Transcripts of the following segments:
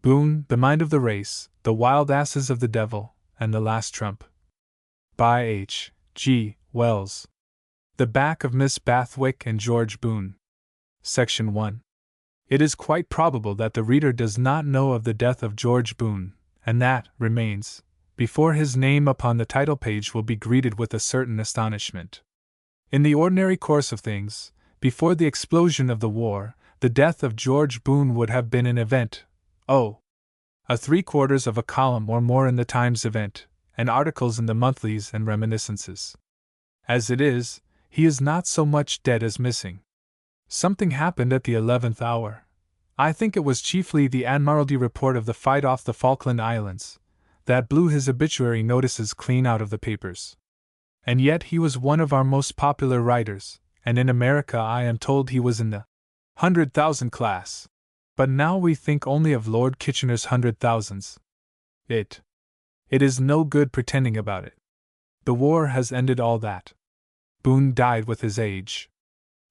Boon, The Mind of the Race, The Wild Asses of the Devil, and The Last Trump. By H. G. Wells. The Back of Miss Bathwick and George Boon. Section 1. It is quite probable that the reader does not know of the death of George Boon, and that, remains, before his name upon the title page will be greeted with a certain astonishment. In the ordinary course of things, before the explosion of the war, the death of George Boon would have been an event, a 3/4 of a column or more in the Times Event, and articles in the monthlies and reminiscences. As it is, he is not so much dead as missing. Something happened at the 11th hour. I think it was chiefly the Admiralty report of the fight off the Falkland Islands that blew his obituary notices clean out of the papers. And yet he was one of our most popular writers, and in America I am told he was in the 100,000 class. But now we think only of Lord Kitchener's 100,000s. It is no good pretending about it. The war has ended all that. Boon died with his age.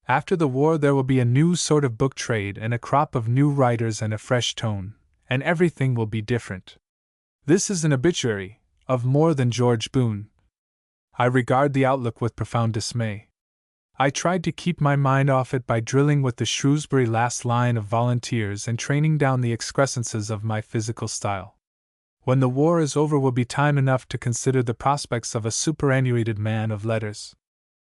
After the war there will be a new sort of book trade and a crop of new writers and a fresh tone, and everything will be different. This is an obituary of more than George Boon. I regard the outlook with profound dismay. I tried to keep my mind off it by drilling with the Shrewsbury last line of volunteers and training down the excrescences of my physical style. When the war is over will be time enough to consider the prospects of a superannuated man of letters.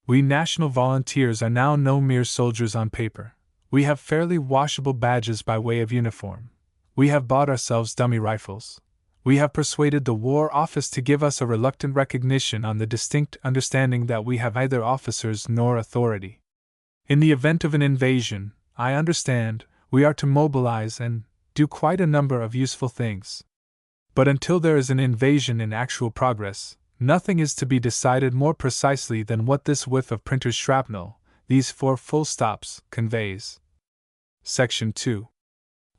We National Volunteers are now no mere soldiers on paper. We have fairly washable badges by way of uniform. We have bought ourselves dummy rifles. We have persuaded the War Office to give us a reluctant recognition on the distinct understanding that we have neither officers nor authority. In the event of an invasion, I understand, we are to mobilize and do quite a number of useful things. But until there is an invasion in actual progress, nothing is to be decided more precisely than what this whiff of printer's shrapnel, these 4 full stops, conveys. Section 2.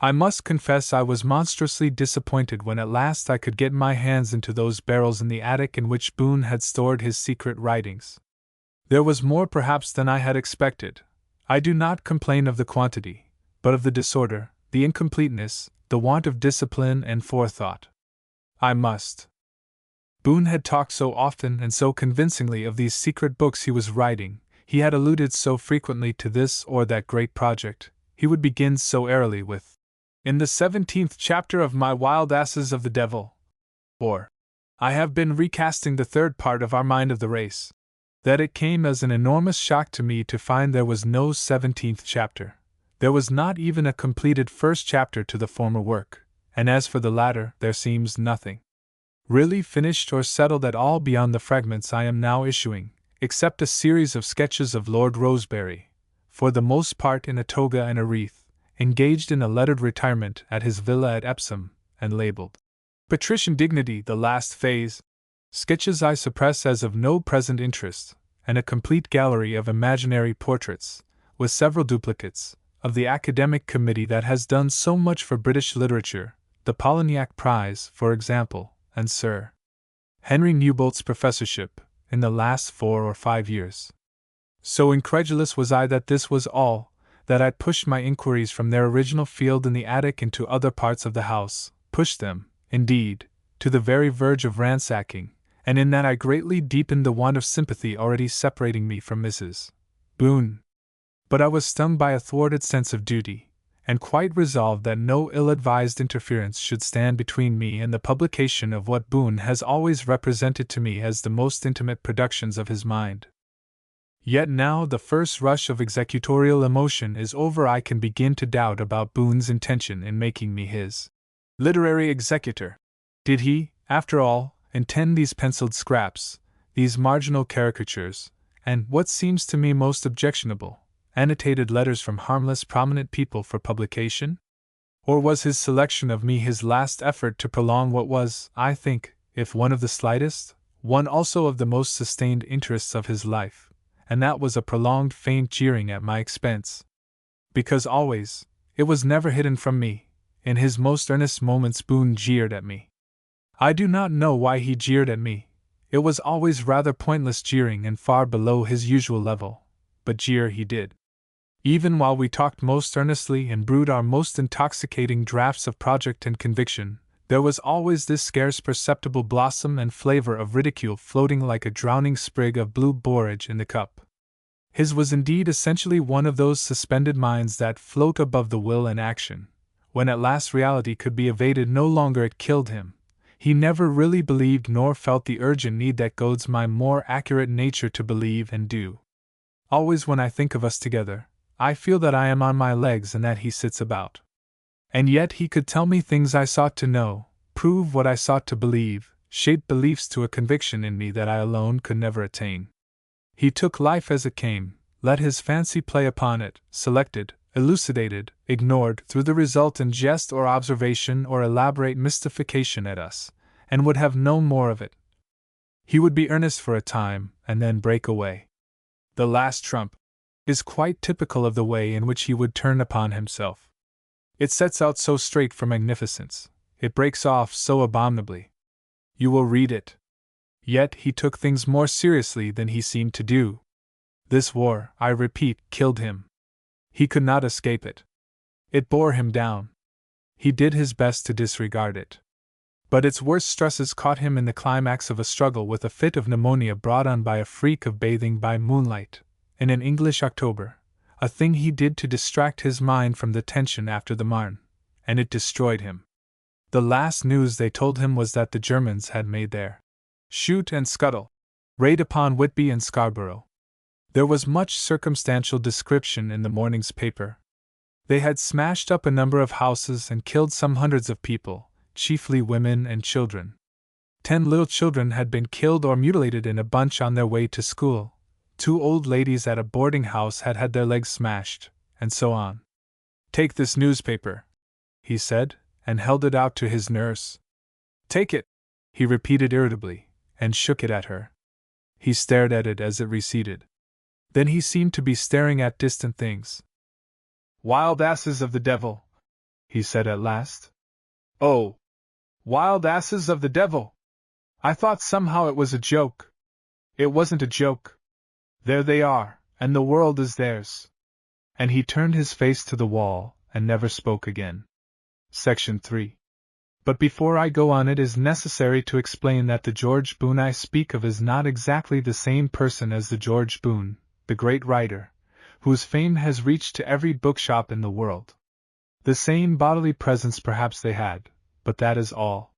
I must confess I was monstrously disappointed when at last I could get my hands into those barrels in the attic in which Boon had stored his secret writings. There was more perhaps than I had expected. I do not complain of the quantity, but of the disorder, the incompleteness, the want of discipline and forethought. I must. Boon had talked so often and so convincingly of these secret books he was writing, he had alluded so frequently to this or that great project, he would begin so airily with, "In the 17th chapter of My Wild Asses of the Devil," or, "I have been recasting the 3rd part of Our Mind of the Race," that it came as an enormous shock to me to find there was no 17th chapter. There was not even a completed 1st chapter to the former work, and as for the latter, there seems nothing really finished or settled at all beyond the fragments I am now issuing, except a series of sketches of Lord Rosebery, for the most part in a toga and a wreath, engaged in a lettered retirement at his villa at Epsom, and labeled Patrician Dignity, the Last Phase. Sketches I suppress as of no present interest, and a complete gallery of imaginary portraits, with several duplicates, of the academic committee that has done so much for British literature, the Polignac Prize, for example, and Sir Henry Newbolt's professorship, in the last 4 or 5 years. So incredulous was I that this was all, that I pushed my inquiries from their original field in the attic into other parts of the house, pushed them, indeed, to the very verge of ransacking, and in that I greatly deepened the want of sympathy already separating me from Mrs. Boon. But I was stung by a thwarted sense of duty, and quite resolved that no ill-advised interference should stand between me and the publication of what Boon has always represented to me as the most intimate productions of his mind. Yet now the first rush of executorial emotion is over, I can begin to doubt about Boon's intention in making me his literary executor. Did he, after all, intend these penciled scraps, these marginal caricatures, and, what seems to me most objectionable, annotated letters from harmless prominent people for publication? Or was his selection of me his last effort to prolong what was, I think, if one of the slightest, one also of the most sustained interests of his life? And that was a prolonged faint jeering at my expense. Because always, it was never hidden from me, in his most earnest moments Boon jeered at me. I do not know why he jeered at me. It was always rather pointless jeering and far below his usual level, but jeer he did. Even while we talked most earnestly and brewed our most intoxicating draughts of project and conviction, there was always this scarce perceptible blossom and flavor of ridicule floating like a drowning sprig of blue borage in the cup. His was indeed essentially one of those suspended minds that float above the will and action. When at last reality could be evaded no longer, it killed him. He never really believed nor felt the urgent need that goads my more accurate nature to believe and do. Always when I think of us together, I feel that I am on my legs and that he sits about. And yet he could tell me things I sought to know, prove what I sought to believe, shape beliefs to a conviction in me that I alone could never attain. He took life as it came, let his fancy play upon it, selected, elucidated, ignored through the result in jest or observation or elaborate mystification at us, and would have no more of it. He would be earnest for a time, and then break away. The last trump is quite typical of the way in which he would turn upon himself. It sets out so straight for magnificence, it breaks off so abominably. You will read it. Yet he took things more seriously than he seemed to do. This war, I repeat, killed him. He could not escape it. It bore him down. He did his best to disregard it. But its worst stresses caught him in the climax of a struggle with a fit of pneumonia brought on by a freak of bathing by moonlight, in an English October, a thing he did to distract his mind from the tension after the Marne, and it destroyed him. The last news they told him was that the Germans had made their shoot and scuttle raid upon Whitby and Scarborough. There was much circumstantial description in the morning's paper. They had smashed up a number of houses and killed some hundreds of people, chiefly women and children. 10 little children had been killed or mutilated in a bunch on their way to school. 2 old ladies at a boarding house had had their legs smashed, and so on. "Take this newspaper," he said, and held it out to his nurse. "Take it," he repeated irritably, and shook it at her. He stared at it as it receded. Then he seemed to be staring at distant things. "Wild asses of the devil," he said at last. "Oh, wild asses of the devil! I thought somehow it was a joke. It wasn't a joke. There they are, and the world is theirs." And he turned his face to the wall, and never spoke again. Section 3. But before I go on, it is necessary to explain that the George Boon I speak of is not exactly the same person as the George Boon, the great writer, whose fame has reached to every bookshop in the world. The same bodily presence perhaps they had, but that is all.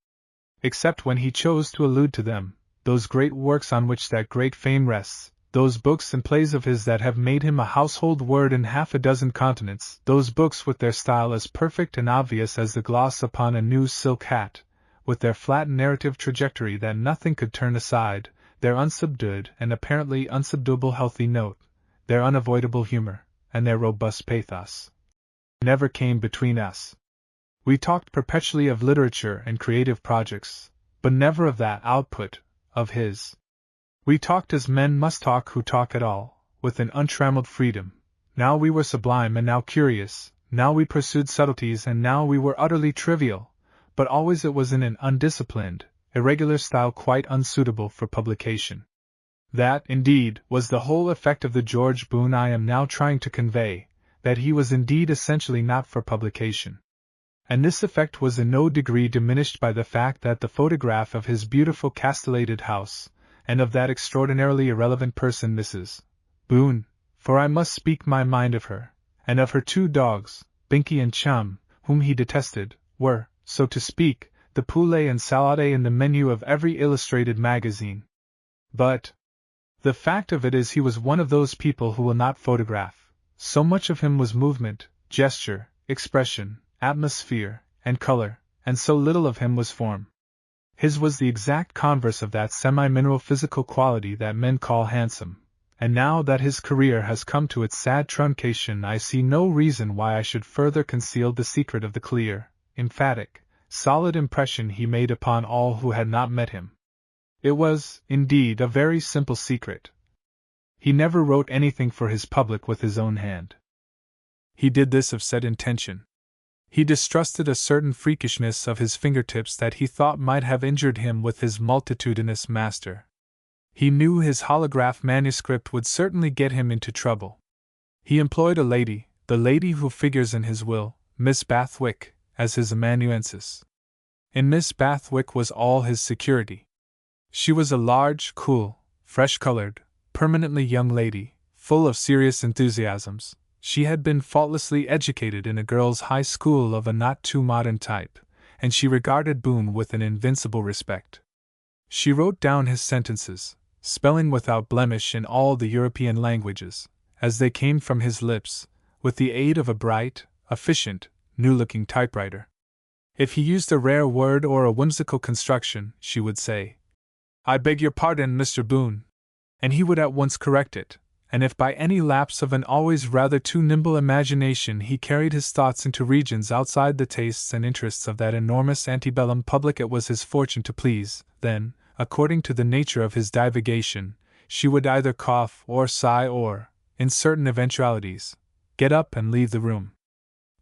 Except when he chose to allude to them, those great works on which that great fame rests, those books and plays of his that have made him a household word in half a dozen continents, those books with their style as perfect and obvious as the gloss upon a new silk hat, with their flat narrative trajectory that nothing could turn aside, their unsubdued and apparently unsubduable healthy note, their unavoidable humor, and their robust pathos, never came between us. We talked perpetually of literature and creative projects, but never of that output of his. We talked as men must talk who talk at all, with an untrammeled freedom. Now we were sublime and now curious, now we pursued subtleties and now we were utterly trivial, but always it was in an undisciplined, irregular style quite unsuitable for publication. That, indeed, was the whole effect of the George Boon I am now trying to convey, that he was indeed essentially not for publication. And this effect was in no degree diminished by the fact that the photograph of his beautiful castellated house, and of that extraordinarily irrelevant person Mrs. Boon, for I must speak my mind of her, and of her 2 dogs, Binky and Chum, whom he detested, were, so to speak, the poulet and salade in the menu of every illustrated magazine. But the fact of it is he was one of those people who will not photograph. So much of him was movement, gesture, expression, atmosphere, and color, and so little of him was form. His was the exact converse of that semi-mineral physical quality that men call handsome, and now that his career has come to its sad truncation I see no reason why I should further conceal the secret of the clear, emphatic, solid impression he made upon all who had not met him. It was, indeed, a very simple secret. He never wrote anything for his public with his own hand. He did this of set intention. He distrusted a certain freakishness of his fingertips that he thought might have injured him with his multitudinous master. He knew his holograph manuscript would certainly get him into trouble. He employed a lady, the lady who figures in his will, Miss Bathwick, as his amanuensis. In Miss Bathwick was all his security. She was a large, cool, fresh-colored, permanently young lady, full of serious enthusiasms. She had been faultlessly educated in a girls' high school of a not-too-modern type, and she regarded Boon with an invincible respect. She wrote down his sentences, spelling without blemish in all the European languages, as they came from his lips, with the aid of a bright, efficient, new-looking typewriter. If he used a rare word or a whimsical construction, she would say, "I beg your pardon, Mr. Boon," and he would at once correct it, and if by any lapse of an always rather too nimble imagination he carried his thoughts into regions outside the tastes and interests of that enormous antebellum public it was his fortune to please, then, according to the nature of his divagation, she would either cough or sigh or, in certain eventualities, get up and leave the room.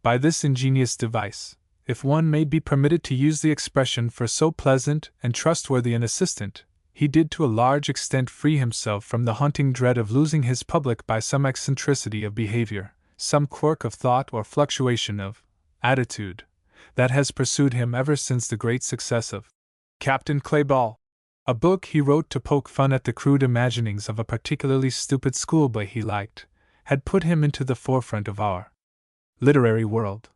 By this ingenious device, if one may be permitted to use the expression for so pleasant and trustworthy an assistant, he did to a large extent free himself from the haunting dread of losing his public by some eccentricity of behavior, some quirk of thought or fluctuation of attitude, that has pursued him ever since the great success of Captain Clayball, a book he wrote to poke fun at the crude imaginings of a particularly stupid schoolboy he liked, had put him into the forefront of our literary world.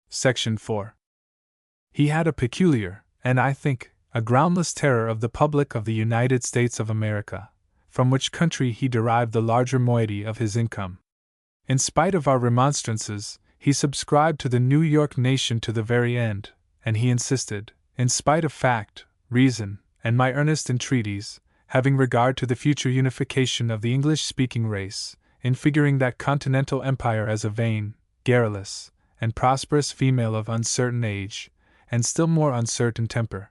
Section 4. He had a peculiar, and I think, a groundless terror of the public of the United States of America, from which country he derived the larger moiety of his income. In spite of our remonstrances, he subscribed to the New York Nation to the very end, and he insisted, in spite of fact, reason, and my earnest entreaties, having regard to the future unification of the English-speaking race, in figuring that continental empire as a vain, garrulous, and prosperous female of uncertain age, and still more uncertain temper,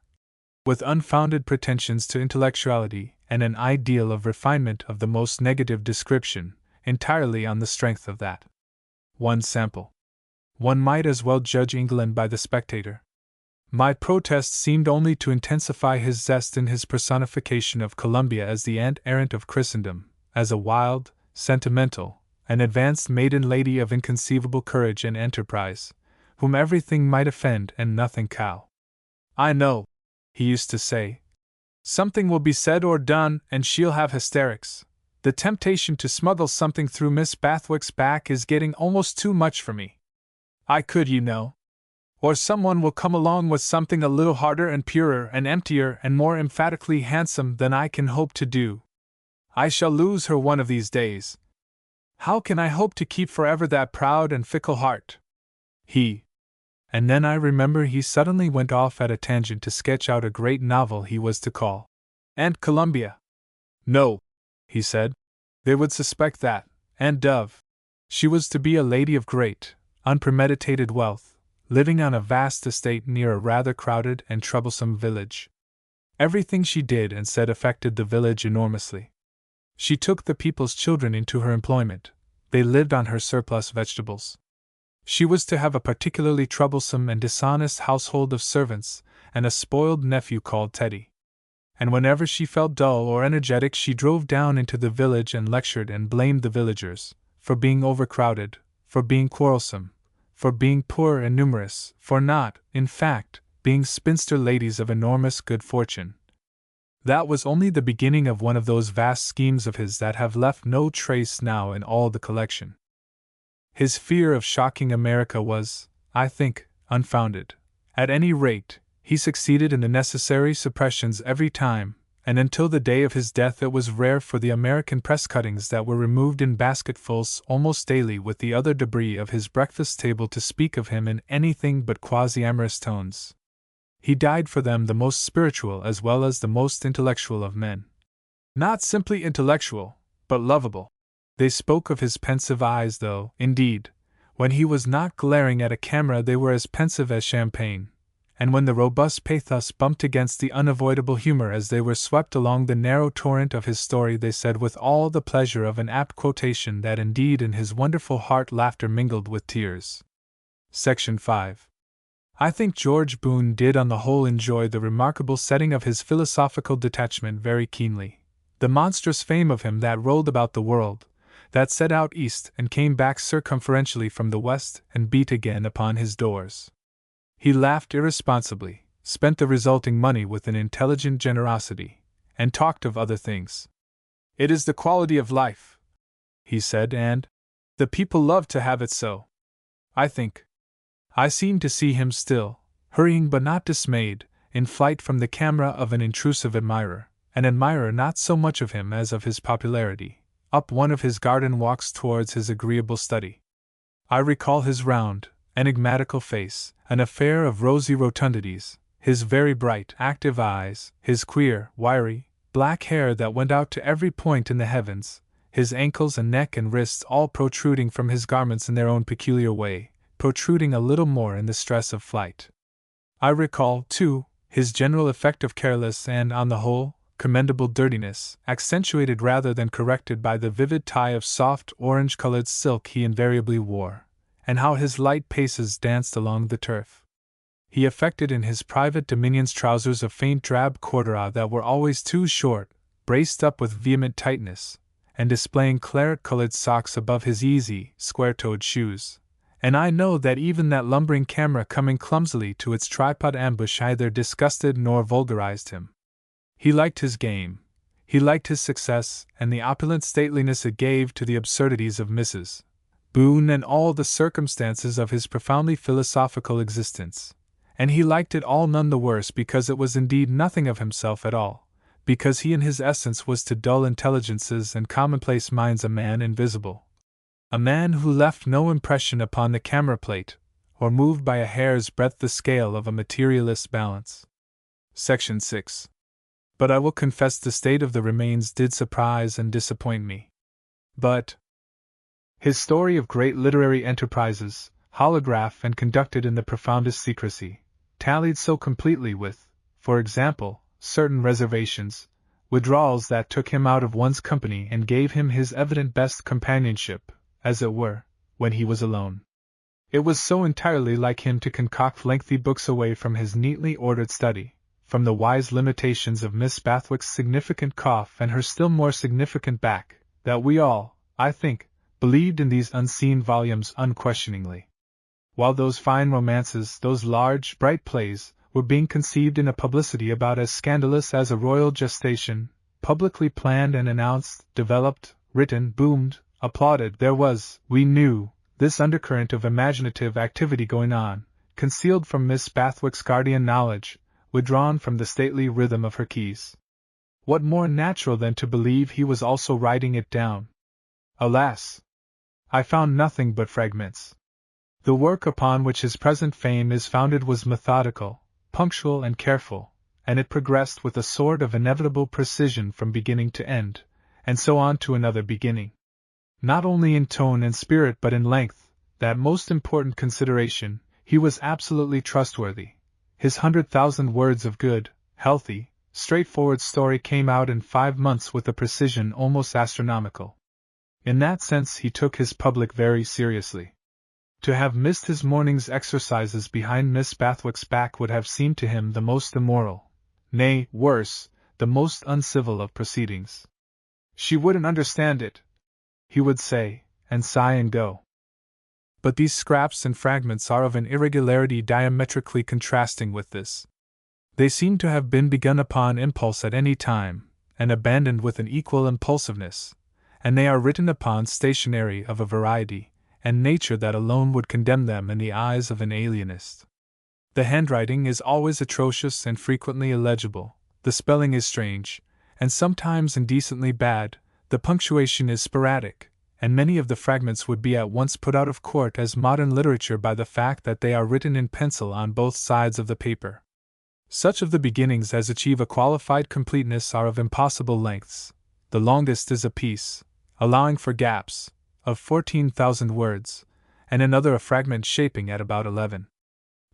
with unfounded pretensions to intellectuality and an ideal of refinement of the most negative description, entirely on the strength of that one sample. One might as well judge England by the Spectator. My protest seemed only to intensify his zest in his personification of Columbia as the aunt errant of Christendom, as a wild, sentimental, and advanced maiden lady of inconceivable courage and enterprise, whom everything might offend and nothing cow. "I know," he used to say, "something will be said or done, and she'll have hysterics. The temptation to smuggle something through Miss Bathwick's back is getting almost too much for me. I could, you know. Or someone will come along with something a little harder and purer and emptier and more emphatically handsome than I can hope to do. I shall lose her one of these days. How can I hope to keep forever that proud and fickle heart?" And then I remember he suddenly went off at a tangent to sketch out a great novel he was to call Aunt Columbia. No, he said, they would suspect that, Aunt Dove. She was to be a lady of great, unpremeditated wealth, living on a vast estate near a rather crowded and troublesome village. Everything she did and said affected the village enormously. She took the people's children into her employment. They lived on her surplus vegetables. She was to have a particularly troublesome and dishonest household of servants, and a spoiled nephew called Teddy. And whenever she felt dull or energetic, she drove down into the village and lectured and blamed the villagers for being overcrowded, for being quarrelsome, for being poor and numerous, for not, in fact, being spinster ladies of enormous good fortune. That was only the beginning of one of those vast schemes of his that have left no trace now in all the collection. His fear of shocking America was, I think, unfounded. At any rate, he succeeded in the necessary suppressions every time, and until the day of his death it was rare for the American press cuttings that were removed in basketfuls almost daily with the other debris of his breakfast table to speak of him in anything but quasi-amorous tones. He died for them the most spiritual as well as the most intellectual of men. Not simply intellectual, but lovable. They spoke of his pensive eyes, though, indeed, when he was not glaring at a camera they were as pensive as champagne, and when the robust pathos bumped against the unavoidable humor as they were swept along the narrow torrent of his story, they said with all the pleasure of an apt quotation that indeed in his wonderful heart laughter mingled with tears. Section 5. I think George Boon did on the whole enjoy the remarkable setting of his philosophical detachment very keenly. The monstrous fame of him that rolled about the world, that set out east and came back circumferentially from the west and beat again upon his doors. He laughed irresponsibly, spent the resulting money with an intelligent generosity, and talked of other things. "It is the quality of life," he said, "and the people love to have it so. I think." I seemed to see him still, hurrying but not dismayed, in flight from the camera of an intrusive admirer, an admirer not so much of him as of his popularity, up one of his garden walks towards his agreeable study. I recall his round, enigmatical face, an affair of rosy rotundities, his very bright, active eyes, his queer, wiry, black hair that went out to every point in the heavens, his ankles and neck and wrists all protruding from his garments in their own peculiar way, protruding a little more in the stress of flight. I recall, too, his general effect of careless and, on the whole, commendable dirtiness, accentuated rather than corrected by the vivid tie of soft orange-colored silk he invariably wore, and how his light paces danced along the turf. He affected in his private dominions trousers of faint drab corduroy that were always too short, braced up with vehement tightness, and displaying claret-colored socks above his easy, square-toed shoes. And I know that even that lumbering camera coming clumsily to its tripod ambush either disgusted nor vulgarized him. He liked his game, he liked his success, and the opulent stateliness it gave to the absurdities of Mrs. Boon and all the circumstances of his profoundly philosophical existence. And he liked it all none the worse because it was indeed nothing of himself at all, because he in his essence was to dull intelligences and commonplace minds a man invisible. A man who left no impression upon the camera plate, or moved by a hair's breadth the scale of a materialist's balance. Section 6. But I will confess the state of the remains did surprise and disappoint me. But his story of great literary enterprises, holographed and conducted in the profoundest secrecy, tallied so completely with, for example, certain reservations, withdrawals that took him out of one's company and gave him his evident best companionship, as it were, when he was alone. It was so entirely like him to concoct lengthy books away from his neatly ordered study, from the wise limitations of Miss Bathwick's significant cough and her still more significant back, that we all, I think, believed in these unseen volumes unquestioningly. While those fine romances, those large, bright plays, were being conceived in a publicity about as scandalous as a royal gestation, publicly planned and announced, developed, written, boomed, applauded, there was, we knew, this undercurrent of imaginative activity going on, concealed from Miss Bathwick's guardian knowledge, withdrawn from the stately rhythm of her keys. What more natural than to believe he was also writing it down? Alas! I found nothing but fragments. The work upon which his present fame is founded was methodical, punctual and careful, and it progressed with a sort of inevitable precision from beginning to end, and so on to another beginning. Not only in tone and spirit but in length, that most important consideration, he was absolutely trustworthy. His 100,000 words of good, healthy, straightforward story came out in 5 months with a precision almost astronomical. In that sense he took his public very seriously. To have missed his morning's exercises behind Miss Bathwick's back would have seemed to him the most immoral, nay, worse, the most uncivil of proceedings. She wouldn't understand it, he would say, and sigh and go. But these scraps and fragments are of an irregularity diametrically contrasting with this. They seem to have been begun upon impulse at any time, and abandoned with an equal impulsiveness, and they are written upon stationery of a variety and nature that alone would condemn them in the eyes of an alienist. The handwriting is always atrocious and frequently illegible, the spelling is strange, and sometimes indecently bad, the punctuation is sporadic, and many of the fragments would be at once put out of court as modern literature by the fact that they are written in pencil on both sides of the paper. Such of the beginnings as achieve a qualified completeness are of impossible lengths. The longest is a piece, allowing for gaps, of 14,000 words, and another a fragment shaping at about 11.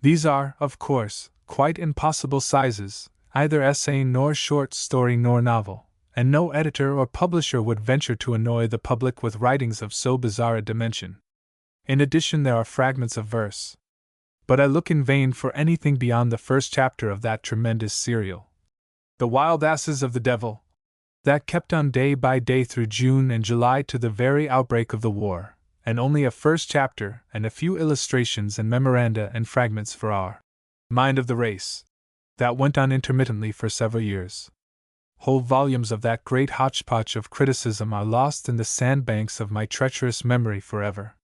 These are, of course, quite impossible sizes, either essay nor short story nor novel, and no editor or publisher would venture to annoy the public with writings of so bizarre a dimension. In addition there are fragments of verse. But I look in vain for anything beyond the first chapter of that tremendous serial. The Wild Asses of the Devil. That kept on day by day through June and July to the very outbreak of the war, and only a first chapter and a few illustrations and memoranda and fragments for our Mind of the Race. That went on intermittently for several years. Whole volumes of that great hodgepodge of criticism are lost in the sandbanks of my treacherous memory forever.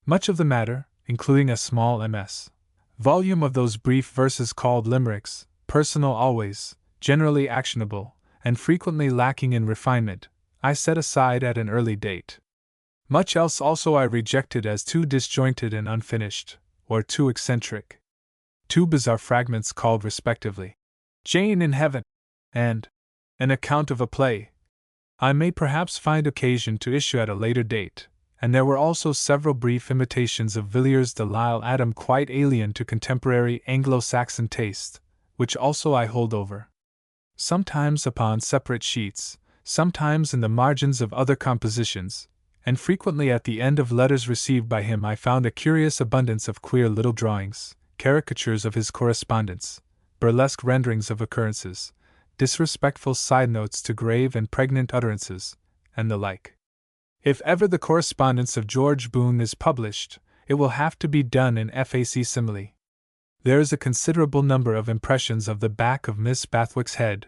Much of the matter, including a small MS. volume of those brief verses called limericks, personal always, generally actionable, and frequently lacking in refinement, I set aside at an early date. Much else also I rejected as too disjointed and unfinished, or too eccentric. Two bizarre fragments called respectively Jane in Heaven and An Account of a Play I may perhaps find occasion to issue at a later date, and there were also several brief imitations of Villiers de L'Isle Adam quite alien to contemporary Anglo-Saxon taste, which also I hold over. Sometimes upon separate sheets, sometimes in the margins of other compositions, and frequently at the end of letters received by him I found a curious abundance of queer little drawings, caricatures of his correspondence, burlesque renderings of occurrences, disrespectful side notes to grave and pregnant utterances, and the like. If ever the correspondence of George Boon is published, it will have to be done in facsimile. There is a considerable number of impressions of the back of Miss Bathwick's head,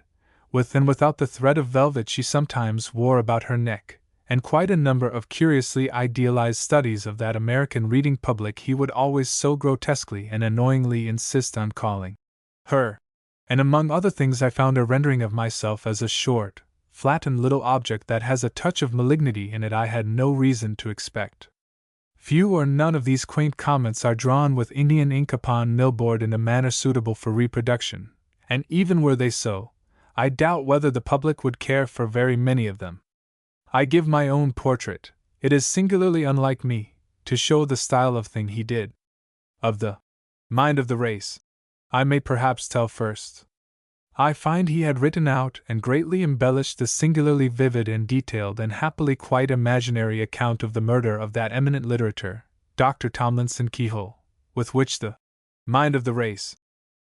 with and without the thread of velvet she sometimes wore about her neck, and quite a number of curiously idealized studies of that American reading public he would always so grotesquely and annoyingly insist on calling her. And among other things I found a rendering of myself as a short, flattened little object that has a touch of malignity in it I had no reason to expect. Few or none of these quaint comments are drawn with Indian ink upon millboard in a manner suitable for reproduction, and even were they so, I doubt whether the public would care for very many of them. I give my own portrait. It is singularly unlike me, to show the style of thing he did. Of the Mind of the Race, I may perhaps tell first. I find he had written out and greatly embellished the singularly vivid and detailed and happily quite imaginary account of the murder of that eminent literator, Dr. Tomlinson Keyhole, with which the Mind of the Race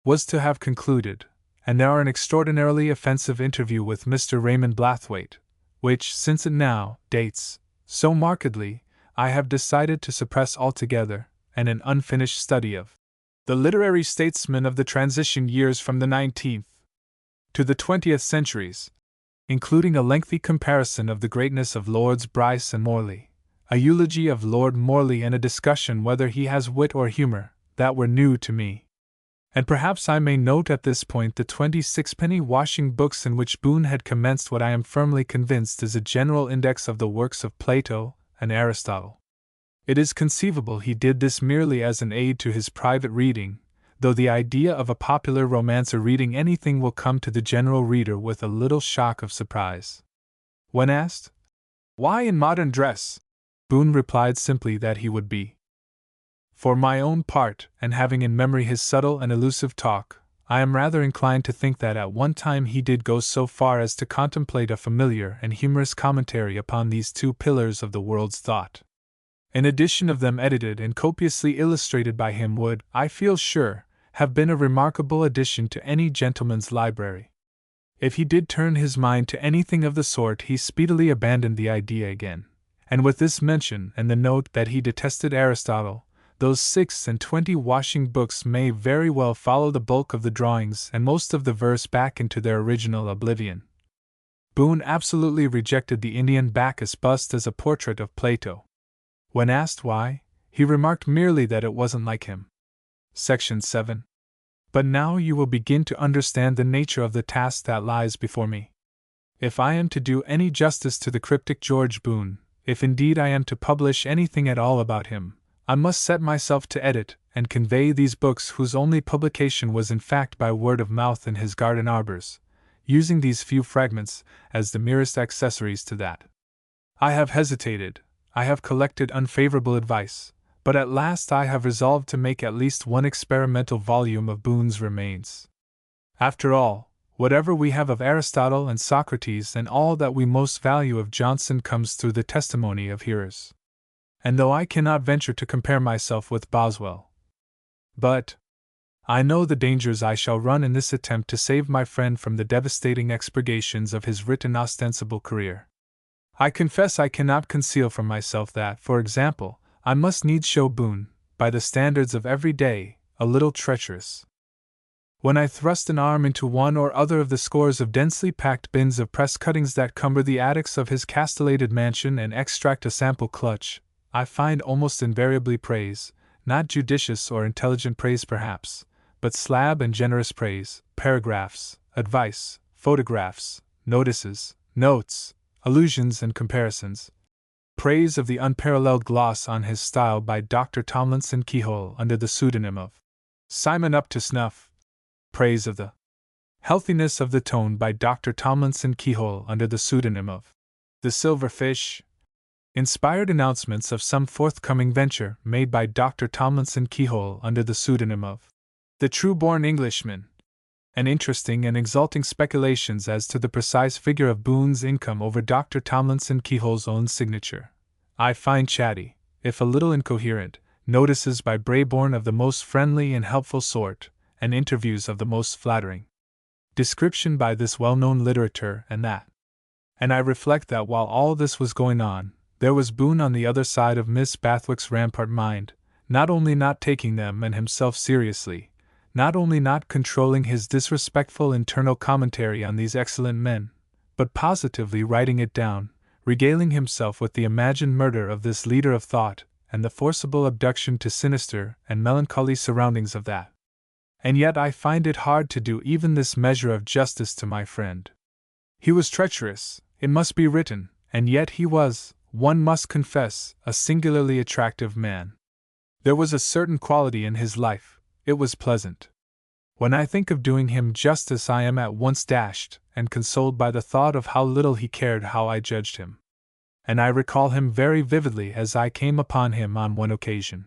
was to have concluded, and there are an extraordinarily offensive interview with Mr. Raymond Blathwayt, which, since it now dates so markedly, I have decided to suppress altogether, and an unfinished study of the literary statesmen of the transition years from the 19th to the 20th centuries, including a lengthy comparison of the greatness of Lords Bryce and Morley, a eulogy of Lord Morley and a discussion whether he has wit or humor, that were new to me. And perhaps I may note at this point the 26-penny washing books in which Boon had commenced what I am firmly convinced is a general index of the works of Plato and Aristotle. It is conceivable he did this merely as an aid to his private reading, though the idea of a popular romancer reading anything will come to the general reader with a little shock of surprise. When asked, "Why in modern dress?" Boon replied simply that he would be. For my own part, and having in memory his subtle and elusive talk, I am rather inclined to think that at one time he did go so far as to contemplate a familiar and humorous commentary upon these two pillars of the world's thought. An edition of them edited and copiously illustrated by him would, I feel sure, have been a remarkable addition to any gentleman's library. If he did turn his mind to anything of the sort, he speedily abandoned the idea again, and with this mention and the note that he detested Aristotle, those 26 washing books may very well follow the bulk of the drawings and most of the verse back into their original oblivion. Boon absolutely rejected the Indian Bacchus bust as a portrait of Plato. When asked why, he remarked merely that it wasn't like him. Section 7. But now you will begin to understand the nature of the task that lies before me. If I am to do any justice to the cryptic George Boon, if indeed I am to publish anything at all about him, I must set myself to edit and convey these books whose only publication was in fact by word of mouth in his garden arbors, using these few fragments as the merest accessories to that. I have hesitated, I have collected unfavorable advice, but at last I have resolved to make at least one experimental volume of Boon's remains. After all, whatever we have of Aristotle and Socrates and all that we most value of Johnson comes through the testimony of hearers. And though I cannot venture to compare myself with Boswell, but I know the dangers I shall run in this attempt to save my friend from the devastating expurgations of his written ostensible career. I confess I cannot conceal from myself that, for example, I must needs show Boon, by the standards of every day, a little treacherous. When I thrust an arm into one or other of the scores of densely packed bins of press cuttings that cumber the attics of his castellated mansion and extract a sample clutch, I find almost invariably praise, not judicious or intelligent praise perhaps, but slab and generous praise, paragraphs, advice, photographs, notices, notes, allusions and comparisons. Praise of the unparalleled gloss on his style by Dr. Tomlinson Keyhole under the pseudonym of Simon Up to Snuff. Praise of the healthiness of the tone by Dr. Tomlinson Keyhole under the pseudonym of The Silver Fish. Inspired announcements of some forthcoming venture made by Dr. Tomlinson Keyhole under the pseudonym of The True-Born Englishman. And interesting and exalting speculations as to the precise figure of Boon's income over Dr. Tomlinson Keyhole's own signature. I find chatty, if a little incoherent, notices by Brayborn of the most friendly and helpful sort, and interviews of the most flattering description by this well-known literateur and that. And I reflect that while all this was going on, there was Boon on the other side of Miss Bathwick's rampart mind, not only not taking them and himself seriously, not only not controlling his disrespectful internal commentary on these excellent men, but positively writing it down, regaling himself with the imagined murder of this leader of thought, and the forcible abduction to sinister and melancholy surroundings of that. And yet I find it hard to do even this measure of justice to my friend. He was treacherous, it must be written, and yet he was, one must confess, a singularly attractive man. There was a certain quality in his life, it was pleasant. When I think of doing him justice, I am at once dashed and consoled by the thought of how little he cared how I judged him. And I recall him very vividly as I came upon him on one occasion.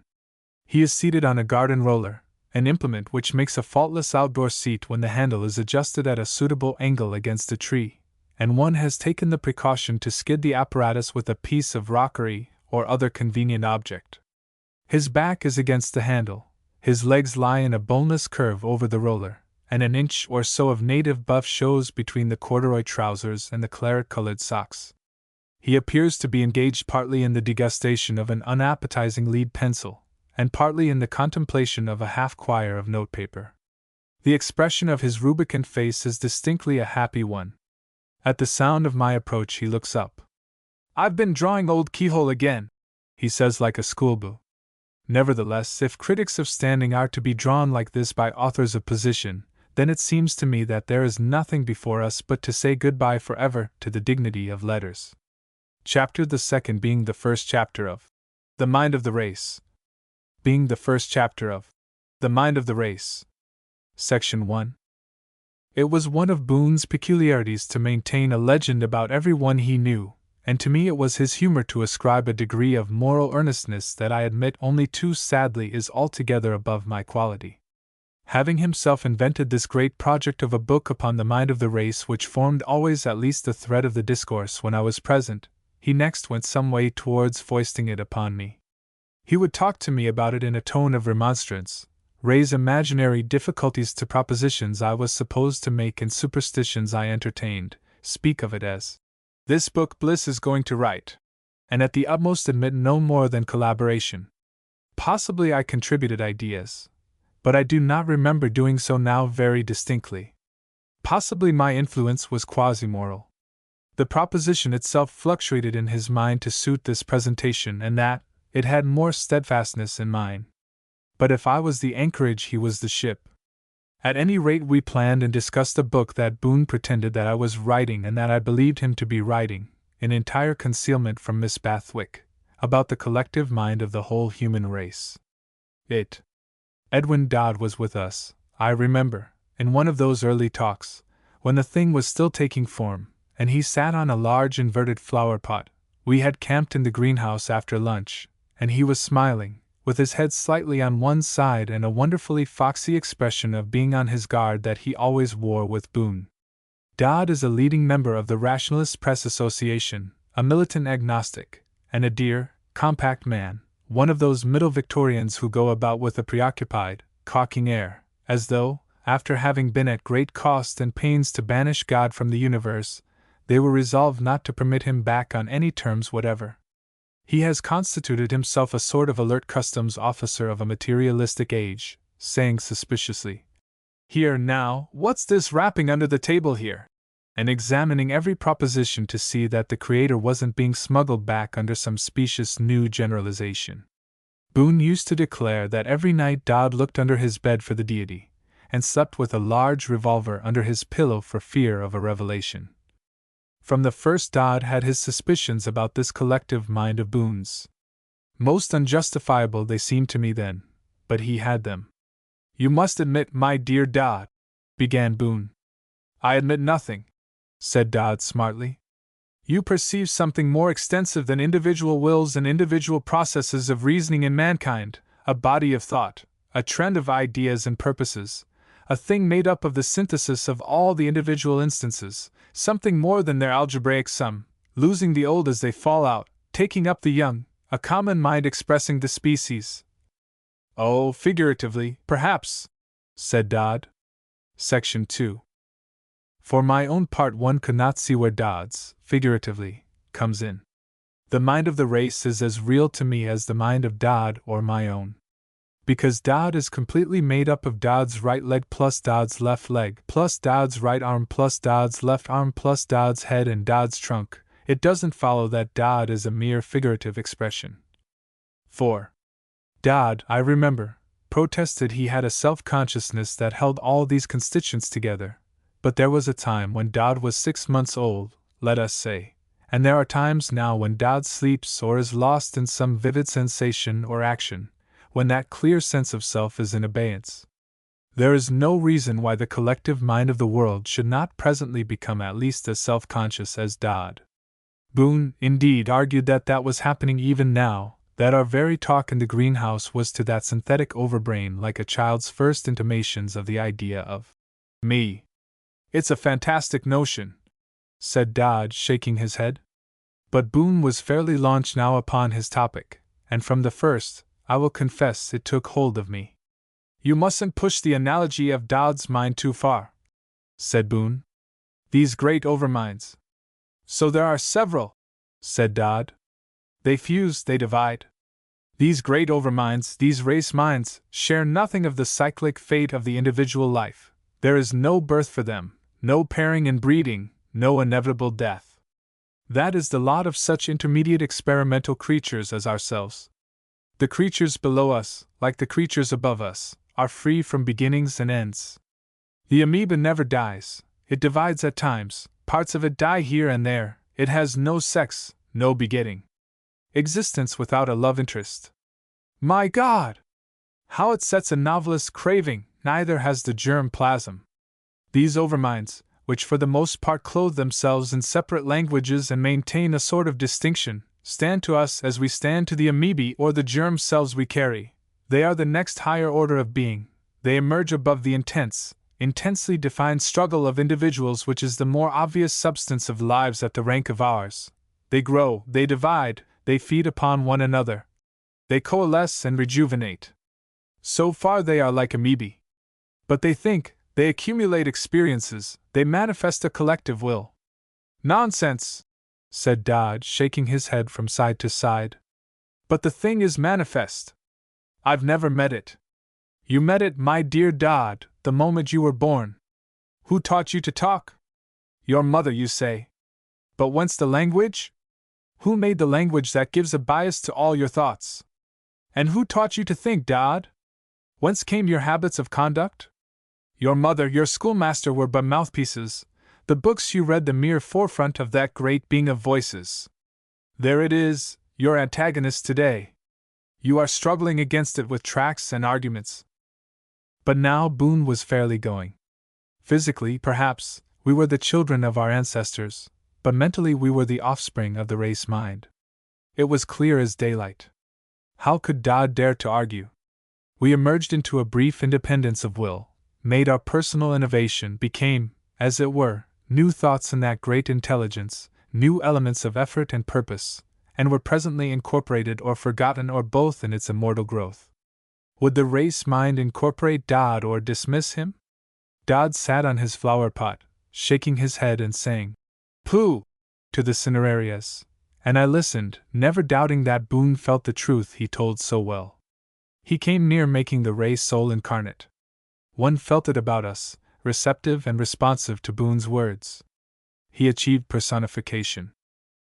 He is seated on a garden roller, an implement which makes a faultless outdoor seat when the handle is adjusted at a suitable angle against a tree, and one has taken the precaution to skid the apparatus with a piece of rockery or other convenient object. His back is against the handle, his legs lie in a boneless curve over the roller, and an inch or so of native buff shows between the corduroy trousers and the claret-colored socks. He appears to be engaged partly in the degustation of an unappetizing lead pencil, and partly in the contemplation of a half-quire of notepaper. The expression of his rubicund face is distinctly a happy one. At the sound of my approach he looks up. "I've been drawing old Keyhole again," he says like a schoolboy. Nevertheless, if critics of standing are to be drawn like this by authors of position, then it seems to me that there is nothing before us but to say goodbye forever to the dignity of letters. Chapter the second being the first chapter of The Mind of the Race. Being the first chapter of The Mind of the Race. Section 1. It was one of Boon's peculiarities to maintain a legend about every one he knew, and to me it was his humor to ascribe a degree of moral earnestness that I admit only too sadly is altogether above my quality. Having himself invented this great project of a book upon the mind of the race which formed always at least the thread of the discourse when I was present, he next went some way towards foisting it upon me. He would talk to me about it in a tone of remonstrance, raise imaginary difficulties to propositions I was supposed to make and superstitions I entertained, speak of it as this book Bliss is going to write, and at the utmost admit no more than collaboration. Possibly I contributed ideas, but I do not remember doing so now very distinctly. Possibly my influence was quasi-moral. The proposition itself fluctuated in his mind to suit this presentation, and that it had more steadfastness in mine. But if I was the anchorage, he was the ship. At any rate, we planned and discussed a book that Boon pretended that I was writing and that I believed him to be writing, in entire concealment from Miss Bathwick, about the collective mind of the whole human race. Edwin Dodd was with us, I remember, in one of those early talks, when the thing was still taking form, and he sat on a large inverted flower pot. We had camped in the greenhouse after lunch, and he was smiling, with his head slightly on one side and a wonderfully foxy expression of being on his guard that he always wore with Boon. Dodd is a leading member of the Rationalist Press Association, a militant agnostic, and a dear, compact man, one of those middle Victorians who go about with a preoccupied, cocking air, as though, after having been at great cost and pains to banish God from the universe, they were resolved not to permit him back on any terms whatever. He has constituted himself a sort of alert customs officer of a materialistic age, saying suspiciously, "Here, now, what's this rapping under the table here?" and examining every proposition to see that the Creator wasn't being smuggled back under some specious new generalization. Boon used to declare that every night Dodd looked under his bed for the deity, and slept with a large revolver under his pillow for fear of a revelation. From the first Dodd had his suspicions about this collective mind of Boon's. Most unjustifiable they seemed to me then, but he had them. "You must admit, my dear Dodd," began Boon. "I admit nothing," said Dodd smartly. "You perceive something more extensive than individual wills and individual processes of reasoning in mankind, a body of thought, a trend of ideas and purposes, a thing made up of the synthesis of all the individual instances, something more than their algebraic sum, losing the old as they fall out, taking up the young, a common mind expressing the species." "Oh, figuratively, perhaps," said Dodd. Section 2. For my own part, one could not see where Dodd's, figuratively, comes in. The mind of the race is as real to me as the mind of Dodd or my own. Because Dodd is completely made up of Dodd's right leg plus Dodd's left leg plus Dodd's right arm plus Dodd's left arm plus Dodd's head and Dodd's trunk, it doesn't follow that Dodd is a mere figurative expression. 4. Dodd, I remember, protested he had a self-consciousness that held all these constituents together, but there was a time when Dodd was 6 months old, let us say, and there are times now when Dodd sleeps or is lost in some vivid sensation or action, when that clear sense of self is in abeyance. There is no reason why the collective mind of the world should not presently become at least as self-conscious as Dodd. Boon, indeed, argued that that was happening even now, that our very talk in the greenhouse was to that synthetic overbrain like a child's first intimations of the idea of me. "It's a fantastic notion," said Dodd, shaking his head. But Boon was fairly launched now upon his topic, and from the first, I will confess, it took hold of me. "You mustn't push the analogy of Dodd's mind too far," said Boon. "These great overminds." "So there are several," said Dodd. "They fuse, they divide. These great overminds, these race minds, share nothing of the cyclic fate of the individual life. There is no birth for them, no pairing and breeding, no inevitable death. That is the lot of such intermediate experimental creatures as ourselves. The creatures below us, like the creatures above us, are free from beginnings and ends. The amoeba never dies, it divides at times, parts of it die here and there, it has no sex, no begetting. Existence without a love interest. My God! How it sets a novelist craving, neither has the germ plasm. These overminds, which for the most part clothe themselves in separate languages and maintain a sort of distinction, stand to us as we stand to the amoebae or the germ cells we carry. They are the next higher order of being, they emerge above the intensely defined struggle of individuals which is the more obvious substance of lives at the rank of ours. They grow, they divide, they feed upon one another. They coalesce and rejuvenate. So far they are like amoebae. But they think, they accumulate experiences, they manifest a collective will. Nonsense, said Dodd, shaking his head from side to side. But the thing is manifest. I've never met it. You met it, my dear Dodd, the moment you were born. Who taught you to talk? Your mother, you say. But whence the language? Who made the language that gives a bias to all your thoughts? And who taught you to think, Dodd? Whence came your habits of conduct? Your mother, your schoolmaster were but mouthpieces, the books you read the mere forefront of that great being of voices. There it is, your antagonist today. You are struggling against it with tracts and arguments. But now Boon was fairly going. Physically, perhaps, we were the children of our ancestors, but mentally we were the offspring of the race mind. It was clear as daylight. How could Dodd dare to argue? We emerged into a brief independence of will, made our personal innovation, became, as it were, new thoughts in that great intelligence, new elements of effort and purpose, and were presently incorporated or forgotten or both in its immortal growth. Would the race mind incorporate Dodd or dismiss him? Dodd sat on his flower pot, shaking his head and saying, "Pooh!" to the cinerarias, and I listened, never doubting that Boon felt the truth he told so well. He came near making the race soul incarnate. One felt it about us, receptive and responsive to Boon's words. He achieved personification.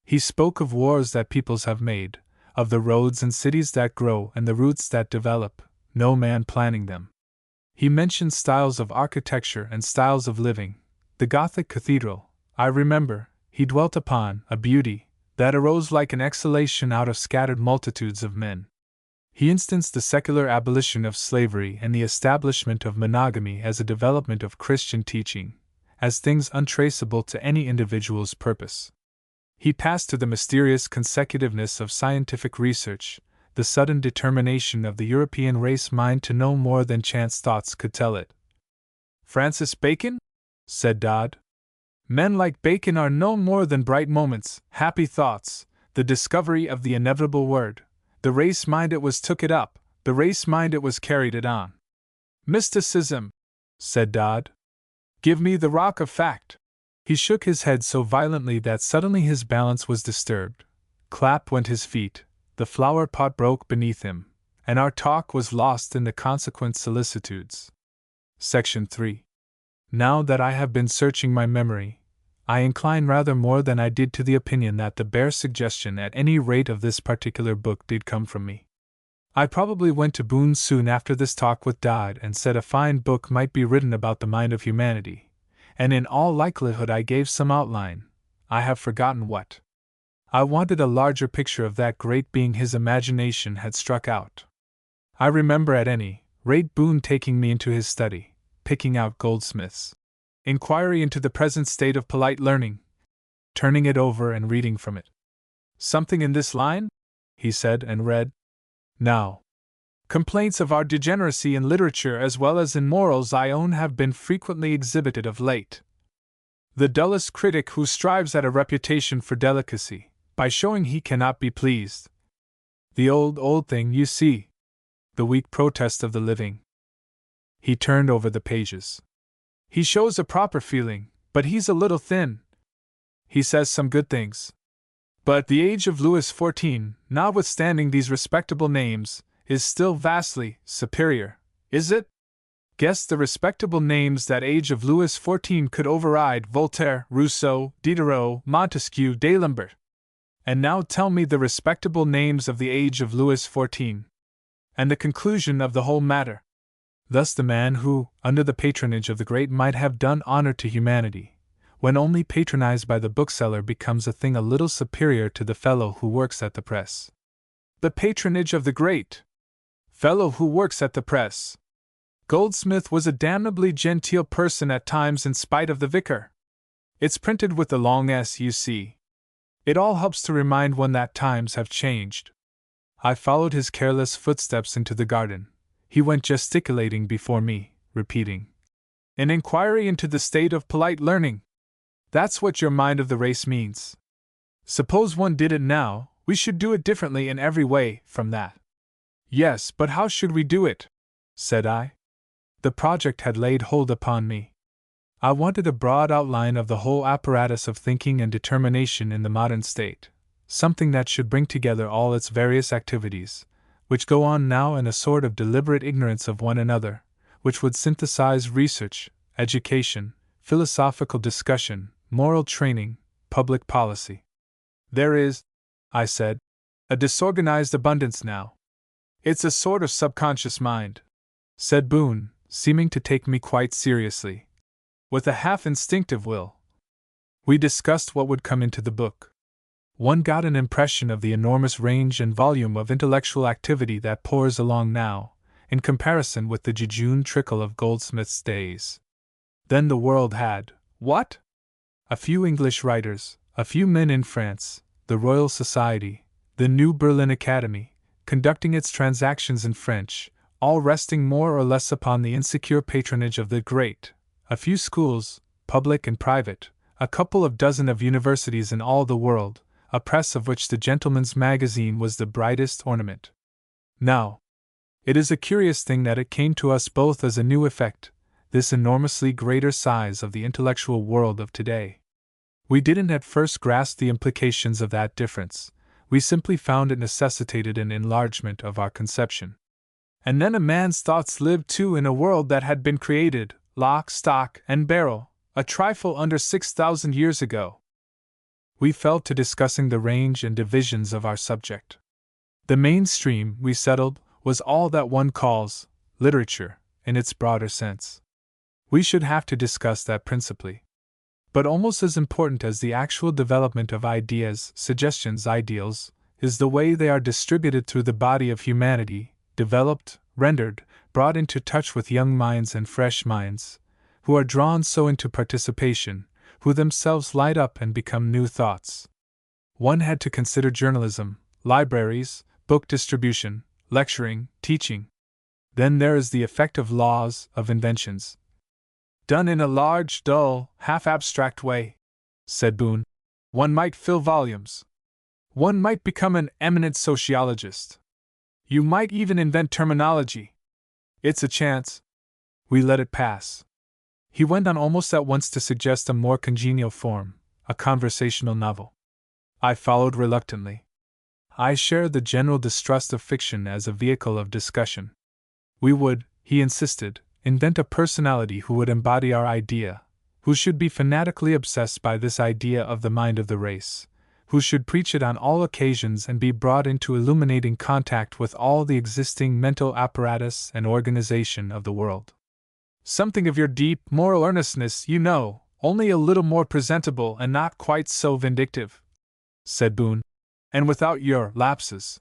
He spoke of wars that peoples have made, of the roads and cities that grow and the roots that develop, no man planning them. He mentioned styles of architecture and styles of living. The Gothic cathedral, I remember, he dwelt upon, a beauty that arose like an exhalation out of scattered multitudes of men. He instanced the secular abolition of slavery and the establishment of monogamy as a development of Christian teaching, as things untraceable to any individual's purpose. He passed to the mysterious consecutiveness of scientific research, the sudden determination of the European race mind to know more than chance thoughts could tell it. "Francis Bacon?" said Dodd. "Men like Bacon are no more than bright moments, happy thoughts, the discovery of the inevitable word. The race mind it was took it up, the race mind it was carried it on." "Mysticism," said Dodd. "Give me the rock of fact." He shook his head so violently that suddenly his balance was disturbed. Clap went his feet, the flower pot broke beneath him, and our talk was lost in the consequent solicitudes. Section 3. Now that I have been searching my memory, I incline rather more than I did to the opinion that the bare suggestion at any rate of this particular book did come from me. I probably went to Boon soon after this talk with Dodd and said a fine book might be written about the mind of humanity, and in all likelihood I gave some outline, I have forgotten what. I wanted a larger picture of that great being his imagination had struck out. I remember at any rate Boon taking me into his study, picking out Goldsmith's Inquiry into the Present State of Polite Learning, turning it over and reading from it. "Something in this line?" he said, and read. Now, complaints of our degeneracy in literature as well as in morals I own have been frequently exhibited of late. The dullest critic who strives at a reputation for delicacy, by showing he cannot be pleased. The old thing, you see. The weak protest of the living. He turned over the pages. He shows a proper feeling, but he's a little thin. He says some good things. But the age of Louis XIV, notwithstanding these respectable names, is still vastly superior, is it? Guess the respectable names that age of Louis XIV could override Voltaire, Rousseau, Diderot, Montesquieu, D'Alembert. And now tell me the respectable names of the age of Louis XIV. And the conclusion of the whole matter. Thus the man who, under the patronage of the great, might have done honor to humanity, when only patronized by the bookseller, becomes a thing a little superior to the fellow who works at the press. The patronage of the great. Fellow who works at the press. Goldsmith was a damnably genteel person at times in spite of the vicar. It's printed with the long S, you see. It all helps to remind one that times have changed. I followed his careless footsteps into the garden. He went gesticulating before me, repeating, "An inquiry into the state of polite learning. That's what your mind of the race means. Suppose one did it now, we should do it differently in every way from that." "Yes, but how should we do it?" said I. The project had laid hold upon me. I wanted a broad outline of the whole apparatus of thinking and determination in the modern state, something that should bring together all its various activities, which go on now in a sort of deliberate ignorance of one another, which would synthesize research, education, philosophical discussion, moral training, public policy. "There is," I said, "a disorganized abundance now. It's a sort of subconscious mind," said Boon, seeming to take me quite seriously, "with a half-instinctive will." We discussed what would come into the book. One got an impression of the enormous range and volume of intellectual activity that pours along now, in comparison with the jejune trickle of Goldsmith's days. Then the world had, what? A few English writers, a few men in France, the Royal Society, the New Berlin Academy, conducting its transactions in French, all resting more or less upon the insecure patronage of the great, a few schools, public and private, a couple of dozen of universities in all the world, a press of which the Gentleman's Magazine was the brightest ornament. Now, It is a curious thing that it came to us both as a new effect, this enormously greater size of the intellectual world of today. We didn't at first grasp the implications of that difference, we simply found it necessitated an enlargement of our conception. And then a man's thoughts lived too in a world that had been created, lock, stock, and barrel, a trifle under 6,000 years ago. We fell to discussing the range and divisions of our subject. The mainstream, we settled, was all that one calls literature, in its broader sense. We should have to discuss that principally. But almost as important as the actual development of ideas, suggestions, ideals, is the way they are distributed through the body of humanity, developed, rendered, brought into touch with young minds and fresh minds, who are drawn so into participation, who themselves light up and become new thoughts. One had to consider journalism, libraries, book distribution, lecturing, teaching. Then there is the effect of laws, of inventions. Done in a large, dull, half-abstract way, said Boon, one might fill volumes. One might become an eminent sociologist. You might even invent terminology. It's a chance. We let it pass. He went on almost at once to suggest a more congenial form, a conversational novel. I followed reluctantly. I shared the general distrust of fiction as a vehicle of discussion. We would, he insisted, invent a personality who would embody our idea, who should be fanatically obsessed by this idea of the mind of the race, who should preach it on all occasions and be brought into illuminating contact with all the existing mental apparatus and organization of the world. Something of your deep, moral earnestness, you know, only a little more presentable and not quite so vindictive, said Boon, and without your lapses.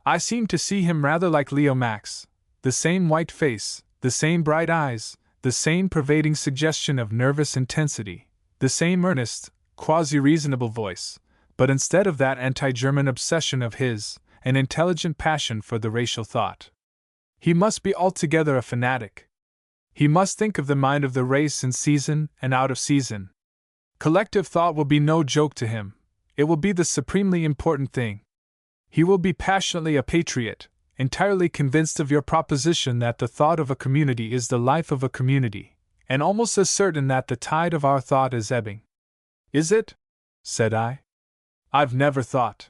I seem to see him rather like Leo Max, the same white face, the same bright eyes, the same pervading suggestion of nervous intensity, the same earnest, quasi-reasonable voice, but instead of that anti-German obsession of his, an intelligent passion for the racial thought. He must be altogether a fanatic. He must think of the mind of the race in season and out of season. Collective thought will be no joke to him. It will be the supremely important thing. He will be passionately a patriot, entirely convinced of your proposition that the thought of a community is the life of a community, and almost as certain that the tide of our thought is ebbing. Is it? Said I. I've never thought.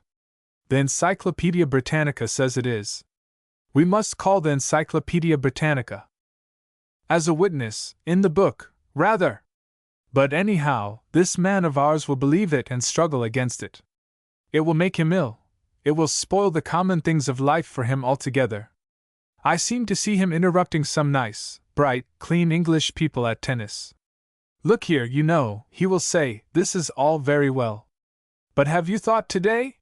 The Encyclopedia Britannica says it is. We must call the Encyclopedia Britannica as a witness, in the book, rather. But anyhow, this man of ours will believe it and struggle against it. It will make him ill. It will spoil the common things of life for him altogether. I seem to see him interrupting some nice, bright, clean English people at tennis. Look here, you know, he will say, this is all very well. But have you thought today?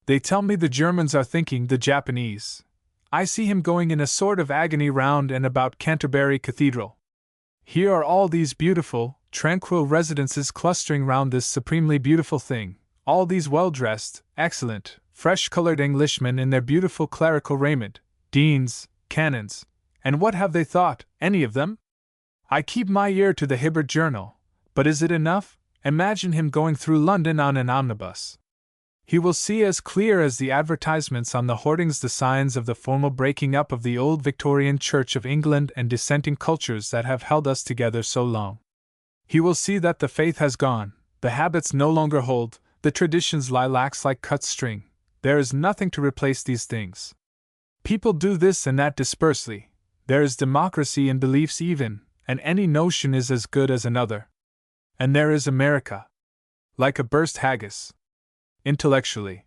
They tell me the Germans are thinking the Japanese. I see him going in a sort of agony round and about Canterbury Cathedral. Here are all these beautiful, tranquil residences clustering round this supremely beautiful thing, all these well-dressed, excellent, fresh-colored Englishmen in their beautiful clerical raiment, deans, canons, and what have they thought, any of them? I keep my ear to the Hibbert Journal, but is it enough? Imagine him going through London on an omnibus. He will see as clear as the advertisements on the hoardings the signs of the formal breaking up of the old Victorian Church of England and dissenting cultures that have held us together so long. He will see that the faith has gone, the habits no longer hold, the traditions lie lax like cut string. There is nothing to replace these things. People do this and that dispersely. There is democracy in beliefs even, and any notion is as good as another. And there is America. Like a burst haggis. Intellectually.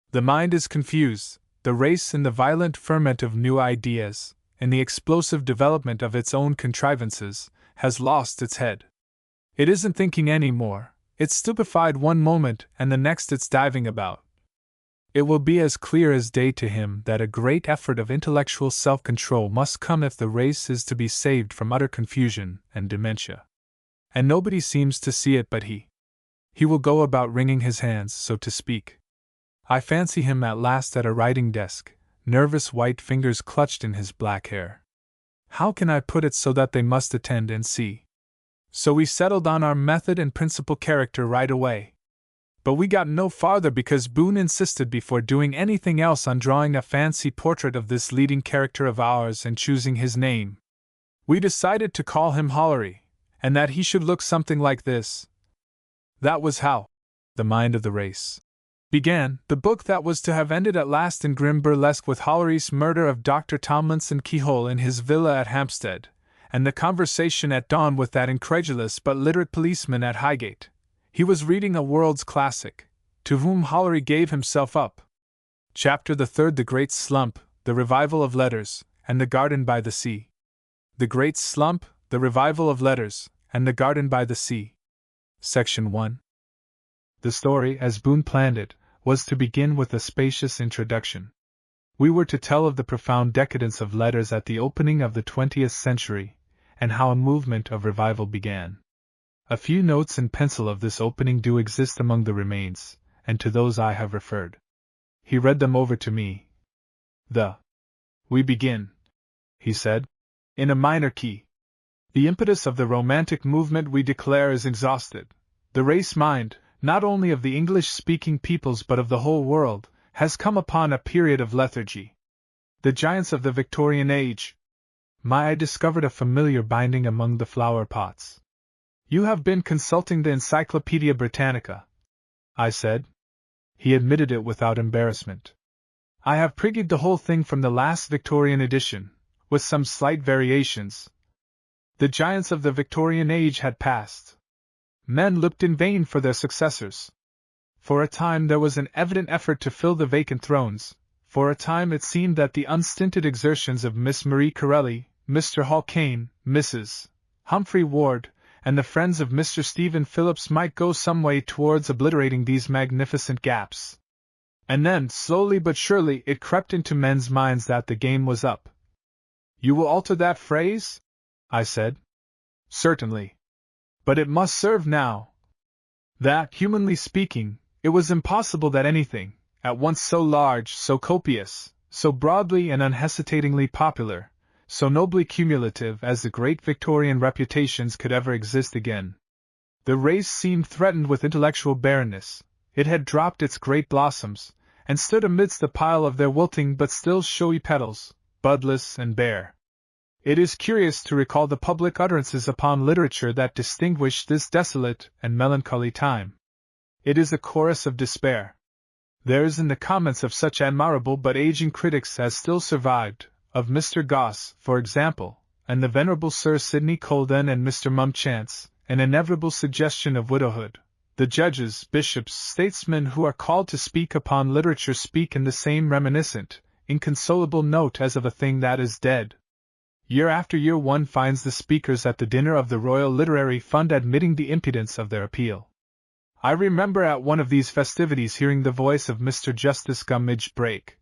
The mind is confused, the race in the violent ferment of new ideas, in the explosive development of its own contrivances, has lost its head. It isn't thinking any more, it's stupefied one moment and the next it's diving about. It will be as clear as day to him that a great effort of intellectual self-control must come if the race is to be saved from utter confusion and dementia. And nobody seems to see it but he. He will go about wringing his hands, so to speak. I fancy him at last at a writing desk, nervous white fingers clutched in his black hair. How can I put it so that they must attend and see? So we settled on our method and principal character right away. But we got no farther because Boon insisted before doing anything else on drawing a fancy portrait of this leading character of ours and choosing his name. We decided to call him Hollery, and that he should look something like this. That was how The Mind of the Race began, the book that was to have ended at last in grim burlesque with Hollery's murder of Dr. Tomlinson Keyhole in his villa at Hampstead, and the conversation at dawn with that incredulous but literate policeman at Highgate. He was reading a world's classic, to whom Hollery gave himself up. Chapter the third: The Great Slump, the Revival of Letters, and the Garden by the Sea. The Great Slump, the Revival of Letters, and the Garden by the Sea. Section 1. The story, as Boon planned it, was to begin with a spacious introduction. We were to tell of the profound decadence of letters at the opening of the 20th century, and how a movement of revival began. A few notes in pencil of this opening do exist among the remains, and to those I have referred. He read them over to me. We begin, he said, in a minor key. The impetus of the Romantic movement, we declare, is exhausted. The race mind, not only of the English-speaking peoples but of the whole world, has come upon a period of lethargy. The giants of the Victorian age. My eye discovered a familiar binding among the flower pots. You have been consulting the Encyclopaedia Britannica, I said. He admitted it without embarrassment. I have priggied the whole thing from the last Victorian edition, with some slight variations. The giants of the Victorian age had passed. Men looked in vain for their successors. For a time there was an evident effort to fill the vacant thrones. For a time it seemed that the unstinted exertions of Miss Marie Corelli, Mr. Hall Caine, Mrs. Humphrey Ward, and the friends of Mr. Stephen Phillips might go some way towards obliterating these magnificent gaps. And then, slowly but surely, it crept into men's minds that the game was up. You will alter that phrase? I said. Certainly. But it must serve now. That, humanly speaking, it was impossible that anything, at once so large, so copious, so broadly and unhesitatingly popular, so nobly cumulative as the great Victorian reputations could ever exist again. The race seemed threatened with intellectual barrenness. It had dropped its great blossoms, and stood amidst the pile of their wilting but still showy petals, budless and bare. It is curious to recall the public utterances upon literature that distinguished this desolate and melancholy time. It is a chorus of despair. There is in the comments of such admirable but aging critics as still survived, of Mr. Gosse, for example, and the venerable Sir Sidney Colden and Mr. Mumchance, an inevitable suggestion of widowhood. The judges, bishops, statesmen who are called to speak upon literature speak in the same reminiscent, inconsolable note as of a thing that is dead. Year after year one finds the speakers at the dinner of the Royal Literary Fund admitting the impudence of their appeal. I remember at one of these festivities hearing the voice of Mr. Justice Gummidge break.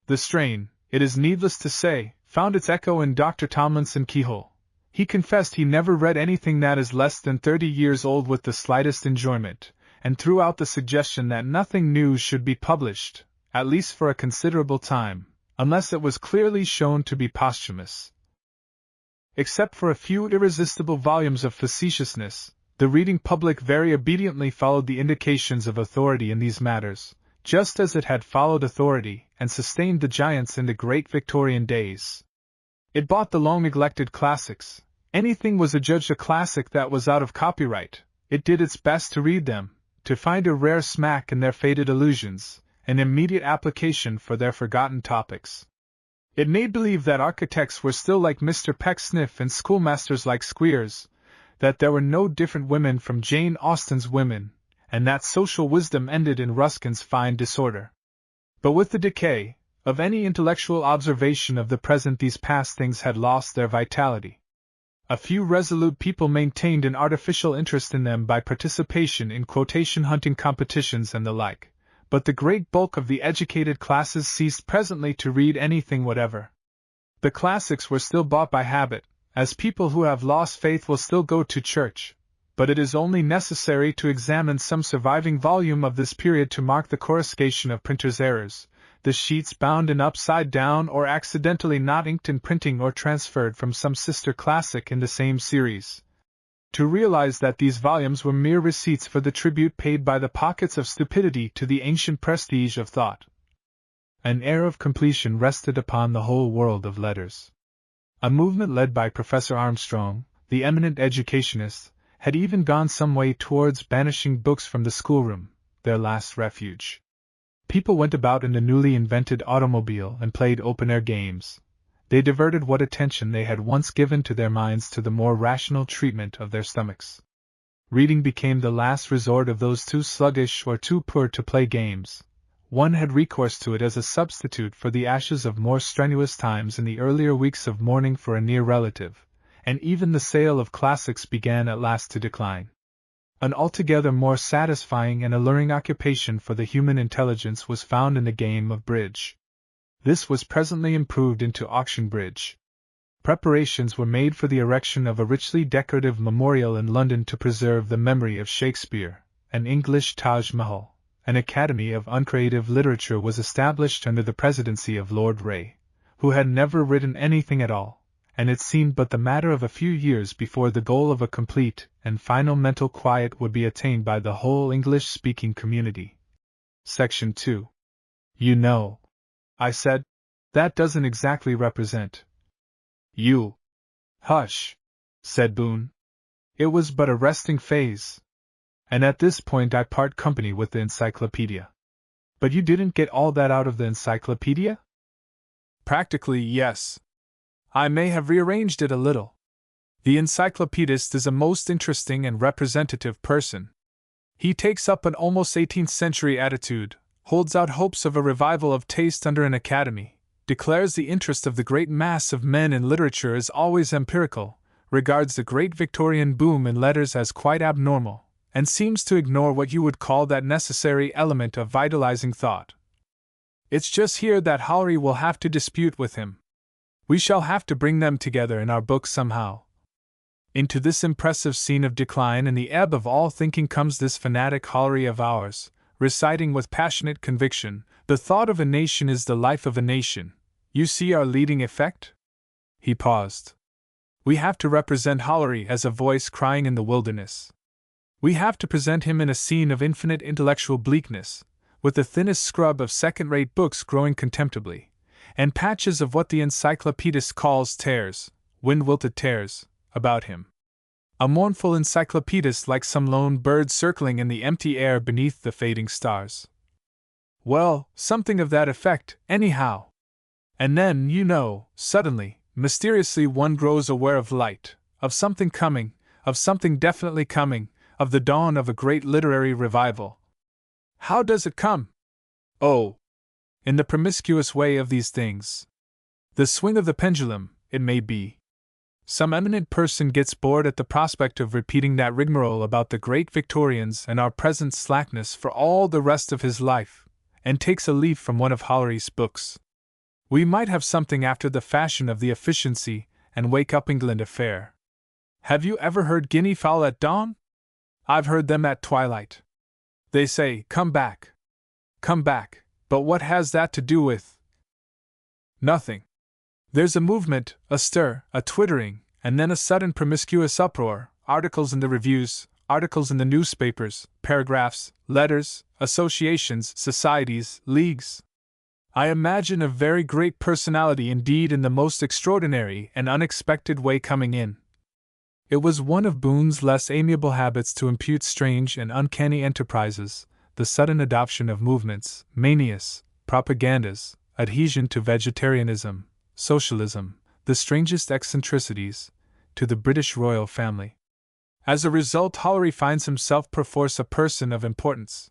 The strain, it is needless to say, found its echo in Dr. Tomlinson Keyhole. He confessed he never read anything that is less than 30 years old with the slightest enjoyment, and threw out the suggestion that nothing new should be published, at least for a considerable time, unless it was clearly shown to be posthumous. Except for a few irresistible volumes of facetiousness, the reading public very obediently followed the indications of authority in these matters, just as it had followed authority and sustained the giants in the great Victorian days. It bought the long-neglected classics. Anything was adjudged a classic that was out of copyright. It did its best to read them, to find a rare smack in their faded allusions, an immediate application for their forgotten topics. It made believe that architects were still like Mr. Pecksniff and schoolmasters like Squeers, that there were no different women from Jane Austen's women, and that social wisdom ended in Ruskin's fine disorder. But with the decay of any intellectual observation of the present, these past things had lost their vitality. A few resolute people maintained an artificial interest in them by participation in quotation-hunting competitions and the like. But the great bulk of the educated classes ceased presently to read anything whatever. The classics were still bought by habit, as people who have lost faith will still go to church, but it is only necessary to examine some surviving volume of this period to mark the coruscation of printers' errors, the sheets bound in upside down or accidentally not inked in printing or transferred from some sister classic in the same series. To realize that these volumes were mere receipts for the tribute paid by the pockets of stupidity to the ancient prestige of thought. An air of completion rested upon the whole world of letters. A movement led by Professor Armstrong, the eminent educationist, had even gone some way towards banishing books from the schoolroom, their last refuge. People went about in the newly invented automobile and played open-air games. They diverted what attention they had once given to their minds to the more rational treatment of their stomachs. Reading became the last resort of those too sluggish or too poor to play games. One had recourse to it as a substitute for the ashes of more strenuous times in the earlier weeks of mourning for a near relative, and even the sale of classics began at last to decline. An altogether more satisfying and alluring occupation for the human intelligence was found in the game of bridge. This was presently improved into auction bridge. Preparations were made for the erection of a richly decorative memorial in London to preserve the memory of Shakespeare, an English Taj Mahal. An Academy of Uncreative Literature was established under the presidency of Lord Ray, who had never written anything at all, and it seemed but the matter of a few years before the goal of a complete and final mental quiet would be attained by the whole English-speaking community. Section 2. You know, I said, that doesn't exactly represent you. Hush, said Boon. It was but a resting phase. And at this point I part company with the encyclopedia. But you didn't get all that out of the encyclopedia? Practically, yes. I may have rearranged it a little. The encyclopedist is a most interesting and representative person. He takes up an almost 18th century attitude, holds out hopes of a revival of taste under an academy, declares the interest of the great mass of men in literature is always empirical, regards the great Victorian boom in letters as quite abnormal, and seems to ignore what you would call that necessary element of vitalizing thought. It's just here that Hallery will have to dispute with him. We shall have to bring them together in our book somehow. Into this impressive scene of decline and the ebb of all thinking comes this fanatic Hallery of ours, reciting with passionate conviction, "The thought of a nation is the life of a nation. You see our leading effect?" He paused. We have to represent Hallery as a voice crying in the wilderness. We have to present him in a scene of infinite intellectual bleakness, with the thinnest scrub of second-rate books growing contemptibly, and patches of what the encyclopedist calls tares, wind-wilted tares, about him. A mournful encyclopedist like some lone bird circling in the empty air beneath the fading stars. Well, something of that effect, anyhow. And then, you know, suddenly, mysteriously one grows aware of light, of something coming, of something definitely coming, of the dawn of a great literary revival. How does it come? Oh, in the promiscuous way of these things. The swing of the pendulum, it may be. Some eminent person gets bored at the prospect of repeating that rigmarole about the great Victorians and our present slackness for all the rest of his life, and takes a leaf from one of Hallery's books. We might have something after the fashion of the Efficiency and Wake Up England affair. Have you ever heard guinea fowl at dawn? I've heard them at twilight. They say, come back, but what has that to do with? Nothing. There's a movement, a stir, a twittering, and then a sudden promiscuous uproar, articles in the reviews, articles in the newspapers, paragraphs, letters, associations, societies, leagues. I imagine a very great personality indeed in the most extraordinary and unexpected way coming in. It was one of Boon's less amiable habits to impute strange and uncanny enterprises, the sudden adoption of movements, manias, propagandas, adhesion to vegetarianism, socialism, the strangest eccentricities, to the British royal family. As a result, Hallery finds himself perforce a person of importance.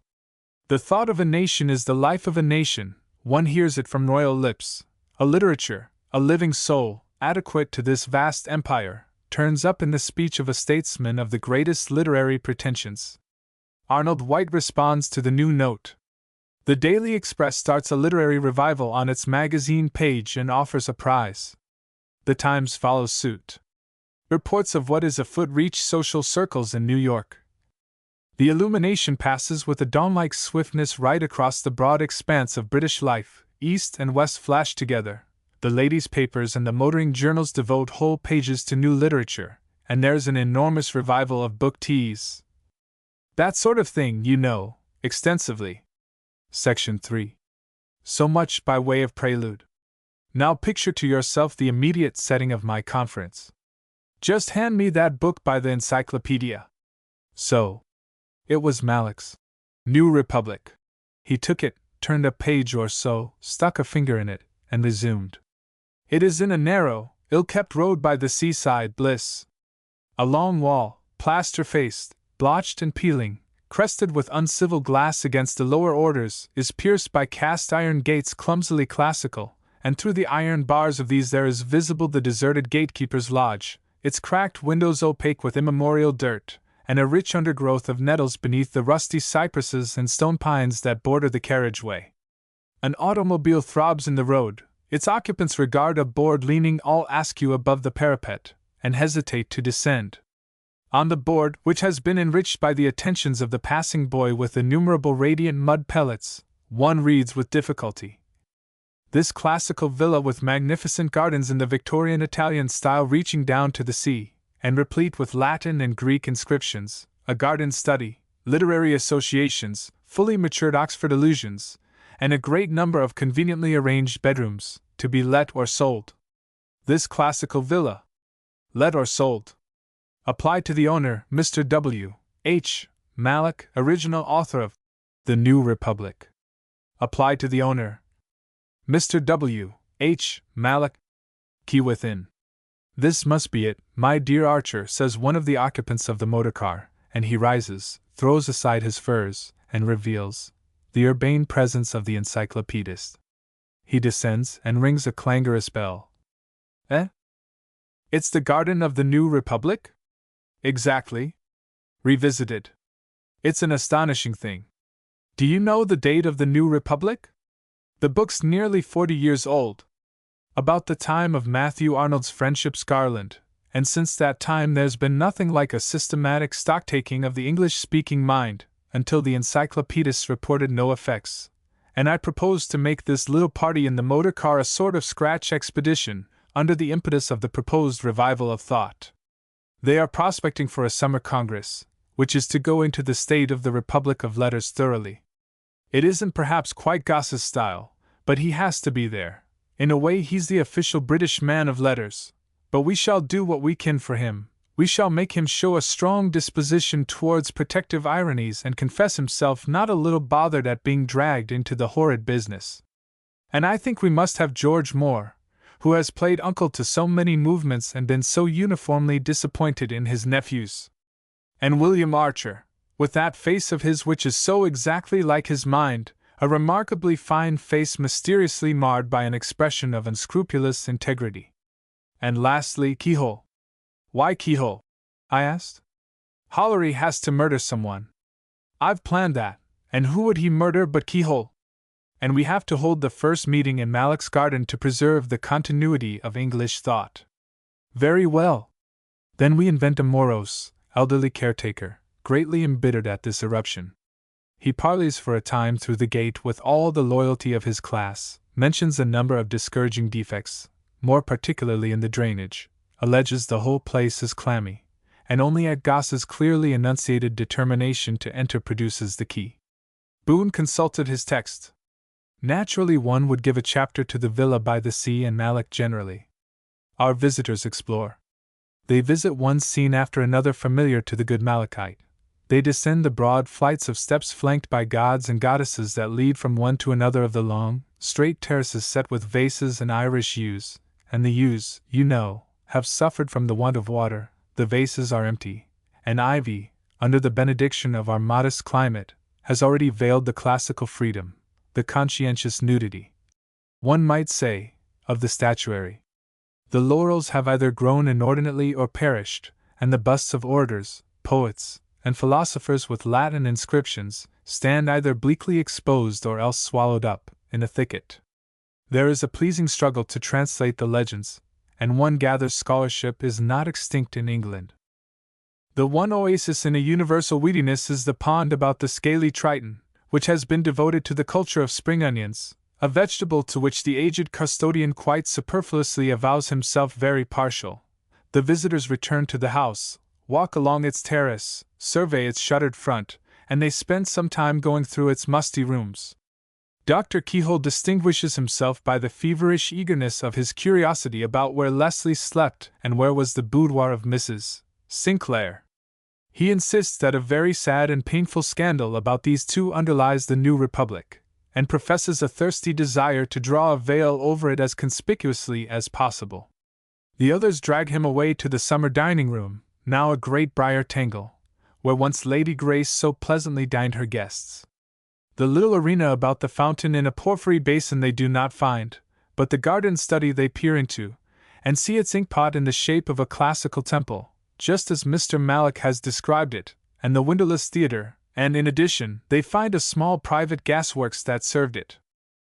The thought of a nation is the life of a nation, one hears it from royal lips. A literature, a living soul, adequate to this vast empire, turns up in the speech of a statesman of the greatest literary pretensions. Arnold White responds to the new note. The Daily Express starts a literary revival on its magazine page and offers a prize. The Times follows suit. Reports of what is afoot reach social circles in New York. The illumination passes with a dawn-like swiftness right across the broad expanse of British life. East and West flash together. The ladies' papers and the motoring journals devote whole pages to new literature, and there's an enormous revival of book teas. That sort of thing, you know, extensively. Section 3. So much by way of prelude. Now picture to yourself the immediate setting of my conference. Just hand me that book by the encyclopedia. So. It was Malloch's New Republic. He took it, turned a page or so, stuck a finger in it, and resumed. It is in a narrow, ill-kept road by the seaside, Bliss. A long wall, plaster-faced, blotched and peeling, crested with uncivil glass against the lower orders, is pierced by cast-iron gates clumsily classical, and through the iron bars of these there is visible the deserted gatekeeper's lodge, its cracked windows opaque with immemorial dirt, and a rich undergrowth of nettles beneath the rusty cypresses and stone pines that border the carriageway. An automobile throbs in the road, its occupants regard a board leaning all askew above the parapet, and hesitate to descend. On the board, which has been enriched by the attentions of the passing boy with innumerable radiant mud pellets, one reads with difficulty. This classical villa with magnificent gardens in the Victorian Italian style reaching down to the sea, and replete with Latin and Greek inscriptions, a garden study, literary associations, fully matured Oxford allusions, and a great number of conveniently arranged bedrooms, to be let or sold. This classical villa. Let or sold. Applied to the owner, Mr. W. H. Malloch, original author of The New Republic. Applied to the owner, Mr. W. H. Malloch. Key within. This must be it, my dear Archer, says one of the occupants of the motor car, and he rises, throws aside his furs, and reveals the urbane presence of the encyclopedist. He descends and rings a clangorous bell. Eh? It's the Garden of the New Republic? Exactly. Revisited. It's an astonishing thing. Do you know the date of the New Republic? The book's nearly 40 years old. About the time of Matthew Arnold's Friendship's Garland, and since that time there's been nothing like a systematic stocktaking of the English-speaking mind, until the encyclopedists reported no effects, and I propose to make this little party in the motor car a sort of scratch expedition, under the impetus of the proposed revival of thought. They are prospecting for a summer congress, which is to go into the state of the Republic of Letters thoroughly. It isn't perhaps quite Goss's style, but he has to be there. In a way he's the official British man of letters, but we shall do what we can for him. We shall make him show a strong disposition towards protective ironies and confess himself not a little bothered at being dragged into the horrid business. And I think we must have George Moore, who has played uncle to so many movements and been so uniformly disappointed in his nephews. And William Archer, with that face of his which is so exactly like his mind, a remarkably fine face mysteriously marred by an expression of unscrupulous integrity. And lastly, Keyhole. Why Keyhole? I asked. Hollery has to murder someone. I've planned that, and who would he murder but Keyhole? And we have to hold the first meeting in Malloch's garden to preserve the continuity of English thought. Very well. Then we invent a morose, elderly caretaker, greatly embittered at this eruption. He parleys for a time through the gate with all the loyalty of his class, mentions a number of discouraging defects, more particularly in the drainage, alleges the whole place is clammy, and only at Goss's clearly enunciated determination to enter produces the key. Boon consulted his text. Naturally one would give a chapter to the villa by the sea and Malloch generally. Our visitors explore. They visit one scene after another familiar to the good Malachite. They descend the broad flights of steps flanked by gods and goddesses that lead from one to another of the long, straight terraces set with vases and Irish yews, and the yews, you know, have suffered from the want of water, the vases are empty, and ivy, under the benediction of our modest climate, has already veiled the classical freedom, the conscientious nudity, one might say, of the statuary. The laurels have either grown inordinately or perished, and the busts of orators, poets, and philosophers with Latin inscriptions stand either bleakly exposed or else swallowed up in a thicket. There is a pleasing struggle to translate the legends, and one gathers scholarship is not extinct in England. The one oasis in a universal weediness is the pond about the scaly Triton, which has been devoted to the culture of spring onions, a vegetable to which the aged custodian quite superfluously avows himself very partial. The visitors return to the house, walk along its terrace, survey its shuttered front, and they spend some time going through its musty rooms. Dr. Keyhole distinguishes himself by the feverish eagerness of his curiosity about where Leslie slept and where was the boudoir of Mrs. Sinclair. He insists that a very sad and painful scandal about these two underlies the new republic, and professes a thirsty desire to draw a veil over it as conspicuously as possible. The others drag him away to the summer dining room, now a great briar tangle, where once Lady Grace so pleasantly dined her guests. The little arena about the fountain in a porphyry basin they do not find, but the garden study they peer into, and see its inkpot in the shape of a classical temple, just as Mr. Mallock has described it, and the windowless theatre, and in addition, they find a small private gasworks that served it.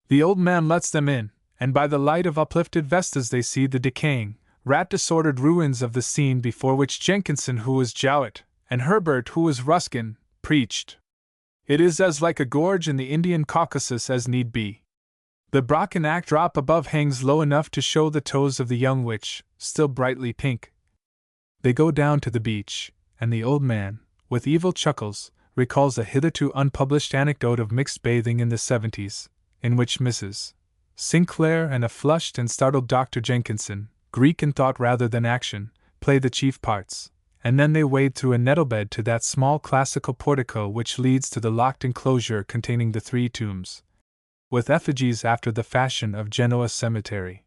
The old man lets them in, and by the light of uplifted vestas they see the decaying, rat-disordered ruins of the scene before which Jenkinson, who was Jowett, and Herbert, who was Ruskin, preached. It is as like a gorge in the Indian Caucasus as need be. The Brocken drop above hangs low enough to show the toes of the young witch, still brightly pink. They go down to the beach, and the old man, with evil chuckles, recalls a hitherto unpublished anecdote of mixed bathing in the 70s, in which Mrs. Sinclair and a flushed and startled Dr. Jenkinson, Greek in thought rather than action, play the chief parts, and then they wade through a nettlebed to that small classical portico which leads to the locked enclosure containing the 3 tombs, with effigies after the fashion of Genoa cemetery.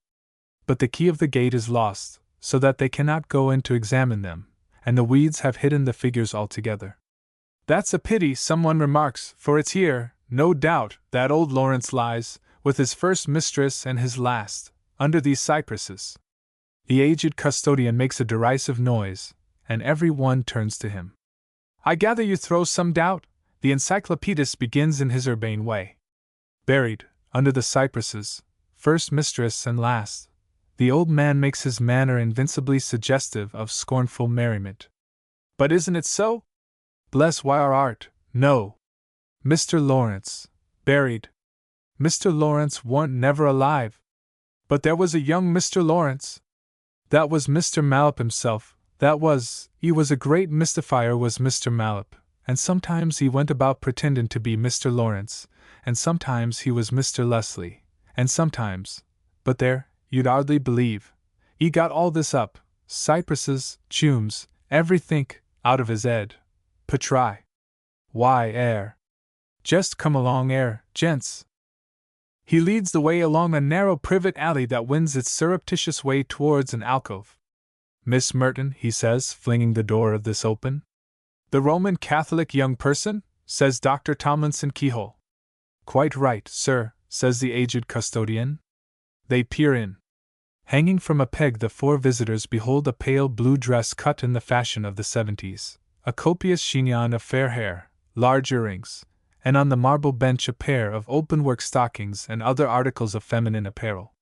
But the key of the gate is lost, so that they cannot go in to examine them, and the weeds have hidden the figures altogether. That's a pity, someone remarks, for it's here, no doubt, that old Lawrence lies, with his first mistress and his last, under these cypresses. The aged custodian makes a derisive noise, and every one turns to him. I gather you throw some doubt, the encyclopedist begins in his urbane way. Buried, under the cypresses, first mistress and last. The old man makes his manner invincibly suggestive of scornful merriment. But isn't it so? Bless our art, no. Mr. Lawrence, buried. Mr. Lawrence warn't never alive. But there was a young Mr. Lawrence. That was Mr. Mallop himself, he was a great mystifier was Mr. Mallop, and sometimes he went about pretendin' to be Mr. Lawrence, and sometimes he was Mr. Leslie, and sometimes, but there, you'd hardly believe, he got all this up, cypresses, tumes, everythink, out of his head. Patry. Why, just come along, gents. He leads the way along a narrow privet alley that wins its surreptitious way towards an alcove. Miss Merton, he says, flinging the door of this open. The Roman Catholic young person? Says Dr. Tomlinson Keyhole. Quite right, sir, says the aged custodian. They peer in. Hanging from a peg the 4 visitors behold a pale blue dress cut in the fashion of the 70s, a copious chignon of fair hair, large earrings, and on the marble bench a pair of open-work stockings and other articles of feminine apparel.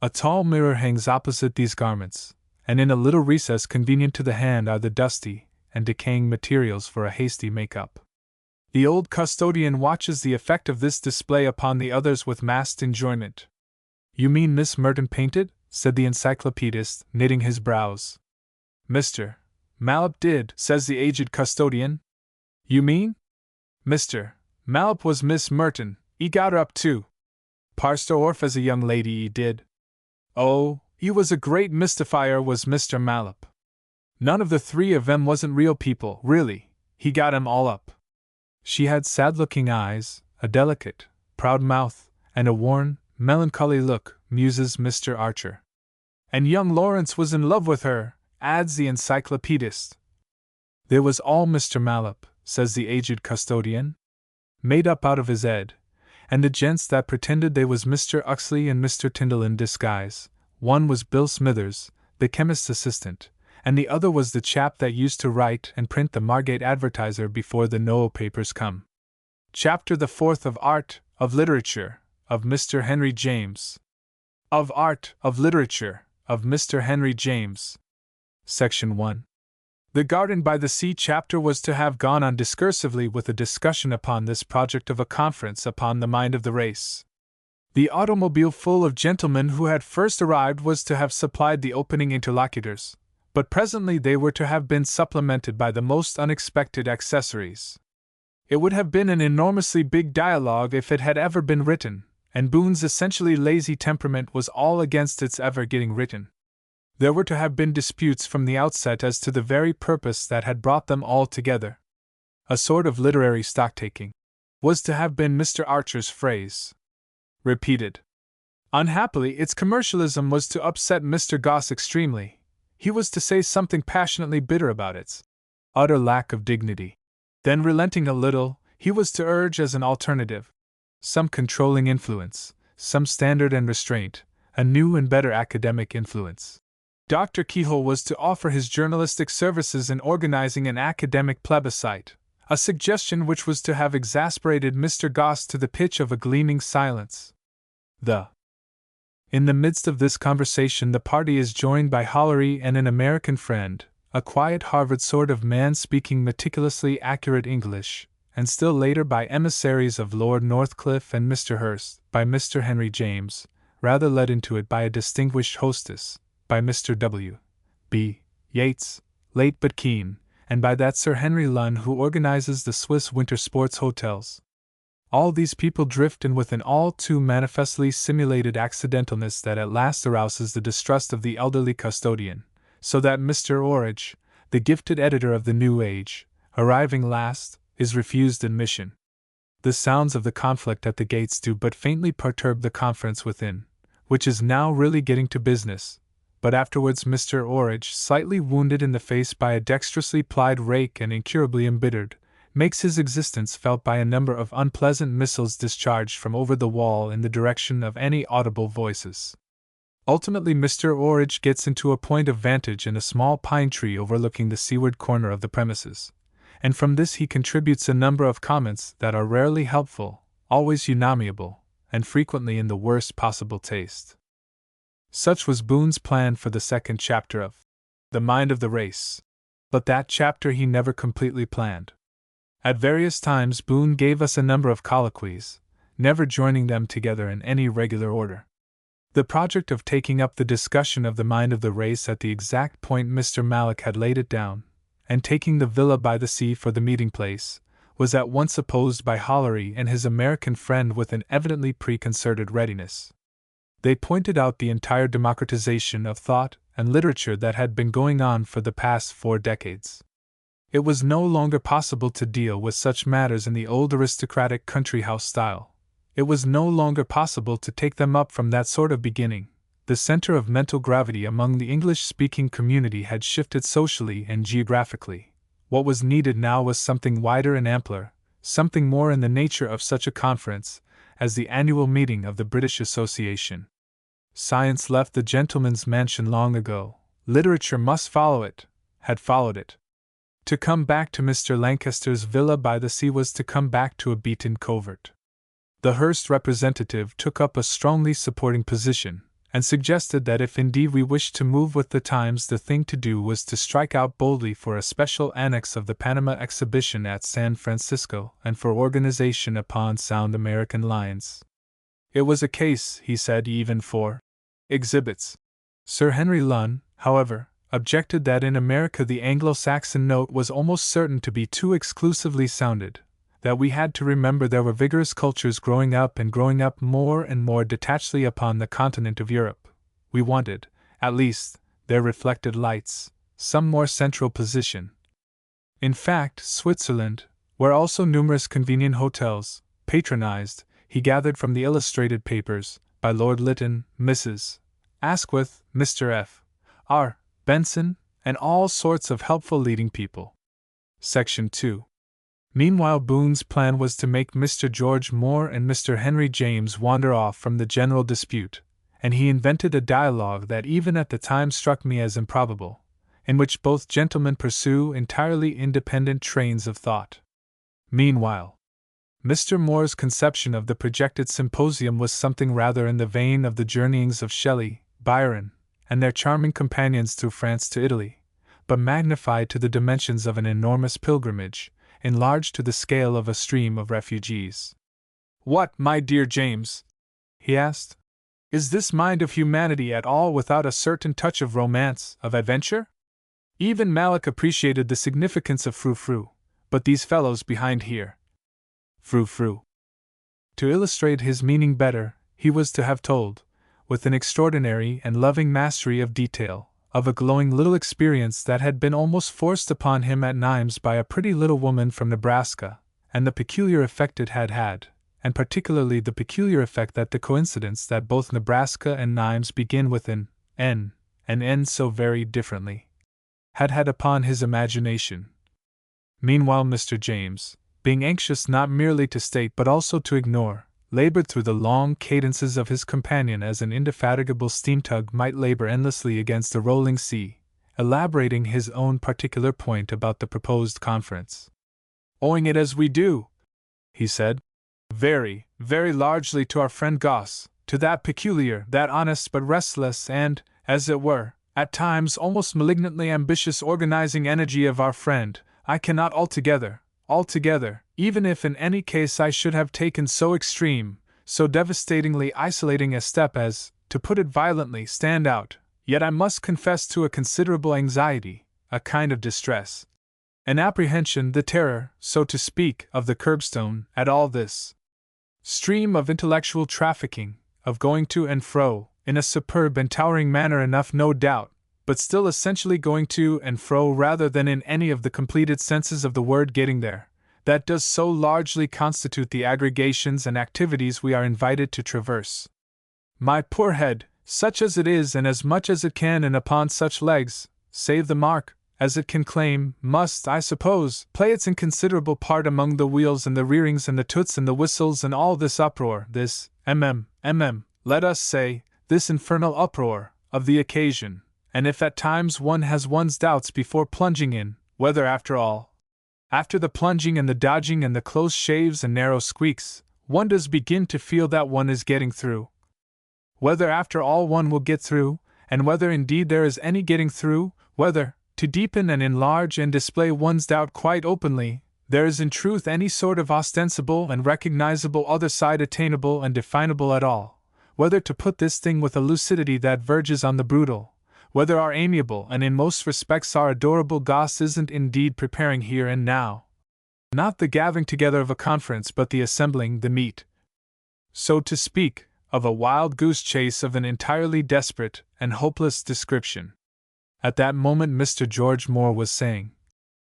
A tall mirror hangs opposite these garments, and in a little recess convenient to the hand are the dusty and decaying materials for a hasty make-up. The old custodian watches the effect of this display upon the others with masked enjoyment. You mean Miss Merton painted? Said the encyclopedist, knitting his brows. Mr. Mallop did, says the aged custodian. You mean? Mr. Mallop was Miss Merton, he got her up too. Parster orf as a young lady he did. Oh, he was a great mystifier was Mr. Mallop. None of the 3 of them wasn't real people, really, he got 'em all up. She had sad-looking eyes, a delicate, proud mouth, and a worn, melancholy look, muses Mr. Archer. And young Lawrence was in love with her, adds the encyclopedist. There was all Mr. Mallop, says the aged custodian, made up out of his head, and the gents that pretended they was Mr. Uxley and Mr. Tyndall in disguise. One was Bill Smithers, the chemist's assistant, and the other was the chap that used to write and print the Margate Advertiser before the Noel papers come. Chapter the 4th of Art, of Literature, of Mr. Henry James. Of Art, of Literature, of Mr. Henry James. Section 1. The Garden by the Sea chapter was to have gone on discursively with a discussion upon this project of a conference upon the mind of the race. The automobile full of gentlemen who had first arrived was to have supplied the opening interlocutors, but presently they were to have been supplemented by the most unexpected accessories. It would have been an enormously big dialogue if it had ever been written, and Boon's essentially lazy temperament was all against its ever getting written. There were to have been disputes from the outset as to the very purpose that had brought them all together. A sort of literary stocktaking was to have been Mr. Archer's phrase. Repeated. Unhappily, its commercialism was to upset Mr. Gosse extremely. He was to say something passionately bitter about its utter lack of dignity. Then, relenting a little, he was to urge as an alternative some controlling influence, some standard and restraint, a new and better academic influence. Dr. Keyhole was to offer his journalistic services in organizing an academic plebiscite, a suggestion which was to have exasperated Mr. Gosse to the pitch of a gleaming silence. In the midst of this conversation, the party is joined by Hollery and an American friend, a quiet Harvard sort of man speaking meticulously accurate English, and still later by emissaries of Lord Northcliffe and Mr. Hurst, by Mr. Henry James, rather led into it by a distinguished hostess, by Mr. W. B. Yates, late but keen, and by that Sir Henry Lunn who organizes the Swiss winter sports hotels. All these people drift in with an all too manifestly simulated accidentalness that at last arouses the distrust of the elderly custodian, so that Mr. Orridge, the gifted editor of the New Age, arriving last, is refused admission. The sounds of the conflict at the gates do but faintly perturb the conference within, which is now really getting to business, but afterwards Mr. Orridge, slightly wounded in the face by a dexterously plied rake and incurably embittered, makes his existence felt by a number of unpleasant missiles discharged from over the wall in the direction of any audible voices. Ultimately, Mr. Orridge gets into a point of vantage in a small pine tree overlooking the seaward corner of the premises, and from this he contributes a number of comments that are rarely helpful, always unamiable, and frequently in the worst possible taste. Such was Boon's plan for the second chapter of The Mind of the Race. But that chapter he never completely planned. At various times Boon gave us a number of colloquies, never joining them together in any regular order. The project of taking up the discussion of the mind of the race at the exact point Mr. Mallock had laid it down, and taking the villa by the sea for the meeting place, was at once opposed by Hollery and his American friend with an evidently preconcerted readiness. They pointed out the entire democratization of thought and literature that had been going on for the past 4 decades. It was no longer possible to deal with such matters in the old aristocratic country house style. It was no longer possible to take them up from that sort of beginning. The center of mental gravity among the English-speaking community had shifted socially and geographically. What was needed now was something wider and ampler, something more in the nature of such a conference as the annual meeting of the British Association. Science left the gentleman's mansion long ago. Literature must follow it, had followed it. To come back to Mr. Lancaster's villa by the sea was to come back to a beaten covert. The Hearst representative took up a strongly supporting position, and suggested that if indeed we wished to move with the times, the thing to do was to strike out boldly for a special annex of the Panama exhibition at San Francisco and for organization upon sound American lines. It was a case, he said, even for exhibits. Sir Henry Lunn, however, objected that in America the Anglo-Saxon note was almost certain to be too exclusively sounded, that we had to remember there were vigorous cultures growing up more and more detachedly upon the continent of Europe. We wanted, at least, their reflected lights, some more central position. In fact, Switzerland, where also numerous convenient hotels, patronized, he gathered from the illustrated papers, by Lord Lytton, Mrs. Asquith, Mr. F. R. Benson, and all sorts of helpful leading people. Section 2. Meanwhile, Boon's plan was to make Mr. George Moore and Mr. Henry James wander off from the general dispute, and he invented a dialogue that even at the time struck me as improbable, in which both gentlemen pursue entirely independent trains of thought. Meanwhile, Mr. Moore's conception of the projected symposium was something rather in the vein of the journeyings of Shelley, Byron, and their charming companions through France to Italy, but magnified to the dimensions of an enormous pilgrimage, enlarged to the scale of a stream of refugees. "What, my dear James," he asked, "is this mind of humanity at all without a certain touch of romance, of adventure? Even Malik appreciated the significance of frou-frou, but these fellows behind here. Frou-frou. To illustrate his meaning better, he was to have told, with an extraordinary and loving mastery of detail, of a glowing little experience that had been almost forced upon him at Nimes by a pretty little woman from Nebraska, and the peculiar effect it had had, and particularly the peculiar effect that the coincidence that both Nebraska and Nimes begin with an N, and end so very differently, had had upon his imagination. Meanwhile Mr. James, being anxious not merely to state but also to ignore, labored through the long cadences of his companion as an indefatigable steam-tug might labor endlessly against a rolling sea, elaborating his own particular point about the proposed conference. "Owing it as we do," he said, "very, very largely to our friend Goss, to that peculiar, that honest but restless and, as it were, at times almost malignantly ambitious organizing energy of our friend, I cannot altogether, even if in any case I should have taken so extreme, so devastatingly isolating a step as, to put it violently, stand out, yet I must confess to a considerable anxiety, a kind of distress, an apprehension, the terror, so to speak, of the curbstone, at all this stream of intellectual trafficking, of going to and fro, in a superb and towering manner enough no doubt, but still essentially going to and fro rather than in any of the completed senses of the word getting there, that does so largely constitute the aggregations and activities we are invited to traverse. My poor head, such as it is and as much as it can and upon such legs, save the mark, as it can claim, must, I suppose, play its inconsiderable part among the wheels and the rearings and the toots and the whistles and all this uproar, this, let us say, this infernal uproar, of the occasion, and if at times one has one's doubts before plunging in, whether after all, after the plunging and the dodging and the close shaves and narrow squeaks, one does begin to feel that one is getting through, whether after all one will get through, and whether indeed there is any getting through, whether, to deepen and enlarge and display one's doubt quite openly, there is in truth any sort of ostensible and recognizable other side attainable and definable at all, whether, to put this thing with a lucidity that verges on the brutal, whether our amiable and in most respects our adorable Goss isn't indeed preparing here and now, not the gathering together of a conference but the assembling, the meet, so to speak, of a wild goose chase of an entirely desperate and hopeless description. At that moment Mr. George Moore was saying,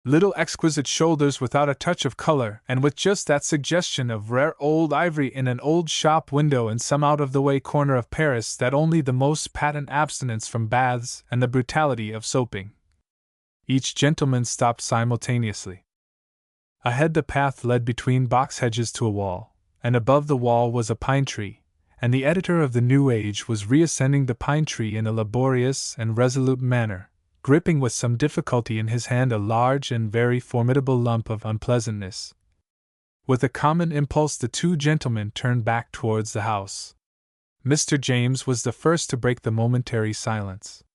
little exquisite shoulders without a touch of color and with just that suggestion of rare old ivory in an old shop window in some out-of-the-way corner of Paris that only the most patent abstinence from baths and the brutality of soaping. Each gentleman stopped simultaneously. Ahead the path led between box hedges to a wall, and above the wall was a pine tree, and the editor of the New Age was reascending the pine tree in a laborious and resolute manner, gripping with some difficulty in his hand a large and very formidable lump of unpleasantness. With a common impulse the two gentlemen turned back towards the house. Mr. James was the first to break the momentary silence.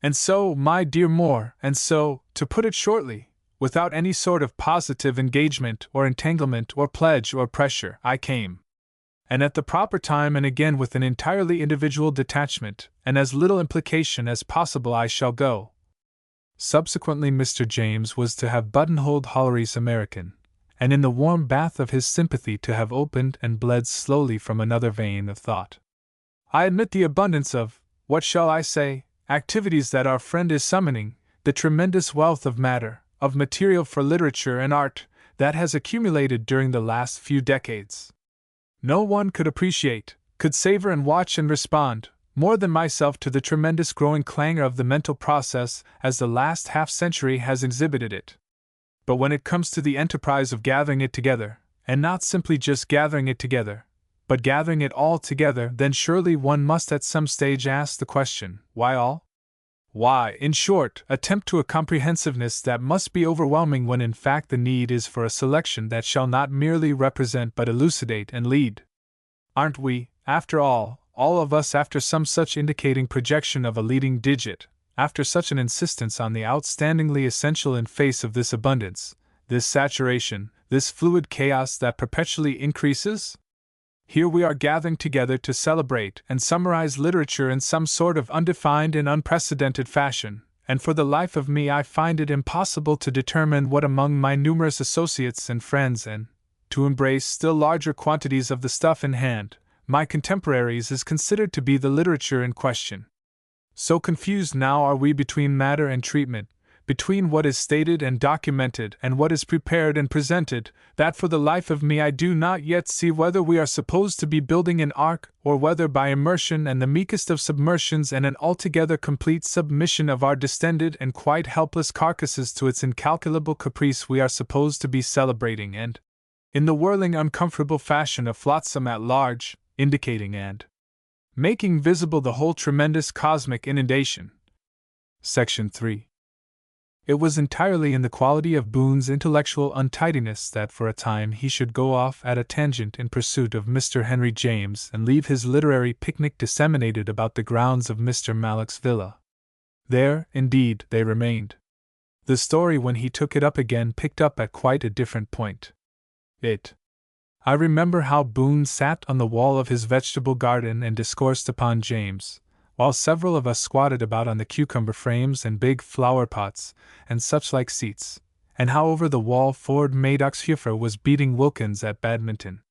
"And so, my dear Moore, and so, to put it shortly, without any sort of positive engagement or entanglement or pledge or pressure, I came. And at the proper time and again with an entirely individual detachment and as little implication as possible I shall go." Subsequently Mr. James was to have buttonholed Hollery's American, and in the warm bath of his sympathy to have opened and bled slowly from another vein of thought. "I admit the abundance of, what shall I say, activities that our friend is summoning, the tremendous wealth of matter, of material for literature and art, that has accumulated during the last few decades. No one could appreciate, could savor and watch and respond, more than myself to the tremendous growing clangor of the mental process as the last half-century has exhibited it. But when it comes to the enterprise of gathering it together, and not simply just gathering it together, but gathering it all together, then surely one must at some stage ask the question, why all? Why, in short, attempt to a comprehensiveness that must be overwhelming when in fact the need is for a selection that shall not merely represent but elucidate and lead? Aren't we, after all of us after some such indicating projection of a leading digit, after such an insistence on the outstandingly essential in face of this abundance, this saturation, this fluid chaos that perpetually increases? Here we are gathering together to celebrate and summarize literature in some sort of undefined and unprecedented fashion, and for the life of me I find it impossible to determine what among my numerous associates and friends and, to embrace still larger quantities of the stuff in hand, my contemporaries is considered to be the literature in question. So confused now are we between matter and treatment, between what is stated and documented and what is prepared and presented, that for the life of me I do not yet see whether we are supposed to be building an ark, or whether by immersion and the meekest of submersions and an altogether complete submission of our distended and quite helpless carcasses to its incalculable caprice we are supposed to be celebrating and, in the whirling uncomfortable fashion of flotsam at large, indicating and making visible the whole tremendous cosmic inundation. Section 3. It was entirely in the quality of Boon's intellectual untidiness that for a time he should go off at a tangent in pursuit of Mr. Henry James and leave his literary picnic disseminated about the grounds of Mr. Mallock's villa. There, indeed, they remained. The story when he took it up again picked up at quite a different point. I remember how Boon sat on the wall of his vegetable garden and discoursed upon James, while several of us squatted about on the cucumber frames and big flower pots and such like seats, and how over the wall Ford Madox Hueffer was beating Wilkins at badminton.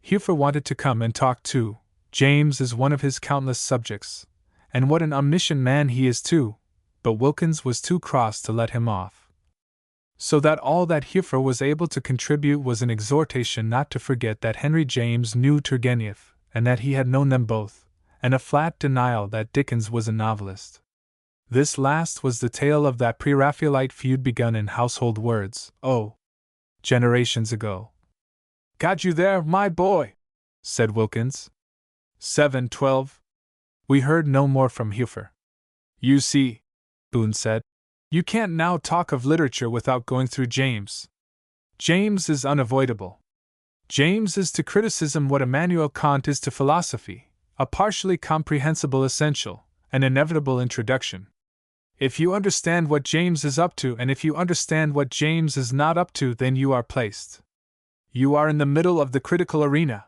Hueffer wanted to come and talk too. James is one of his countless subjects, and what an omniscient man he is too, but Wilkins was too cross to let him off. So that all that Hueffer was able to contribute was an exhortation not to forget that Henry James knew Turgenev, and that he had known them both, and a flat denial that Dickens was a novelist. This last was the tale of that pre-Raphaelite feud begun in Household Words, generations ago. "Got you there, my boy," said Wilkins. 7:12. We heard no more from Hueffer. "You see," Boon said, "you can't now talk of literature without going through James. James is unavoidable. James is to criticism what Immanuel Kant is to philosophy, a partially comprehensible essential, an inevitable introduction. If you understand what James is up to and if you understand what James is not up to, then you are placed. You are in the middle of the critical arena.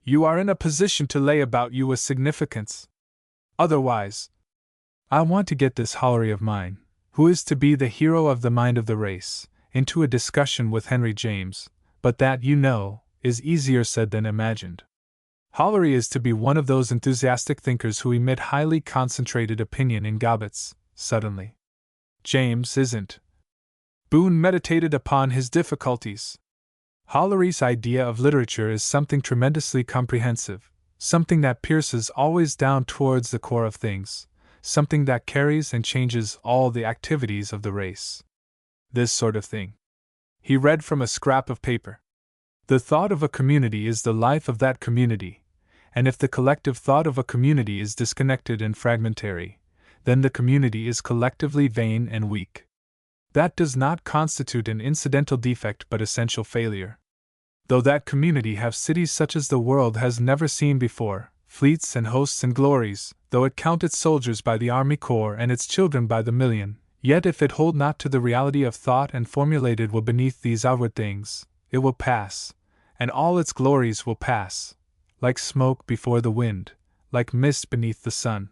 You are in a position to lay about you with significance. Otherwise, I want to get this Hollery of mine, who is to be the hero of the mind of the race, into a discussion with Henry James, but that, you know, is easier said than imagined. Hollery is to be one of those enthusiastic thinkers who emit highly concentrated opinion in gobbets, suddenly. James isn't." Boon meditated upon his difficulties. Hollery's idea of literature is something tremendously comprehensive, something that pierces always down towards the core of things, something that carries and changes all the activities of the race. This sort of thing. He read from a scrap of paper. The thought of a community is the life of that community, and if the collective thought of a community is disconnected and fragmentary, then the community is collectively vain and weak. That does not constitute an incidental defect but essential failure. Though that community have cities such as the world has never seen before, fleets and hosts and glories, though it count its soldiers by the army corps and its children by the million, yet if it hold not to the reality of thought and formulated will beneath these outward things, it will pass, and all its glories will pass, like smoke before the wind, like mist beneath the sun.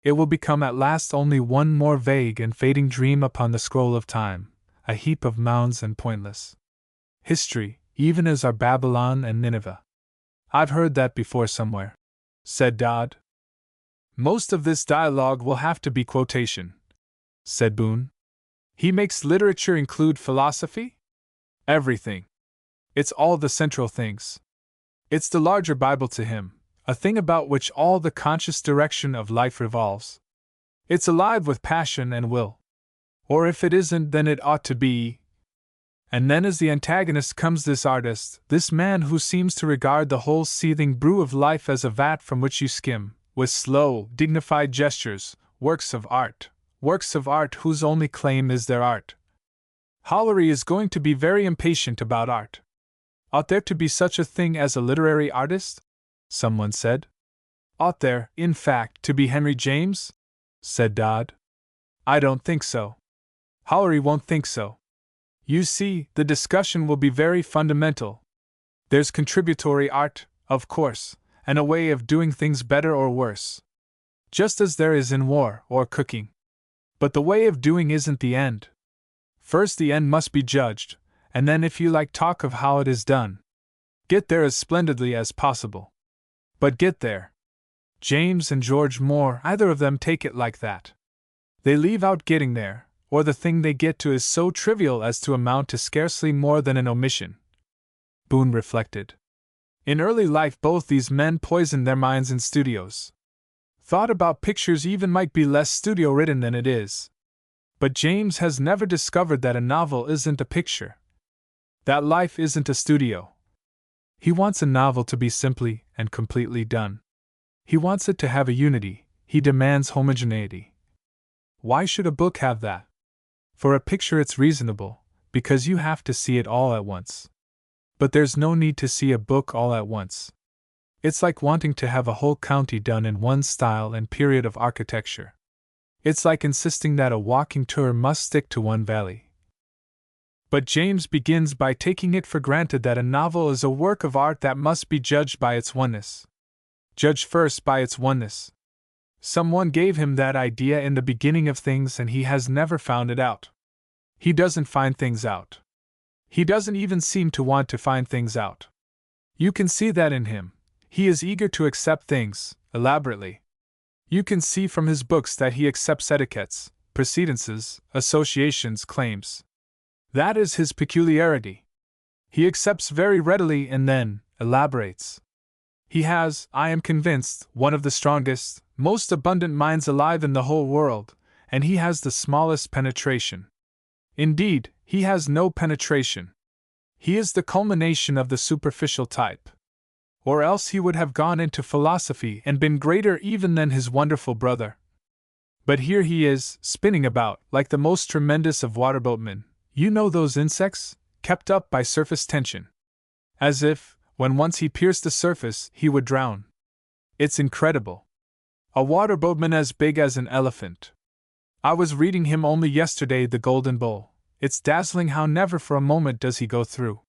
It will become at last only one more vague and fading dream upon the scroll of time, a heap of mounds and pointless history, even as are Babylon and Nineveh. "I've heard that before somewhere," said Dodd. "Most of this dialogue will have to be quotation," said Boon. "He makes literature include philosophy? Everything. It's all the central things. It's the larger Bible to him, a thing about which all the conscious direction of life revolves. It's alive with passion and will. Or if it isn't, then it ought to be. And then as the antagonist comes this artist, this man who seems to regard the whole seething brew of life as a vat from which you skim, with slow, dignified gestures, works of art whose only claim is their art. Hollery is going to be very impatient about art. Ought there to be such a thing as a literary artist? Someone said. Ought there, in fact, to be Henry James? Said Dodd. I don't think so. Hollery won't think so. You see, the discussion will be very fundamental. There's contributory art, of course, and a way of doing things better or worse. Just as there is in war or cooking. But the way of doing isn't the end. First, the end must be judged, and then, if you like, talk of how it is done. Get there as splendidly as possible. But get there. James and George Moore, either of them, take it like that. They leave out getting there, or the thing they get to is so trivial as to amount to scarcely more than an omission. Boon reflected. In early life, both these men poisoned their minds in studios. Thought about pictures even might be less studio-ridden than it is. But James has never discovered that a novel isn't a picture. That life isn't a studio. He wants a novel to be simply and completely done. He wants it to have a unity, he demands homogeneity. Why should a book have that? For a picture it's reasonable, because you have to see it all at once. But there's no need to see a book all at once. It's like wanting to have a whole county done in one style and period of architecture. It's like insisting that a walking tour must stick to one valley. But James begins by taking it for granted that a novel is a work of art that must be judged by its oneness. Judged first by its oneness. Someone gave him that idea in the beginning of things, and he has never found it out. He doesn't find things out. He doesn't even seem to want to find things out. You can see that in him. He is eager to accept things, elaborately. You can see from his books that he accepts etiquettes, precedences, associations, claims. That is his peculiarity. He accepts very readily and then elaborates. He has, I am convinced, one of the strongest, most abundant minds alive in the whole world, and he has the smallest penetration. Indeed, he has no penetration. He is the culmination of the superficial type. Or else he would have gone into philosophy and been greater even than his wonderful brother. But here he is, spinning about, like the most tremendous of waterboatmen. You know those insects, kept up by surface tension. As if, when once he pierced the surface, he would drown. It's incredible. A waterboatman as big as an elephant. I was reading him only yesterday, The Golden Bowl. It's dazzling how never for a moment does he go through.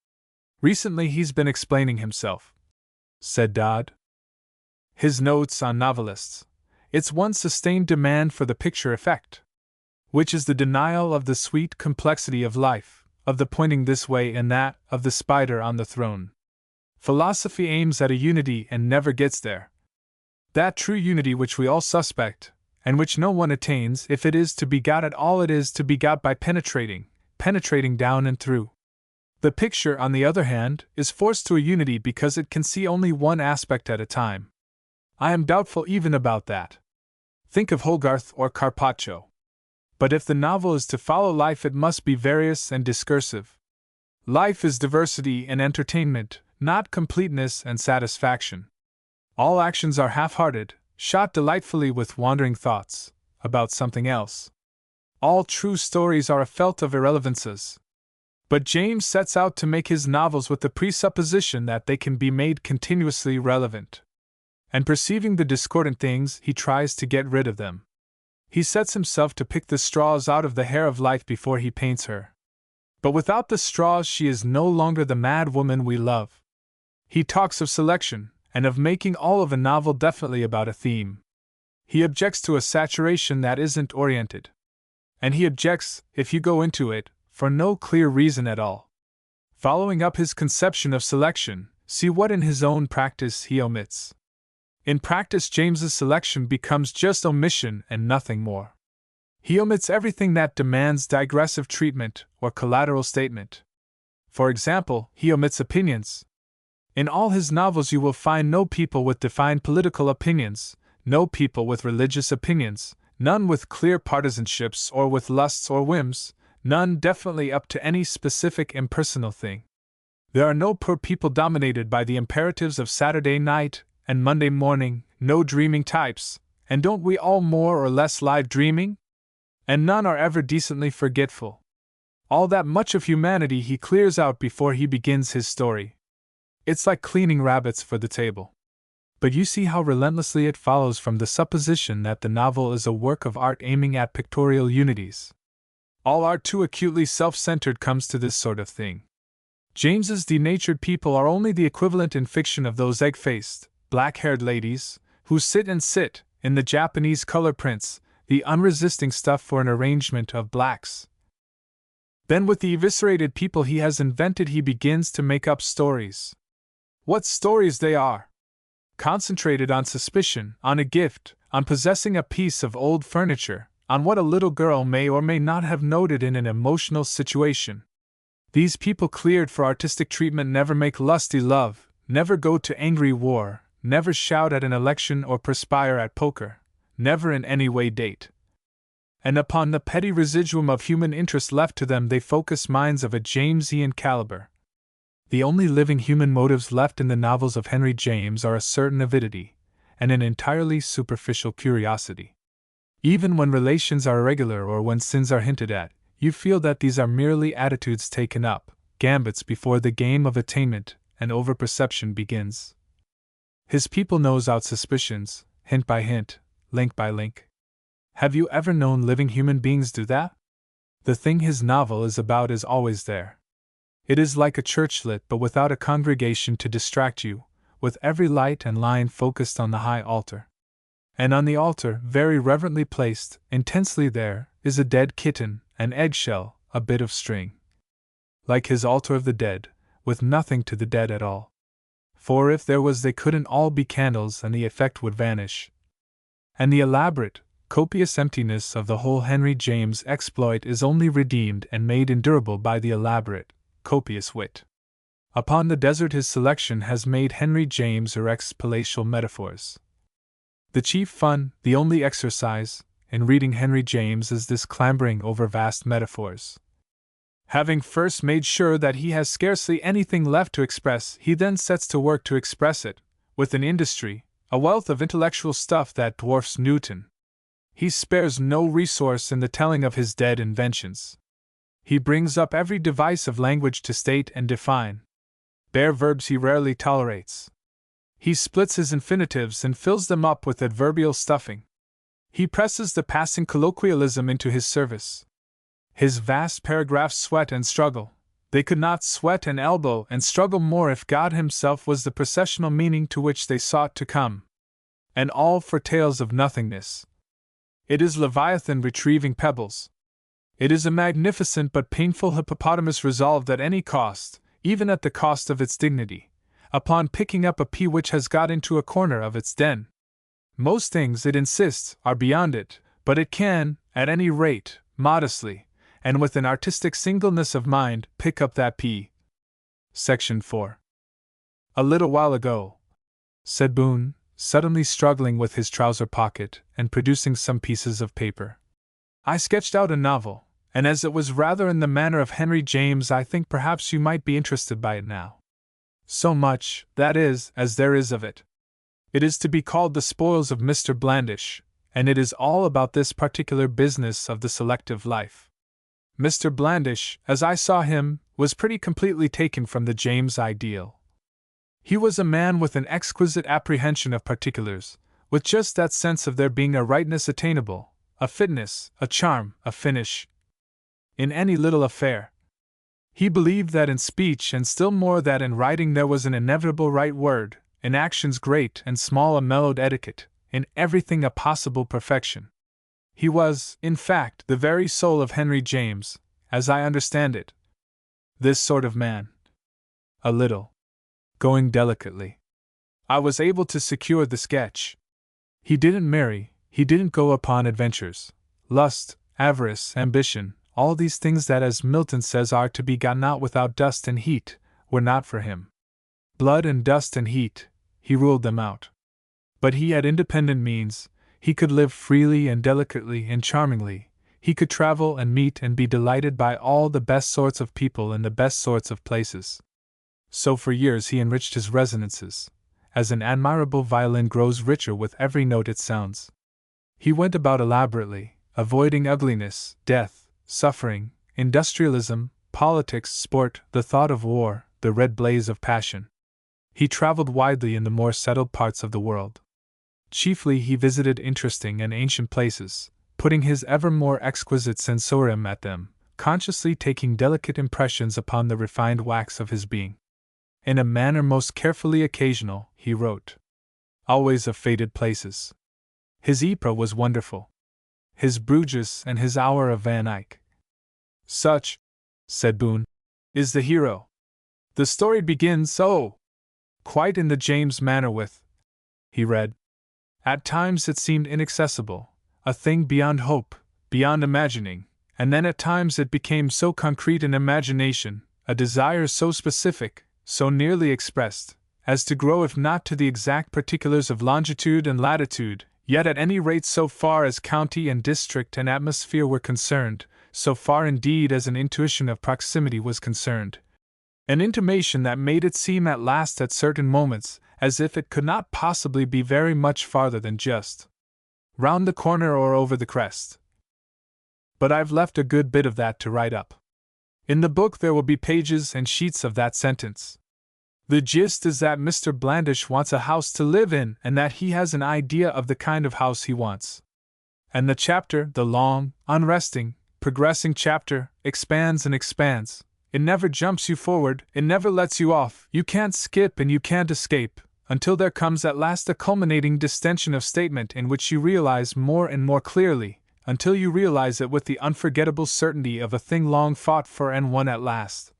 Recently he's been explaining himself, said Dodd. His notes on novelists. It's one sustained demand for the picture effect, which is the denial of the sweet complexity of life, of the pointing this way and that, of the spider on the throne. Philosophy aims at a unity and never gets there. That true unity which we all suspect, and which no one attains, if it is to be got at all, it is to be got by penetrating down and through. The picture, on the other hand, is forced to a unity because it can see only one aspect at a time. I am doubtful even about that. Think of Hogarth or Carpaccio. But if the novel is to follow life, it must be various and discursive. Life is diversity and entertainment, not completeness and satisfaction. All actions are half-hearted, shot delightfully with wandering thoughts, about something else. All true stories are a felt of irrelevances. But James sets out to make his novels with the presupposition that they can be made continuously relevant. And perceiving the discordant things, he tries to get rid of them. He sets himself to pick the straws out of the hair of life before he paints her. But without the straws she is no longer the mad woman we love. He talks of selection, and of making all of a novel definitely about a theme. He objects to a saturation that isn't oriented. And he objects, if you go into it, for no clear reason at all. Following up his conception of selection, see what in his own practice he omits. In practice, James's selection becomes just omission and nothing more. He omits everything that demands digressive treatment or collateral statement. For example, he omits opinions. In all his novels you will find no people with defined political opinions, no people with religious opinions, none with clear partisanships or with lusts or whims, none definitely up to any specific impersonal thing. There are no poor people dominated by the imperatives of Saturday night and Monday morning, no dreaming types, and don't we all more or less lie dreaming? And none are ever decently forgetful. All that much of humanity he clears out before he begins his story. It's like cleaning rabbits for the table. But you see how relentlessly it follows from the supposition that the novel is a work of art aiming at pictorial unities. All art too acutely self-centered comes to this sort of thing. James's denatured people are only the equivalent in fiction of those egg-faced, black-haired ladies, who sit in the Japanese color prints, the unresisting stuff for an arrangement of blacks. Then with the eviscerated people he has invented he begins to make up stories. What stories they are! Concentrated on suspicion, on a gift, on possessing a piece of old furniture, on what a little girl may or may not have noted in an emotional situation. These people cleared for artistic treatment never make lusty love, never go to angry war, never shout at an election or perspire at poker, never in any way date. And upon the petty residuum of human interest left to them they focus minds of a Jamesian caliber. The only living human motives left in the novels of Henry James are a certain avidity, and an entirely superficial curiosity. Even when relations are irregular or when sins are hinted at, you feel that these are merely attitudes taken up, gambits before the game of attainment and overperception begins. His people nose out suspicions, hint by hint, link by link. Have you ever known living human beings do that? The thing his novel is about is always there. It is like a churchlit but without a congregation to distract you, with every light and line focused on the high altar. And on the altar, very reverently placed, intensely there, is a dead kitten, an eggshell, a bit of string. Like his altar of the dead, with nothing to the dead at all. For if there was they couldn't all be candles and the effect would vanish. And the elaborate, copious emptiness of the whole Henry James exploit is only redeemed and made endurable by the elaborate, copious wit. Upon the desert his selection has made Henry James erects palatial metaphors. The chief fun, the only exercise, in reading Henry James is this clambering over vast metaphors. Having first made sure that he has scarcely anything left to express, he then sets to work to express it, with an industry, a wealth of intellectual stuff that dwarfs Newton. He spares no resource in the telling of his dead inventions. He brings up every device of language to state and define. Bare verbs he rarely tolerates. He splits his infinitives and fills them up with adverbial stuffing. He presses the passing colloquialism into his service. His vast paragraphs sweat and struggle. They could not sweat and elbow and struggle more if God himself was the processional meaning to which they sought to come. And all for tales of nothingness. It is Leviathan retrieving pebbles. It is a magnificent but painful hippopotamus resolved at any cost, even at the cost of its dignity, upon picking up a pea which has got into a corner of its den. Most things, it insists, are beyond it, but it can, at any rate, modestly, and with an artistic singleness of mind, pick up that pea. Section 4. A little while ago, said Boon, suddenly struggling with his trouser pocket and producing some pieces of paper, I sketched out a novel, and as it was rather in the manner of Henry James, I think perhaps you might be interested by it now. So much, that is, as there is of it. It is to be called The Spoils of Mr. Blandish, and it is all about this particular business of the selective life. Mr. Blandish, as I saw him, was pretty completely taken from the James ideal. He was a man with an exquisite apprehension of particulars, with just that sense of there being a rightness attainable, a fitness, a charm, a finish, in any little affair. He believed that in speech and still more that in writing there was an inevitable right word, in actions great and small a mellowed etiquette, in everything a possible perfection. He was, in fact, the very soul of Henry James, as I understand it. This sort of man. A little. Going delicately. I was able to secure the sketch. He didn't marry, he didn't go upon adventures. Lust, avarice, ambition, all these things that, as Milton says, are to be gotten out without dust and heat, were not for him. Blood and dust and heat, he ruled them out. But he had independent means, he could live freely and delicately and charmingly, he could travel and meet and be delighted by all the best sorts of people in the best sorts of places. So for years he enriched his resonances, as an admirable violin grows richer with every note it sounds. He went about elaborately, avoiding ugliness, death, suffering, industrialism, politics, sport, the thought of war, the red blaze of passion. He traveled widely in the more settled parts of the world. Chiefly he visited interesting and ancient places, putting his ever more exquisite sensorium at them, consciously taking delicate impressions upon the refined wax of his being. In a manner most carefully occasional, he wrote. Always of faded places. His ypres was wonderful. his Bruges and his hour of Van Eyck. Such, said Boon, is the hero. The story begins so, quite in the James manner with, he read. At times it seemed inaccessible, a thing beyond hope, beyond imagining, and then at times it became so concrete in imagination, a desire so specific, so nearly expressed, as to grow if not to the exact particulars of longitude and latitude, yet at any rate so far as county and district and atmosphere were concerned, so far indeed as an intuition of proximity was concerned. An intimation that made it seem at last at certain moments as if it could not possibly be very much farther than just round the corner or over the crest. But I've left a good bit of that to write up. In the book there will be pages and sheets of that sentence. The gist is that Mr. Blandish wants a house to live in and that he has an idea of the kind of house he wants. And the chapter, the long, unresting, progressing chapter, expands and expands. It never jumps you forward, it never lets you off, you can't skip and you can't escape, until there comes at last a culminating distension of statement in which you realize more and more clearly, until you realize it with the unforgettable certainty of a thing long fought for and won at last,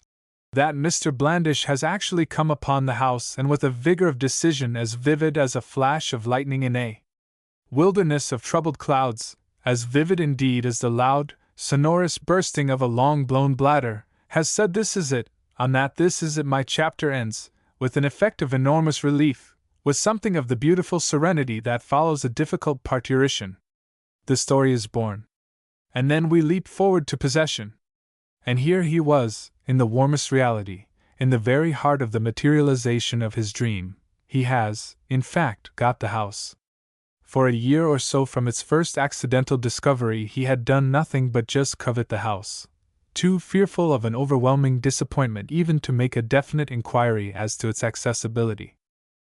that Mr. Blandish has actually come upon the house and with a vigor of decision as vivid as a flash of lightning in a wilderness of troubled clouds, as vivid indeed as the loud, sonorous bursting of a long-blown bladder, has said this is it, on that this is it my chapter ends, with an effect of enormous relief, with something of the beautiful serenity that follows a difficult parturition. The story is born. And then we leap forward to possession. And here he was, in the warmest reality, in the very heart of the materialization of his dream. He has, in fact, got the house. For a year or so from its first accidental discovery he had done nothing but just covet the house, too fearful of an overwhelming disappointment even to make a definite inquiry as to its accessibility.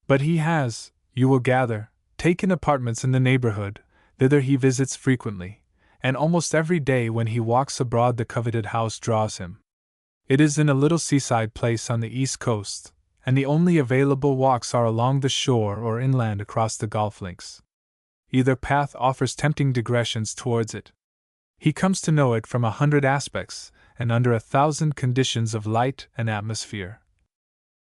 But he has, you will gather, taken apartments in the neighborhood. Thither he visits frequently, and almost every day when he walks abroad the coveted house draws him. It is in a little seaside place on the east coast, and the only available walks are along the shore or inland across the golf links. Either path offers tempting digressions towards it. He comes to know it from 100 aspects, and under 1,000 conditions of light and atmosphere.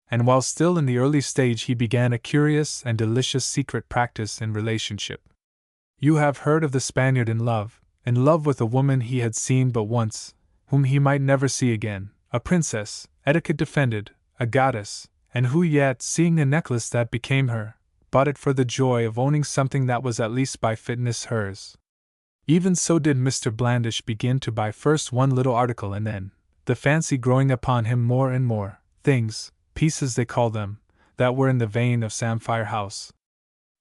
And while still in the early stage he began a curious and delicious secret practice in relationship. You have heard of the Spaniard in love with a woman he had seen but once, whom he might never see again, a princess, etiquette defended, a goddess, and who yet, seeing a necklace that became her, bought it for the joy of owning something that was at least by fitness hers. Even so did Mr. Blandish begin to buy first one little article and then, the fancy growing upon him more and more, things, pieces they call them, that were in the vein of Samphire House.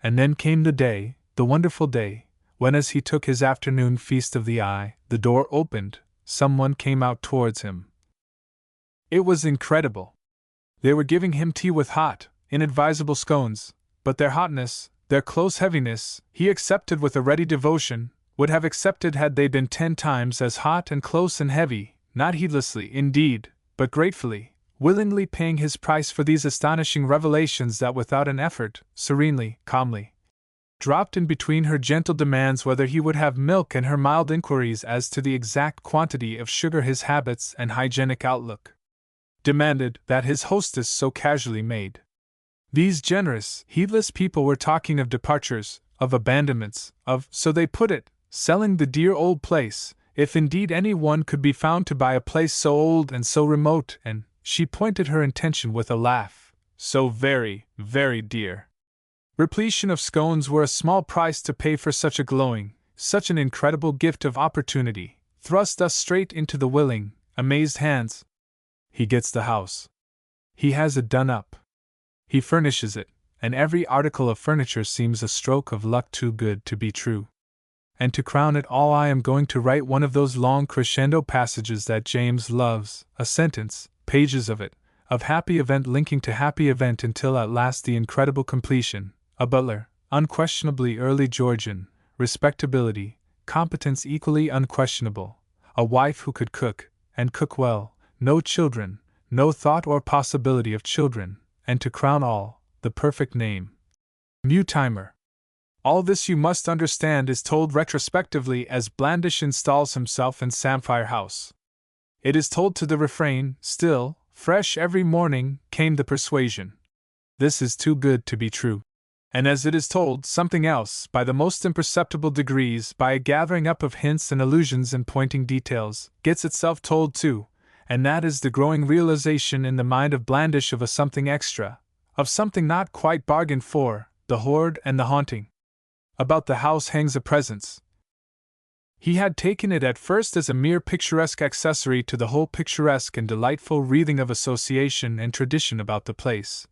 And then came the day, the wonderful day, when as he took his afternoon feast of the eye, the door opened, someone came out towards him. It was incredible. They were giving him tea with hot, inadvisable scones, but their hotness, their close heaviness, he accepted with a ready devotion, would have accepted had they been 10 times as hot and close and heavy, not heedlessly, indeed, but gratefully, willingly paying his price for these astonishing revelations that without an effort, serenely, calmly, dropped in between her gentle demands whether he would have milk and her mild inquiries as to the exact quantity of sugar his habits and hygienic outlook demanded that his hostess so casually made. These generous, heedless people were talking of departures, of abandonments, of, so they put it, selling the dear old place, if indeed any one could be found to buy a place so old and so remote, and, she pointed her intention with a laugh, so very, very dear. Repletion of scones were a small price to pay for such a glowing, such an incredible gift of opportunity, thrust us straight into the willing, amazed hands. He gets the house. He has it done up. He furnishes it, and every article of furniture seems a stroke of luck too good to be true. And to crown it all, I am going to write one of those long crescendo passages that James loves, a sentence, pages of it, of happy event linking to happy event until at last the incredible completion. A butler, unquestionably early Georgian, respectability, competence equally unquestionable, a wife who could cook, and cook well, no children, no thought or possibility of children, and to crown all, the perfect name. Mutimer. All this, you must understand, is told retrospectively as Blandish installs himself in Samphire House. It is told to the refrain, still, fresh every morning, came the persuasion. This is too good to be true. And as it is told, something else, by the most imperceptible degrees, by a gathering up of hints and allusions and pointing details, gets itself told too, and that is the growing realization in the mind of Blandish of a something extra, of something not quite bargained for, the hoard and the haunting. About the house hangs a presence. He had taken it at first as a mere picturesque accessory to the whole picturesque and delightful wreathing of association and tradition about the place,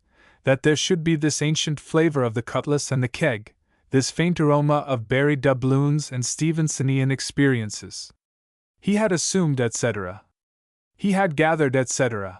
that there should be this ancient flavor of the cutlass and the keg, this faint aroma of buried doubloons and Stevensonian experiences. He had assumed, etc. He had gathered, etc.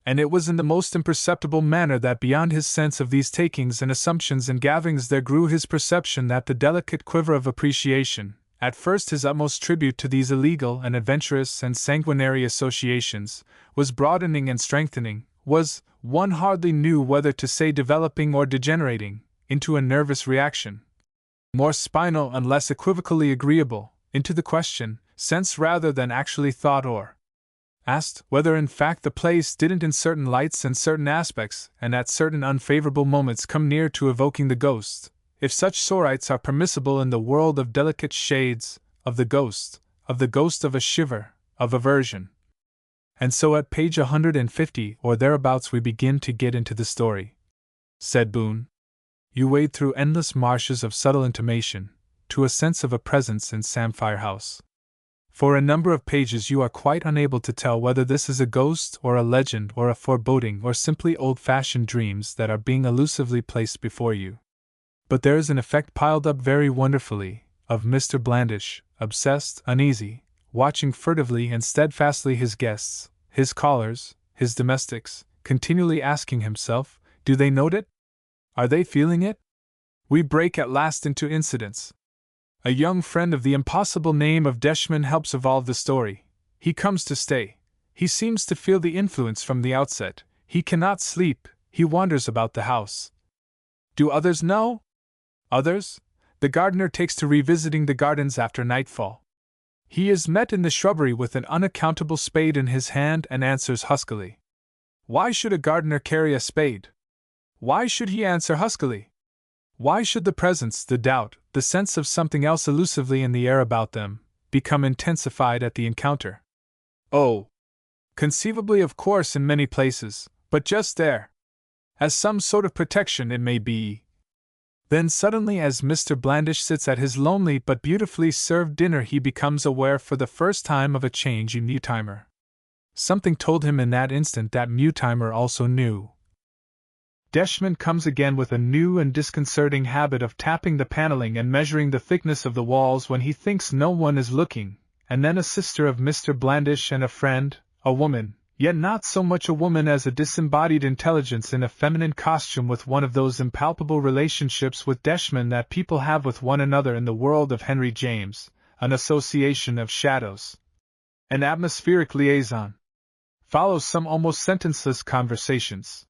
And it was in the most imperceptible manner that beyond his sense of these takings and assumptions and gatherings there grew his perception that the delicate quiver of appreciation, at first his utmost tribute to these illegal and adventurous and sanguinary associations, was broadening and strengthening, was, one hardly knew whether to say developing or degenerating, into a nervous reaction. More spinal and less equivocally agreeable, into the question, sense rather than actually thought or asked, whether in fact the place didn't in certain lights and certain aspects, and at certain unfavorable moments come near to evoking the ghost, if such sorites are permissible in the world of delicate shades, of the ghost of a shiver, of aversion. And so at page 150 or thereabouts we begin to get into the story, said Boon. You wade through endless marshes of subtle intimation, to a sense of a presence in Samphire House. For a number of pages you are quite unable to tell whether this is a ghost or a legend or a foreboding or simply old-fashioned dreams that are being elusively placed before you. But there is an effect piled up very wonderfully, of Mr. Blandish, obsessed, uneasy, watching furtively and steadfastly his guests, his callers, his domestics, continually asking himself, do they note it? Are they feeling it? We break at last into incidents. A young friend of the impossible name of Deshman helps evolve the story. He comes to stay. He seems to feel the influence from the outset. He cannot sleep. He wanders about the house. Do others know? Others? The gardener takes to revisiting the gardens after nightfall. He is met in the shrubbery with an unaccountable spade in his hand and answers huskily. Why should a gardener carry a spade? Why should he answer huskily? Why should the presence, the doubt, the sense of something else elusively in the air about them, become intensified at the encounter? Oh! Conceivably, of course, in many places, but just there. As some sort of protection, it may be. Then suddenly, as Mr. Blandish sits at his lonely but beautifully served dinner, he becomes aware for the first time of a change in Mutimer. Something told him in that instant that Mutimer also knew. Deshman comes again with a new and disconcerting habit of tapping the paneling and measuring the thickness of the walls when he thinks no one is looking, and then a sister of Mr. Blandish and a friend, a woman, yet not so much a woman as a disembodied intelligence in a feminine costume, with one of those impalpable relationships with Deshman that people have with one another in the world of Henry James, an association of shadows. An atmospheric liaison. Follows some almost sentenceless conversations.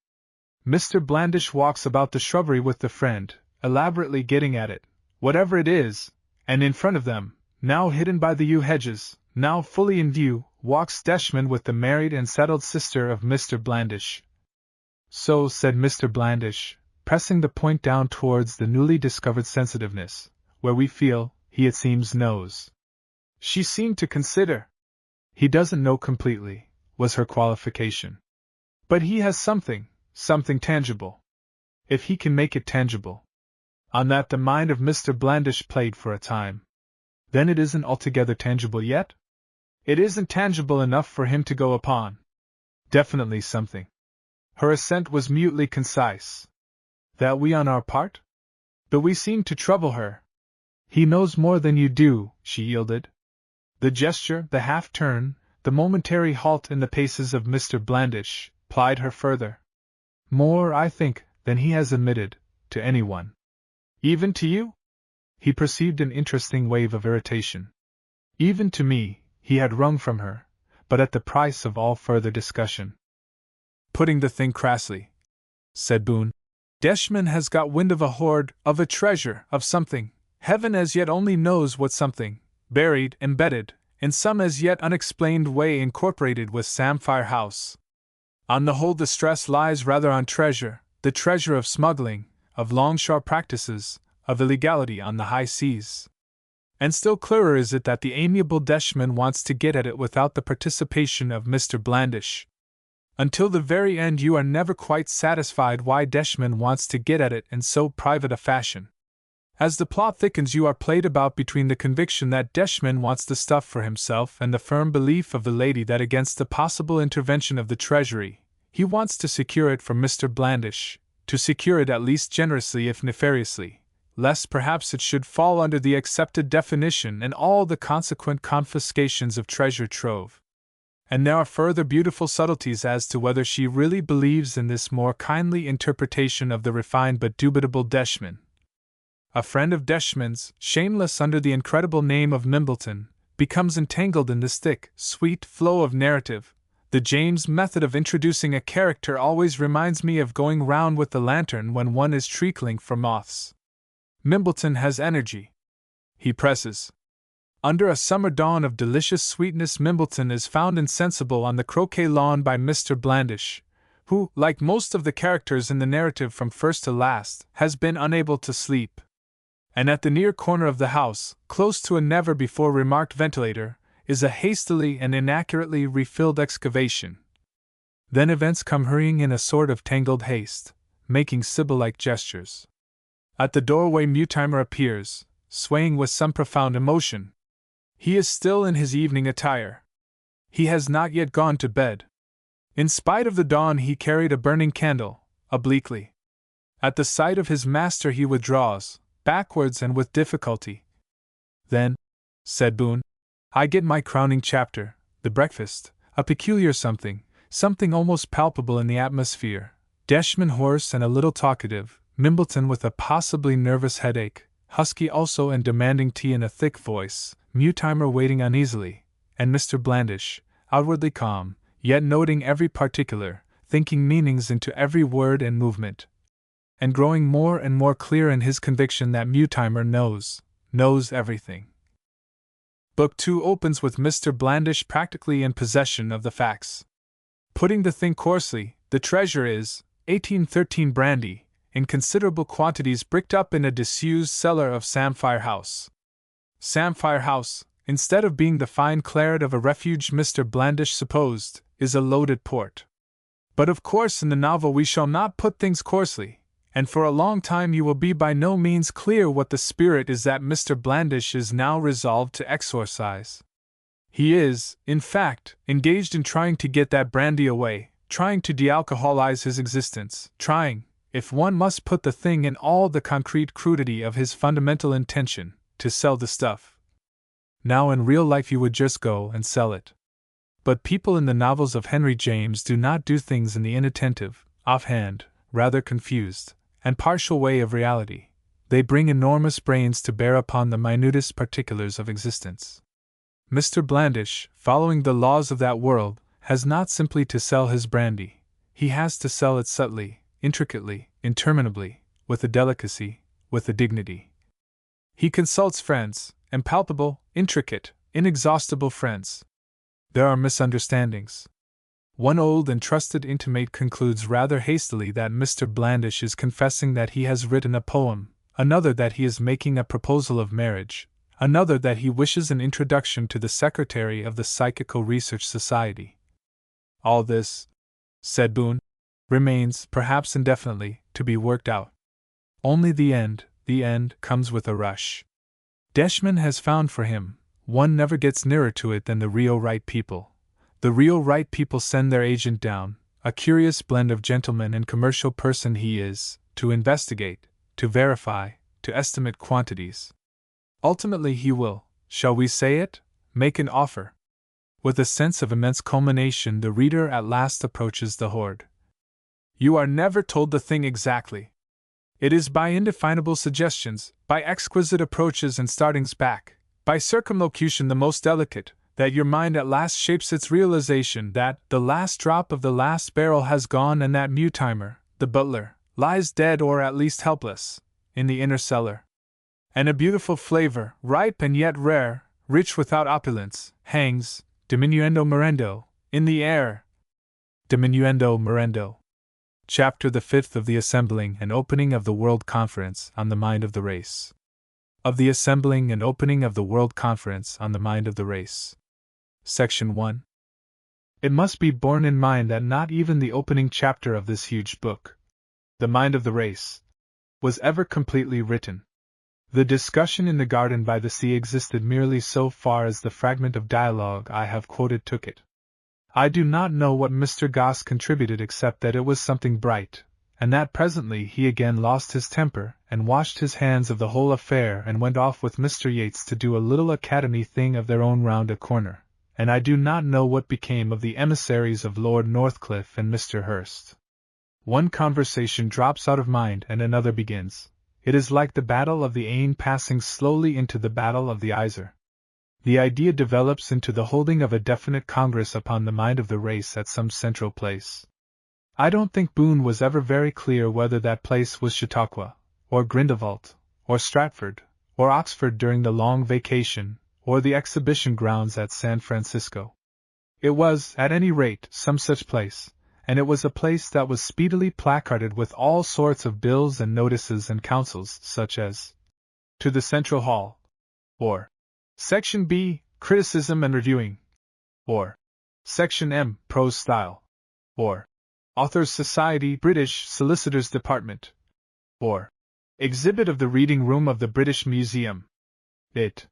Mr. Blandish walks about the shrubbery with the friend, elaborately getting at it, whatever it is, and in front of them, now hidden by the yew hedges, now fully in view, walks Deshman with the married and settled sister of Mr. Blandish. So, said Mr. Blandish, pressing the point down towards the newly discovered sensitiveness, where we feel, he it seems knows. She seemed to consider. He doesn't know completely, was her qualification. But he has something tangible. If he can make it tangible. On that the mind of Mr. Blandish played for a time. Then it isn't altogether tangible yet? It isn't tangible enough for him to go upon. Definitely something. Her assent was mutely concise. That we on our part? But we seem to trouble her. He knows more than you do, she yielded. The gesture, the half-turn, the momentary halt in the paces of Mr. Blandish, plied her further. More, I think, than he has admitted, to anyone. Even to you? He perceived an interesting wave of irritation. Even to me, he had wrung from her, but at the price of all further discussion. Putting the thing crassly, said Boon, Deshman has got wind of a hoard, of a treasure, of something, heaven as yet only knows what something, buried, embedded, in some as yet unexplained way incorporated with Samphire House. On the whole, the stress lies rather on treasure, the treasure of smuggling, of longshore practices, of illegality on the high seas. And still clearer is it that the amiable Deshman wants to get at it without the participation of Mr. Blandish. Until the very end you are never quite satisfied why Deshman wants to get at it in so private a fashion. As the plot thickens you are played about between the conviction that Deshman wants the stuff for himself and the firm belief of the lady that against the possible intervention of the Treasury, he wants to secure it for Mr. Blandish, to secure it at least generously if nefariously, lest perhaps it should fall under the accepted definition and all the consequent confiscations of treasure trove. And there are further beautiful subtleties as to whether she really believes in this more kindly interpretation of the refined but dubitable Deshman. A friend of Deshman's, shameless under the incredible name of Mimbleton, becomes entangled in this thick, sweet flow of narrative. The James method of introducing a character always reminds me of going round with the lantern when one is treacling for moths. Mimbleton has energy. He presses. Under a summer dawn of delicious sweetness, Mimbleton is found insensible on the croquet lawn by Mr. Blandish, who, like most of the characters in the narrative from first to last, has been unable to sleep. And at the near corner of the house, close to a never-before-remarked ventilator, is a hastily and inaccurately refilled excavation. Then events come hurrying in a sort of tangled haste, making Sibyl-like gestures. At the doorway Mutimer appears, swaying with some profound emotion. He is still in his evening attire. He has not yet gone to bed. In spite of the dawn he carried a burning candle, obliquely. At the sight of his master he withdraws, backwards and with difficulty. Then, said Boon, I get my crowning chapter, the breakfast, a peculiar something almost palpable in the atmosphere, Deshman hoarse and a little talkative, Mimbleton with a possibly nervous headache, husky also and demanding tea in a thick voice, Mutimer waiting uneasily, and Mr. Blandish, outwardly calm, yet noting every particular, thinking meanings into every word and movement, and growing more and more clear in his conviction that Mutimer knows everything. Book 2 opens with Mr. Blandish practically in possession of the facts. Putting the thing coarsely, the treasure is 1813 brandy, in considerable quantities bricked up in a disused cellar of Samphire House. Samphire House, instead of being the fine claret of a refuge Mr. Blandish supposed, is a loaded port. But of course in the novel we shall not put things coarsely, and for a long time you will be by no means clear what the spirit is that Mr. Blandish is now resolved to exorcise. He is, in fact, engaged in trying to get that brandy away, trying to de-alcoholize his existence, trying, if one must put the thing in all the concrete crudity of his fundamental intention, to sell the stuff. Now in real life you would just go and sell it. But people in the novels of Henry James do not do things in the inattentive, offhand, rather confused, and partial way of reality. They bring enormous brains to bear upon the minutest particulars of existence. Mr. Blandish, following the laws of that world, has not simply to sell his brandy. He has to sell it subtly, intricately, interminably, with a delicacy, with a dignity. He consults friends, impalpable, intricate, inexhaustible friends. There are misunderstandings. One old and trusted intimate concludes rather hastily that Mr. Blandish is confessing that he has written a poem, another that he is making a proposal of marriage, another that he wishes an introduction to the secretary of the Psychical Research Society. All this, said Boon, remains, perhaps indefinitely, to be worked out. Only the end comes with a rush. Deshman has found for him, one never gets nearer to it than the real right people. The real right people send their agent down, a curious blend of gentleman and commercial person he is, to investigate, to verify, to estimate quantities. Ultimately he will, shall we say it, make an offer. With a sense of immense culmination the reader at last approaches the hoard. You are never told the thing exactly. It is by indefinable suggestions, by exquisite approaches and startings back, by circumlocution the most delicate, that your mind at last shapes its realization that the last drop of the last barrel has gone and that Mutimer, the butler, lies dead or at least helpless, in the inner cellar. And a beautiful flavor, ripe and yet rare, rich without opulence, hangs, diminuendo morendo, in the air. Diminuendo morendo. Chapter the 5th of the Assembling and Opening of the World Conference on the Mind of the Race. Of the Assembling and Opening of the World Conference on the Mind of the Race. Section 1. It must be borne in mind that not even the opening chapter of this huge book, The Mind of the Race, was ever completely written. The discussion in the garden by the sea existed merely so far as the fragment of dialogue I have quoted took it. I do not know what Mr. Gosse contributed except that it was something bright, and that presently he again lost his temper and washed his hands of the whole affair and went off with Mr. Yates to do a little academy thing of their own round a corner, and I do not know what became of the emissaries of Lord Northcliffe and Mr. Hurst. One conversation drops out of mind and another begins. It is like the Battle of the Aisne passing slowly into the Battle of the Yser. The idea develops into the holding of a definite congress upon the mind of the race at some central place. I don't think Boon was ever very clear whether that place was Chautauqua, or Grindelwald, or Stratford, or Oxford during the long vacation, or the exhibition grounds at San Francisco. It was, at any rate, some such place, and it was a place that was speedily placarded with all sorts of bills and notices and counsels, such as, "To the Central Hall," or Section B, Criticism and Reviewing, or Section M, Prose Style, or Authors Society, British Solicitors Department, or Exhibit of the Reading Room of the British Museum. It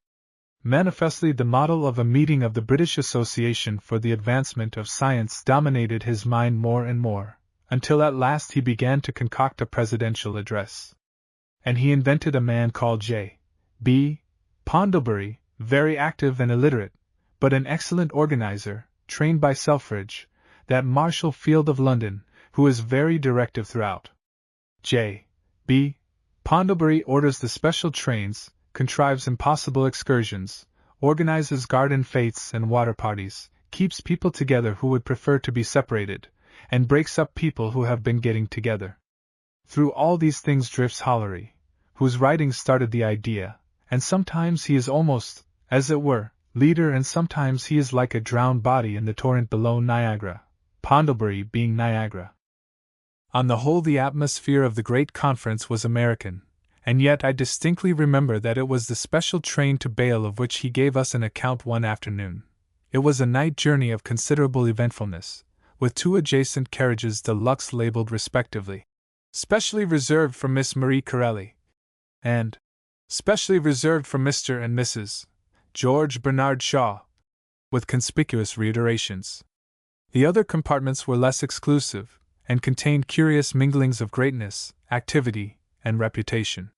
manifestly the model of a meeting of the British Association for the Advancement of Science dominated his mind more and more, until at last he began to concoct a presidential address. And he invented a man called J. B. Pondlebury, very active and illiterate, but an excellent organizer, trained by Selfridge, that Marshall Field of London, who is very directive throughout. J. B. Pondlebury orders the special trains, contrives impossible excursions, organizes garden fêtes and water parties, keeps people together who would prefer to be separated, and breaks up people who have been getting together. Through all these things drifts Hollery, whose writing started the idea, and sometimes he is almost, as it were, leader, and sometimes he is like a drowned body in the torrent below Niagara, Pondlebury being Niagara. On the whole, the atmosphere of the great conference was American, and yet I distinctly remember that it was the special train to Bale of which he gave us an account one afternoon. It was a night journey of considerable eventfulness, with 2 adjacent carriages de luxe labeled respectively, "Specially reserved for Miss Marie Corelli," and "Specially reserved for Mr. and Mrs. George Bernard Shaw," with conspicuous reiterations. The other compartments were less exclusive, and contained curious minglings of greatness, activity, and reputation.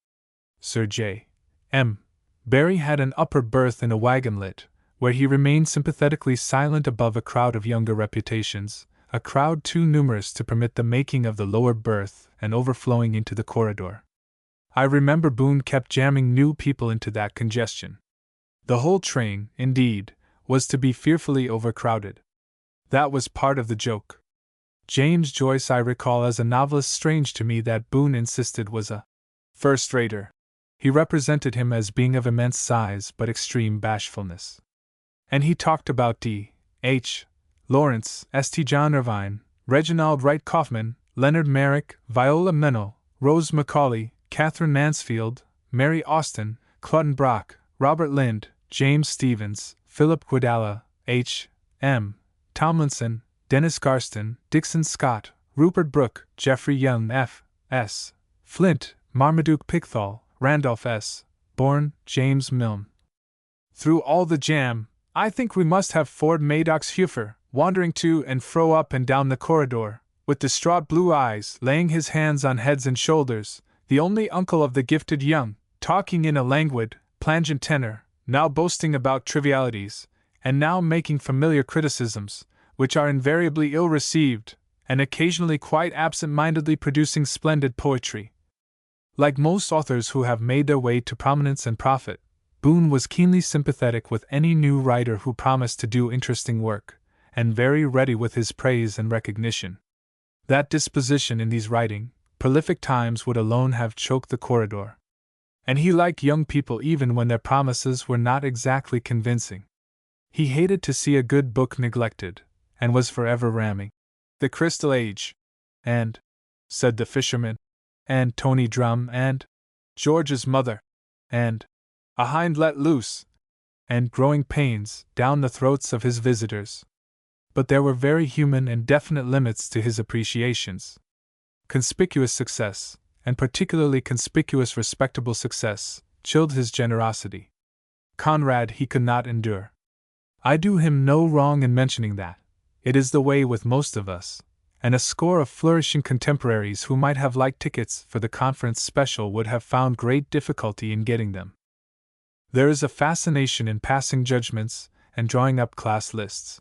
Sir J. M. Barrie had an upper berth in a wagonlet, where he remained sympathetically silent above a crowd of younger reputations, a crowd too numerous to permit the making of the lower berth and overflowing into the corridor. I remember Boon kept jamming new people into that congestion. The whole train, indeed, was to be fearfully overcrowded. That was part of the joke. James Joyce I recall as a novelist strange to me that Boon insisted was a first-rater. He represented him as being of immense size but extreme bashfulness. And he talked about D. H. Lawrence, St. John Irvine, Reginald Wright Kaufman, Leonard Merrick, Viola Mennel, Rose Macaulay, Catherine Mansfield, Mary Austin, Claughton Brock, Robert Lind, James Stevens, Philip Guadala, H. M. Tomlinson, Dennis Garston, Dixon Scott, Rupert Brooke, Geoffrey Young, F. S. Flint, Marmaduke Pickthall, Randolph S. Bourne, James Milne. Through all the jam, I think we must have Ford Madox Hueffer, wandering to and fro up and down the corridor, with distraught blue eyes, laying his hands on heads and shoulders, the only uncle of the gifted young, talking in a languid, plangent tenor, now boasting about trivialities, and now making familiar criticisms, which are invariably ill-received, and occasionally quite absent-mindedly producing splendid poetry. Like most authors who have made their way to prominence and profit, Boon was keenly sympathetic with any new writer who promised to do interesting work, and very ready with his praise and recognition. That disposition in these writing, prolific times would alone have choked the corridor. And he liked young people even when their promises were not exactly convincing. He hated to see a good book neglected, and was forever ramming The Crystal Age, and, said the fisherman, and Tony Drum, and George's Mother, and A Hind Let Loose, and growing pains down the throats of his visitors. But there were very human and definite limits to his appreciations. Conspicuous success, and particularly conspicuous respectable success, chilled his generosity. Conrad he could not endure. I do him no wrong in mentioning that. It is the way with most of us, and a score of flourishing contemporaries who might have liked tickets for the conference special would have found great difficulty in getting them. There is a fascination in passing judgments and drawing up class lists.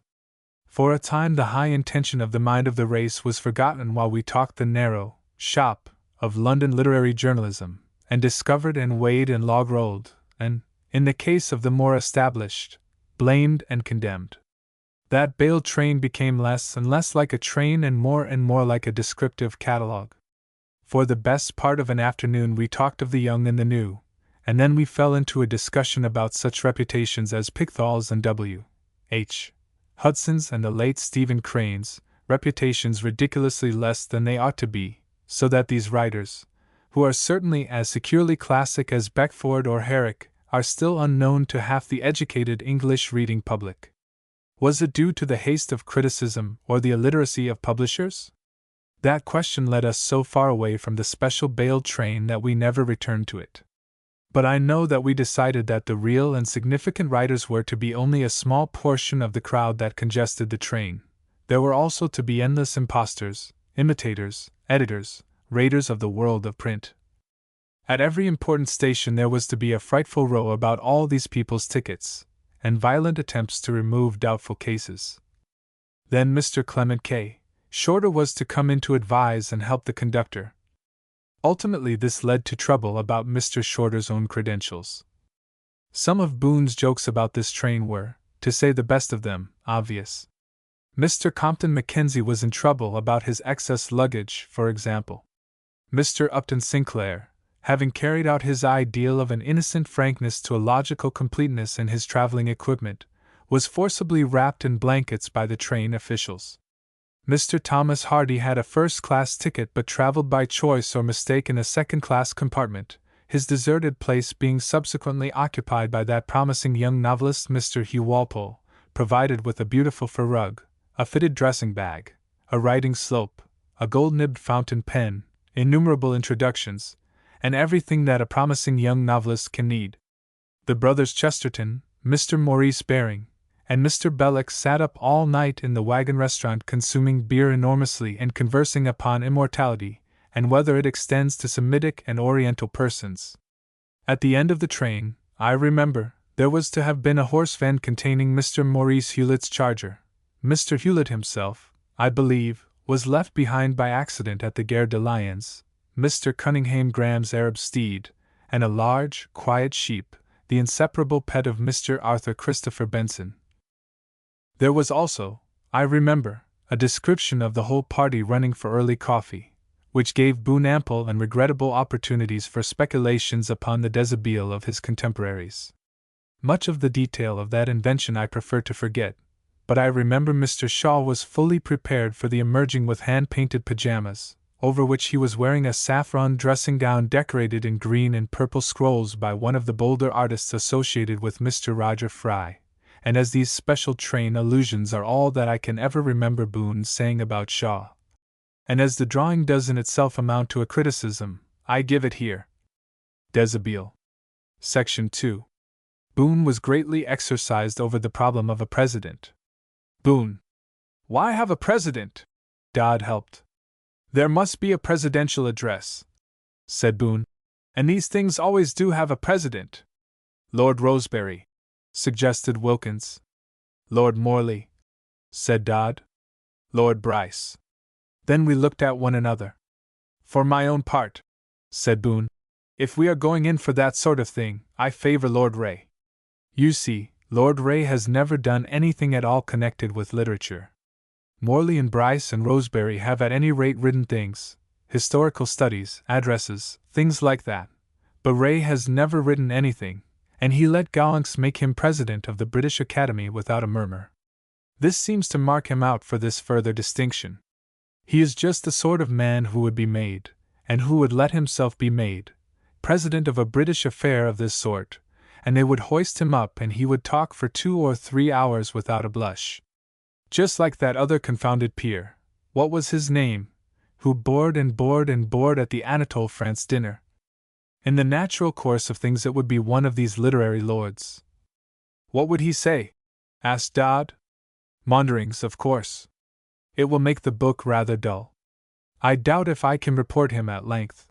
For a time the high intention of the mind of the race was forgotten while we talked the narrow shop of London literary journalism, and discovered and weighed and log-rolled, and, in the case of the more established, blamed and condemned. That Bale train became less and less like a train and more like a descriptive catalogue. For the best part of an afternoon we talked of the young and the new, and then we fell into a discussion about such reputations as Pickthall's and W. H. Hudson's and the late Stephen Crane's, reputations ridiculously less than they ought to be, so that these writers, who are certainly as securely classic as Beckford or Herrick, are still unknown to half the educated English reading public. Was it due to the haste of criticism or the illiteracy of publishers? That question led us so far away from the special Bale train that we never returned to it. But I know that we decided that the real and significant writers were to be only a small portion of the crowd that congested the train. There were also to be endless impostors, imitators, editors, raiders of the world of print. At every important station there was to be a frightful row about all these people's tickets, and violent attempts to remove doubtful cases. Then Mr. Clement K. Shorter was to come in to advise and help the conductor. Ultimately this led to trouble about Mr. Shorter's own credentials. Some of Boon's jokes about this train were, to say the best of them, obvious. Mr. Compton Mackenzie was in trouble about his excess luggage, for example. Mr. Upton Sinclair, having carried out his ideal of an innocent frankness to a logical completeness in his traveling equipment, was forcibly wrapped in blankets by the train officials. Mr. Thomas Hardy had a first-class ticket but traveled by choice or mistake in a second-class compartment, his deserted place being subsequently occupied by that promising young novelist Mr. Hugh Walpole, provided with a beautiful fur rug, a fitted dressing bag, a writing slope, a gold-nibbed fountain pen, innumerable introductions, and everything that a promising young novelist can need. The brothers Chesterton, Mr. Maurice Baring, and Mr. Belloc sat up all night in the wagon restaurant consuming beer enormously and conversing upon immortality, and whether it extends to Semitic and Oriental persons. At the end of the train, I remember, there was to have been a horse van containing Mr. Maurice Hewlett's charger. Mr. Hewlett himself, I believe, was left behind by accident at the Gare de Lyons, Mr. Cunningham Graham's Arab steed, and a large, quiet sheep, the inseparable pet of Mr. Arthur Christopher Benson. There was also, I remember, a description of the whole party running for early coffee, which gave Boon ample and regrettable opportunities for speculations upon the deshabille of his contemporaries. Much of the detail of that invention I prefer to forget, but I remember Mr. Shaw was fully prepared for the emerging with hand-painted pajamas, over which he was wearing a saffron dressing-gown decorated in green and purple scrolls by one of the bolder artists associated with Mr. Roger Fry. And as these special train allusions are all that I can ever remember Boon saying about Shaw, and as the drawing does in itself amount to a criticism, I give it here. Deshabille. Section 2. Boon was greatly exercised over the problem of a president. Boon. Why have a president? Dodd helped. There must be a presidential address, said Boon. And these things always do have a president. Lord Rosebery, suggested Wilkins. Lord Morley, said Dodd. Lord Bryce. Then we looked at one another. For my own part, said Boon, if we are going in for that sort of thing, I favor Lord Ray. You see, Lord Ray has never done anything at all connected with literature. Morley and Bryce and Rosebery have at any rate written things, historical studies, addresses, things like that. But Ray has never written anything, and he let Gollancz make him president of the British Academy without a murmur. This seems to mark him out for this further distinction. He is just the sort of man who would be made, and who would let himself be made, president of a British affair of this sort, and they would hoist him up and he would talk for 2 or 3 hours without a blush. Just like that other confounded peer, what was his name, who bored and bored and bored at the Anatole France dinner. In the natural course of things it would be one of these literary lords. What would he say? Asked Dodd. Maunderings, of course. It will make the book rather dull. I doubt if I can report him at length.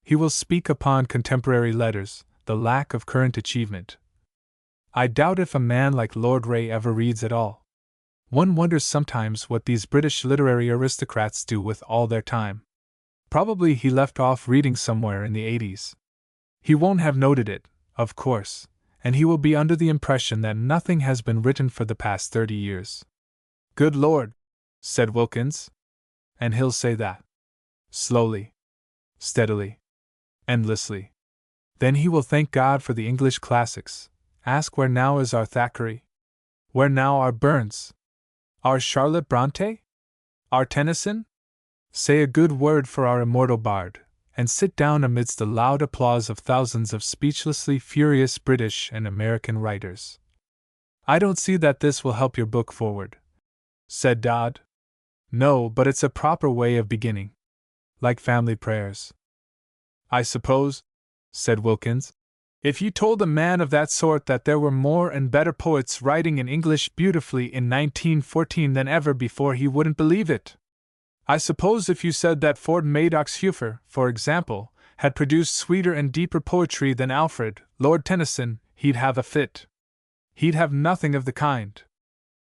He will speak upon contemporary letters, the lack of current achievement. I doubt if a man like Lord Ray ever reads at all. One wonders sometimes what these British literary aristocrats do with all their time. Probably he left off reading somewhere in the 80s. He won't have noted it, of course, and he will be under the impression that nothing has been written for the past 30 years. Good Lord, said Wilkins. And he'll say that. Slowly. Steadily. Endlessly. Then he will thank God for the English classics, ask where now is our Thackeray? Where now are Burns? Our Charlotte Bronte? Our Tennyson? Say a good word for our immortal bard, and sit down amidst the loud applause of thousands of speechlessly furious British and American writers. I don't see that this will help your book forward, said Dodd. No, but it's a proper way of beginning. Like family prayers. I suppose, said Wilkins, if you told a man of that sort that there were more and better poets writing in English beautifully in 1914 than ever before, he wouldn't believe it. I suppose if you said that Ford Madox Hueffer, for example, had produced sweeter and deeper poetry than Alfred, Lord Tennyson, he'd have a fit. He'd have nothing of the kind.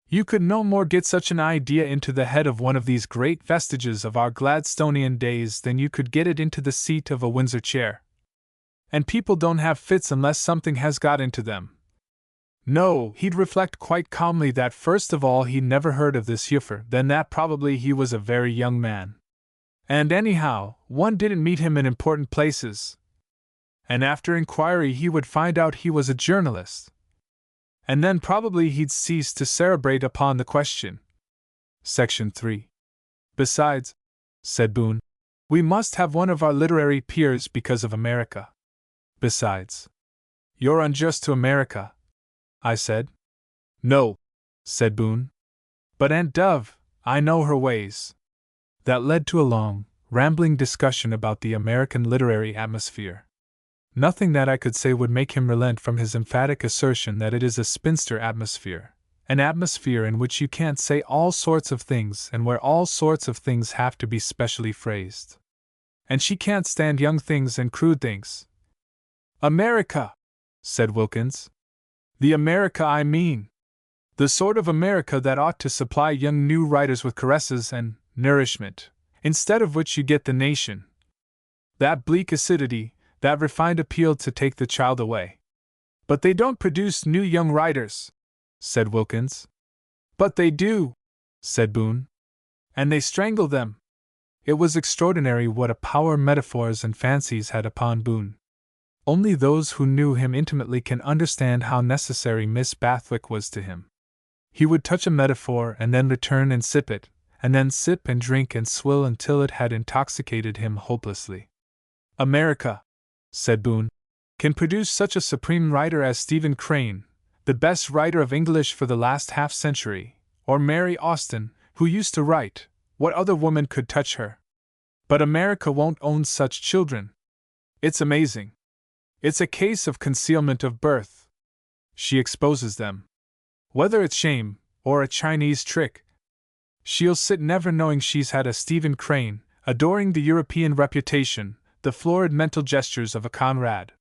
You could no more get such an idea into the head of one of these great vestiges of our Gladstonian days than you could get it into the seat of a Windsor chair. And people don't have fits unless something has got into them. No, he'd reflect quite calmly that first of all he'd never heard of this Hueffer, then that probably he was a very young man. And anyhow, one didn't meet him in important places. And after inquiry he would find out he was a journalist. And then probably he'd cease to cerebrate upon the question. Section 3. Besides, said Boon, we must have one of our literary peers because of America. Besides. You're unjust to America, I said. No, said Boon. But Aunt Dove, I know her ways. That led to a long, rambling discussion about the American literary atmosphere. Nothing that I could say would make him relent from his emphatic assertion that it is a spinster atmosphere, an atmosphere in which you can't say all sorts of things and where all sorts of things have to be specially phrased. And she can't stand young things and crude things. America, said Wilkins. The America I mean. The sort of America that ought to supply young new writers with caresses and nourishment, instead of which you get the nation. That bleak acidity, that refined appeal to take the child away. But they don't produce new young writers, said Wilkins. But they do, said Boon. And they strangle them. It was extraordinary what a power metaphors and fancies had upon Boon. Only those who knew him intimately can understand how necessary Miss Bathwick was to him. He would touch a metaphor and then return and sip it, and then sip and drink and swill until it had intoxicated him hopelessly. America, said Boon, can produce such a supreme writer as Stephen Crane, the best writer of English for the last half-century, or Mary Austen, who used to write, what other woman could touch her? But America won't own such children. It's amazing. It's a case of concealment of birth. She exposes them. Whether it's shame, or a Chinese trick, she'll sit never knowing she's had a Stephen Crane, adoring the European reputation, the florid mental gestures of a Conrad.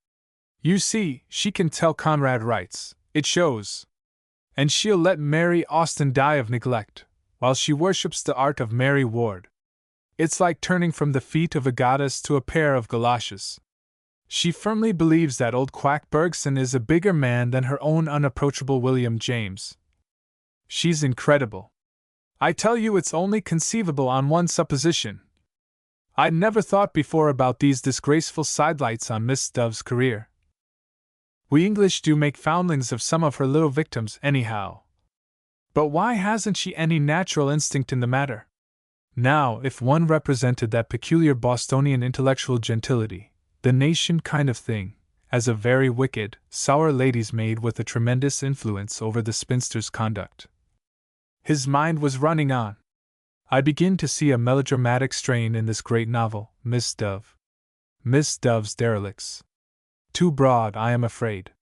You see, she can tell Conrad writes, it shows. And she'll let Mary Austen die of neglect, while she worships the art of Mary Ward. It's like turning from the feet of a goddess to a pair of galoshes. She firmly believes that old quack Bergson is a bigger man than her own unapproachable William James. She's incredible. I tell you it's only conceivable on one supposition. I'd never thought before about these disgraceful sidelights on Miss Dove's career. We English do make foundlings of some of her little victims, anyhow. But why hasn't she any natural instinct in the matter? Now, if one represented that peculiar Bostonian intellectual gentility, the nation kind of thing, as a very wicked, sour lady's maid with a tremendous influence over the spinster's conduct. His mind was running on. I begin to see a melodramatic strain in this great novel, Miss Dove. Miss Dove's derelicts. Too broad, I am afraid.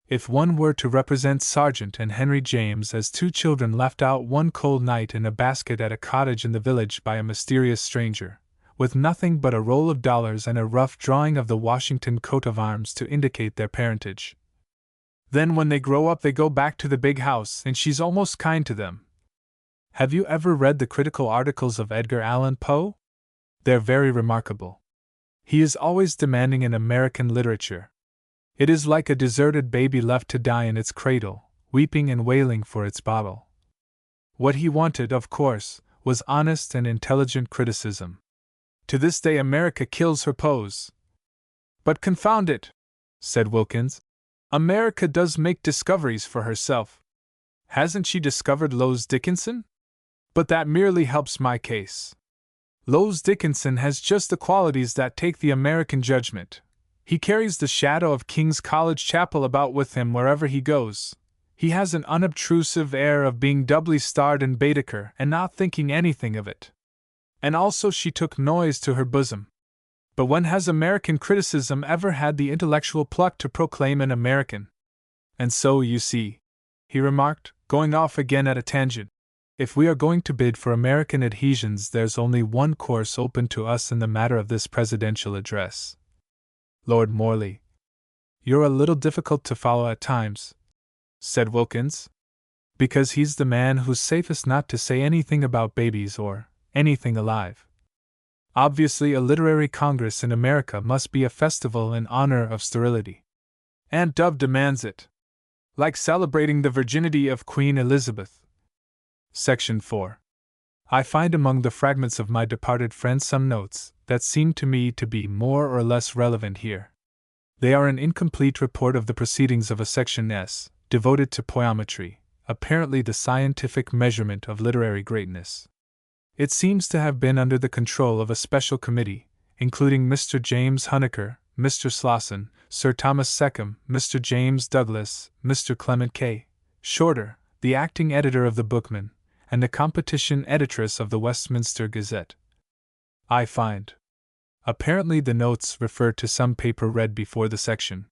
If one were to represent Sargent and Henry James as two children left out one cold night in a basket at a cottage in the village by a mysterious stranger, with nothing but a roll of dollars and a rough drawing of the Washington coat of arms to indicate their parentage. Then when they grow up they go back to the big house and she's almost kind to them. Have you ever read the critical articles of Edgar Allan Poe? They're very remarkable. He is always demanding an American literature. It is like a deserted baby left to die in its cradle, weeping and wailing for its bottle. What he wanted, of course, was honest and intelligent criticism. To this day America kills her Poes. But confound it, said Wilkins, America does make discoveries for herself. Hasn't she discovered Lowes Dickinson? But that merely helps my case. Lowes Dickinson has just the qualities that take the American judgment. He carries the shadow of King's College Chapel about with him wherever he goes. He has an unobtrusive air of being doubly starred in Baedeker and not thinking anything of it. And also she took noise to her bosom. But when has American criticism ever had the intellectual pluck to proclaim an American? And so, you see, he remarked, going off again at a tangent, if we are going to bid for American adhesions, there's only one course open to us in the matter of this presidential address. Lord Morley. You're a little difficult to follow at times, said Wilkins, because he's the man who's safest not to say anything about babies or anything alive. Obviously, a literary congress in America must be a festival in honor of sterility. Aunt Dove demands it. Like celebrating the virginity of Queen Elizabeth. Section 4. I find among the fragments of my departed friend some notes that seem to me to be more or less relevant here. They are an incomplete report of the proceedings of a Section S, devoted to poemetry, apparently the scientific measurement of literary greatness. It seems to have been under the control of a special committee, including Mr. James Huneker, Mr. Slosson, Sir Thomas Seckham, Mr. James Douglas, Mr. Clement K. Shorter, the acting editor of the Bookman, and the competition editress of the Westminster Gazette. I find. Apparently the notes refer to some paper read before the section.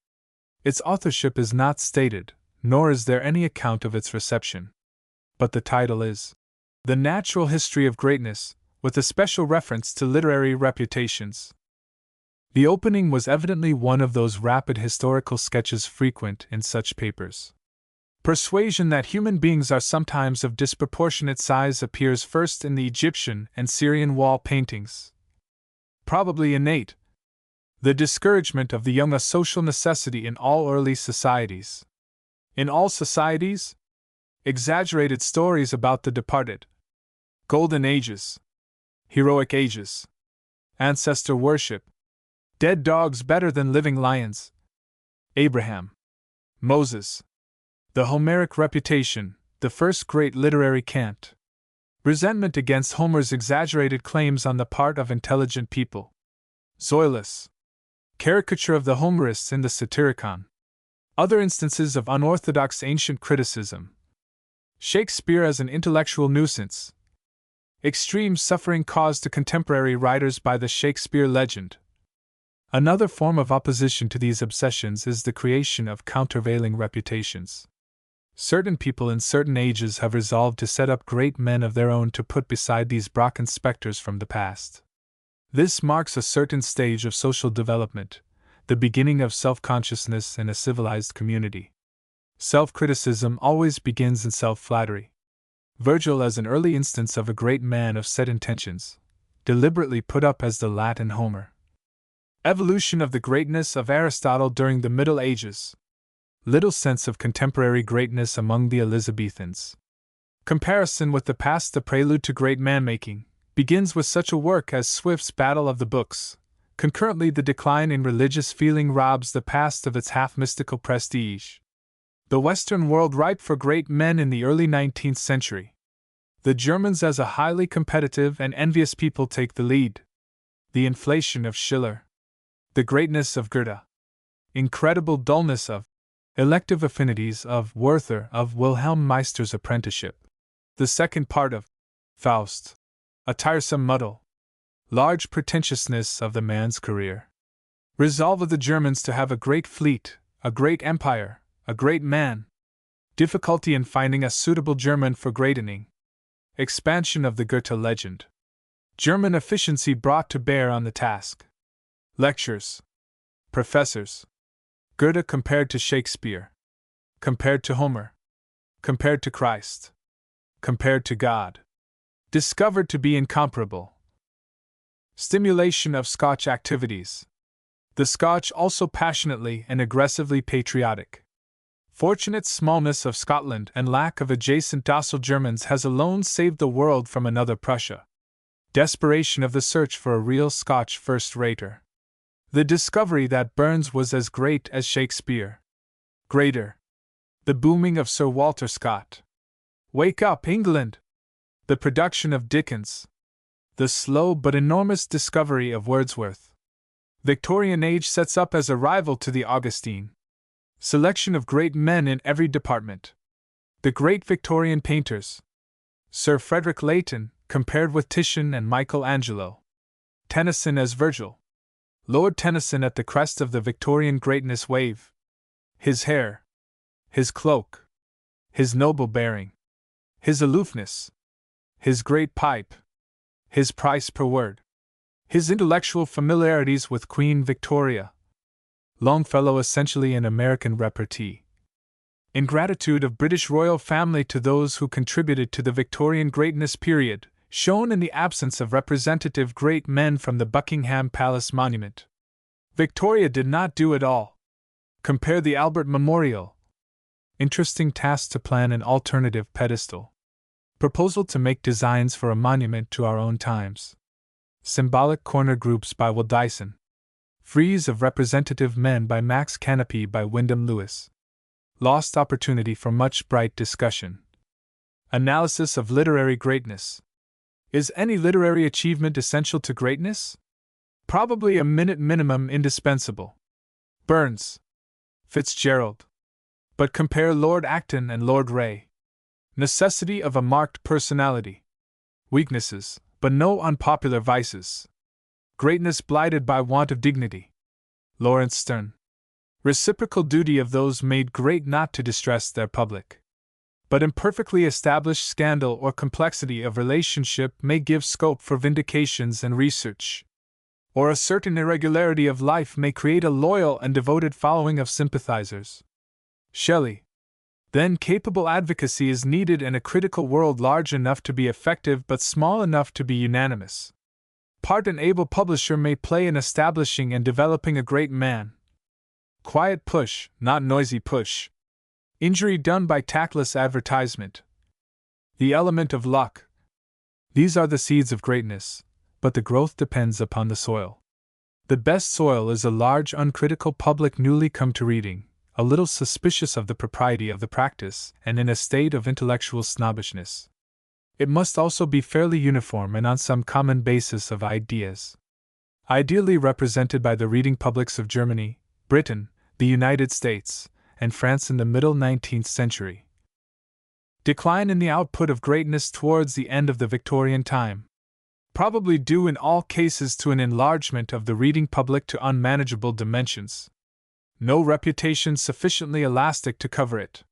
Its authorship is not stated, nor is there any account of its reception. But the title is The Natural History of Greatness, with a special reference to literary reputations. The opening was evidently one of those rapid historical sketches frequent in such papers. Persuasion that human beings are sometimes of disproportionate size appears first in the Egyptian and Syrian wall paintings. Probably innate. The discouragement of the young a social necessity in all early societies. In all societies? Exaggerated stories about the departed. Golden ages. Heroic ages. Ancestor worship. Dead dogs better than living lions. Abraham. Moses. The Homeric reputation, the first great literary cant. Resentment against Homer's exaggerated claims on the part of intelligent people. Zoilus. Caricature of the Homerists in the Satyricon. Other instances of unorthodox ancient criticism. Shakespeare as an intellectual nuisance. Extreme suffering caused to contemporary writers by the Shakespeare legend. Another form of opposition to these obsessions is the creation of countervailing reputations. Certain people in certain ages have resolved to set up great men of their own to put beside these Brocken specters from the past. This marks a certain stage of social development, the beginning of self-consciousness in a civilized community. Self-criticism always begins in self-flattery. Virgil, as an early instance of a great man of set intentions, deliberately put up as the Latin Homer. Evolution of the greatness of Aristotle during the Middle Ages. Little sense of contemporary greatness among the Elizabethans. Comparison with the past, the prelude to great man-making. begins with such a work as Swift's Battle of the Books. Concurrently, the decline in religious feeling robs the past of its half-mystical prestige. The Western world ripe for great men in the early 19th century. The Germans as a highly competitive and envious people take the lead. The inflation of Schiller. The greatness of Goethe. Incredible dullness of elective affinities of Werther of Wilhelm Meister's apprenticeship. The second part of Faust. A tiresome muddle. Large pretentiousness of the man's career. Resolve of the Germans to have a great fleet, a great empire, a great man. Difficulty in finding a suitable German for greatening. Expansion of the Goethe legend. German efficiency brought to bear on the task. Lectures. Professors. Goethe compared to Shakespeare. Compared to Homer. Compared to Christ. Compared to God. Discovered to be incomparable. Stimulation of Scotch activities. The Scotch also passionately and aggressively patriotic. Fortunate smallness of Scotland and lack of adjacent docile Germans has alone saved the world from another Prussia. Desperation of the search for a real Scotch first-rater. The discovery that Burns was as great as Shakespeare. Greater. The booming of Sir Walter Scott. Wake up, England! The production of Dickens. The slow but enormous discovery of Wordsworth. Victorian age sets up as a rival to the Augustine. Selection of great men in every department. The great Victorian painters. Sir Frederick Leighton, compared with Titian and Michelangelo. Tennyson as Virgil. Lord Tennyson at the crest of the Victorian greatness wave. His hair. His cloak. His noble bearing. His aloofness. His great pipe. His price per word. His intellectual familiarities with Queen Victoria. Longfellow essentially an American repartee. Ingratitude of British royal family to those who contributed to the Victorian greatness period, shown in the absence of representative great men from the Buckingham Palace monument. Victoria did not do it all. Compare the Albert Memorial. Interesting task to plan an alternative pedestal. Proposal to make designs for a monument to our own times. Symbolic corner groups by Will Dyson. Frieze of representative men by Max Canopy by Wyndham Lewis. Lost opportunity for much bright discussion. Analysis of literary greatness. Is any literary achievement essential to greatness? Probably a minute minimum indispensable. Burns. Fitzgerald. But compare Lord Acton and Lord Ray. Necessity of a marked personality. Weaknesses, but no unpopular vices. Greatness blighted by want of dignity. Lawrence Sterne. Reciprocal duty of those made great not to distress their public. But imperfectly established scandal or complexity of relationship may give scope for vindications and research. Or a certain irregularity of life may create a loyal and devoted following of sympathizers. Shelley. Then capable advocacy is needed and a critical world large enough to be effective but small enough to be unanimous. Part an able publisher may play in establishing and developing a great man. Quiet push, not noisy push. Injury done by tactless advertisement. The element of luck. These are the seeds of greatness, but the growth depends upon the soil. The best soil is a large uncritical public newly come to reading, a little suspicious of the propriety of the practice, and in a state of intellectual snobbishness. It must also be fairly uniform and on some common basis of ideas. Ideally represented by the reading publics of Germany, Britain, the United States, and France in the middle 19th century. Decline in the output of greatness towards the end of the Victorian time. Probably due in all cases to an enlargement of the reading public to unmanageable dimensions. No reputation sufficiently elastic to cover it.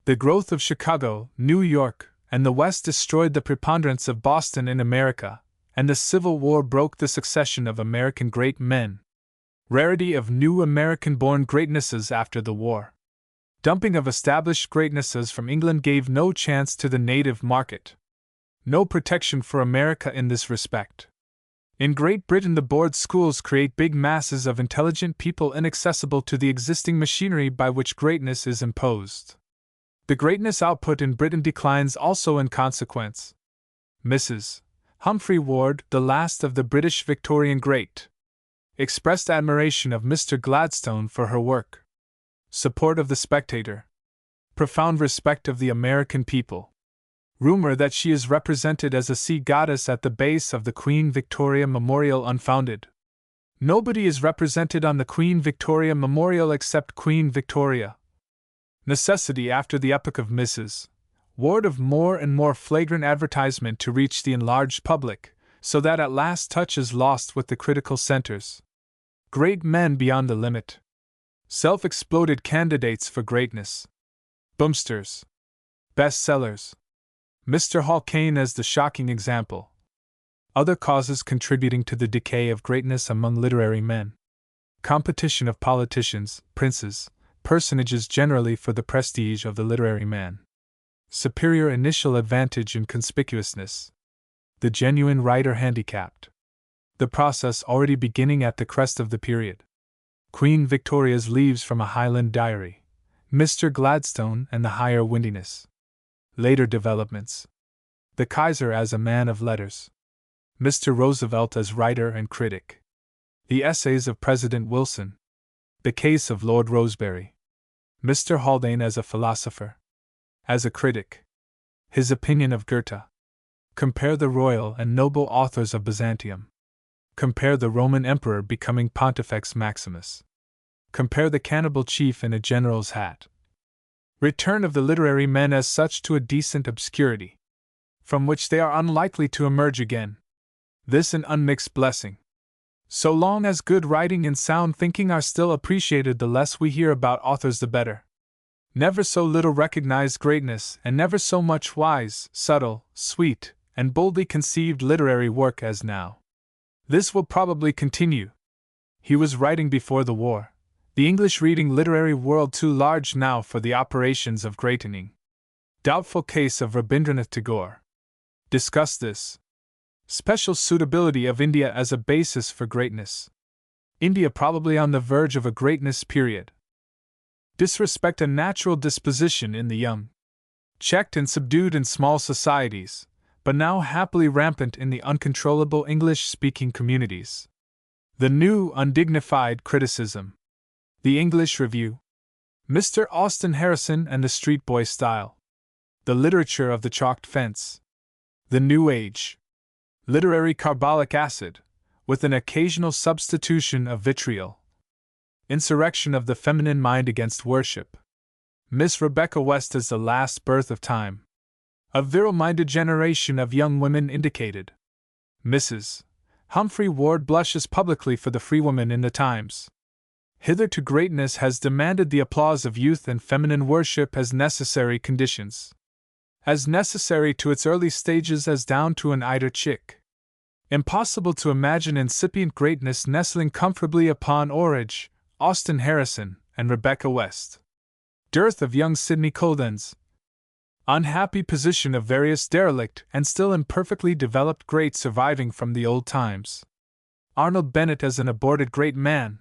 The growth of Chicago, New York, and the West destroyed the preponderance of Boston in America, and the Civil War broke the succession of American great men. Rarity of new American-born greatnesses after the war. Dumping of established greatnesses from England gave no chance to the native market. No protection for America in this respect. In Great Britain, the board schools create big masses of intelligent people inaccessible to the existing machinery by which greatness is imposed. The greatness output in Britain declines also in consequence. Mrs. Humphrey Ward, the last of the British Victorian great, expressed admiration of Mr. Gladstone for her work, support of the Spectator, profound respect of the American people, rumor that she is represented as a sea goddess at the base of the Queen Victoria Memorial unfounded. Nobody is represented on the Queen Victoria Memorial except Queen Victoria. Necessity after the epoch of Mrs. Ward of more and more flagrant advertisement to reach the enlarged public, so that at last touch is lost with the critical centers. Great men beyond the limit. Self-exploded candidates for greatness. Boomsters. Bestsellers. Mr. Hall Caine as the shocking example. Other causes contributing to the decay of greatness among literary men. Competition of politicians, princes, personages generally for the prestige of the literary man. Superior initial advantage in conspicuousness. The genuine writer handicapped. The process already beginning at the crest of the period. Queen Victoria's leaves from a Highland diary. Mr. Gladstone and the higher windiness. Later developments. The Kaiser as a man of letters. Mr. Roosevelt as writer and critic. The essays of President Wilson. The case of Lord Rosebery. Mr. Haldane as a philosopher. As a critic. His opinion of Goethe. Compare the royal and noble authors of Byzantium. Compare the Roman emperor becoming Pontifex Maximus. Compare the cannibal chief in a general's hat. Return of the literary men as such to a decent obscurity, from which they are unlikely to emerge again. This an unmixed blessing. So long as good writing and sound thinking are still appreciated, the less we hear about authors the better. Never so little recognized greatness, and never so much wise, subtle, sweet, and boldly conceived literary work as now. This will probably continue. He was writing before the war. The English reading literary world too large now for the operations of greatening. Doubtful case of Rabindranath Tagore. Discuss this. Special suitability of India as a basis for greatness. India probably on the verge of a greatness period. Disrespect a natural disposition in the young. Checked and subdued in small societies, but now happily rampant in the uncontrollable English-speaking communities. The new undignified criticism. The English Review. Mr. Austin Harrison and the Street Boy Style. The literature of the chalked fence. The New Age. Literary carbolic acid, with an occasional substitution of vitriol. Insurrection of the feminine mind against worship. Miss Rebecca West as the last birth of time. A virile-minded generation of young women indicated. Mrs. Humphrey Ward blushes publicly for the free woman in the Times. Hitherto greatness has demanded the applause of youth and feminine worship as necessary conditions. As necessary to its early stages as down to an eider chick. Impossible to imagine incipient greatness nestling comfortably upon Orridge, Austin Harrison, and Rebecca West. Dearth of young Sidney Coldens. Unhappy position of various derelict and still imperfectly developed greats surviving from the old times. Arnold Bennett as an aborted great man.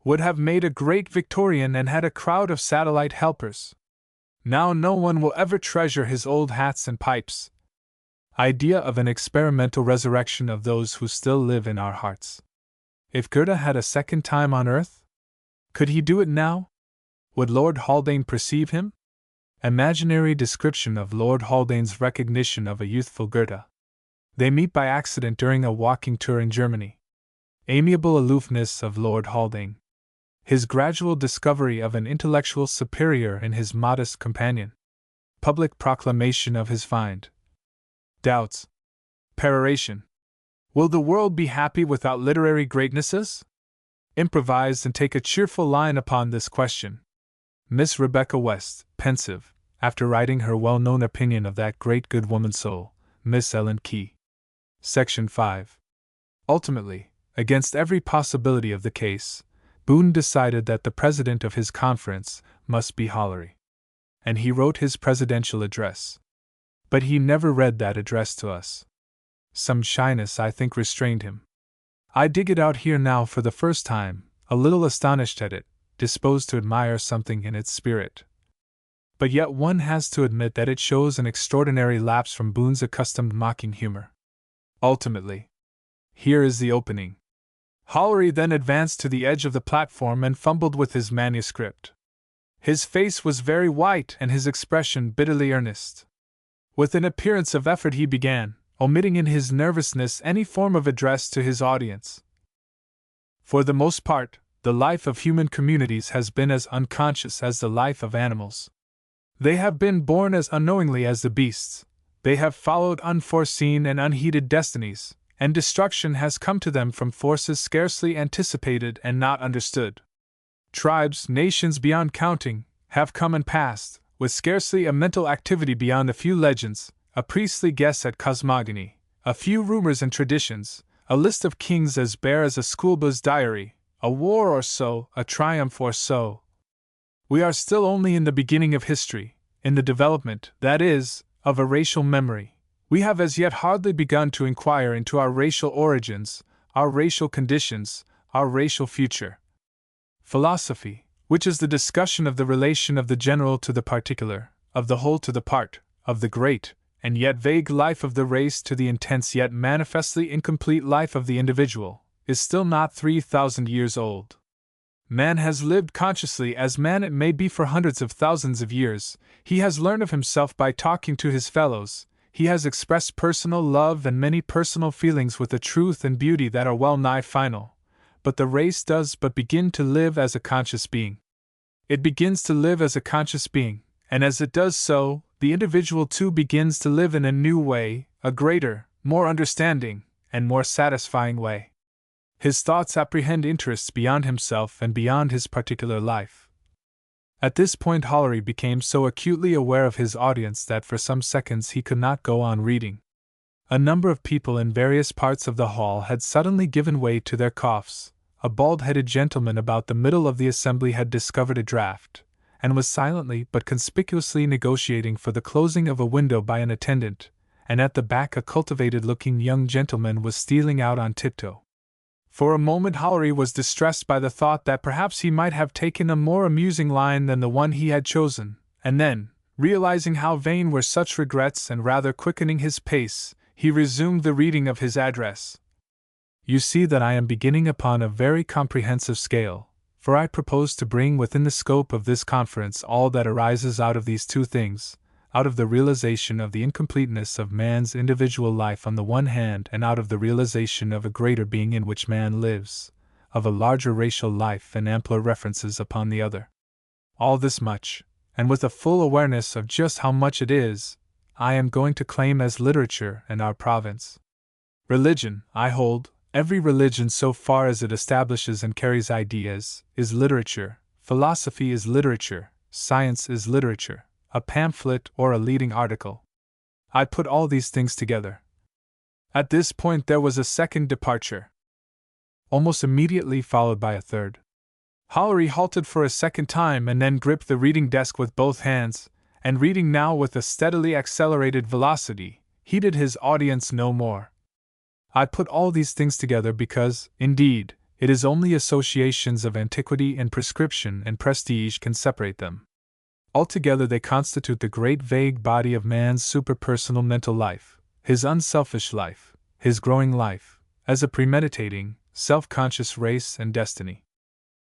Would have made a great Victorian and had a crowd of satellite helpers. Now no one will ever treasure his old hats and pipes. Idea of an experimental resurrection of those who still live in our hearts. If Goethe had a second time on earth? Could he do it now? Would Lord Haldane perceive him? Imaginary description of Lord Haldane's recognition of a youthful Goethe. They meet by accident during a walking tour in Germany. Amiable aloofness of Lord Haldane. His gradual discovery of an intellectual superior in his modest companion. Public proclamation of his find. Doubts. Peroration. Will the world be happy without literary greatnesses? Improvise and take a cheerful line upon this question. Miss Rebecca West, pensive, after writing her well-known opinion of that great good woman soul, Miss Ellen Key. Section 5. Ultimately, against every possibility of the case, Boon decided that the president of his conference must be Hollery. And he wrote his presidential address. But he never read that address to us. Some shyness, I think, restrained him. I dig it out here now for the first time, a little astonished at it, disposed to admire something in its spirit. But yet one has to admit that it shows an extraordinary lapse from Boon's accustomed mocking humor. Ultimately, here is the opening. Hollery then advanced to the edge of the platform and fumbled with his manuscript. His face was very white and his expression bitterly earnest. With an appearance of effort he began, omitting in his nervousness any form of address to his audience. For the most part, the life of human communities has been as unconscious as the life of animals. They have been born as unknowingly as the beasts. They have followed unforeseen and unheeded destinies, and destruction has come to them from forces scarcely anticipated and not understood. Tribes, nations beyond counting, have come and passed, with scarcely a mental activity beyond a few legends, a priestly guess at cosmogony, a few rumors and traditions, a list of kings as bare as a schoolboy's diary, a war or so, a triumph or so. We are still only in the beginning of history, in the development, that is, of a racial memory. We have as yet hardly begun to inquire into our racial origins, our racial conditions, our racial future. Philosophy, which is the discussion of the relation of the general to the particular, of the whole to the part, of the great and yet vague life of the race to the intense yet manifestly incomplete life of the individual, is still not 3,000 years old. Man has lived consciously as man it may be for hundreds of thousands of years. He has learned of himself by talking to his fellows. He has expressed personal love and many personal feelings with a truth and beauty that are well nigh final. But the race does but begin to live as a conscious being. It begins to live as a conscious being, and as it does so, the individual too begins to live in a new way, a greater, more understanding, and more satisfying way. His thoughts apprehend interests beyond himself and beyond his particular life. At this point Hollery became so acutely aware of his audience that for some seconds he could not go on reading. A number of people in various parts of the hall had suddenly given way to their coughs. A bald-headed gentleman about the middle of the assembly had discovered a draught, and was silently but conspicuously negotiating for the closing of a window by an attendant, and at the back a cultivated-looking young gentleman was stealing out on tiptoe. For a moment Hollery was distressed by the thought that perhaps he might have taken a more amusing line than the one he had chosen, and then, realizing how vain were such regrets and rather quickening his pace, he resumed the reading of his address. You see that I am beginning upon a very comprehensive scale, for I propose to bring within the scope of this conference all that arises out of these two things, out of the realization of the incompleteness of man's individual life on the one hand and out of the realization of a greater being in which man lives, of a larger racial life and ampler references upon the other. All this much, and with a full awareness of just how much it is, I am going to claim as literature and our province. Religion, I hold, every religion so far as it establishes and carries ideas, is literature, philosophy is literature, science is literature, a pamphlet or a leading article. I put all these things together. At this point there was a second departure, almost immediately followed by a third. Hollery halted for a second time and then gripped the reading desk with both hands, and reading now with a steadily accelerated velocity, heeded his audience no more. I put all these things together because, indeed, it is only associations of antiquity and prescription and prestige can separate them. Altogether they constitute the great vague body of man's superpersonal mental life, his unselfish life, his growing life, as a premeditating, self-conscious race and destiny.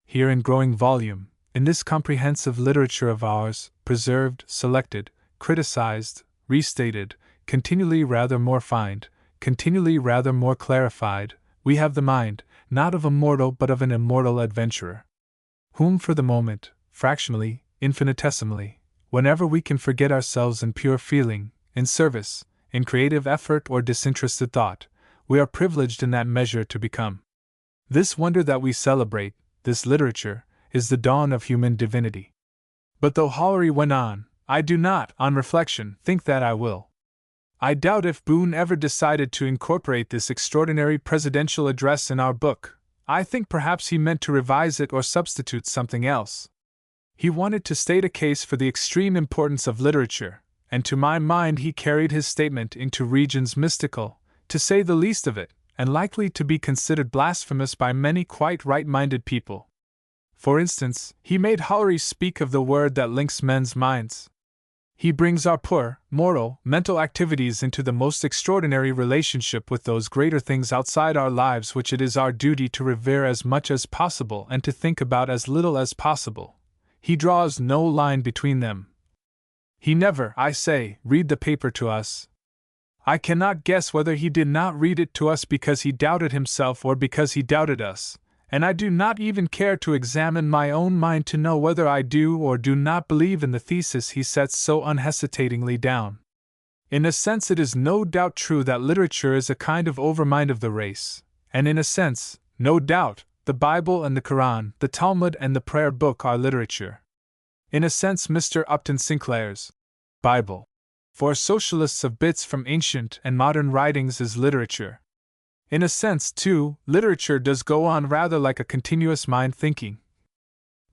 Here in growing volume, in this comprehensive literature of ours, preserved, selected, criticized, restated, continually rather more refined, continually rather more clarified, we have the mind, not of a mortal but of an immortal adventurer, whom for the moment, fractionally, infinitesimally, whenever we can forget ourselves in pure feeling, in service, in creative effort or disinterested thought, we are privileged in that measure to become. This wonder that we celebrate, this literature, is the dawn of human divinity. But though Hollery went on, I do not, on reflection, think that I will. I doubt if Boon ever decided to incorporate this extraordinary presidential address in our book. I think perhaps he meant to revise it or substitute something else. He wanted to state a case for the extreme importance of literature, and to my mind he carried his statement into regions mystical, to say the least of it, and likely to be considered blasphemous by many quite right-minded people. For instance, he made Hollery speak of the word that links men's minds. He brings our poor, mortal, mental activities into the most extraordinary relationship with those greater things outside our lives which it is our duty to revere as much as possible and to think about as little as possible. He draws no line between them. He never, I say, read the paper to us. I cannot guess whether he did not read it to us because he doubted himself or because he doubted us, and I do not even care to examine my own mind to know whether I do or do not believe in the thesis he sets so unhesitatingly down. In a sense, it is no doubt true that literature is a kind of overmind of the race, and in a sense, no doubt, the Bible and the Quran, the Talmud and the Prayer Book are literature. In a sense, Mr. Upton Sinclair's Bible for socialists of bits from ancient and modern writings is literature. In a sense, too, literature does go on rather like a continuous mind thinking.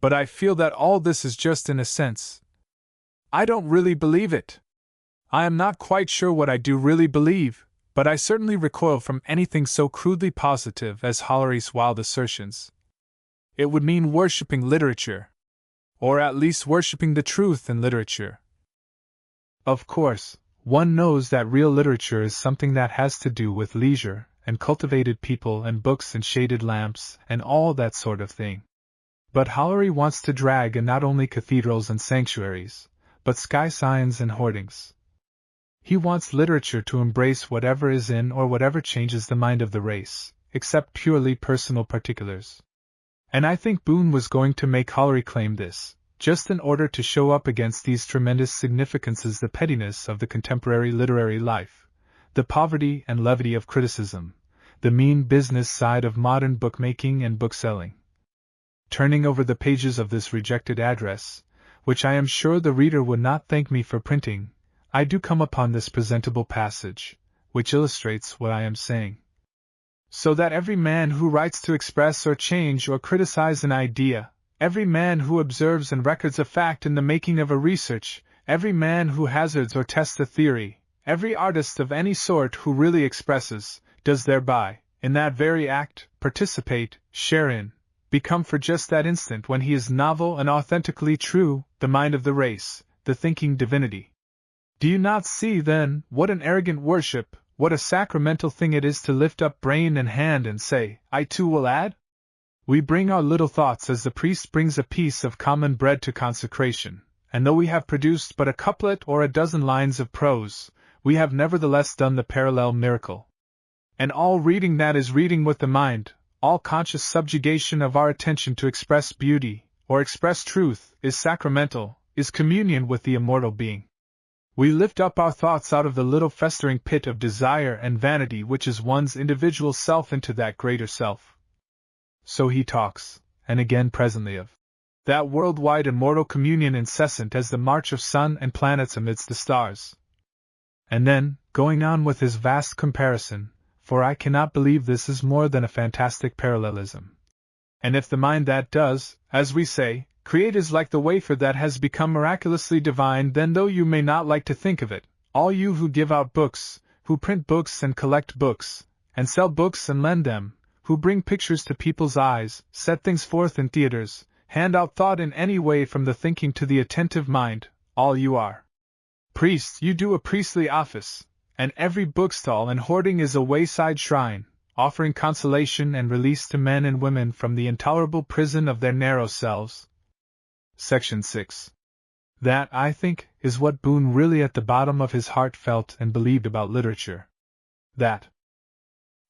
But I feel that all this is just in a sense. I don't really believe it. I am not quite sure what I do really believe, but I certainly recoil from anything so crudely positive as Hollery's wild assertions. It would mean worshipping literature. Or at least worshipping the truth in literature. Of course, one knows that real literature is something that has to do with leisure, and cultivated people and books and shaded lamps and all that sort of thing. But Hollery wants to drag in not only cathedrals and sanctuaries, but sky signs and hoardings. He wants literature to embrace whatever is in or whatever changes the mind of the race, except purely personal particulars. And I think Boon was going to make Hollery claim this, just in order to show up against these tremendous significances the pettiness of the contemporary literary life, the poverty and levity of criticism, the mean business side of modern bookmaking and bookselling. Turning over the pages of this rejected address, which I am sure the reader would not thank me for printing, I do come upon this presentable passage, which illustrates what I am saying. So that every man who writes to express or change or criticize an idea, every man who observes and records a fact in the making of a research, every man who hazards or tests a theory, every artist of any sort who really expresses, does thereby, in that very act, participate, share in, become for just that instant when he is novel and authentically true, the mind of the race, the thinking divinity. Do you not see, then, what an arrogant worship, what a sacramental thing it is to lift up brain and hand and say, I too will add? We bring our little thoughts as the priest brings a piece of common bread to consecration, and though we have produced but a couplet or a dozen lines of prose, we have nevertheless done the parallel miracle. And all reading that is reading with the mind, all conscious subjugation of our attention to express beauty, or express truth, is sacramental, is communion with the immortal being. We lift up our thoughts out of the little festering pit of desire and vanity which is one's individual self into that greater self. So he talks, and again presently of that worldwide immortal communion incessant as the march of sun and planets amidst the stars. And then, going on with his vast comparison, for I cannot believe this is more than a fantastic parallelism. And if the mind that does, as we say, create is like the wafer that has become miraculously divine, then though you may not like to think of it, all you who give out books, who print books and collect books, and sell books and lend them, who bring pictures to people's eyes, set things forth in theaters, hand out thought in any way from the thinking to the attentive mind, all you are priests, you do a priestly office, and every bookstall and hoarding is a wayside shrine, offering consolation and release to men and women from the intolerable prison of their narrow selves. Section 6. That, I think, is what Boon really at the bottom of his heart felt and believed about literature. That.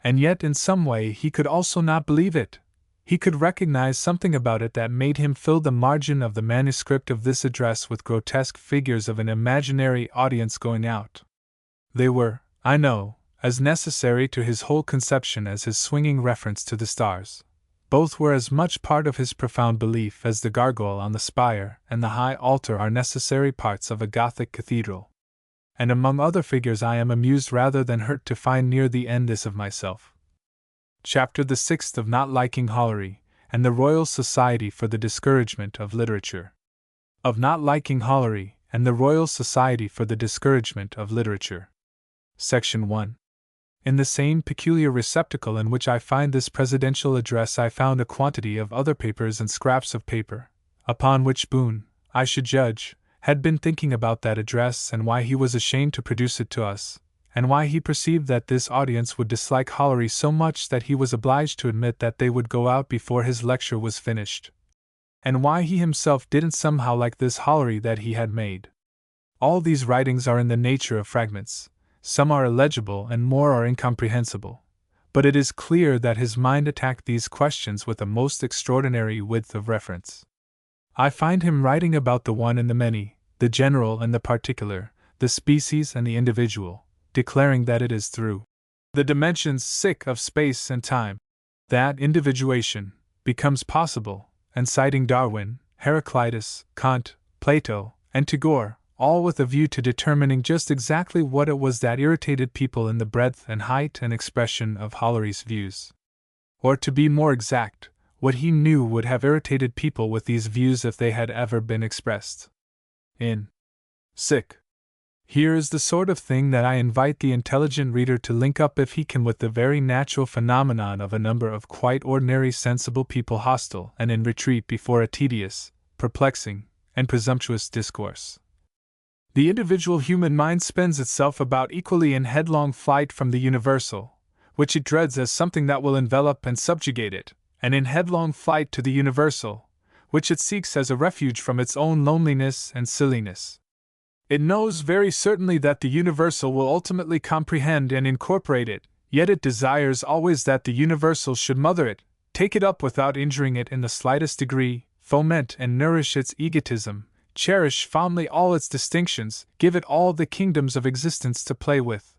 And yet in some way he could also not believe it. He could recognize something about it that made him fill the margin of the manuscript of this address with grotesque figures of an imaginary audience going out. They were, I know, as necessary to his whole conception as his swinging reference to the stars. Both were as much part of his profound belief as the gargoyle on the spire and the high altar are necessary parts of a Gothic cathedral. And among other figures I am amused rather than hurt to find near the end this of myself. Chapter the 6th of Not Liking Hollery, and the Royal Society for the Discouragement of Literature. Of Not Liking Hollery, and the Royal Society for the Discouragement of Literature. Section 1. In the same peculiar receptacle in which I find this presidential address I found a quantity of other papers and scraps of paper, upon which Boon, I should judge, had been thinking about that address and why he was ashamed to produce it to us, and why he perceived that this audience would dislike Hollery so much that he was obliged to admit that they would go out before his lecture was finished, and why he himself didn't somehow like this Hollery that he had made. All these writings are in the nature of fragments, some are illegible and more are incomprehensible, but it is clear that his mind attacked these questions with a most extraordinary width of reference. I find him writing about the one and the many, the general and the particular, the species and the individual, declaring that it is through the dimensions of space and time that individuation becomes possible, and citing Darwin, Heraclitus, Kant, Plato, and Tagore, all with a view to determining just exactly what it was that irritated people in the breadth and height and expression of Hollery's views. Or to be more exact, what he knew would have irritated people with these views if they had ever been expressed. Here is the sort of thing that I invite the intelligent reader to link up if he can with the very natural phenomenon of a number of quite ordinary sensible people hostile and in retreat before a tedious, perplexing, and presumptuous discourse. The individual human mind spends itself about equally in headlong flight from the universal, which it dreads as something that will envelop and subjugate it, and in headlong flight to the universal, which it seeks as a refuge from its own loneliness and silliness. It knows very certainly that the universal will ultimately comprehend and incorporate it, yet it desires always that the universal should mother it, take it up without injuring it in the slightest degree, foment and nourish its egotism, cherish fondly all its distinctions, give it all the kingdoms of existence to play with.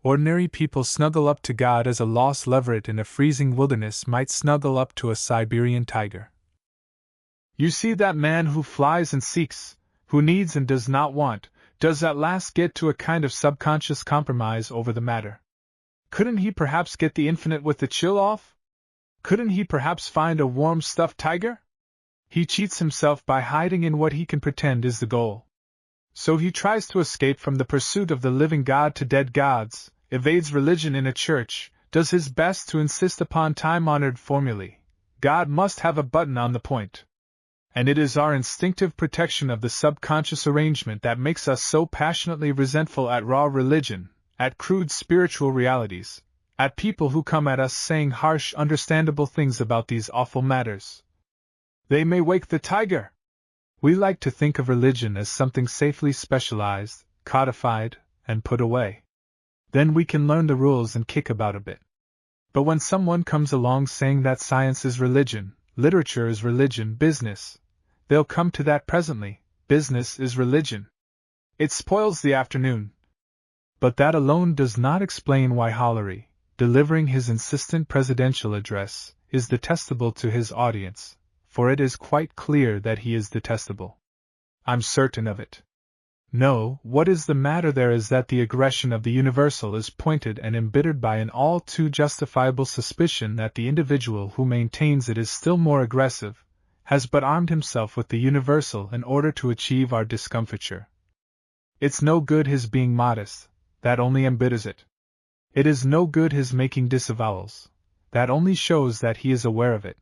Ordinary people snuggle up to God as a lost leveret in a freezing wilderness might snuggle up to a Siberian tiger. You see, that man who flies and seeks, who needs and does not want, does at last get to a kind of subconscious compromise over the matter. Couldn't he perhaps get the infinite with the chill off? Couldn't he perhaps find a warm stuffed tiger? He cheats himself by hiding in what he can pretend is the goal. So he tries to escape from the pursuit of the living God to dead gods, evades religion in a church, does his best to insist upon time-honored formulae. God must have a button on the point. And it is our instinctive protection of the subconscious arrangement that makes us so passionately resentful at raw religion, at crude spiritual realities, at people who come at us saying harsh, understandable things about these awful matters. They may wake the tiger. We like to think of religion as something safely specialized, codified, and put away. Then we can learn the rules and kick about a bit. But when someone comes along saying that science is religion, literature is religion, business, they'll come to that presently, business is religion. It spoils the afternoon. But that alone does not explain why Hollery, delivering his insistent presidential address, is detestable to his audience, for it is quite clear that he is detestable. I'm certain of it. No, what is the matter there is that the aggression of the universal is pointed and embittered by an all too justifiable suspicion that the individual who maintains it is still more aggressive, has but armed himself with the universal in order to achieve our discomfiture. It's no good his being modest, that only embitters it. It is no good his making disavowals, that only shows that he is aware of it.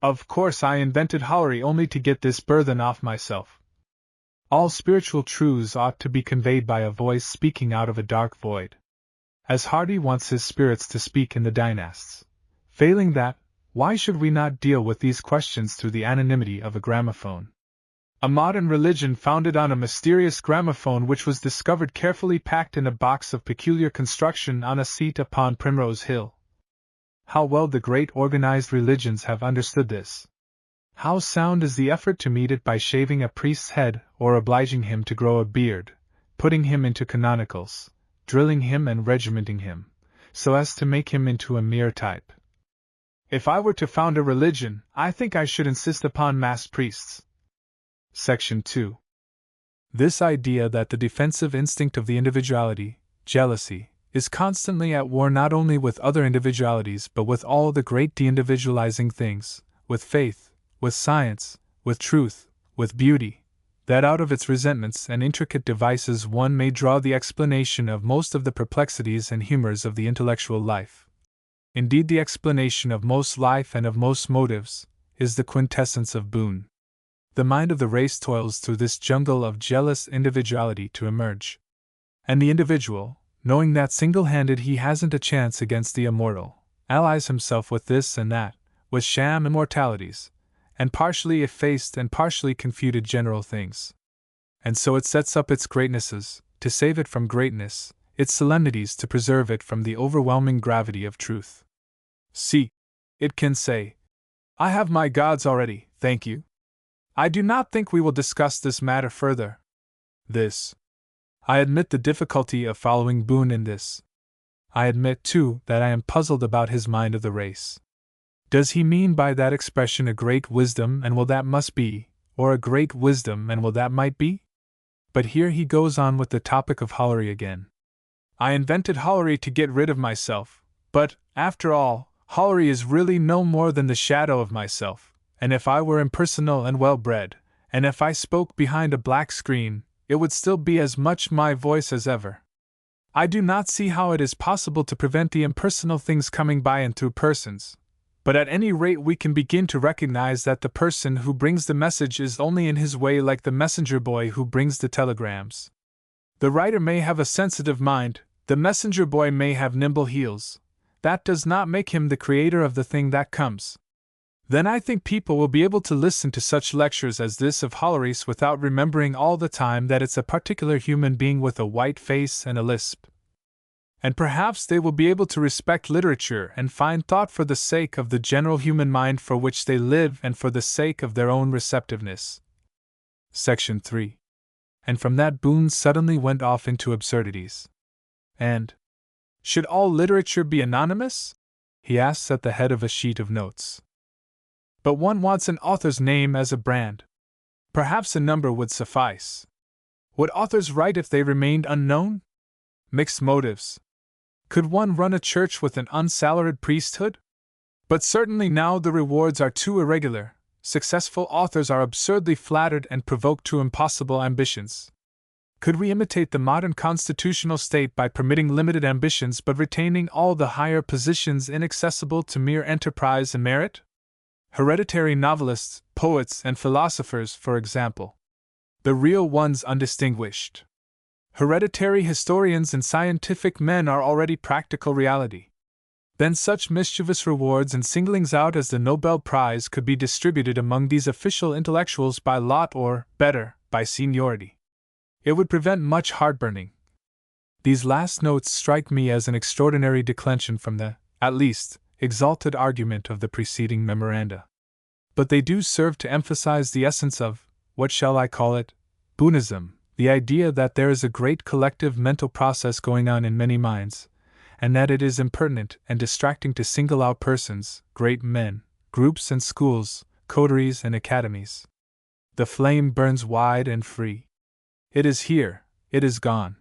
Of course I invented Hollery only to get this burthen off myself. All spiritual truths ought to be conveyed by a voice speaking out of a dark void. As Hardy wants his spirits to speak in the dynasts. Failing that, why should we not deal with these questions through the anonymity of a gramophone? A modern religion founded on a mysterious gramophone which was discovered carefully packed in a box of peculiar construction on a seat upon Primrose Hill. How well the great organized religions have understood this! How sound is the effort to meet it by shaving a priest's head or obliging him to grow a beard, putting him into canonicals, drilling him and regimenting him, so as to make him into a mere type. If I were to found a religion, I think I should insist upon masked priests. Section 2. This idea that the defensive instinct of the individuality, jealousy, is constantly at war not only with other individualities but with all the great de-individualizing things, with faith, with science, with truth, with beauty, that out of its resentments and intricate devices one may draw the explanation of most of the perplexities and humors of the intellectual life. Indeed, the explanation of most life and of most motives is the quintessence of Boon. The mind of the race toils through this jungle of jealous individuality to emerge. And the individual, knowing that single-handed he hasn't a chance against the immortal, allies himself with this and that, with sham immortalities, and partially effaced and partially confuted general things. And so it sets up its greatnesses, to save it from greatness, its solemnities to preserve it from the overwhelming gravity of truth. See, it can say, I have my gods already, thank you. I do not think we will discuss this matter further. I admit the difficulty of following Boon in this. I admit, too, that I am puzzled about his mind of the race. Does he mean by that expression a great wisdom and will that must be, or a great wisdom and will that might be? But here he goes on with the topic of Hollery again. I invented Hollery to get rid of myself, but, after all, Hollery is really no more than the shadow of myself. And if I were impersonal and well-bred, and if I spoke behind a black screen, it would still be as much my voice as ever. I do not see how it is possible to prevent the impersonal things coming by and through persons, but at any rate we can begin to recognize that the person who brings the message is only in his way like the messenger boy who brings the telegrams. The writer may have a sensitive mind, the messenger boy may have nimble heels. That does not make him the creator of the thing that comes. Then I think people will be able to listen to such lectures as this of Hollery's without remembering all the time that it's a particular human being with a white face and a lisp. And perhaps they will be able to respect literature and find thought for the sake of the general human mind for which they live and for the sake of their own receptiveness. Section 3. And from that Boon suddenly went off into absurdities. And, should all literature be anonymous? He asks at the head of a sheet of notes. But one wants an author's name as a brand. Perhaps a number would suffice. Would authors write if they remained unknown? Mixed motives. Could one run a church with an unsalaried priesthood? But certainly now the rewards are too irregular. Successful authors are absurdly flattered and provoked to impossible ambitions. Could we imitate the modern constitutional state by permitting limited ambitions but retaining all the higher positions inaccessible to mere enterprise and merit? Hereditary novelists, poets, and philosophers, for example. The real ones undistinguished. Hereditary historians and scientific men are already practical reality. Then such mischievous rewards and singlings out as the Nobel Prize could be distributed among these official intellectuals by lot or, better, by seniority. It would prevent much heartburning. These last notes strike me as an extraordinary declension from the, at least, exalted argument of the preceding memoranda. But they do serve to emphasize the essence of, what shall I call it, Boonism, the idea that there is a great collective mental process going on in many minds, and that it is impertinent and distracting to single out persons, great men, groups and schools, coteries and academies. The flame burns wide and free. It is here, it is gone.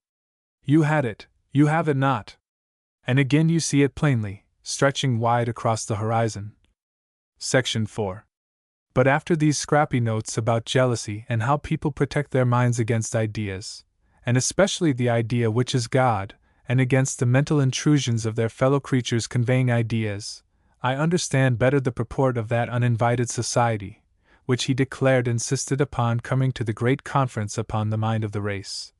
You had it, you have it not. And again you see it plainly, stretching wide across the horizon. Section 4. But after these scrappy notes about jealousy and how people protect their minds against ideas, and especially the idea which is God, and against the mental intrusions of their fellow creatures conveying ideas, I understand better the purport of that uninvited society, which he declared insisted upon coming to the great conference upon the mind of the race,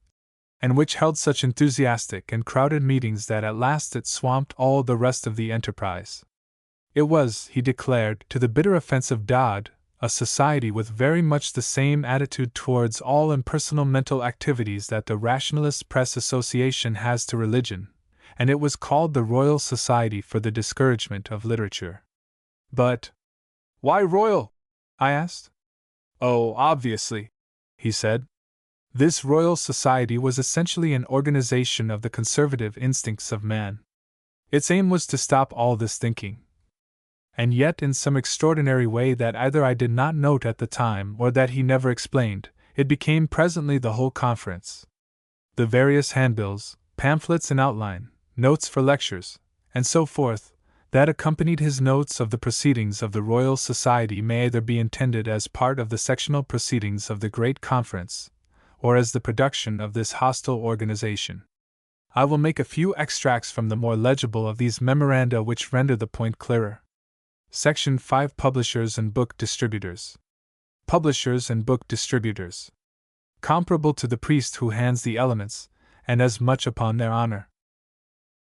and which held such enthusiastic and crowded meetings that at last it swamped all the rest of the enterprise. It was, he declared, to the bitter offense of Dodd, a society with very much the same attitude towards all impersonal mental activities that the Rationalist Press Association has to religion, and it was called the Royal Society for the Discouragement of Literature. But, why royal? I asked. Oh, obviously, he said. This Royal Society was essentially an organization of the conservative instincts of man. Its aim was to stop all this thinking. And yet, in some extraordinary way that either I did not note at the time or that he never explained, it became presently the whole conference. The various handbills, pamphlets in outline, notes for lectures, and so forth, that accompanied his notes of the proceedings of the Royal Society may either be intended as part of the sectional proceedings of the great conference, or as the production of this hostile organization. I will make a few extracts from the more legible of these memoranda which render the point clearer. Section 5. Publishers and Book Distributors. publishers and book distributors. Comparable to the priest who hands the elements, and as much upon their honor.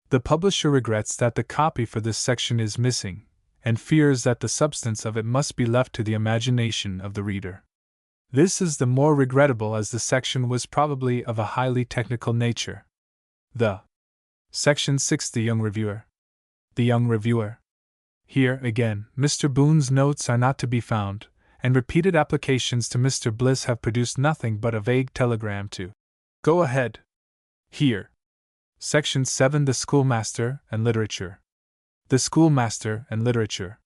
The publisher regrets that the copy for this section is missing, and fears that the substance of it must be left to the imagination of the reader. This is the more regrettable as the section was probably of a highly technical nature. Section 6. The Young Reviewer. The Young Reviewer. Here, again, Mr. Boon's notes are not to be found, and repeated applications to Mr. Bliss have produced nothing but a vague telegram to go ahead. Here. Section 7. The Schoolmaster and Literature. The Schoolmaster and Literature.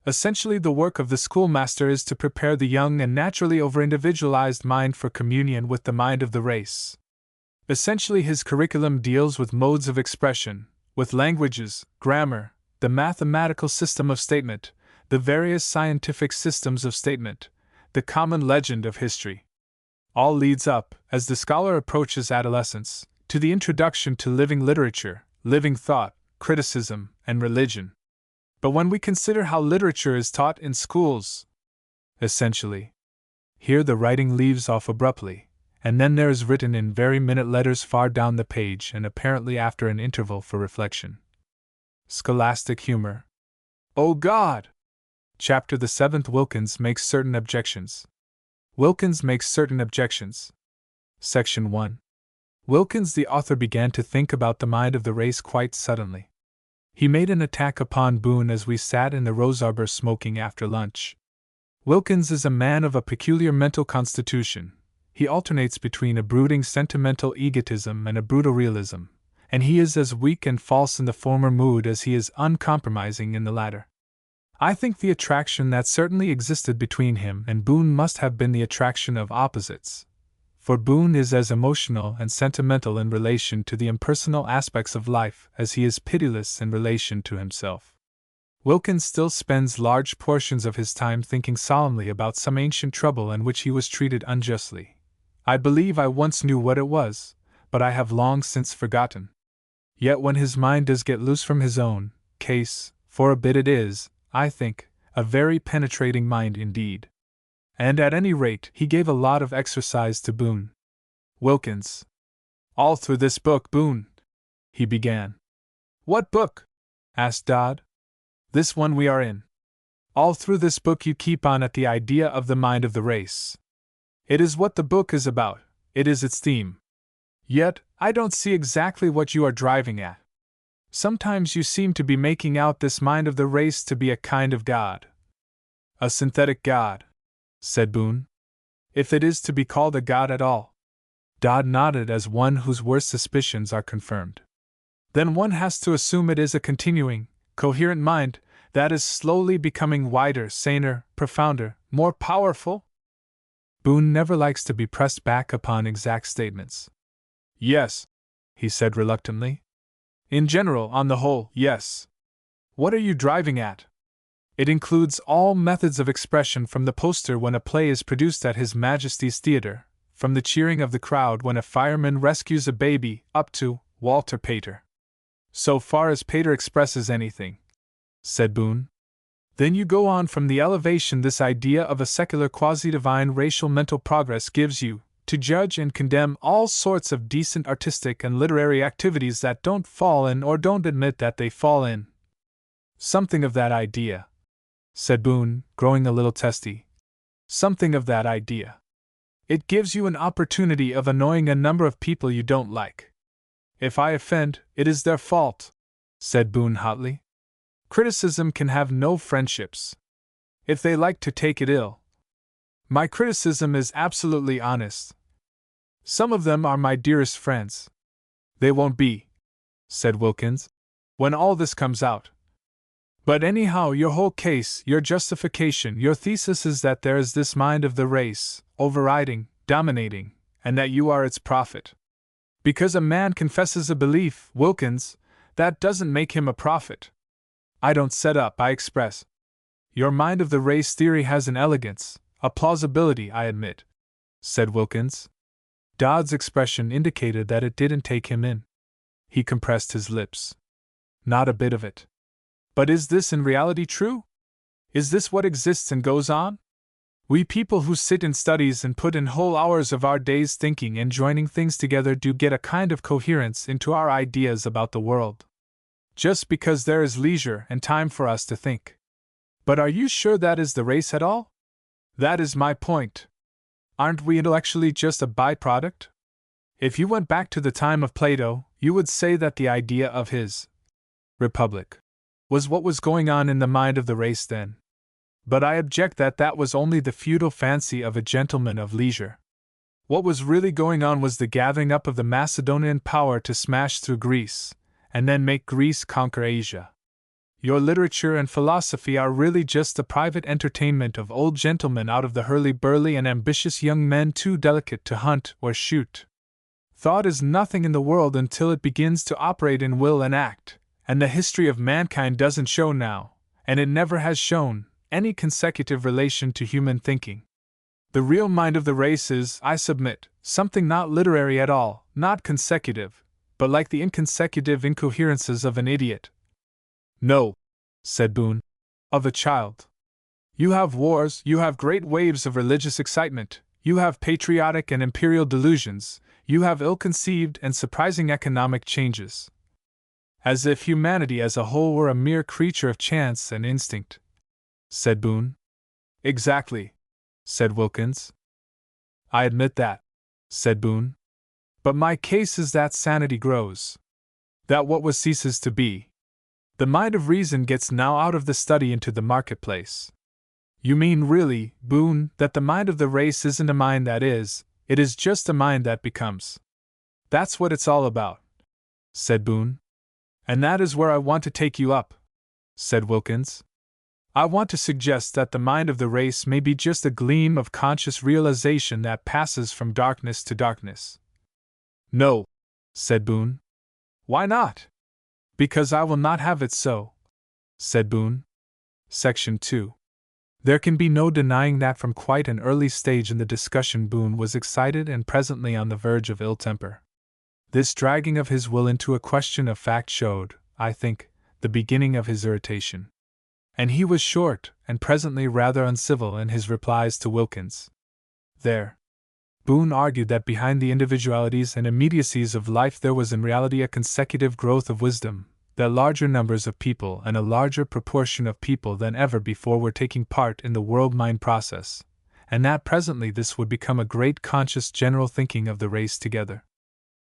Essentially, the work of the schoolmaster is to prepare the young and naturally over-individualized mind for communion with the mind of the race. Essentially, his curriculum deals with modes of expression, with languages, grammar, the mathematical system of statement, the various scientific systems of statement, the common legend of history. All leads up, as the scholar approaches adolescence, to the introduction to living literature, living thought, criticism, and religion. But when we consider how literature is taught in schools, essentially, here the writing leaves off abruptly, and then there is written in very minute letters far down the page and apparently after an interval for reflection. Scholastic humor. Oh God! Chapter the 7th. Wilkins makes certain objections. Wilkins makes certain objections. Section 1. Wilkins the author began to think about the mind of the race quite suddenly. He made an attack upon Boon as we sat in the rose arbor smoking after lunch. Wilkins is a man of a peculiar mental constitution. He alternates between a brooding sentimental egotism and a brutal realism, and he is as weak and false in the former mood as he is uncompromising in the latter. I think the attraction that certainly existed between him and Boon must have been the attraction of opposites. For Boon is as emotional and sentimental in relation to the impersonal aspects of life as he is pitiless in relation to himself. Wilkins still spends large portions of his time thinking solemnly about some ancient trouble in which he was treated unjustly. I believe I once knew what it was, but I have long since forgotten. Yet when his mind does get loose from his own case, for a bit it is, I think, a very penetrating mind indeed. And at any rate, he gave a lot of exercise to Boon. Wilkins. All through this book, Boon, he began. What book? Asked Dodd. This one we are in. All through this book you keep on at the idea of the mind of the race. It is what the book is about, it is its theme. Yet, I don't see exactly what you are driving at. Sometimes you seem to be making out this mind of the race to be a kind of god. A synthetic god, said Boon. If it is to be called a god at all. Dodd nodded as one whose worst suspicions are confirmed. Then one has to assume it is a continuing, coherent mind that is slowly becoming wider, saner, profounder, more powerful? Boon never likes to be pressed back upon exact statements. Yes, he said reluctantly. In general, on the whole, yes. What are you driving at? It includes all methods of expression from the poster when a play is produced at His Majesty's Theatre, from the cheering of the crowd when a fireman rescues a baby, up to Walter Pater. So far as Pater expresses anything, said Boon. Then you go on from the elevation this idea of a secular quasi-divine racial mental progress gives you, to judge and condemn all sorts of decent artistic and literary activities that don't fall in or don't admit that they fall in. Something of that idea, said Boon, growing a little testy. Something of that idea. It gives you an opportunity of annoying a number of people you don't like. If I offend, it is their fault, said Boon hotly. Criticism can have no friendships. If they like to take it ill. My criticism is absolutely honest. Some of them are my dearest friends. They won't be, said Wilkins, when all this comes out. But anyhow, your whole case, your justification, your thesis is that there is this mind of the race, overriding, dominating, and that you are its prophet. Because a man confesses a belief, Wilkins, that doesn't make him a prophet. I don't set up, I express. Your mind of the race theory has an elegance, a plausibility, I admit, said Wilkins. Dodd's expression indicated that it didn't take him in. He compressed his lips. Not a bit of it. But is this in reality true? Is this what exists and goes on? We people who sit in studies and put in whole hours of our days thinking and joining things together do get a kind of coherence into our ideas about the world. Just because there is leisure and time for us to think. But are you sure that is the race at all? That is my point. Aren't we intellectually just a byproduct? If you went back to the time of Plato, you would say that the idea of his republic was what was going on in the mind of the race then. But I object that that was only the feudal fancy of a gentleman of leisure. What was really going on was the gathering up of the Macedonian power to smash through Greece, and then make Greece conquer Asia. Your literature and philosophy are really just the private entertainment of old gentlemen out of the hurly-burly and ambitious young men too delicate to hunt or shoot. Thought is nothing in the world until it begins to operate in will and act, and the history of mankind doesn't show now, and it never has shown, any consecutive relation to human thinking. The real mind of the race is, I submit, something not literary at all, not consecutive, but like the inconsecutive incoherences of an idiot. No, said Boon, of a child. You have wars, you have great waves of religious excitement, you have patriotic and imperial delusions, you have ill-conceived and surprising economic changes. As if humanity as a whole were a mere creature of chance and instinct, said Boon. Exactly, said Wilkins. I admit that, said Boon. But my case is that sanity grows. That what was ceases to be. The mind of reason gets now out of the study into the marketplace. You mean really, Boon, that the mind of the race isn't a mind that is, it is just a mind that becomes. That's what it's all about, said Boon. And that is where I want to take you up, said Wilkins. I want to suggest that the mind of the race may be just a gleam of conscious realization that passes from darkness to darkness. No, said Boon. Why not? Because I will not have it so, said Boon. Section 2. There can be no denying that from quite an early stage in the discussion Boon was excited and presently on the verge of ill temper. This dragging of his will into a question of fact showed, I think, the beginning of his irritation. And he was short, and presently rather uncivil in his replies to Wilkins. There. Boon argued that behind the individualities and immediacies of life there was in reality a consecutive growth of wisdom, that larger numbers of people and a larger proportion of people than ever before were taking part in the world-mind process, and that presently this would become a great conscious general thinking of the race together.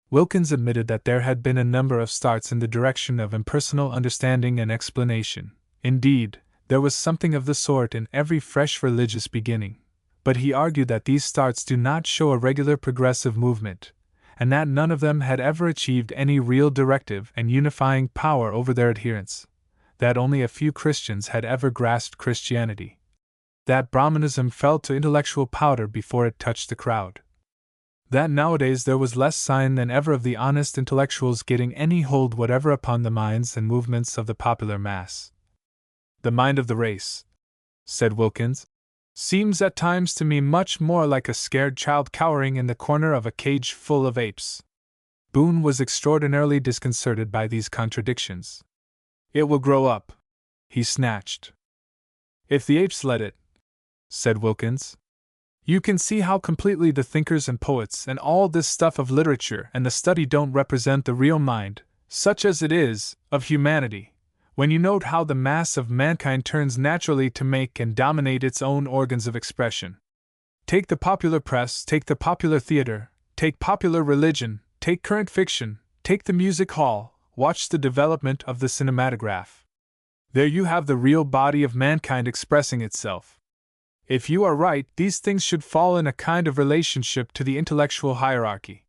Wilkins admitted that there had been a number of starts in the direction of impersonal understanding and explanation. Indeed, there was something of the sort in every fresh religious beginning, but he argued that these starts do not show a regular progressive movement, and that none of them had ever achieved any real directive and unifying power over their adherents, that only a few Christians had ever grasped Christianity, that Brahmanism fell to intellectual powder before it touched the crowd, that nowadays there was less sign than ever of the honest intellectuals getting any hold whatever upon the minds and movements of the popular mass. The mind of the race, said Wilkins, seems at times to me much more like a scared child cowering in the corner of a cage full of apes. Boon was extraordinarily disconcerted by these contradictions. It will grow up, he snatched. If the apes let it, said Wilkins. You can see how completely the thinkers and poets and all this stuff of literature and the study don't represent the real mind, such as it is, of humanity, when you note how the mass of mankind turns naturally to make and dominate its own organs of expression. Take the popular press, take the popular theater, take popular religion, take current fiction, take the music hall, watch the development of the cinematograph. There you have the real body of mankind expressing itself. If you are right, these things should fall in a kind of relationship to the intellectual hierarchy.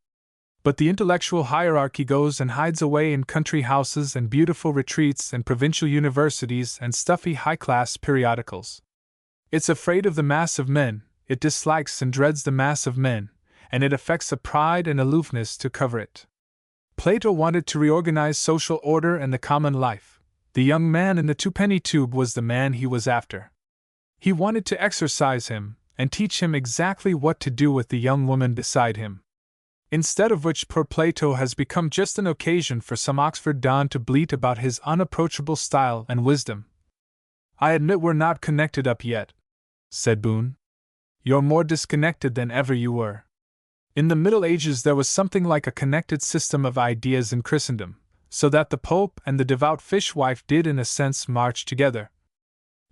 But the intellectual hierarchy goes and hides away in country houses and beautiful retreats and provincial universities and stuffy high-class periodicals. It's afraid of the mass of men, it dislikes and dreads the mass of men, and it affects a pride and aloofness to cover it. Plato wanted to reorganize social order and the common life. The young man in the twopenny tube was the man he was after. He wanted to exercise him, and teach him exactly what to do with the young woman beside him. Instead of which poor Plato has become just an occasion for some Oxford don to bleat about his unapproachable style and wisdom. I admit we're not connected up yet, said Boon. You're more disconnected than ever you were. In the Middle Ages there was something like a connected system of ideas in Christendom, so that the Pope and the devout fishwife did in a sense march together.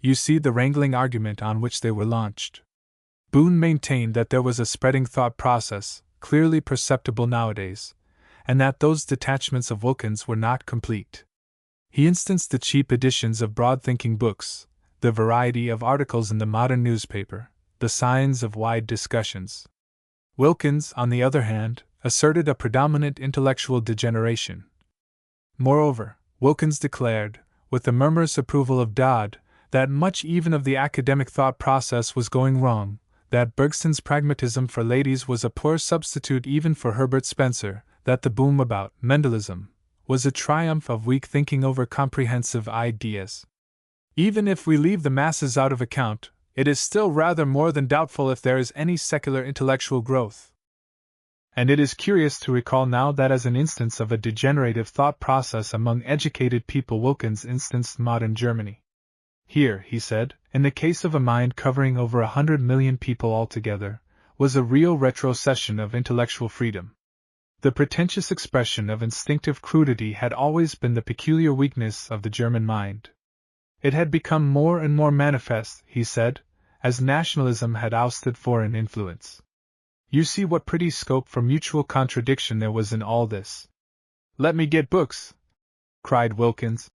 You see the wrangling argument on which they were launched. Boon maintained that there was a spreading thought process, clearly perceptible nowadays, and that those detachments of Wilkins were not complete. He instanced the cheap editions of broad-thinking books, the variety of articles in the modern newspaper, the signs of wide discussions. Wilkins, on the other hand, asserted a predominant intellectual degeneration. Moreover, Wilkins declared, with the murmurous approval of Dodd, that much even of the academic thought process was going wrong, that Bergson's pragmatism for ladies was a poor substitute even for Herbert Spencer, that the boom about Mendelism was a triumph of weak thinking over comprehensive ideas. Even if we leave the masses out of account, it is still rather more than doubtful if there is any secular intellectual growth. And it is curious to recall now that as an instance of a degenerative thought process among educated people Wilkins instanced modern Germany. Here, he said, in the case of a mind covering over 100 million people altogether, was a real retrocession of intellectual freedom. The pretentious expression of instinctive crudity had always been the peculiar weakness of the German mind. It had become more and more manifest, he said, as nationalism had ousted foreign influence. You see what pretty scope for mutual contradiction there was in all this. "Let me get books," cried Wilkins,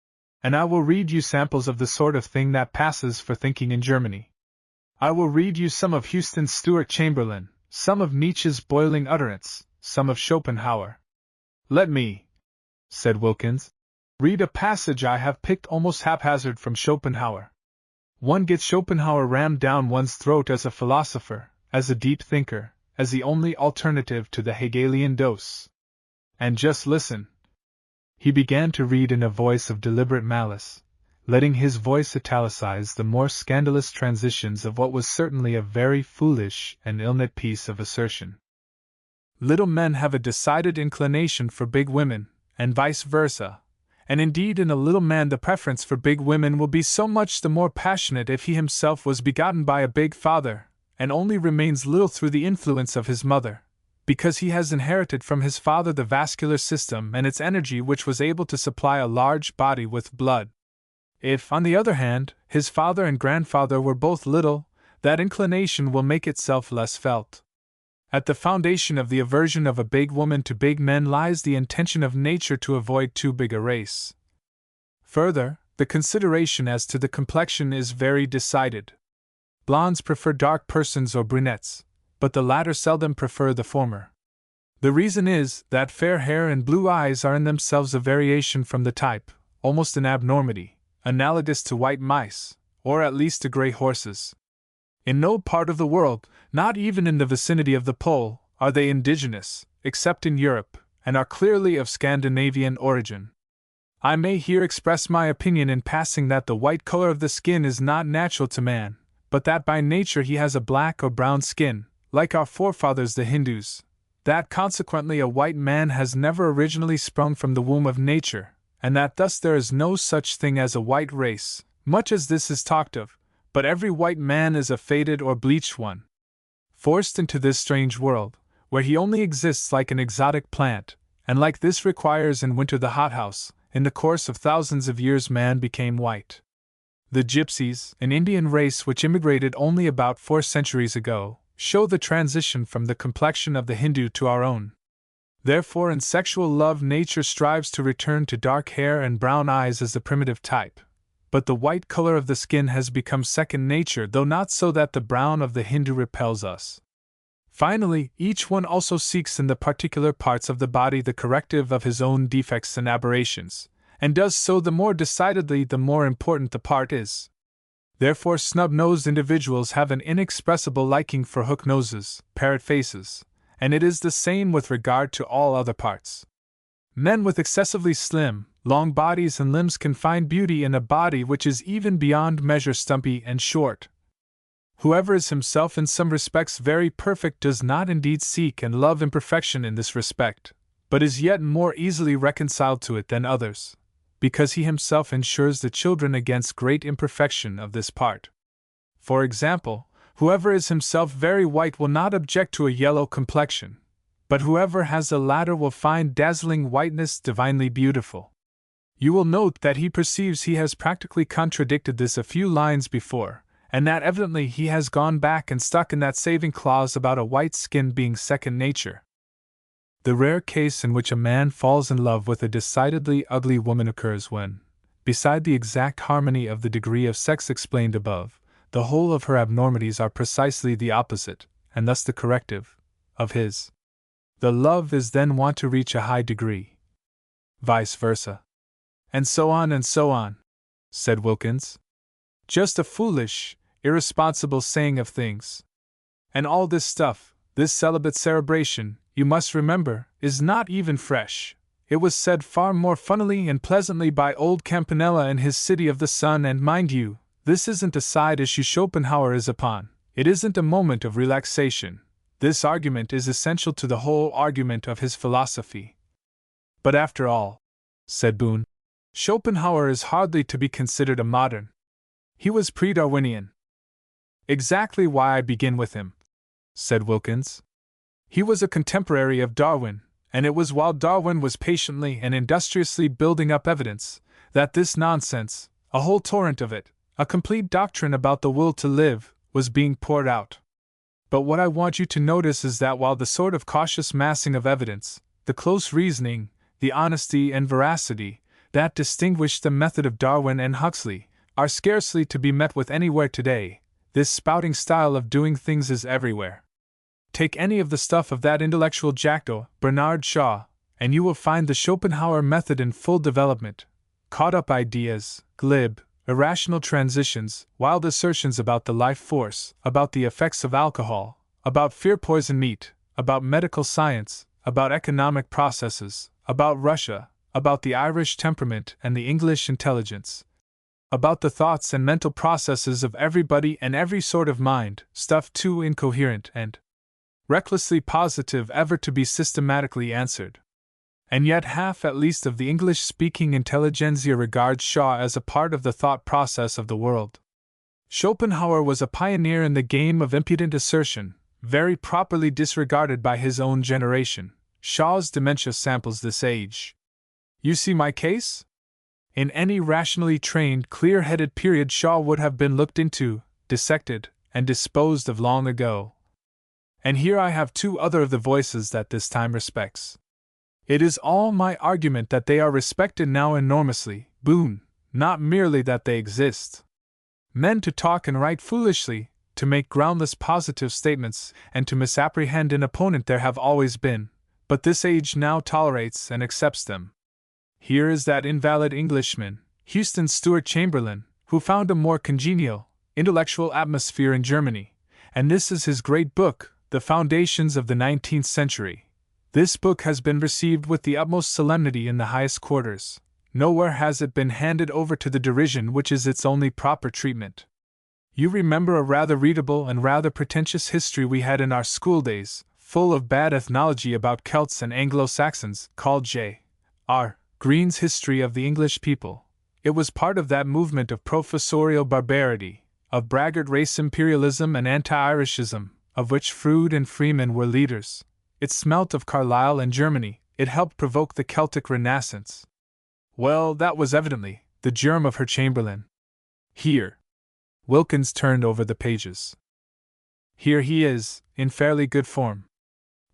"and I will read you samples of the sort of thing that passes for thinking in Germany. I will read you some of Houston's Stuart Chamberlain, some of Nietzsche's boiling utterance, some of Schopenhauer." "Let me," said Wilkins, "read a passage I have picked almost haphazard from Schopenhauer. One gets Schopenhauer rammed down one's throat as a philosopher, as a deep thinker, as the only alternative to the Hegelian dose. And just listen." He began to read in a voice of deliberate malice, letting his voice italicize the more scandalous transitions of what was certainly a very foolish and ill-knit piece of assertion. "Little men have a decided inclination for big women, and vice versa, and indeed in a little man the preference for big women will be so much the more passionate if he himself was begotten by a big father, and only remains little through the influence of his mother, because he has inherited from his father the vascular system and its energy which was able to supply a large body with blood. If, on the other hand, his father and grandfather were both little, that inclination will make itself less felt. At the foundation of the aversion of a big woman to big men lies the intention of nature to avoid too big a race. Further, the consideration as to the complexion is very decided. Blondes prefer dark persons or brunettes, but the latter seldom prefer the former. The reason is that fair hair and blue eyes are in themselves a variation from the type, almost an abnormity, analogous to white mice, or at least to gray horses. In no part of the world, not even in the vicinity of the pole, are they indigenous, except in Europe, and are clearly of Scandinavian origin. I may here express my opinion in passing that the white color of the skin is not natural to man, but that by nature he has a black or brown skin, like our forefathers the Hindus, that consequently a white man has never originally sprung from the womb of nature, and that thus there is no such thing as a white race, much as this is talked of, but every white man is a faded or bleached one. Forced into this strange world, where he only exists like an exotic plant, and like this requires in winter the hothouse, in the course of thousands of years man became white. The Gypsies, an Indian race which immigrated only about 4 centuries ago, show the transition from the complexion of the Hindu to our own. Therefore in sexual love nature strives to return to dark hair and brown eyes as the primitive type. But the white color of the skin has become second nature, though not so that the brown of the Hindu repels us. Finally, each one also seeks in the particular parts of the body the corrective of his own defects and aberrations, and does so the more decidedly the more important the part is. Therefore snub-nosed individuals have an inexpressible liking for hook noses, parrot faces, and it is the same with regard to all other parts. Men with excessively slim, long bodies and limbs can find beauty in a body which is even beyond measure stumpy and short. Whoever is himself in some respects very perfect does not indeed seek and love imperfection in this respect, but is yet more easily reconciled to it than others, because he himself insures the children against great imperfection of this part. For example, Whoever is himself very white will not object to a yellow complexion, but whoever has the latter will find dazzling whiteness divinely beautiful. You will note that he perceives he has practically contradicted this a few lines before, and that evidently he has gone back and stuck in that saving clause about a white skin being second nature. The rare case in which a man falls in love with a decidedly ugly woman occurs when, beside the exact harmony of the degree of sex explained above, the whole of her abnormities are precisely the opposite, and thus the corrective, of his. The love is then wont to reach a high degree. Vice versa. And so on, said Wilkins. Just a foolish, irresponsible saying of things. And all this stuff, this celibate cerebration, you must remember, is not even fresh. It was said far more funnily and pleasantly by old Campanella in his City of the Sun, and mind you, this isn't a side issue Schopenhauer is upon, it isn't a moment of relaxation. This argument is essential to the whole argument of his philosophy. But after all, said Boon, Schopenhauer is hardly to be considered a modern. He was pre-Darwinian. Exactly why I begin with him, said Wilkins. He was a contemporary of Darwin, and it was while Darwin was patiently and industriously building up evidence that this nonsense, a whole torrent of it, a complete doctrine about the will to live, was being poured out. But what I want you to notice is that while the sort of cautious massing of evidence, the close reasoning, the honesty and veracity, that distinguished the method of Darwin and Huxley, are scarcely to be met with anywhere today, this spouting style of doing things is everywhere. Take any of the stuff of that intellectual jackdaw, Bernard Shaw, and you will find the Schopenhauer method in full development. Caught-up ideas, glib, irrational transitions, wild assertions about the life force, about the effects of alcohol, about fear-poison meat, about medical science, about economic processes, about Russia, about the Irish temperament and the English intelligence, about the thoughts and mental processes of everybody and every sort of mind, stuff too incoherent and recklessly positive ever to be systematically answered. And yet half at least of the English-speaking intelligentsia regards Shaw as a part of the thought process of the world. Schopenhauer was a pioneer in the game of impudent assertion, very properly disregarded by his own generation. Shaw's dementia samples this age. You see my case? In any rationally trained, clear-headed period Shaw would have been looked into, dissected, and disposed of long ago. And here I have two other of the voices that this time respects. It is all my argument that they are respected now enormously, Boon, not merely that they exist. Men to talk and write foolishly, to make groundless positive statements, and to misapprehend an opponent there have always been, but this age now tolerates and accepts them. Here is that invalid Englishman, Houston Stewart Chamberlain, who found a more congenial, intellectual atmosphere in Germany, and this is his great book, The Foundations of the 19th Century. This book has been received with the utmost solemnity in the highest quarters. Nowhere has it been handed over to the derision which is its only proper treatment. You remember a rather readable and rather pretentious history we had in our school days, full of bad ethnology about Celts and Anglo-Saxons, called J.R. Green's History of the English People. It was part of that movement of professorial barbarity, of braggart race imperialism and anti-Irishism, of which Froude and Freeman were leaders. It smelt of Carlyle and Germany, it helped provoke the Celtic Renaissance. Well, that was evidently the germ of her Chamberlain. Here. Wilkins turned over the pages. Here he is, in fairly good form.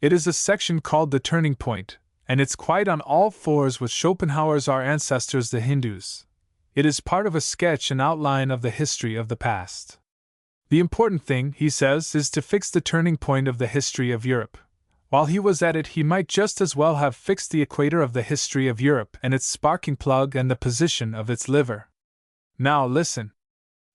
It is a section called The Turning Point, and it's quite on all fours with Schopenhauer's Our Ancestors the Hindus. It is part of a sketch and outline of the history of the past. The important thing, he says, is to fix the turning point of the history of Europe. While he was at it, he might just as well have fixed the equator of the history of Europe and its sparking plug and the position of its liver. Now listen.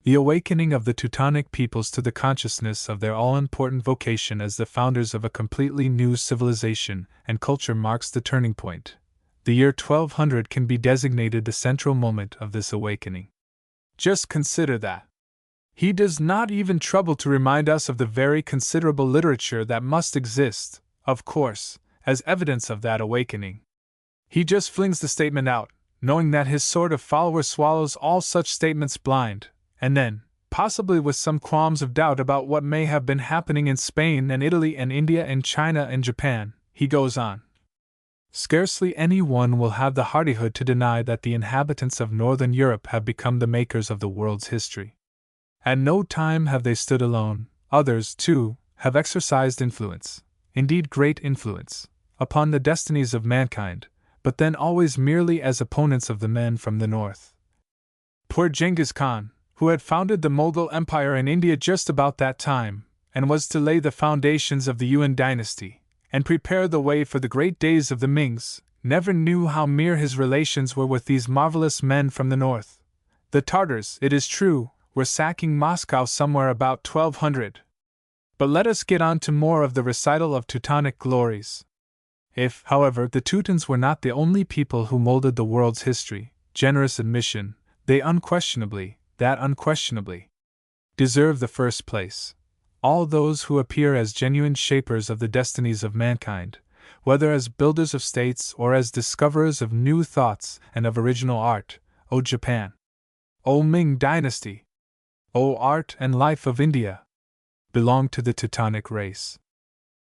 The awakening of the Teutonic peoples to the consciousness of their all-important vocation as the founders of a completely new civilization and culture marks the turning point. The year 1200 can be designated the central moment of this awakening. Just consider that. He does not even trouble to remind us of the very considerable literature that must exist, of course, as evidence of that awakening. He just flings the statement out, knowing that his sort of follower swallows all such statements blind, and then, possibly with some qualms of doubt about what may have been happening in Spain and Italy and India and China and Japan, he goes on. Scarcely any one will have the hardihood to deny that the inhabitants of Northern Europe have become the makers of the world's history. At no time have they stood alone. Others, too, have exercised influence, indeed great influence, upon the destinies of mankind, but then always merely as opponents of the men from the north. Poor Genghis Khan, who had founded the Mughal Empire in India just about that time, and was to lay the foundations of the Yuan dynasty, and prepare the way for the great days of the Mings, never knew how near his relations were with these marvelous men from the north. The Tartars, it is true, were sacking Moscow somewhere about 1200. But let us get on to more of the recital of Teutonic glories. If, however, the Teutons were not the only people who molded the world's history, generous admission, they unquestionably deserve the first place. All those who appear as genuine shapers of the destinies of mankind, whether as builders of states or as discoverers of new thoughts and of original art, O Japan, O Ming dynasty, O art and life of India, belong to the Teutonic race.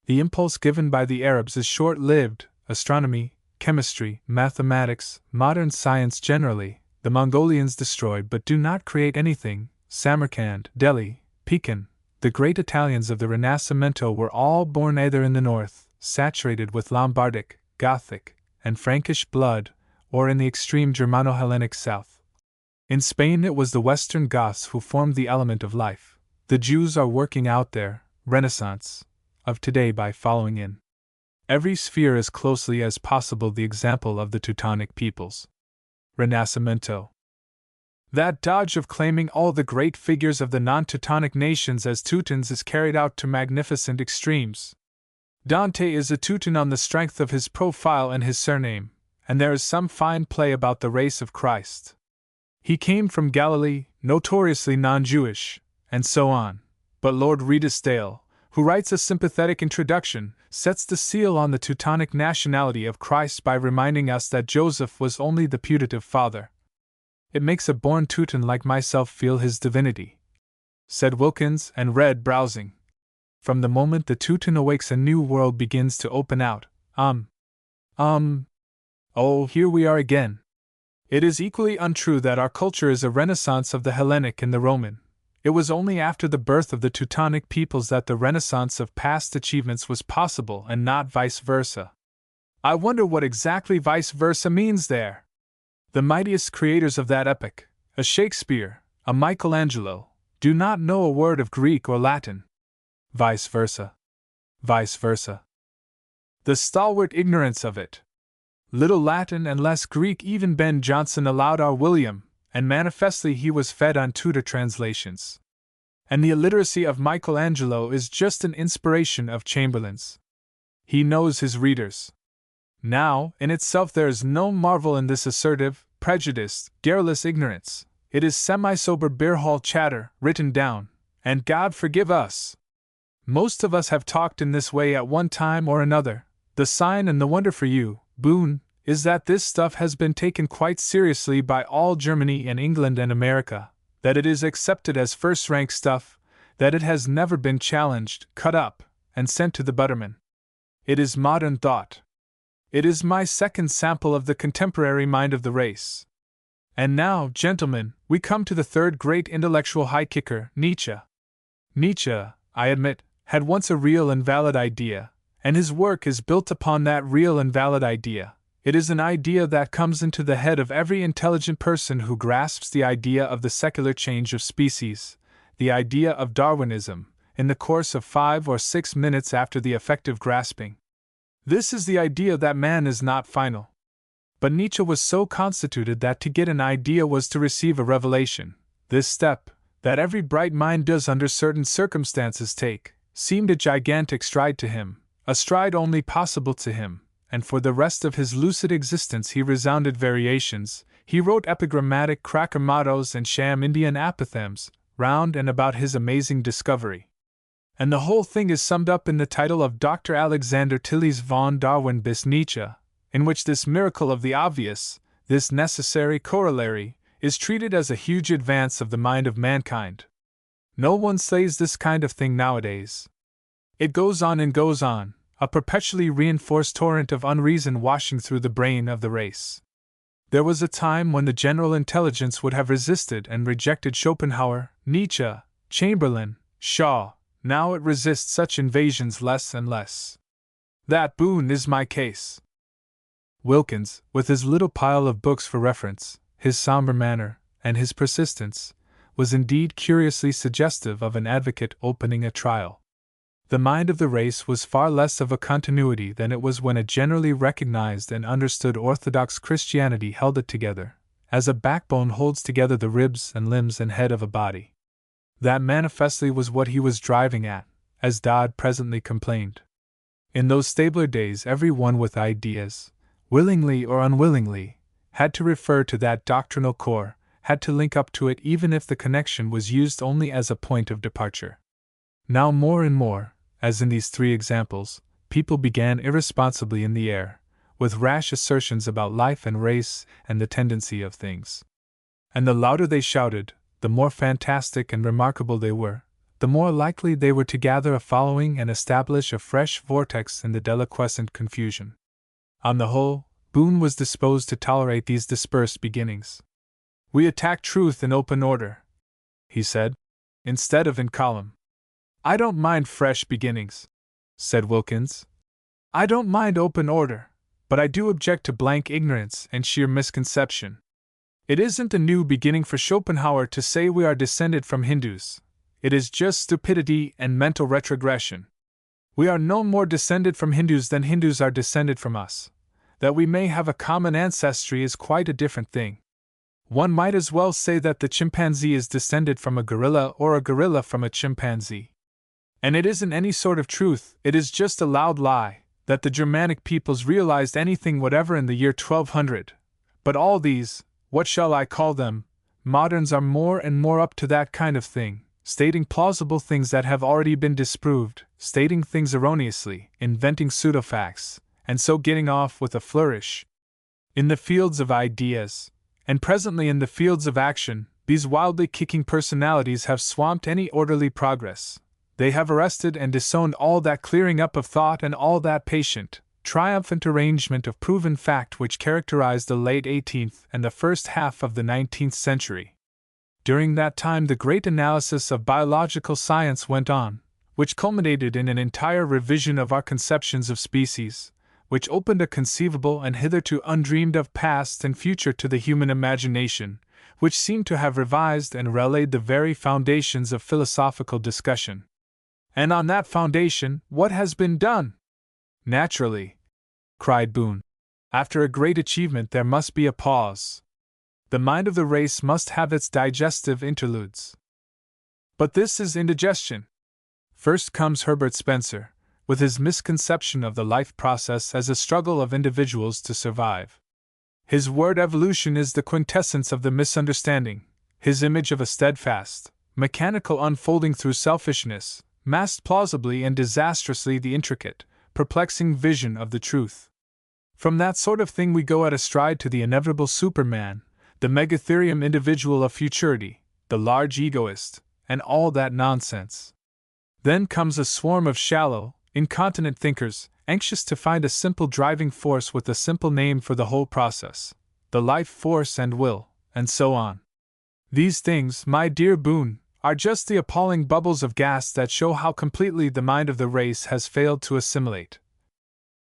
The impulse given by the Arabs is short-lived. Astronomy, chemistry, mathematics, modern science generally, the Mongolians destroyed but do not create anything. Samarkand, Delhi, Pekin, the great Italians of the Rinascimento were all born either in the north, saturated with Lombardic, Gothic, and Frankish blood, or in the extreme Germano-Hellenic south. In Spain it was the Western Goths who formed the element of life. The Jews are working out their Renaissance of today by following in every sphere as closely as possible the example of the Teutonic peoples. Rinascimento. That dodge of claiming all the great figures of the non-Teutonic nations as Teutons is carried out to magnificent extremes. Dante is a Teuton on the strength of his profile and his surname, and there is some fine play about the race of Christ. He came from Galilee, notoriously non-Jewish, and so on. But Lord Redesdale, who writes a sympathetic introduction, sets the seal on the Teutonic nationality of Christ by reminding us that Joseph was only the putative father. It makes a born Teuton like myself feel his divinity, said Wilkins, and read, browsing. From the moment the Teuton awakes, a new world begins to open out. Oh, here we are again. It is equally untrue that our culture is a renaissance of the Hellenic and the Roman. It was only after the birth of the Teutonic peoples that the renaissance of past achievements was possible and not vice versa. I wonder what exactly vice versa means there. The mightiest creators of that epoch, a Shakespeare, a Michelangelo, do not know a word of Greek or Latin. Vice versa. Vice versa. The stalwart ignorance of it. Little Latin and less Greek even Ben Jonson allowed our William, and manifestly he was fed on Tudor translations. And the illiteracy of Michelangelo is just an inspiration of Chamberlain's. He knows his readers. Now, in itself there is no marvel in this assertive, prejudiced, garrulous ignorance. It is semi-sober beer hall chatter, written down, and God forgive us! Most of us have talked in this way at one time or another. The sign and the wonder for you, Boon, is that this stuff has been taken quite seriously by all Germany and England and America, that it is accepted as first-rank stuff, that it has never been challenged, cut up, and sent to the butterman. It is modern thought. It is my second sample of the contemporary mind of the race. And now, gentlemen, we come to the third great intellectual high-kicker, Nietzsche. Nietzsche, I admit, had once a real and valid idea, and his work is built upon that real and valid idea. It is an idea that comes into the head of every intelligent person who grasps the idea of the secular change of species, the idea of Darwinism, in the course of 5 or 6 minutes after the effective grasping. This is the idea that man is not final. But Nietzsche was so constituted that to get an idea was to receive a revelation. This step, that every bright mind does under certain circumstances take, seemed a gigantic stride to him, a stride only possible to him. And for the rest of his lucid existence he resounded variations. He wrote epigrammatic cracker mottos and sham Indian apothegms, round and about his amazing discovery. And the whole thing is summed up in the title of Dr. Alexander Tilly's Von Darwin bis Nietzsche, in which this miracle of the obvious, this necessary corollary, is treated as a huge advance of the mind of mankind. No one says this kind of thing nowadays. It goes on and goes on, a perpetually reinforced torrent of unreason washing through the brain of the race. There was a time when the general intelligence would have resisted and rejected Schopenhauer, Nietzsche, Chamberlain, Shaw. Now it resists such invasions less and less. That, Boon, is my case. Wilkins, with his little pile of books for reference, his somber manner, and his persistence, was indeed curiously suggestive of an advocate opening a trial. The mind of the race was far less of a continuity than it was when a generally recognized and understood orthodox Christianity held it together, as a backbone holds together the ribs and limbs and head of a body. That manifestly was what he was driving at, as Dodd presently complained. In those stabler days, every one with ideas, willingly or unwillingly, had to refer to that doctrinal core, had to link up to it even if the connection was used only as a point of departure. Now more and more, as in these three examples, people began irresponsibly in the air, with rash assertions about life and race and the tendency of things. And the louder they shouted, the more fantastic and remarkable they were, the more likely they were to gather a following and establish a fresh vortex in the deliquescent confusion. On the whole, Boon was disposed to tolerate these dispersed beginnings. "We attack truth in open order," he said, "instead of in column." "I don't mind fresh beginnings," said Wilkins. "I don't mind open order, but I do object to blank ignorance and sheer misconception. It isn't a new beginning for Schopenhauer to say we are descended from Hindus. It is just stupidity and mental retrogression. We are no more descended from Hindus than Hindus are descended from us. That we may have a common ancestry is quite a different thing. One might as well say that the chimpanzee is descended from a gorilla or a gorilla from a chimpanzee. And it isn't any sort of truth, it is just a loud lie, that the Germanic peoples realized anything whatever in the year 1200. But all these, what shall I call them, moderns are more and more up to that kind of thing, stating plausible things that have already been disproved, stating things erroneously, inventing pseudofacts, and so getting off with a flourish. In the fields of ideas, and presently in the fields of action, these wildly kicking personalities have swamped any orderly progress. They have arrested and disowned all that clearing up of thought and all that patient, triumphant arrangement of proven fact which characterized the late 18th and the first half of the 19th century. During that time the great analysis of biological science went on, which culminated in an entire revision of our conceptions of species, which opened a conceivable and hitherto undreamed of past and future to the human imagination, which seemed to have revised and relaid the very foundations of philosophical discussion. And on that foundation, what has been done? Naturally, cried Boon, after a great achievement there must be a pause. The mind of the race must have its digestive interludes. But this is indigestion. First comes Herbert Spencer, with his misconception of the life process as a struggle of individuals to survive. His word evolution is the quintessence of the misunderstanding, his image of a steadfast, mechanical unfolding through selfishness, masked plausibly and disastrously the intricate, perplexing vision of the truth. From that sort of thing we go at a stride to the inevitable Superman, the megatherium individual of futurity, the large egoist, and all that nonsense. Then comes a swarm of shallow, incontinent thinkers, anxious to find a simple driving force with a simple name for the whole process, the life force and will, and so on. These things, my dear Boon, are just the appalling bubbles of gas that show how completely the mind of the race has failed to assimilate.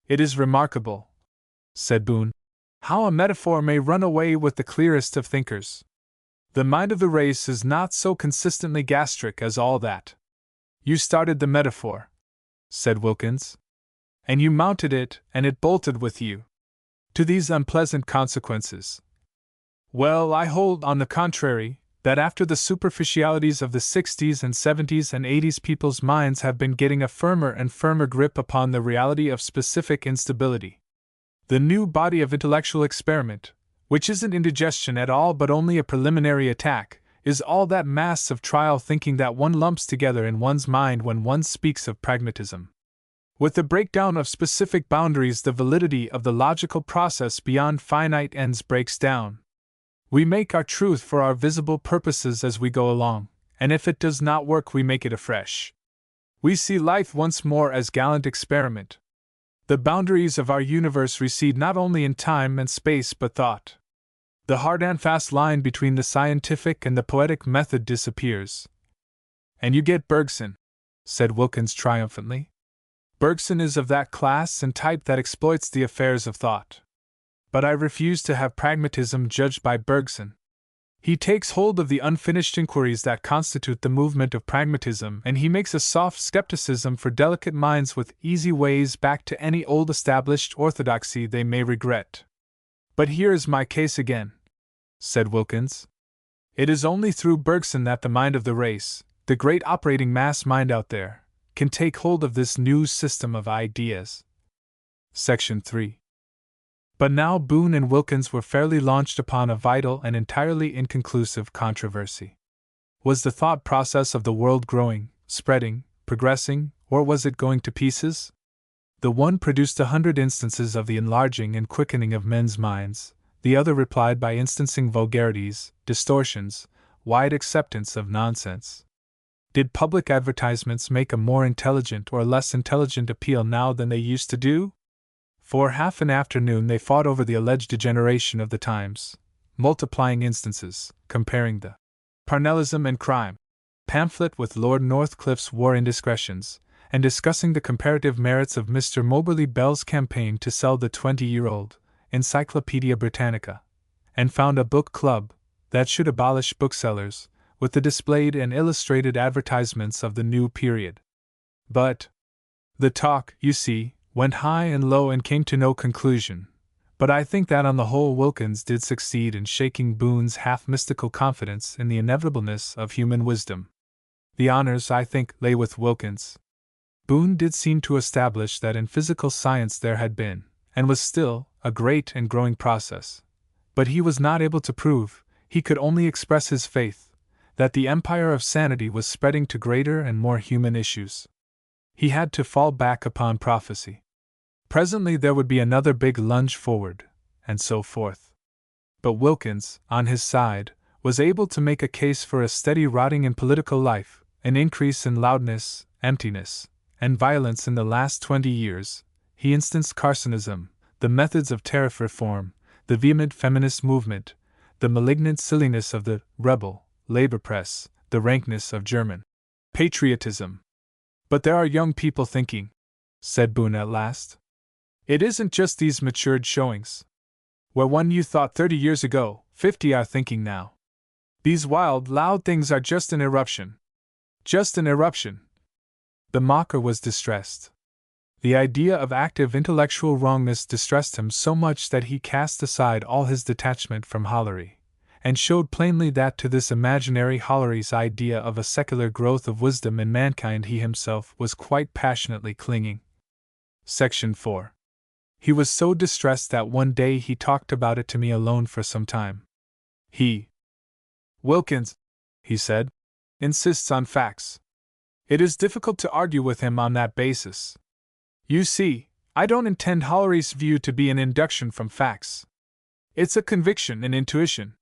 It is remarkable, said Boon, how a metaphor may run away with the clearest of thinkers. The mind of the race is not so consistently gastric as all that. You started the metaphor, said Wilkins, and you mounted it, and it bolted with you to these unpleasant consequences. Well, I hold, on the contrary, that after the superficialities of the 60s and 70s and 80s people's minds have been getting a firmer and firmer grip upon the reality of specific instability. The new body of intellectual experiment, which isn't indigestion at all but only a preliminary attack, is all that mass of trial thinking that one lumps together in one's mind when one speaks of pragmatism. With the breakdown of specific boundaries, the validity of the logical process beyond finite ends breaks down. We make our truth for our visible purposes as we go along, and if it does not work, we make it afresh. We see life once more as gallant experiment. The boundaries of our universe recede not only in time and space but thought. The hard and fast line between the scientific and the poetic method disappears. And you get Bergson, said Wilkins triumphantly. Bergson is of that class and type that exploits the affairs of thought. But I refuse to have pragmatism judged by Bergson. He takes hold of the unfinished inquiries that constitute the movement of pragmatism, and he makes a soft skepticism for delicate minds with easy ways back to any old established orthodoxy they may regret. But here is my case again, said Wilkins. It is only through Bergson that the mind of the race, the great operating mass mind out there, can take hold of this new system of ideas. Section 3. But now Boon and Wilkins were fairly launched upon a vital and entirely inconclusive controversy. Was the thought process of the world growing, spreading, progressing, or was it going to pieces? The one produced 100 instances of the enlarging and quickening of men's minds, the other replied by instancing vulgarities, distortions, wide acceptance of nonsense. Did public advertisements make a more intelligent or less intelligent appeal now than they used to do? For half an afternoon they fought over the alleged degeneration of the times, multiplying instances, comparing the Parnellism and Crime pamphlet with Lord Northcliffe's war indiscretions, and discussing the comparative merits of Mr. Moberly Bell's campaign to sell the 20-year-old Encyclopaedia Britannica, and found a book club that should abolish booksellers, with the displayed and illustrated advertisements of the new period. But the talk, you see, went high and low and came to no conclusion, but I think that on the whole Wilkins did succeed in shaking Boon's half-mystical confidence in the inevitableness of human wisdom. The honors, I think, lay with Wilkins. Boon did seem to establish that in physical science there had been, and was still, a great and growing process, but he was not able to prove, he could only express his faith, that the empire of sanity was spreading to greater and more human issues. He had to fall back upon prophecy. Presently there would be another big lunge forward, and so forth. But Wilkins, on his side, was able to make a case for a steady rotting in political life, an increase in loudness, emptiness, and violence in the last 20 years. He instanced Carsonism, the methods of tariff reform, the vehement feminist movement, the malignant silliness of the rebel labor press, the rankness of German patriotism. But there are young people thinking, said Boon at last. It isn't just these matured showings. Where one you thought 30 years ago, 50 are thinking now. These wild, loud things are just an eruption. Just an eruption. The mocker was distressed. The idea of active intellectual wrongness distressed him so much that he cast aside all his detachment from Hollery, and showed plainly that to this imaginary Hollery's idea of a secular growth of wisdom in mankind he himself was quite passionately clinging. Section 4. He was so distressed that one day he talked about it to me alone for some time. Wilkins, he said, insists on facts. It is difficult to argue with him on that basis. You see, I don't intend Hollery's view to be an induction from facts. It's a conviction, an intuition.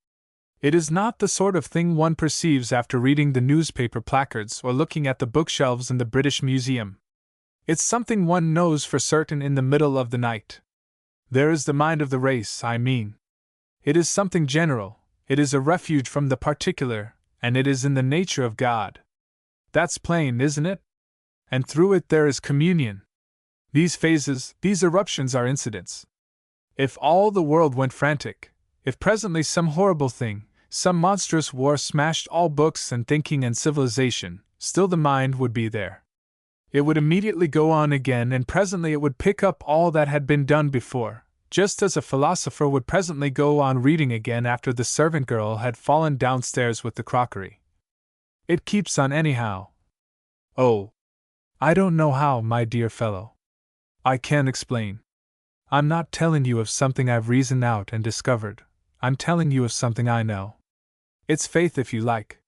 It is not the sort of thing one perceives after reading the newspaper placards or looking at the bookshelves in the British Museum. It's something one knows for certain in the middle of the night. There is the mind of the race, I mean. It is something general, it is a refuge from the particular, and it is in the nature of God. That's plain, isn't it? And through it there is communion. These phases, these eruptions are incidents. If all the world went frantic, if presently some horrible thing, some monstrous war smashed all books and thinking and civilization, still the mind would be there. It would immediately go on again, and presently it would pick up all that had been done before, just as a philosopher would presently go on reading again after the servant girl had fallen downstairs with the crockery. It keeps on anyhow. Oh, I don't know how, my dear fellow. I can't explain. I'm not telling you of something I've reasoned out and discovered, I'm telling you of something I know. It's faith, if you like.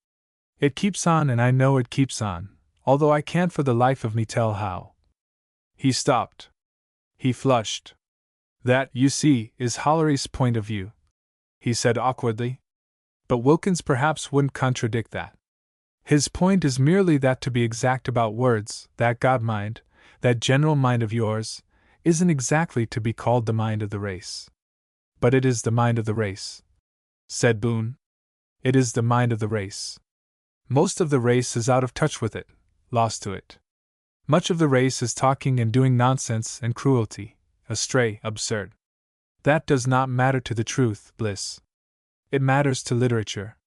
It keeps on, and I know it keeps on, although I can't for the life of me tell how. He stopped. He flushed. That, you see, is Hollery's point of view, he said awkwardly. But Wilkins perhaps wouldn't contradict that. His point is merely that to be exact about words, that God mind, that general mind of yours, isn't exactly to be called the mind of the race. But it is the mind of the race, said Boon. It is the mind of the race. Most of the race is out of touch with it, lost to it. Much of the race is talking and doing nonsense and cruelty, astray, absurd. That does not matter to the truth, Bliss. It matters to literature.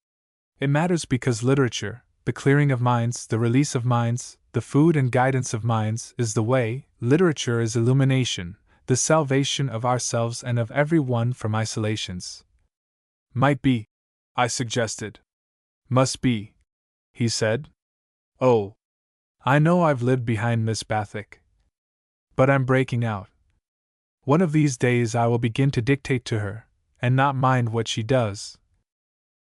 It matters because literature, the clearing of minds, the release of minds, the food and guidance of minds, is the way. Literature is illumination, the salvation of ourselves and of every one from isolations. Might be, I suggested. Must be, he said. Oh, I know I've lived behind Miss Bathwick. But I'm breaking out. One of these days I will begin to dictate to her, and not mind what she does.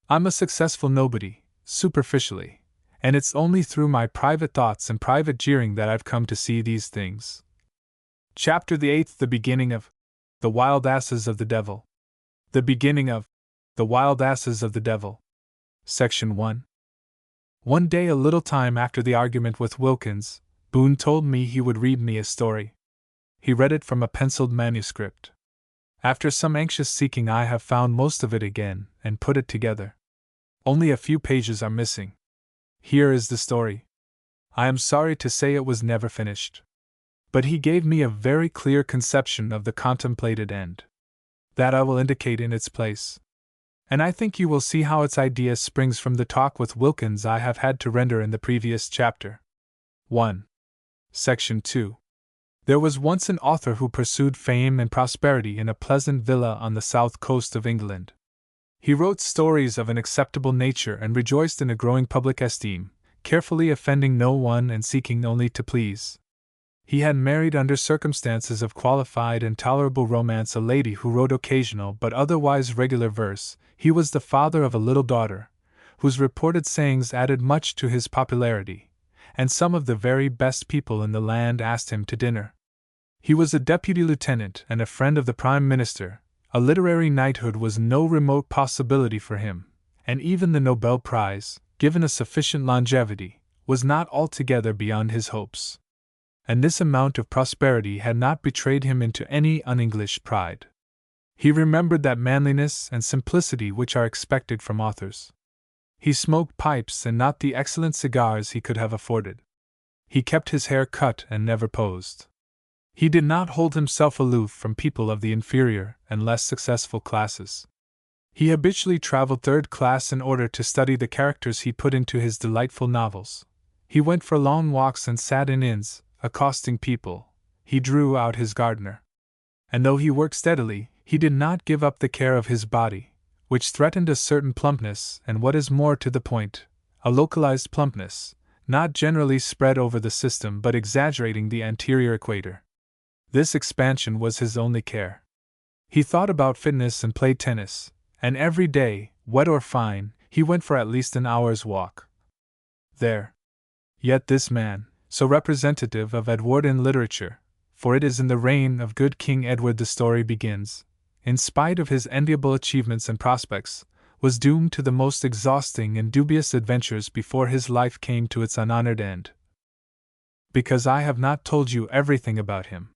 I'm a successful nobody, superficially, and it's only through my private thoughts and private jeering that I've come to see these things. Chapter the 8th. The beginning of The Wild Asses of the Devil. The beginning of The Wild Asses of the Devil. Section 1. One day, a little time after the argument with Wilkins, Boon told me he would read me a story. He read it from a penciled manuscript. After some anxious seeking, I have found most of it again and put it together. Only a few pages are missing. Here is the story. I am sorry to say it was never finished. But he gave me a very clear conception of the contemplated end. That I will indicate in its place. And I think you will see how its idea springs from the talk with Wilkins I have had to render in the previous chapter. 1. Section 2. There was once an author who pursued fame and prosperity in a pleasant villa on the south coast of England. He wrote stories of an acceptable nature and rejoiced in a growing public esteem, carefully offending no one and seeking only to please. He had married under circumstances of qualified and tolerable romance a lady who wrote occasional but otherwise regular verse. He was the father of a little daughter, whose reported sayings added much to his popularity, and some of the very best people in the land asked him to dinner. He was a deputy lieutenant and a friend of the Prime Minister. A literary knighthood was no remote possibility for him, and even the Nobel Prize, given a sufficient longevity, was not altogether beyond his hopes. And this amount of prosperity had not betrayed him into any un-English pride. He remembered that manliness and simplicity which are expected from authors. He smoked pipes and not the excellent cigars he could have afforded. He kept his hair cut and never posed. He did not hold himself aloof from people of the inferior and less successful classes. He habitually traveled third class in order to study the characters he put into his delightful novels. He went for long walks and sat in inns, accosting people. He drew out his gardener. And though he worked steadily, he did not give up the care of his body, which threatened a certain plumpness and, what is more to the point, a localized plumpness, not generally spread over the system but exaggerating the anterior equator. This expansion was his only care. He thought about fitness and played tennis, and every day, wet or fine, he went for at least an hour's walk. There. Yet this man, so representative of Edwardian literature, for it is in the reign of good King Edward the story begins, in spite of his enviable achievements and prospects, was doomed to the most exhausting and dubious adventures before his life came to its unhonored end. Because I have not told you everything about him.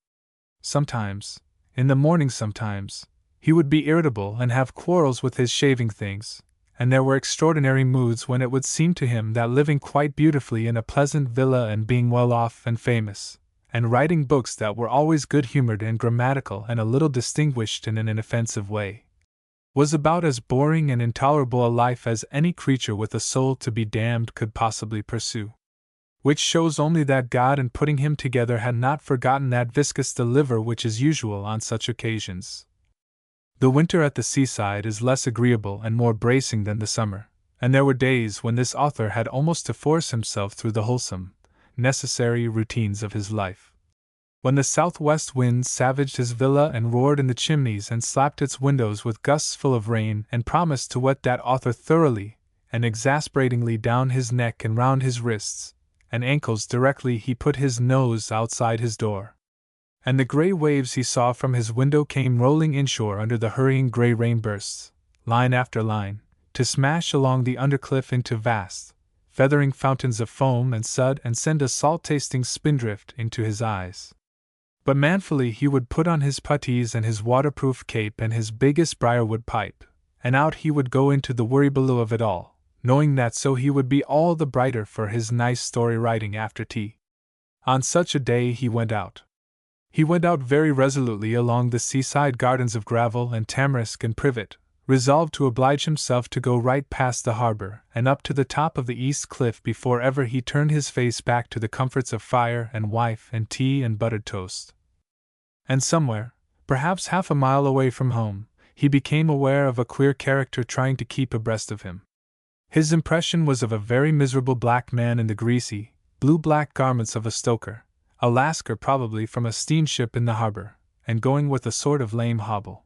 Sometimes, in the morning sometimes, he would be irritable and have quarrels with his shaving things, and there were extraordinary moods when it would seem to him that living quite beautifully in a pleasant villa and being well off and famous, and writing books that were always good-humored and grammatical and a little distinguished in an inoffensive way, was about as boring and intolerable a life as any creature with a soul to be damned could possibly pursue. Which shows only that God, in putting him together, had not forgotten that viscous deliver which is usual on such occasions. The winter at the seaside is less agreeable and more bracing than the summer, and there were days when this author had almost to force himself through the wholesome, necessary routines of his life. When the southwest wind savaged his villa and roared in the chimneys and slapped its windows with gusts full of rain and promised to wet that author thoroughly and exasperatingly down his neck and round his wrists and ankles directly he put his nose outside his door, and the grey waves he saw from his window came rolling inshore under the hurrying grey rain bursts, line after line, to smash along the undercliff into vast, feathering fountains of foam and sud and send a salt-tasting spindrift into his eyes. But manfully he would put on his puttees and his waterproof cape and his biggest briarwood pipe, and out he would go into the worry-below of it all, knowing that so he would be all the brighter for his nice story-writing after tea. On such a day he went out. He went out very resolutely along the seaside gardens of gravel and tamarisk and privet, resolved to oblige himself to go right past the harbor and up to the top of the east cliff before ever he turned his face back to the comforts of fire and wife and tea and buttered toast. And somewhere, perhaps half a mile away from home, he became aware of a queer character trying to keep abreast of him. His impression was of a very miserable black man in the greasy, blue-black garments of a stoker, a lascar probably from a steamship in the harbor, and going with a sort of lame hobble.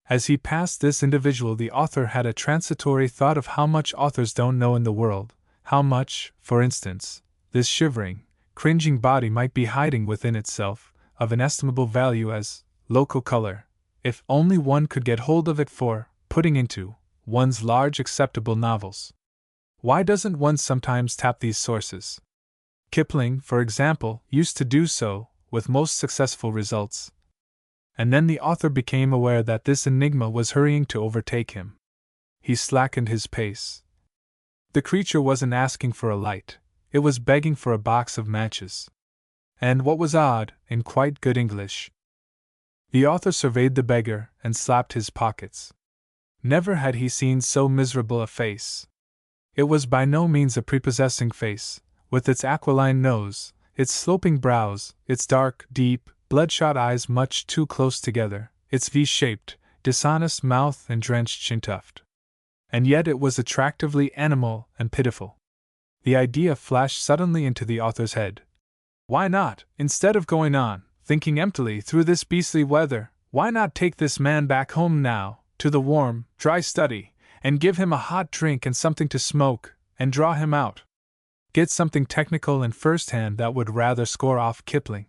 As he passed this individual, the author had a transitory thought of how much authors don't know in the world, how much, for instance, this shivering, cringing body might be hiding within itself, of inestimable value as local color, if only one could get hold of it for putting into one's large acceptable novels. Why doesn't one sometimes tap these sources? Kipling, for example, used to do so, with most successful results. And then the author became aware that this enigma was hurrying to overtake him. He slackened his pace. The creature wasn't asking for a light, it was begging for a box of matches. And what was odd, in quite good English. The author surveyed the beggar and slapped his pockets. Never had he seen so miserable a face. It was by no means a prepossessing face, with its aquiline nose, its sloping brows, its dark, deep, bloodshot eyes much too close together, its V-shaped, dishonest mouth and drenched chin tuft. And yet it was attractively animal and pitiful. The idea flashed suddenly into the author's head. Why not, instead of going on, thinking emptily through this beastly weather, why not take this man back home now, to the warm, dry study, and give him a hot drink and something to smoke, and draw him out? Get something technical and first-hand that would rather score off Kipling.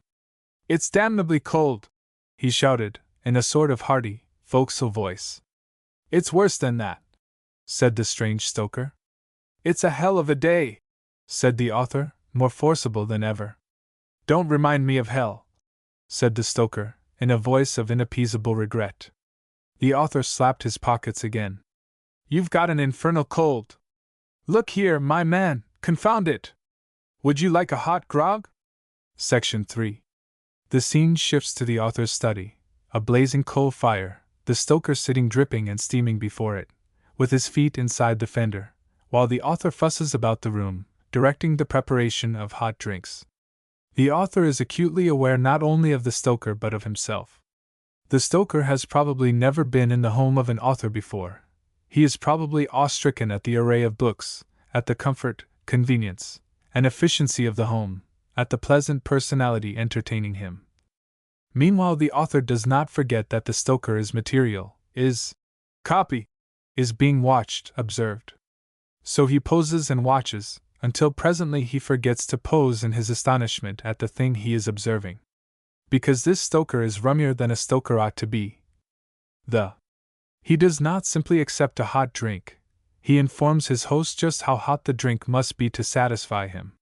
"It's damnably cold," he shouted, in a sort of hearty, forecastle voice. "It's worse than that," said the strange stoker. "It's a hell of a day," said the author, more forcible than ever. "Don't remind me of hell," said the stoker, in a voice of inappeasable regret. The author slapped his pockets again. "You've got an infernal cold. Look here, my man, confound it! Would you like a hot grog?" Section 3. The scene shifts to the author's study, a blazing coal fire, the stoker sitting dripping and steaming before it, with his feet inside the fender, while the author fusses about the room, directing the preparation of hot drinks. The author is acutely aware not only of the stoker but of himself. The stoker has probably never been in the home of an author before. He is probably awe-stricken at the array of books, at the comfort, convenience, and efficiency of the home, at the pleasant personality entertaining him. Meanwhile, the author does not forget that the stoker is material, is copy, is being watched, observed. So he poses and watches, until presently he forgets to pose in his astonishment at the thing he is observing. Because this stoker is rummier than a stoker ought to be. He does not simply accept a hot drink, he informs his host just how hot the drink must be to satisfy him.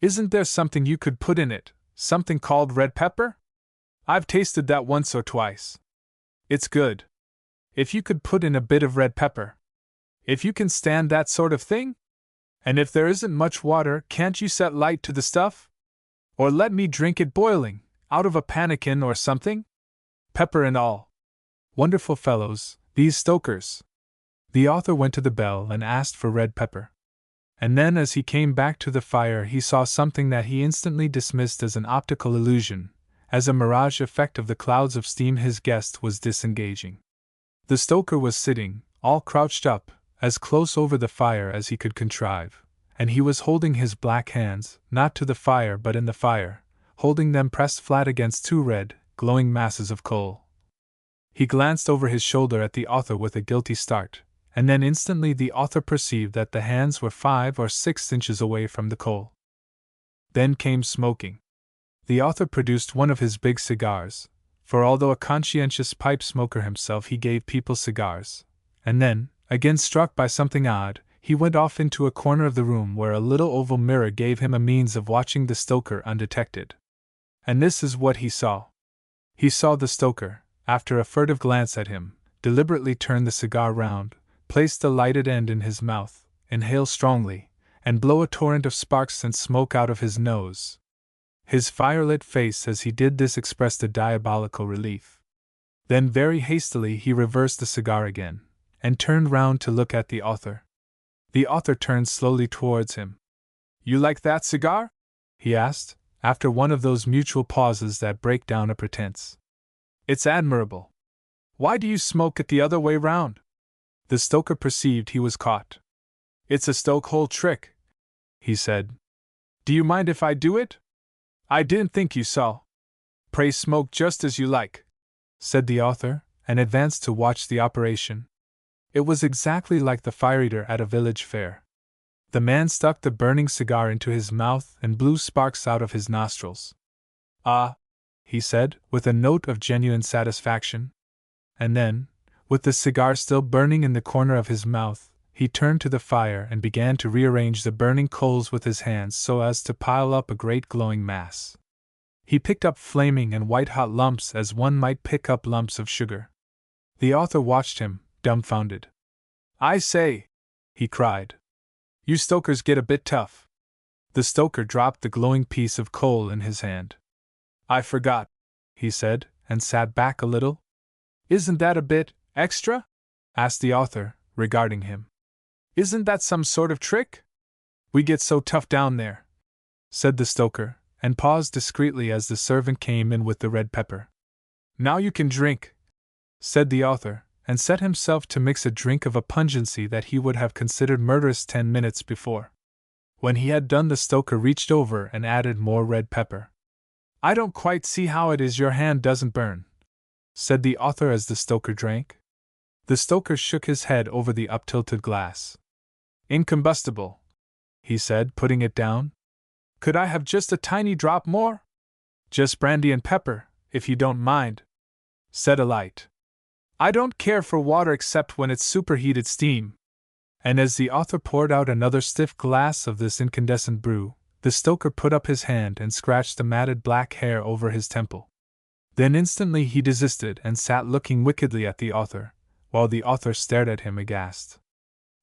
"Isn't there something you could put in it, something called red pepper? I've tasted that once or twice. It's good. If you could put in a bit of red pepper. If you can stand that sort of thing? And if there isn't much water, can't you set light to the stuff? Or let me drink it boiling, out of a pannikin or something? Pepper and all. Wonderful fellows, these stokers." The author went to the bell and asked for red pepper. And then as he came back to the fire he saw something that he instantly dismissed as an optical illusion, as a mirage effect of the clouds of steam his guest was disengaging. The stoker was sitting, all crouched up, as close over the fire as he could contrive, and he was holding his black hands, not to the fire but in the fire, holding them pressed flat against two red, glowing masses of coal. He glanced over his shoulder at the author with a guilty start, and then instantly the author perceived that the hands were 5 or 6 inches away from the coal. Then came smoking. The author produced one of his big cigars, for although a conscientious pipe smoker himself he gave people cigars, and then, again struck by something odd, he went off into a corner of the room where a little oval mirror gave him a means of watching the stoker undetected. And this is what he saw. He saw the stoker, after a furtive glance at him, deliberately turn the cigar round, place the lighted end in his mouth, inhale strongly, and blow a torrent of sparks and smoke out of his nose. His firelit face as he did this expressed a diabolical relief. Then very hastily he reversed the cigar again, and turned round to look at the author. The author turned slowly towards him. "You like that cigar?" he asked, after one of those mutual pauses that break down a pretense. "It's admirable. Why do you smoke it the other way round?" The stoker perceived he was caught. "It's a stoke-hole trick," he said. "Do you mind if I do it? I didn't think you saw." "Pray smoke just as you like," said the author, and advanced to watch the operation. It was exactly like the fire-eater at a village fair. The man stuck the burning cigar into his mouth and blew sparks out of his nostrils. "Ah," he said, with a note of genuine satisfaction. And then, with the cigar still burning in the corner of his mouth, he turned to the fire and began to rearrange the burning coals with his hands so as to pile up a great glowing mass. He picked up flaming and white-hot lumps as one might pick up lumps of sugar. The author watched him, dumbfounded. "I say," he cried. "You stokers get a bit tough." The stoker dropped the glowing piece of coal in his hand. "I forgot," he said, and sat back a little. "Isn't that a bit extra?" asked the author, regarding him. "Isn't that some sort of trick?" "We get so tough down there," said the stoker, and paused discreetly as the servant came in with the red pepper. "Now you can drink," said the author, and set himself to mix a drink of a pungency that he would have considered murderous 10 minutes before. When he had done, the stoker reached over and added more red pepper. "I don't quite see how it is your hand doesn't burn," said the author as the stoker drank. The stoker shook his head over the up-tilted glass. "Incombustible," he said, putting it down. "Could I have just a tiny drop more?" "Just brandy and pepper, if you don't mind," said a light. "I don't care for water except when it's superheated steam." And as the author poured out another stiff glass of this incandescent brew, the stoker put up his hand and scratched the matted black hair over his temple. Then instantly he desisted and sat looking wickedly at the author, while the author stared at him aghast.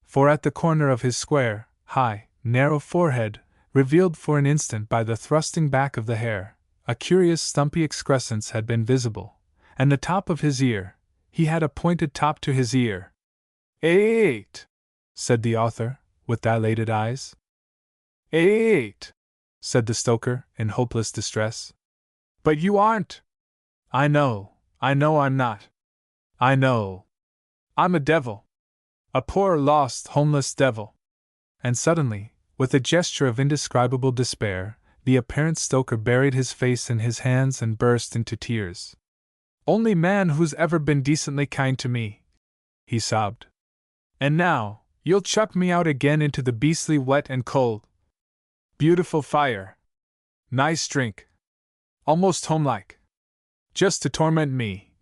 For at the corner of his square, high, narrow forehead, revealed for an instant by the thrusting back of the hair, a curious stumpy excrescence had been visible, and the top of his ear, he had a pointed top to his ear. "Eight," said the author, with dilated eyes. "Eight," said the stoker, in hopeless distress. "But you aren't." I know I'm not. I know. I'm a devil. A poor, lost, homeless devil." And suddenly, with a gesture of indescribable despair, the apparent stoker buried his face in his hands and burst into tears. "Only man who's ever been decently kind to me," he sobbed. "And now, you'll chuck me out again into the beastly wet and cold. Beautiful fire. Nice drink. Almost homelike. Just to torment me.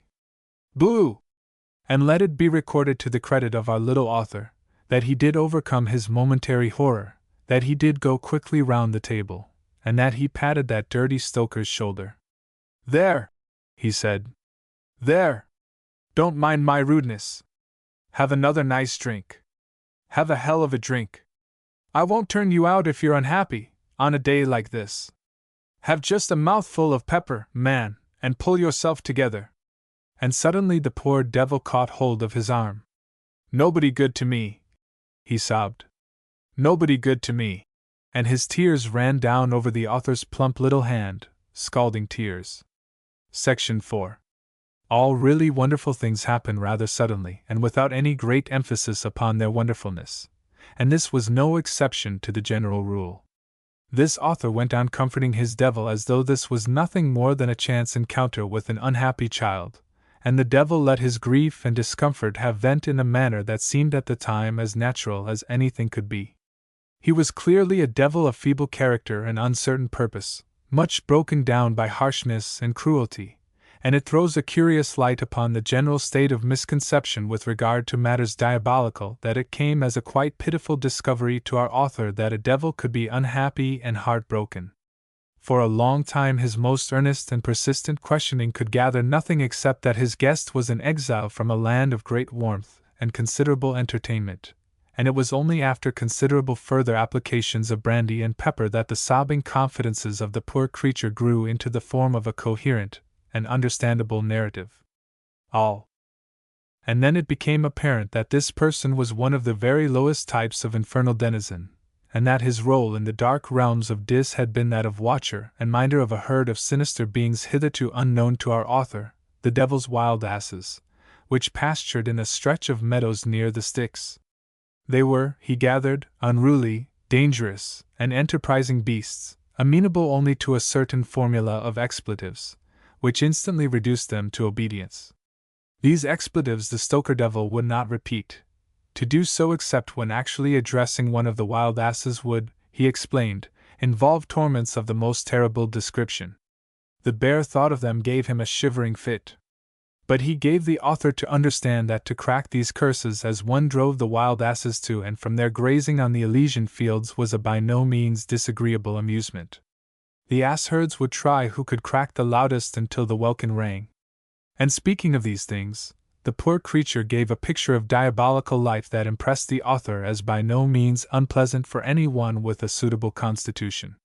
Boo!" And let it be recorded to the credit of our little author, that he did overcome his momentary horror, that he did go quickly round the table, and that he patted that dirty stoker's shoulder. "There," he said. "There. Don't mind my rudeness. Have another nice drink. Have a hell of a drink. I won't turn you out if you're unhappy, on a day like this. Have just a mouthful of pepper, man, and pull yourself together." And suddenly the poor devil caught hold of his arm. "Nobody good to me," he sobbed. "Nobody good to me." And his tears ran down over the author's plump little hand, scalding tears. Section 4. All really wonderful things happen rather suddenly and without any great emphasis upon their wonderfulness, and this was no exception to the general rule. This author went on comforting his devil as though this was nothing more than a chance encounter with an unhappy child, and the devil let his grief and discomfort have vent in a manner that seemed at the time as natural as anything could be. He was clearly a devil of feeble character and uncertain purpose, much broken down by harshness and cruelty, and it throws a curious light upon the general state of misconception with regard to matters diabolical, that it came as a quite pitiful discovery to our author that a devil could be unhappy and heartbroken. For a long time his most earnest and persistent questioning could gather nothing except that his guest was an exile from a land of great warmth and considerable entertainment, and it was only after considerable further applications of brandy and pepper that the sobbing confidences of the poor creature grew into the form of a coherent and understandable narrative. All. And then it became apparent that this person was one of the very lowest types of infernal denizen, and that his role in the dark realms of Dis had been that of watcher and minder of a herd of sinister beings hitherto unknown to our author, the devil's wild asses, which pastured in a stretch of meadows near the Styx. They were, he gathered, unruly, dangerous, and enterprising beasts, amenable only to a certain formula of expletives, which instantly reduced them to obedience. These expletives the stoker devil would not repeat. To do so except when actually addressing one of the wild asses would, he explained, involve torments of the most terrible description. The bare thought of them gave him a shivering fit. But he gave the author to understand that to crack these curses as one drove the wild asses to and from their grazing on the Elysian fields was a by no means disagreeable amusement. The ass herds would try who could crack the loudest until the welkin rang. And speaking of these things, the poor creature gave a picture of diabolical life that impressed the author as by no means unpleasant for any one with a suitable constitution.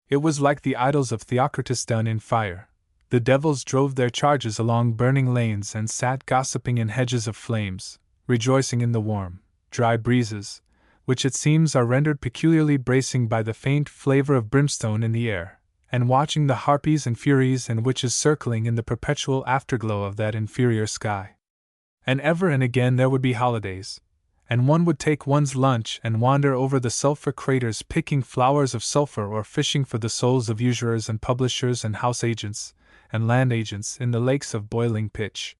It was like the idols of Theocritus done in fire. The devils drove their charges along burning lanes and sat gossiping in hedges of flames, rejoicing in the warm, dry breezes, which it seems are rendered peculiarly bracing by the faint flavor of brimstone in the air, and watching the harpies and furies and witches circling in the perpetual afterglow of that inferior sky. And ever and again there would be holidays, and one would take one's lunch and wander over the sulphur craters picking flowers of sulphur or fishing for the souls of usurers and publishers and house agents and land agents in the lakes of boiling pitch.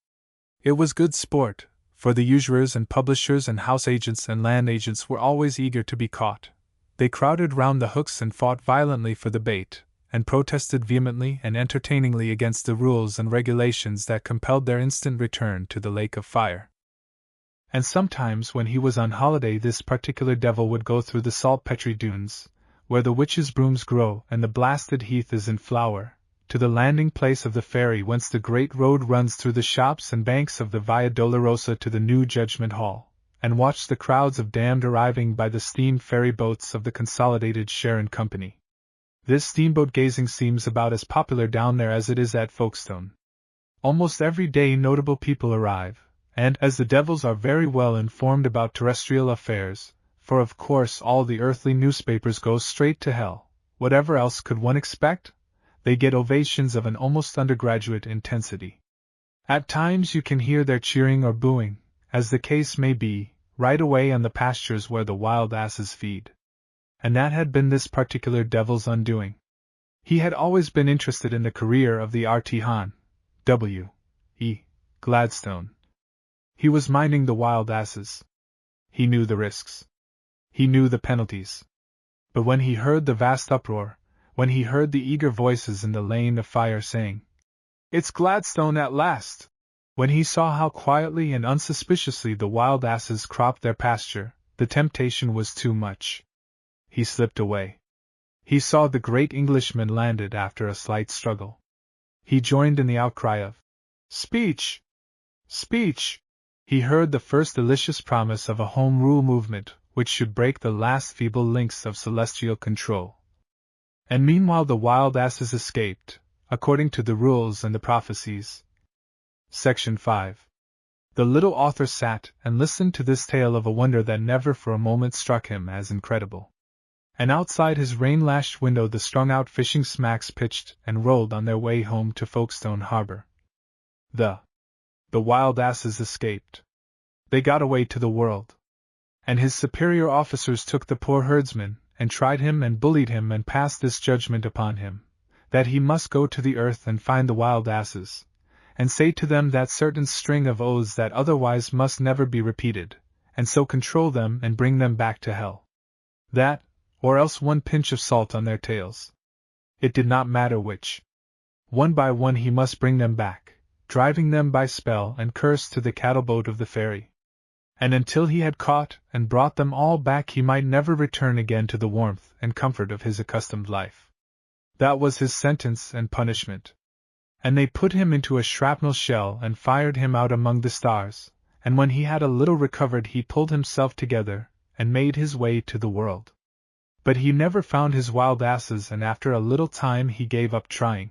It was good sport, for the usurers and publishers and house agents and land agents were always eager to be caught. They crowded round the hooks and fought violently for the bait, and protested vehemently and entertainingly against the rules and regulations that compelled their instant return to the lake of fire. And sometimes when he was on holiday this particular devil would go through the Saltpetre dunes, where the witches' brooms grow and the blasted heath is in flower, to the landing place of the ferry whence the great road runs through the shops and banks of the Via Dolorosa to the new Judgment Hall, and watch the crowds of damned arriving by the steam ferry boats of the Consolidated Sharon Company. This steamboat gazing seems about as popular down there as it is at Folkestone. Almost every day notable people arrive, and as the devils are very well informed about terrestrial affairs, for of course all the earthly newspapers go straight to hell, whatever else could one expect? They get ovations of an almost undergraduate intensity. At times you can hear their cheering or booing, as the case may be, right away on the pastures where the wild asses feed. And that had been this particular devil's undoing. He had always been interested in the career of the R.T. Hahn, W. E. Gladstone. He was minding the wild asses. He knew the risks. He knew the penalties. But when he heard the vast uproar, when he heard the eager voices in the lane of fire saying, "It's Gladstone at last!" when he saw how quietly and unsuspiciously the wild asses cropped their pasture, the temptation was too much. He slipped away. He saw the great Englishman landed after a slight struggle. He joined in the outcry of, "Speech! Speech!" He heard the first delicious promise of a Home Rule movement which should break the last feeble links of celestial control. And meanwhile the wild asses escaped, according to the rules and the prophecies. Section 5. The little author sat and listened to this tale of a wonder that never for a moment struck him as incredible. And outside his rain-lashed window the strung-out fishing smacks pitched and rolled on their way home to Folkestone Harbor. The wild asses escaped. They got away to the world. And his superior officers took the poor herdsman, and tried him and bullied him and passed this judgment upon him, that he must go to the earth and find the wild asses, and say to them that certain string of oaths that otherwise must never be repeated, and so control them and bring them back to hell. That, or else one pinch of salt on their tails. It did not matter which. One by one he must bring them back, driving them by spell and curse to the cattle-boat of the ferry. And until he had caught and brought them all back he might never return again to the warmth and comfort of his accustomed life. That was his sentence and punishment. And they put him into a shrapnel shell and fired him out among the stars, and when he had a little recovered he pulled himself together and made his way to the world. But he never found his wild asses, and after a little time he gave up trying.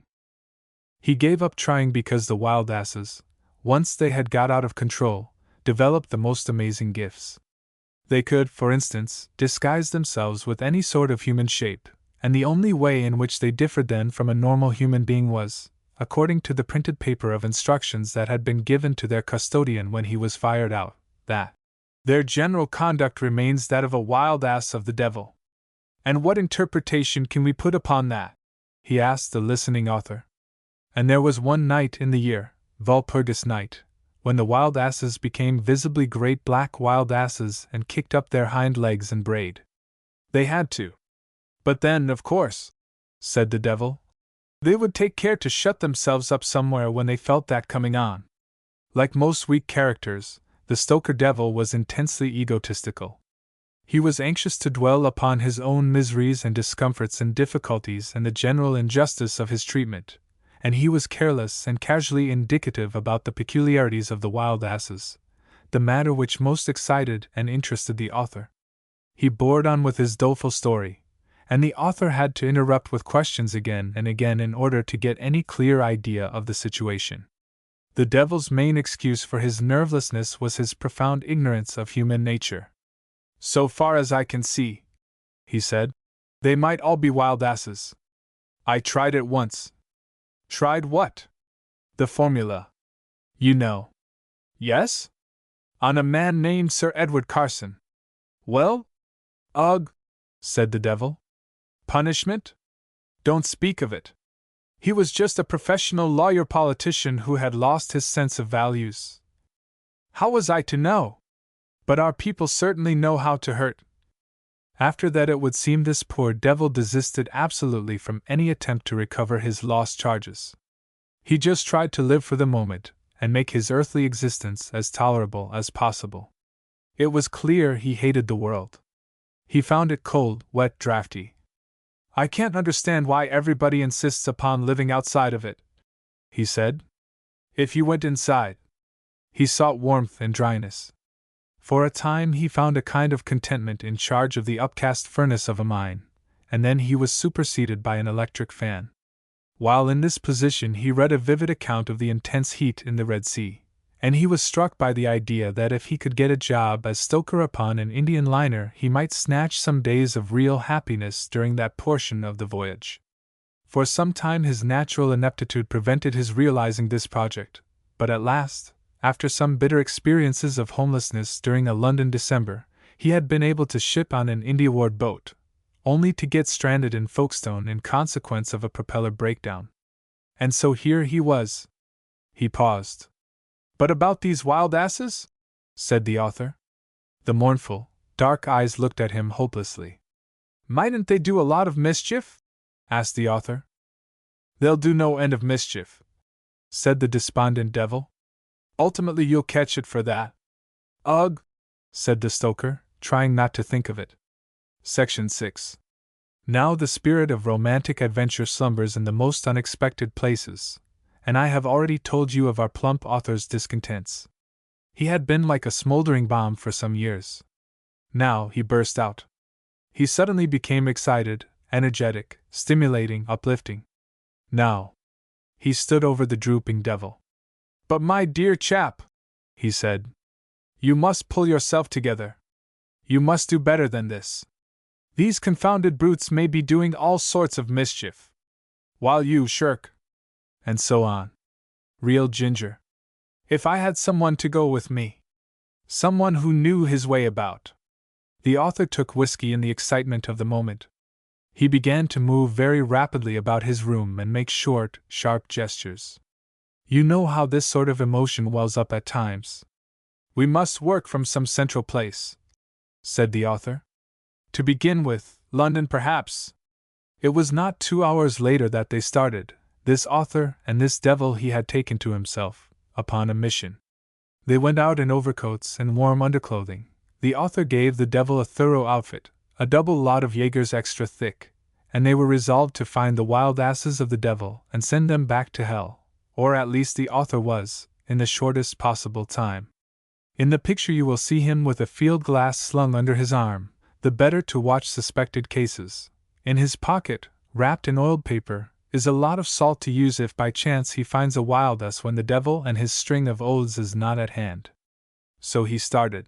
He gave up trying because the wild asses, once they had got out of control, developed the most amazing gifts. They could, for instance, disguise themselves with any sort of human shape, and the only way in which they differed then from a normal human being was, according to the printed paper of instructions that had been given to their custodian when he was fired out, that their general conduct remains that of a wild ass of the devil. And what interpretation can we put upon that? He asked the listening author. And there was one night in the year, Walpurgis night, when the wild asses became visibly great black wild asses and kicked up their hind legs and brayed. They had to. But then, of course, said the devil, they would take care to shut themselves up somewhere when they felt that coming on. Like most weak characters, the Stoker devil was intensely egotistical. He was anxious to dwell upon his own miseries and discomforts and difficulties and the general injustice of his treatment, and he was careless and casually indicative about the peculiarities of the wild asses, the matter which most excited and interested the author. He bored on with his doleful story, and the author had to interrupt with questions again and again in order to get any clear idea of the situation. The devil's main excuse for his nervelessness was his profound ignorance of human nature. So far as I can see, he said, they might all be wild asses. I tried it once. Tried what? The formula. You know. Yes? On a man named Sir Edward Carson. Well? Ugh, said the devil. Punishment? Don't speak of it. He was just a professional lawyer-politician who had lost his sense of values. How was I to know? But our people certainly know how to hurt. After that it would seem this poor devil desisted absolutely from any attempt to recover his lost charges. He just tried to live for the moment, and make his earthly existence as tolerable as possible. It was clear he hated the world. He found it cold, wet, drafty. I can't understand why everybody insists upon living outside of it, he said. If you went inside, he sought warmth and dryness. For a time he found a kind of contentment in charge of the upcast furnace of a mine, and then he was superseded by an electric fan. While in this position he read a vivid account of the intense heat in the Red Sea, and he was struck by the idea that if he could get a job as stoker upon an Indian liner he might snatch some days of real happiness during that portion of the voyage. For some time his natural ineptitude prevented his realizing this project, but at last, after some bitter experiences of homelessness during a London December, he had been able to ship on an India-ward boat, only to get stranded in Folkestone in consequence of a propeller breakdown. And so here he was. He paused. But about these wild asses? Said the author. The mournful, dark eyes looked at him hopelessly. Mightn't they do a lot of mischief? Asked the author. They'll do no end of mischief, said the despondent devil. Ultimately you'll catch it for that. Ugh, said the stoker, trying not to think of it. Section 6. Now the spirit of romantic adventure slumbers in the most unexpected places, and I have already told you of our plump author's discontents. He had been like a smoldering bomb for some years. Now he burst out. He suddenly became excited, energetic, stimulating, uplifting. Now he stood over the drooping devil. But my dear chap, he said, you must pull yourself together. You must do better than this. These confounded brutes may be doing all sorts of mischief, while you shirk. And so on. Real ginger. If I had someone to go with me. Someone who knew his way about. The author took whiskey in the excitement of the moment. He began to move very rapidly about his room and make short, sharp gestures. You know how this sort of emotion wells up at times. We must work from some central place, said the author. To begin with, London perhaps. It was not 2 hours later that they started, this author and this devil he had taken to himself, upon a mission. They went out in overcoats and warm underclothing. The author gave the devil a thorough outfit, a double lot of Jaegers extra thick, and they were resolved to find the wild asses of the devil and send them back to hell, or at least the author was, in the shortest possible time. In the picture you will see him with a field glass slung under his arm, the better to watch suspected cases. In his pocket, wrapped in oiled paper, is a lot of salt to use if by chance he finds a wild ass when the devil and his string of oaths is not at hand. So he started.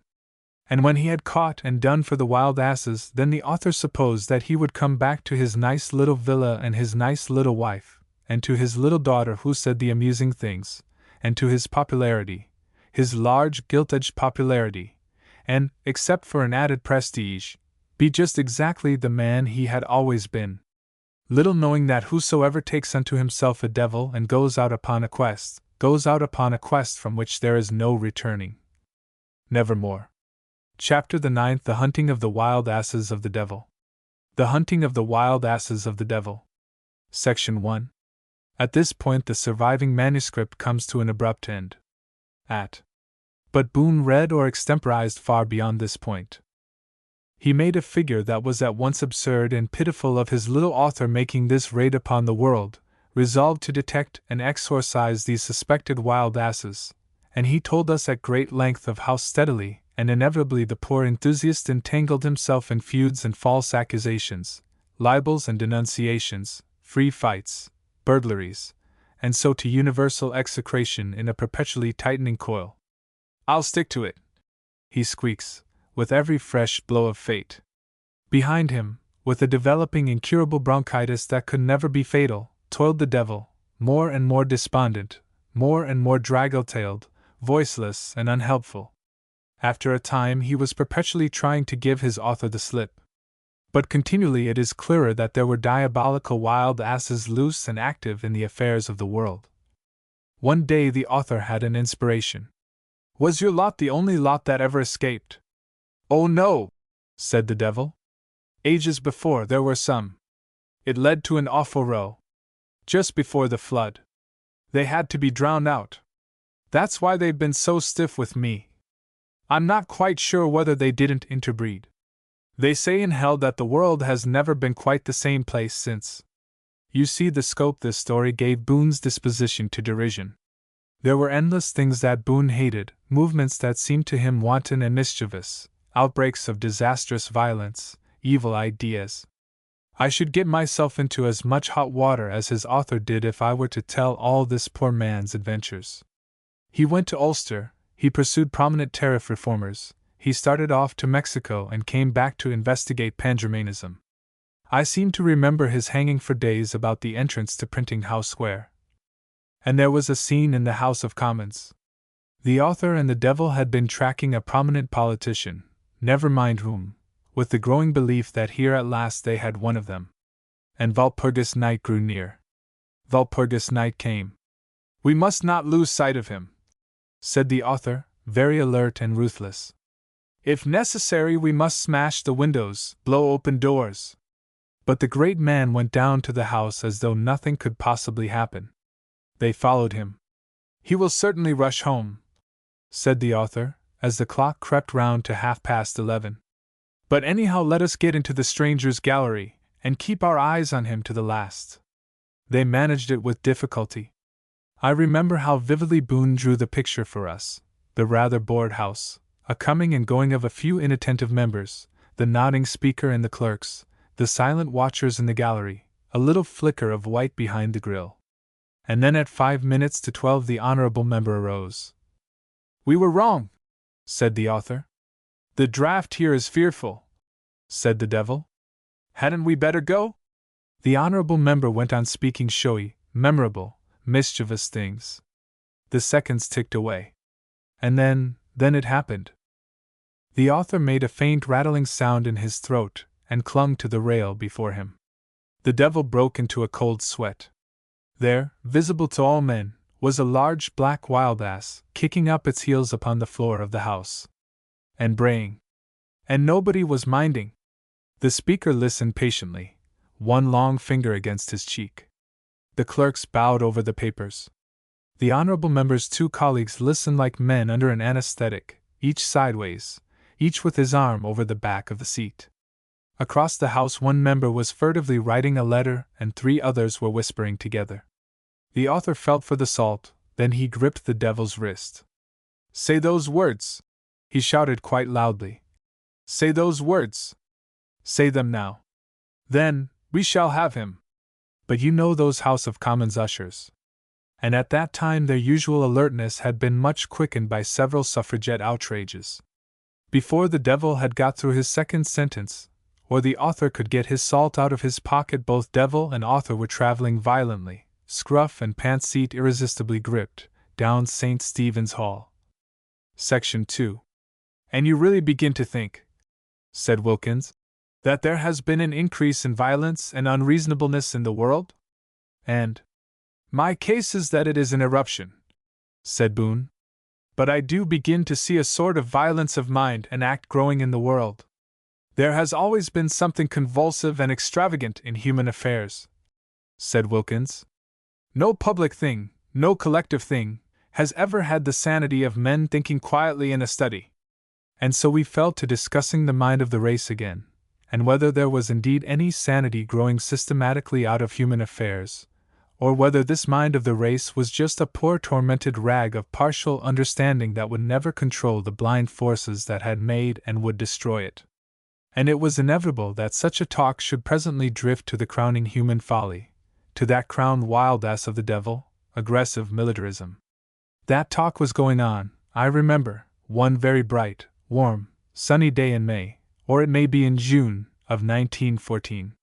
And when he had caught and done for the wild asses, then the author supposed that he would come back to his nice little villa and his nice little wife, and to his little daughter who said the amusing things, and to his popularity, his large gilt-edged popularity, and, except for an added prestige, be just exactly the man he had always been. Little knowing that whosoever takes unto himself a devil and goes out upon a quest from which there is no returning. Nevermore. Chapter the 9th. The Hunting of the Wild Asses of the Devil. The Hunting of the Wild Asses of the Devil. Section 1. At this point the surviving manuscript comes to an abrupt end. But Boon read or extemporized far beyond this point. He made a figure that was at once absurd and pitiful of his little author making this raid upon the world, resolved to detect and exorcise these suspected wild asses, and he told us at great length of how steadily and inevitably the poor enthusiast entangled himself in feuds and false accusations, libels and denunciations, free fights, burglaries, and so to universal execration in a perpetually tightening coil. "I'll stick to it," he squeaks, with every fresh blow of fate. Behind him, with a developing incurable bronchitis that could never be fatal, toiled the devil, more and more despondent, more and more draggle-tailed, voiceless and unhelpful. After a time he was perpetually trying to give his author the slip. But continually it is clearer that there were diabolical wild asses loose and active in the affairs of the world. One day the author had an inspiration. "Was your lot the only lot that ever escaped?" "Oh no," said the devil. "Ages before there were some. It led to an awful row. Just before the flood. They had to be drowned out. That's why they've been so stiff with me. I'm not quite sure whether they didn't interbreed. They say in hell that the world has never been quite the same place since." You see the scope this story gave Boon's disposition to derision. There were endless things that Boon hated, movements that seemed to him wanton and mischievous, outbreaks of disastrous violence, evil ideas. I should get myself into as much hot water as his author did if I were to tell all this poor man's adventures. He went to Ulster, he pursued prominent tariff reformers, he started off to Mexico and came back to investigate Pan-Germanism. I seem to remember his hanging for days about the entrance to Printing House Square. And there was a scene in the House of Commons. The author and the devil had been tracking a prominent politician, never mind whom, with the growing belief that here at last they had one of them. And Walpurgis Night grew near. Walpurgis Night came. "We must not lose sight of him," said the author, very alert and ruthless. "If necessary we must smash the windows, blow open doors." But the great man went down to the house as though nothing could possibly happen. They followed him. "He will certainly rush home," said the author, as the clock crept round to 11:30. "But anyhow let us get into the stranger's gallery, and keep our eyes on him to the last." They managed it with difficulty. I remember how vividly Boon drew the picture for us: the rather bored house, a coming and going of a few inattentive members, the nodding speaker and the clerks, the silent watchers in the gallery, a little flicker of white behind the grill. And then at 11:55 the honorable member arose. "We were wrong," said the author. "The draught here is fearful," said the devil. "Hadn't we better go?" The honorable member went on speaking showy, memorable, mischievous things. The seconds ticked away. And then it happened. The author made a faint rattling sound in his throat, and clung to the rail before him. The devil broke into a cold sweat. There, visible to all men, was a large black wild ass, kicking up its heels upon the floor of the house. And braying. And nobody was minding. The speaker listened patiently, one long finger against his cheek. The clerks bowed over the papers. The honorable member's two colleagues listened like men under an anesthetic, each sideways, each with his arm over the back of the seat. Across the house, one member was furtively writing a letter, and three others were whispering together. The author felt for the salt, then he gripped the devil's wrist. "Say those words!" he shouted quite loudly. "Say those words! Say them now. Then, we shall have him." But you know those House of Commons ushers. And at that time their usual alertness had been much quickened by several suffragette outrages. Before the devil had got through his second sentence, or the author could get his salt out of his pocket, both devil and author were traveling violently, scruff and pants seat irresistibly gripped, down St. Stephen's Hall. Section 2. "And you really begin to think," said Wilkins, "that there has been an increase in violence and unreasonableness in the world?" "And my case is that it is an eruption," said Boon. "But I do begin to see a sort of violence of mind and act growing in the world. There has always been something convulsive and extravagant in human affairs," said Wilkins. "No public thing, no collective thing, has ever had the sanity of men thinking quietly in a study." And so we fell to discussing the mind of the race again, and whether there was indeed any sanity growing systematically out of human affairs, or whether this mind of the race was just a poor tormented rag of partial understanding that would never control the blind forces that had made and would destroy it. And it was inevitable that such a talk should presently drift to the crowning human folly, to that crowned wild ass of the devil, aggressive militarism. That talk was going on, I remember, one very bright, warm, sunny day in May, or it may be in June, of 1914.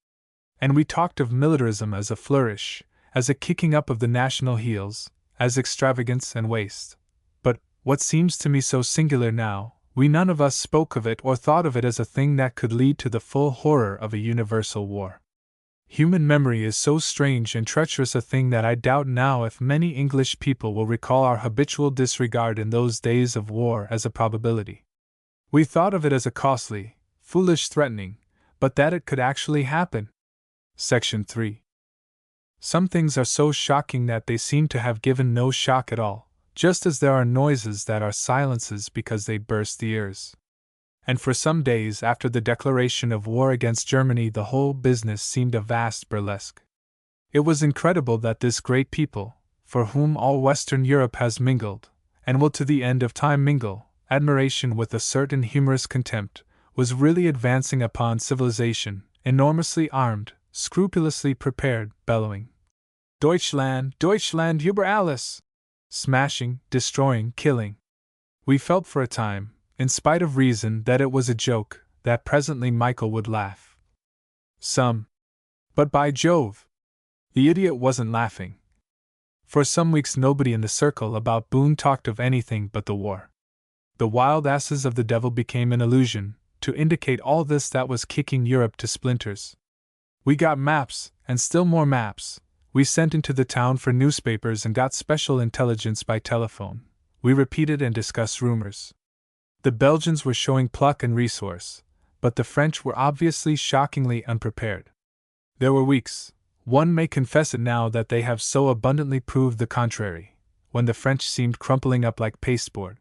And we talked of militarism as a flourish, as a kicking up of the national heels, as extravagance and waste. But, what seems to me so singular now, we none of us spoke of it or thought of it as a thing that could lead to the full horror of a universal war. Human memory is so strange and treacherous a thing that I doubt now if many English people will recall our habitual disregard in those days of war as a probability. We thought of it as a costly, foolish threatening, but that it could actually happen. Section 3. Some things are so shocking that they seem to have given no shock at all, just as there are noises that are silences because they burst the ears. And for some days after the declaration of war against Germany the whole business seemed a vast burlesque. It was incredible that this great people, for whom all Western Europe has mingled, and will to the end of time mingle, admiration with a certain humorous contempt, was really advancing upon civilization, enormously armed, scrupulously prepared, bellowing, "Deutschland, Deutschland über alles!" smashing, destroying, killing. We felt for a time, in spite of reason, that it was a joke, that presently Michael would laugh. But by Jove! The idiot wasn't laughing. For some weeks nobody in the circle about Boon talked of anything but the war. The wild asses of the devil became an illusion, to indicate all this that was kicking Europe to splinters. We got maps, and still more maps. We sent into the town for newspapers and got special intelligence by telephone. We repeated and discussed rumors. The Belgians were showing pluck and resource, but the French were obviously shockingly unprepared. There were weeks, one may confess it now that they have so abundantly proved the contrary, when the French seemed crumpling up like pasteboard.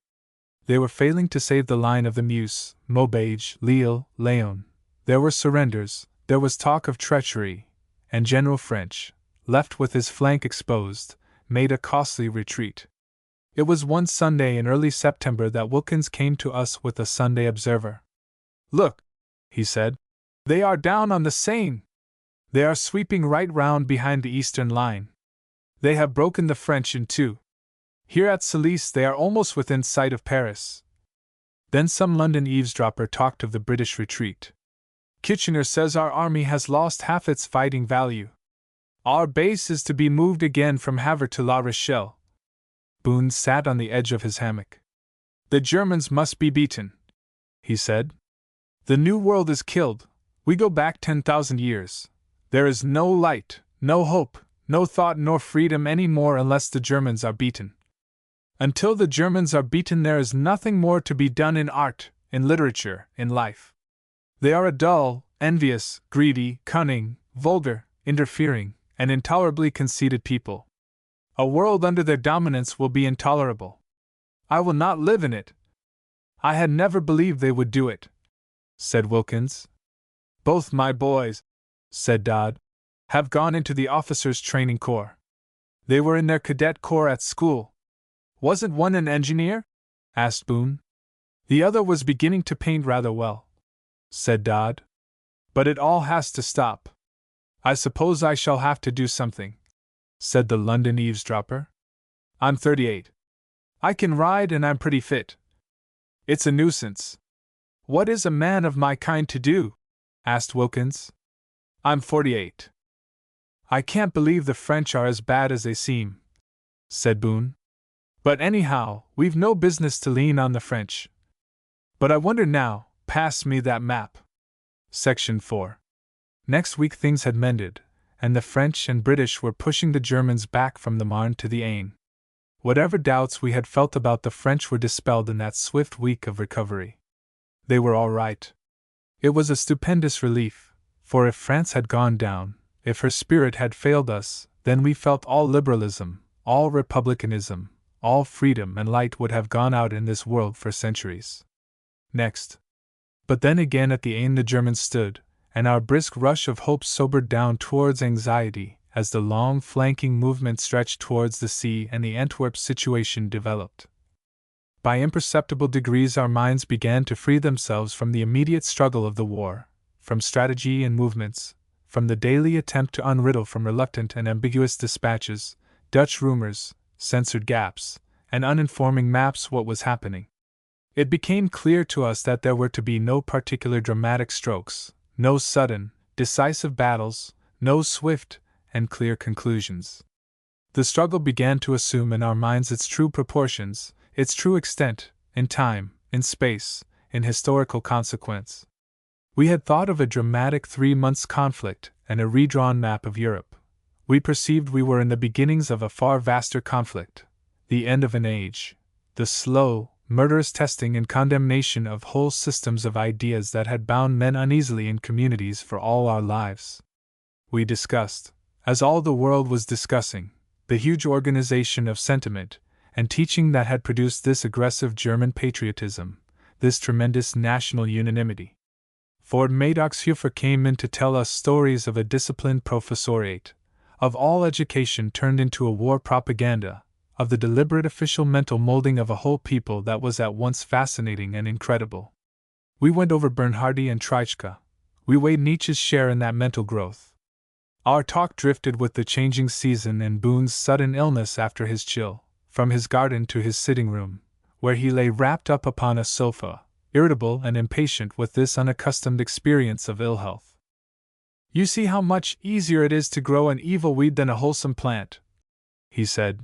They were failing to save the line of the Meuse, Maubeuge, Lille, Laon. There were surrenders, there was talk of treachery, and General French, left with his flank exposed, made a costly retreat. It was one Sunday in early September that Wilkins came to us with a Sunday Observer. "Look," he said, "they are down on the Seine. They are sweeping right round behind the eastern line. They have broken the French in two. Here at Salis they are almost within sight of Paris." Then some London eavesdropper talked of the British retreat. "Kitchener says our army has lost half its fighting value. Our base is to be moved again from Havre to La Rochelle." Boon sat on the edge of his hammock. "The Germans must be beaten," he said. "The New World is killed. We go back 10,000 years. There is no light, no hope, no thought nor freedom any more unless the Germans are beaten. Until the Germans are beaten there is nothing more to be done in art, in literature, in life. They are a dull, envious, greedy, cunning, vulgar, interfering, and intolerably conceited people. A world under their dominance will be intolerable. I will not live in it. I had never believed they would do it, said Wilkins. Both my boys, said Dodd, have gone into the officers' training corps. They were in their cadet corps at school. Wasn't one an engineer? Asked Boon. The other was beginning to paint rather well, said Dodd. But it all has to stop. I suppose I shall have to do something, said the London eavesdropper. I'm 38. I can ride and I'm pretty fit. It's a nuisance. What is a man of my kind to do? Asked Wilkins. I'm 48. I can't believe the French are as bad as they seem, said Boon. But anyhow, we've no business to lean on the French. But I wonder now, pass me that map. Section 4. Next week things had mended, and the French and British were pushing the Germans back from the Marne to the Aisne. Whatever doubts we had felt about the French were dispelled in that swift week of recovery. They were all right. It was a stupendous relief, for if France had gone down, if her spirit had failed us, then we felt all liberalism, all republicanism, all freedom and light would have gone out in this world for centuries. Next. But then again at the Aisne the Germans stood, and our brisk rush of hope sobered down towards anxiety as the long flanking movement stretched towards the sea and the Antwerp situation developed. By imperceptible degrees our minds began to free themselves from the immediate struggle of the war, from strategy and movements, from the daily attempt to unriddle from reluctant and ambiguous dispatches, Dutch rumors, censored gaps, and uninforming maps what was happening. It became clear to us that there were to be no particular dramatic strokes, no sudden, decisive battles, no swift and clear conclusions. The struggle began to assume in our minds its true proportions, its true extent, in time, in space, in historical consequence. We had thought of a dramatic 3 months' conflict and a redrawn map of Europe. We perceived we were in the beginnings of a far vaster conflict, the end of an age, the slow, murderous testing and condemnation of whole systems of ideas that had bound men uneasily in communities for all our lives. We discussed, as all the world was discussing, the huge organization of sentiment and teaching that had produced this aggressive German patriotism, this tremendous national unanimity. Ford Madoxhofer came in to tell us stories of a disciplined professoriate, of all education turned into a war propaganda, of the deliberate official mental molding of a whole people that was at once fascinating and incredible. We went over Bernhardi and Treitschke. We weighed Nietzsche's share in that mental growth. Our talk drifted with the changing season and Boon's sudden illness after his chill, from his garden to his sitting room, where he lay wrapped up upon a sofa, irritable and impatient with this unaccustomed experience of ill health. You see how much easier it is to grow an evil weed than a wholesome plant, he said.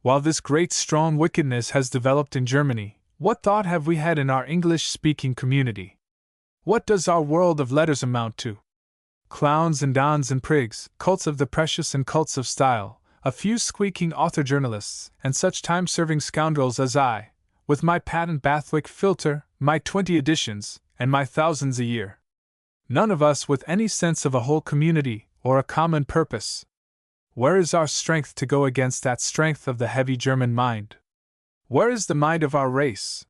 While this great strong wickedness has developed in Germany, what thought have we had in our English-speaking community? What does our world of letters amount to? Clowns and dons and prigs, cults of the precious and cults of style, a few squeaking author-journalists, and such time-serving scoundrels as I, with my patent Bathwick filter, my 20 editions, and my thousands a year. None of us with any sense of a whole community, or a common purpose. Where is our strength to go against that strength of the heavy German mind? Where is the mind of our race?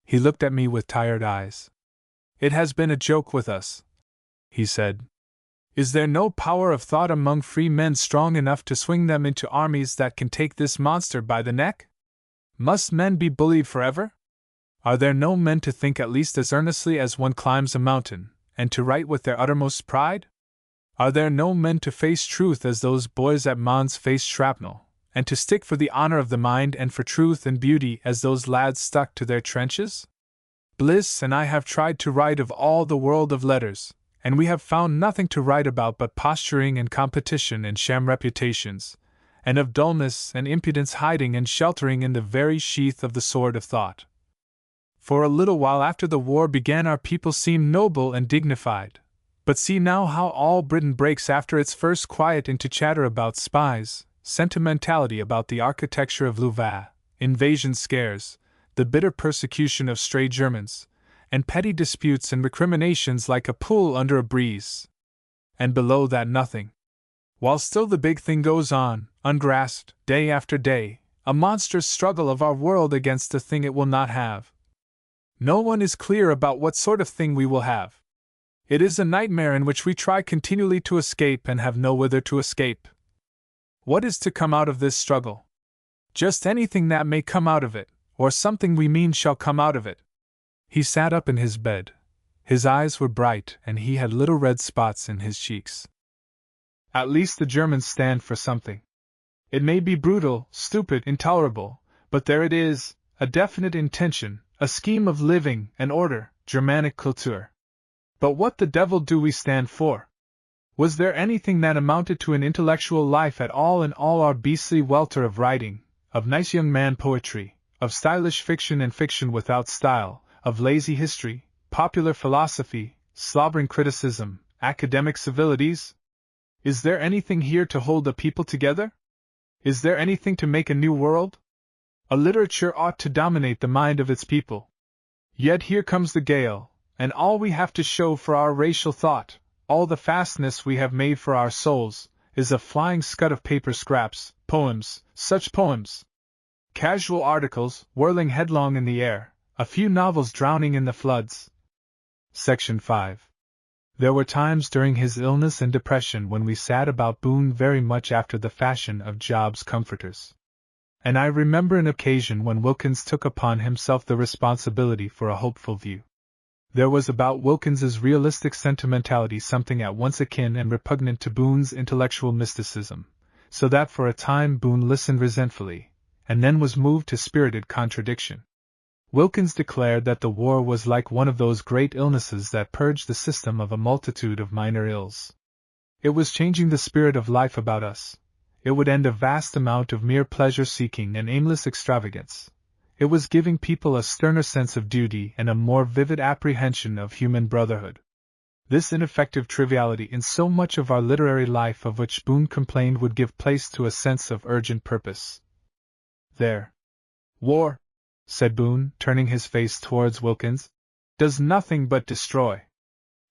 He looked at me with tired eyes. It has been a joke with us, he said. Is there no power of thought among free men strong enough to swing them into armies that can take this monster by the neck? Must men be bullied forever? Are there no men to think at least as earnestly as one climbs a mountain, and to write with their uttermost pride? Are there no men to face truth as those boys at Mons faced shrapnel, and to stick for the honor of the mind and for truth and beauty as those lads stuck to their trenches? Bliss and I have tried to write of all the world of letters, and we have found nothing to write about but posturing and competition and sham reputations, and of dullness and impudence hiding and sheltering in the very sheath of the sword of thought. For a little while after the war began our people seemed noble and dignified, but see now how all Britain breaks after its first quiet into chatter about spies, sentimentality about the architecture of Louvain, invasion scares, the bitter persecution of stray Germans, and petty disputes and recriminations like a pool under a breeze. And below that nothing. While still the big thing goes on, ungrasped, day after day, a monstrous struggle of our world against the thing it will not have. No one is clear about what sort of thing we will have. It is a nightmare in which we try continually to escape and have no whither to escape. What is to come out of this struggle? Just anything that may come out of it, or something we mean shall come out of it. He sat up in his bed. His eyes were bright and he had little red spots in his cheeks. At least the Germans stand for something. It may be brutal, stupid, intolerable, but there it is, a definite intention, a scheme of living and order, Germanic Kultur. But what the devil do we stand for? Was there anything that amounted to an intellectual life at all in all our beastly welter of writing, of nice young man poetry, of stylish fiction and fiction without style, of lazy history, popular philosophy, slobbering criticism, academic civilities? Is there anything here to hold the people together? Is there anything to make a new world? A literature ought to dominate the mind of its people. Yet here comes the gale, and all we have to show for our racial thought, all the fastness we have made for our souls, is a flying scud of paper scraps, poems, such poems. Casual articles, whirling headlong in the air, a few novels drowning in the floods. Section 5. There were times during his illness and depression when we sat about Boon very much after the fashion of Job's comforters. And I remember an occasion when Wilkins took upon himself the responsibility for a hopeful view. There was about Wilkins's realistic sentimentality something at once akin and repugnant to Boon's intellectual mysticism, so that for a time Boon listened resentfully, and then was moved to spirited contradiction. Wilkins declared that the war was like one of those great illnesses that purge the system of a multitude of minor ills. It was changing the spirit of life about us. It would end a vast amount of mere pleasure-seeking and aimless extravagance. It was giving people a sterner sense of duty and a more vivid apprehension of human brotherhood. This ineffective triviality in so much of our literary life of which Boon complained would give place to a sense of urgent purpose. There. War, said Boon, turning his face towards Wilkins, does nothing but destroy.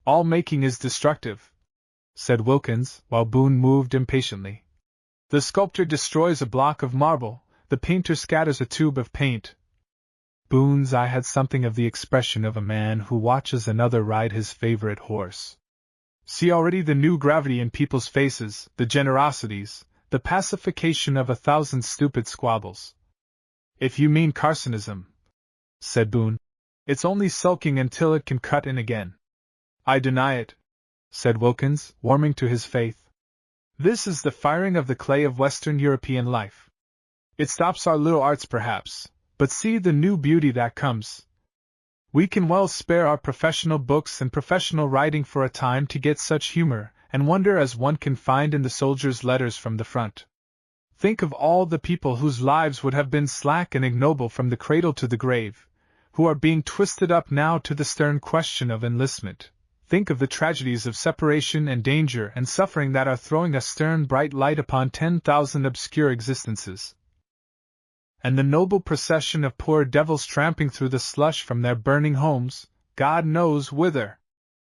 All making is destructive, said Wilkins, while Boon moved impatiently. The sculptor destroys a block of marble, the painter scatters a tube of paint. Boon's eye had something of the expression of a man who watches another ride his favorite horse. See already the new gravity in people's faces, the generosities, the pacification of 1,000 stupid squabbles. If you mean Carsonism, said Boon, it's only sulking until it can cut in again. I deny it, said Wilkins, warming to his faith. This is the firing of the clay of Western European life. It stops our little arts perhaps, but see the new beauty that comes. We can well spare our professional books and professional writing for a time to get such humor and wonder as one can find in the soldiers' letters from the front. Think of all the people whose lives would have been slack and ignoble from the cradle to the grave, who are being twisted up now to the stern question of enlistment. Think of the tragedies of separation and danger and suffering that are throwing a stern bright light upon 10,000 obscure existences. And the noble procession of poor devils tramping through the slush from their burning homes, God knows whither.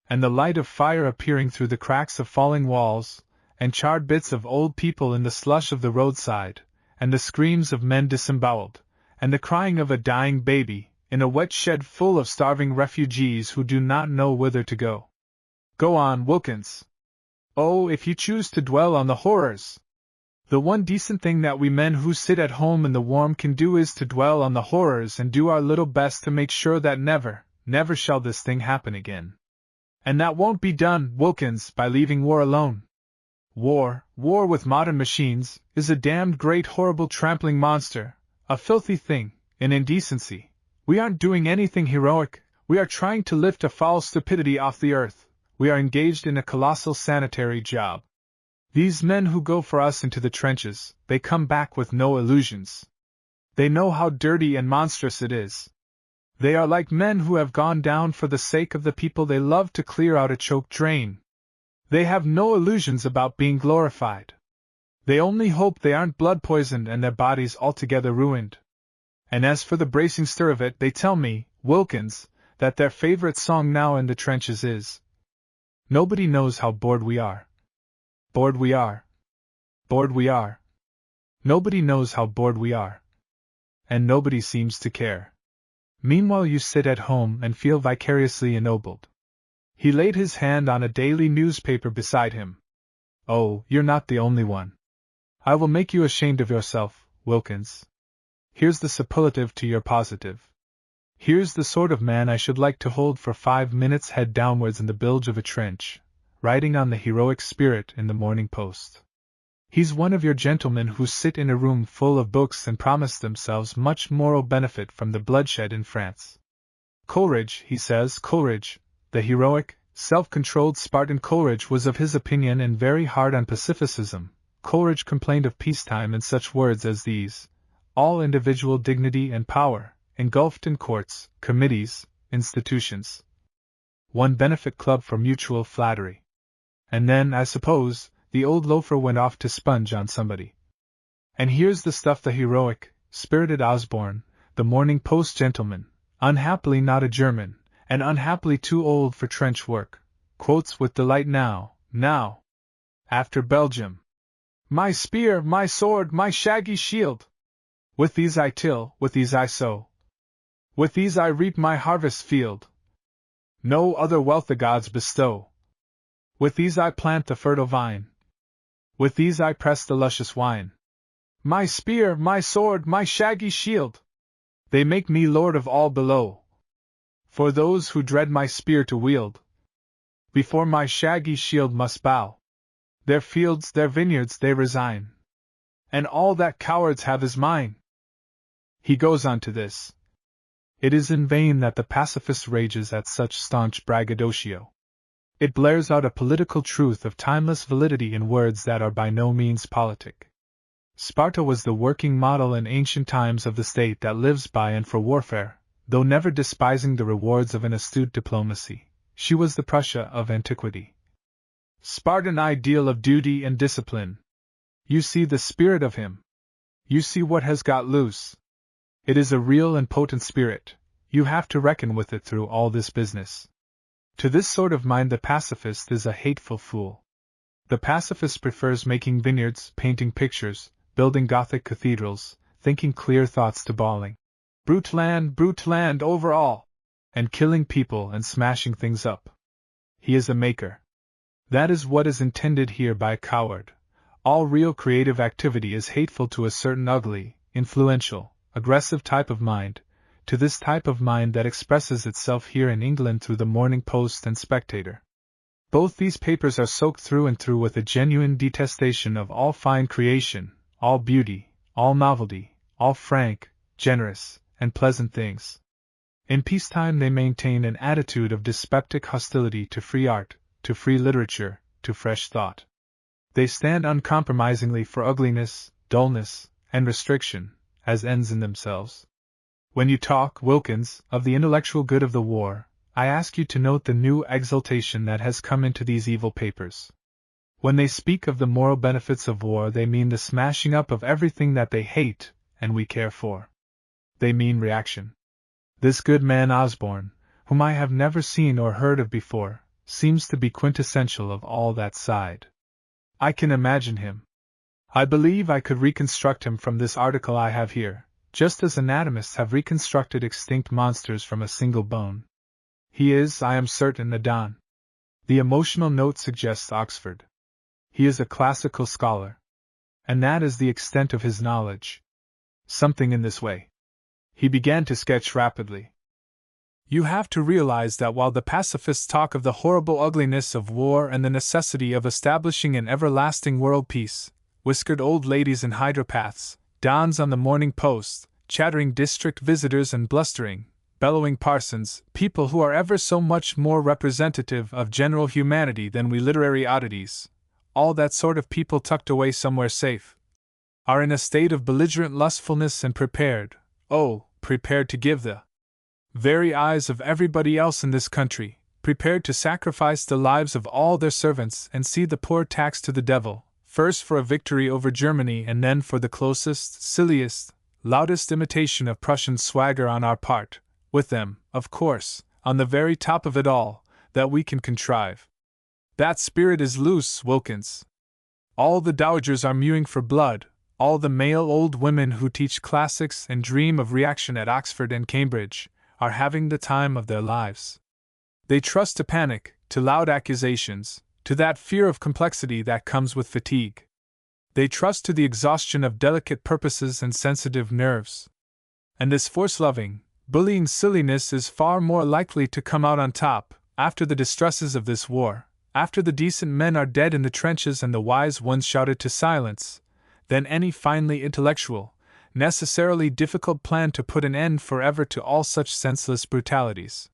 And the light of fire appearing through the cracks of falling walls, and charred bits of old people in the slush of the roadside, and the screams of men disemboweled, and the crying of a dying baby, in a wet shed full of starving refugees who do not know whither to go. Go on, Wilkins. Oh, if you choose to dwell on the horrors! The one decent thing that we men who sit at home in the warm can do is to dwell on the horrors and do our little best to make sure that never, never shall this thing happen again. And that won't be done, Wilkins, by leaving war alone. War with modern machines, is a damned great horrible trampling monster, a filthy thing, an indecency. We aren't doing anything heroic, we are trying to lift a foul stupidity off the earth, we are engaged in a colossal sanitary job. These men who go for us into the trenches, they come back with no illusions. They know how dirty and monstrous it is. They are like men who have gone down for the sake of the people they love to clear out a choked drain. They have no illusions about being glorified. They only hope they aren't blood-poisoned and their bodies altogether ruined. And as for the bracing stir of it, they tell me, Wilkins, that their favorite song now in the trenches is, "Nobody knows how bored we are." Bored we are, Bored we are. Nobody knows how bored we are. And nobody seems to care. Meanwhile you sit at home and feel vicariously ennobled. He laid his hand on a daily newspaper beside him. Oh, you're not the only one. I will make you ashamed of yourself, Wilkins. Here's the superlative to your positive. Here's the sort of man I should like to hold for 5 minutes head downwards in the bilge of a trench, writing on the heroic spirit in the Morning Post. He's one of your gentlemen who sit in a room full of books and promise themselves much moral benefit from the bloodshed in France. Coleridge, he says, Coleridge, the heroic, self-controlled Spartan Coleridge was of his opinion and very hard on pacificism. Coleridge complained of peacetime in such words as these: all individual dignity and power, engulfed in courts, committees, institutions. One benefit club for mutual flattery. And then, I suppose, the old loafer went off to sponge on somebody. And here's the stuff the heroic, spirited Osborne, the Morning Post gentleman, unhappily not a German, and unhappily too old for trench work, quotes with delight now, after Belgium. My spear, my sword, my shaggy shield! With these I till, with these I sow. With these I reap my harvest field. No other wealth the gods bestow. With these I plant the fertile vine. With these I press the luscious wine. My spear, my sword, my shaggy shield! They make me lord of all below. For those who dread my spear to wield, before my shaggy shield must bow. Their fields, their vineyards they resign, and all that cowards have is mine. He goes on to this. It is in vain that the pacifist rages at such staunch braggadocio. It blares out a political truth of timeless validity in words that are by no means politic. Sparta was the working model in ancient times of the state that lives by and for warfare, though never despising the rewards of an astute diplomacy. She was the Prussia of antiquity. Spartan ideal of duty and discipline. You see the spirit of him. You see what has got loose. It is a real and potent spirit. You have to reckon with it through all this business. To this sort of mind the pacifist is a hateful fool. The pacifist prefers making vineyards, painting pictures, building Gothic cathedrals, thinking clear thoughts to bawling brute land over all, and killing people and smashing things up. He is a maker. That is what is intended here by coward. All real creative activity is hateful to a certain ugly, influential, aggressive type of mind, to this type of mind that expresses itself here in England through the Morning Post and Spectator. Both these papers are soaked through and through with a genuine detestation of all fine creation, all beauty, all novelty, all frank, generous, and pleasant things. In peacetime they maintain an attitude of dyspeptic hostility to free art, to free literature, to fresh thought. They stand uncompromisingly for ugliness, dullness, and restriction, as ends in themselves. When you talk, Wilkins, of the intellectual good of the war, I ask you to note the new exaltation that has come into these evil papers. When they speak of the moral benefits of war, they mean the smashing up of everything that they hate and we care for. They mean reaction. This good man Osborne, whom I have never seen or heard of before, seems to be quintessential of all that side. I can imagine him. I believe I could reconstruct him from this article I have here, just as anatomists have reconstructed extinct monsters from a single bone. He is, I am certain, a Don. The emotional note suggests Oxford. He is a classical scholar. And that is the extent of his knowledge. Something in this way. He began to sketch rapidly. You have to realize that while the pacifists talk of the horrible ugliness of war and the necessity of establishing an everlasting world peace, whiskered old ladies in hydropaths, dons on the Morning Post, chattering district visitors and blustering, bellowing parsons, people who are ever so much more representative of general humanity than we literary oddities, all that sort of people tucked away somewhere safe, are in a state of belligerent lustfulness and prepared to give the very eyes of everybody else in this country, prepared to sacrifice the lives of all their servants and see the poor taxed to the devil, first for a victory over Germany and then for the closest, silliest, loudest imitation of Prussian swagger on our part, with them, of course, on the very top of it all, that we can contrive. That spirit is loose, Wilkins. All the dowagers are mewing for blood, all the male old women who teach classics and dream of reaction at Oxford and Cambridge are having the time of their lives. They trust to panic, to loud accusations, to that fear of complexity that comes with fatigue. They trust to the exhaustion of delicate purposes and sensitive nerves. And this force-loving, bullying silliness is far more likely to come out on top, after the distresses of this war, after the decent men are dead in the trenches and the wise ones shouted to silence, than any finely intellectual, necessarily difficult plan to put an end forever to all such senseless brutalities.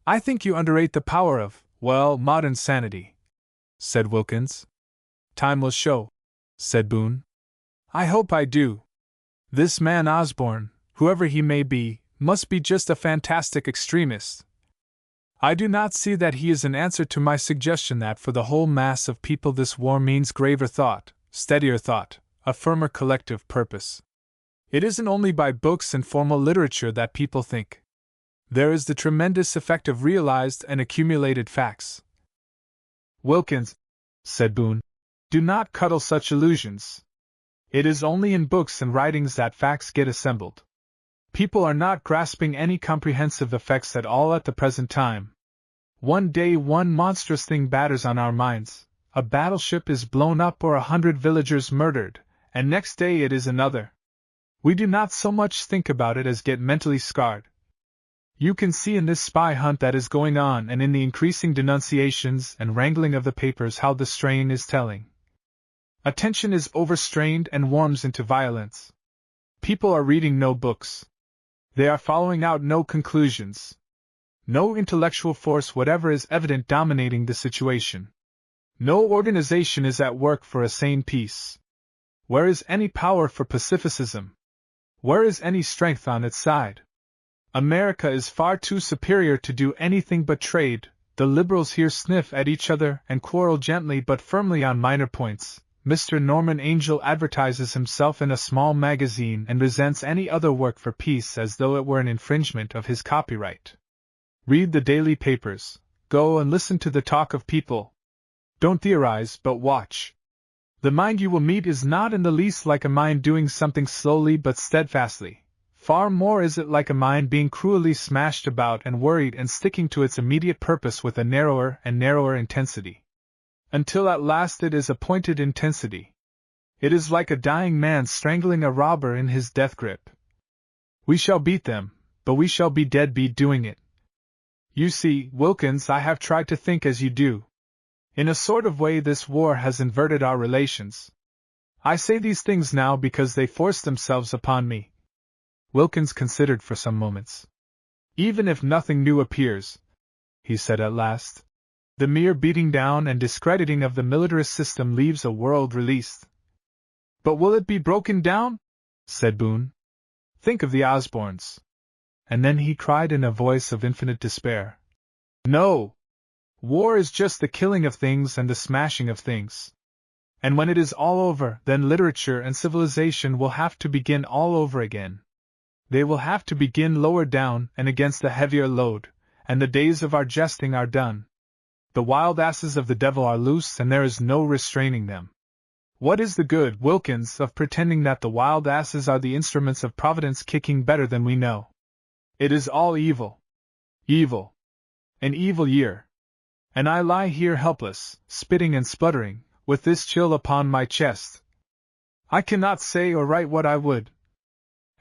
I think you underrate the power of, modern sanity, said Wilkins. Time will show, said Boon. I hope I do. This man Osborne, whoever he may be, must be just a fantastic extremist. I do not see that he is an answer to my suggestion that for the whole mass of people this war means graver thought, steadier thought, a firmer collective purpose. It isn't only by books and formal literature that people think. There is the tremendous effect of realized and accumulated facts. Wilkins, said Boon, do not cuddle such illusions. It is only in books and writings that facts get assembled. People are not grasping any comprehensive effects at all at the present time. One day one monstrous thing batters on our minds, a battleship is blown up or 100 villagers murdered, and next day it is another. We do not so much think about it as get mentally scarred. You can see in this spy hunt that is going on and in the increasing denunciations and wrangling of the papers how the strain is telling. Attention is overstrained and warms into violence. People are reading no books. They are following out no conclusions. No intellectual force whatever is evident dominating the situation. No organization is at work for a sane peace. Where is any power for pacificism? Where is any strength on its side? America is far too superior to do anything but trade. The liberals here sniff at each other and quarrel gently but firmly on minor points. Mr. Norman Angell advertises himself in a small magazine and resents any other work for peace as though it were an infringement of his copyright. Read the daily papers, go and listen to the talk of people. Don't theorize, but watch. The mind you will meet is not in the least like a mind doing something slowly but steadfastly. Far more is it like a mind being cruelly smashed about and worried and sticking to its immediate purpose with a narrower and narrower intensity. Until at last it is a pointed intensity. It is like a dying man strangling a robber in his death grip. We shall beat them, but we shall be dead beat doing it. You see, Wilkins, I have tried to think as you do. In a sort of way this war has inverted our relations. I say these things now because they force themselves upon me. Wilkins considered for some moments. Even if nothing new appears, he said at last, the mere beating down and discrediting of the militarist system leaves a world released. But will it be broken down? Said Boon. Think of the Osbornes. And then he cried in a voice of infinite despair. No! War is just the killing of things and the smashing of things. And when it is all over, then literature and civilization will have to begin all over again. They will have to begin lower down and against a heavier load, and the days of our jesting are done. The wild asses of the devil are loose and there is no restraining them. What is the good, Wilkins, of pretending that the wild asses are the instruments of Providence kicking better than we know? It is all evil. Evil. An evil year. And I lie here helpless, spitting and spluttering, with this chill upon my chest. I cannot say or write what I would.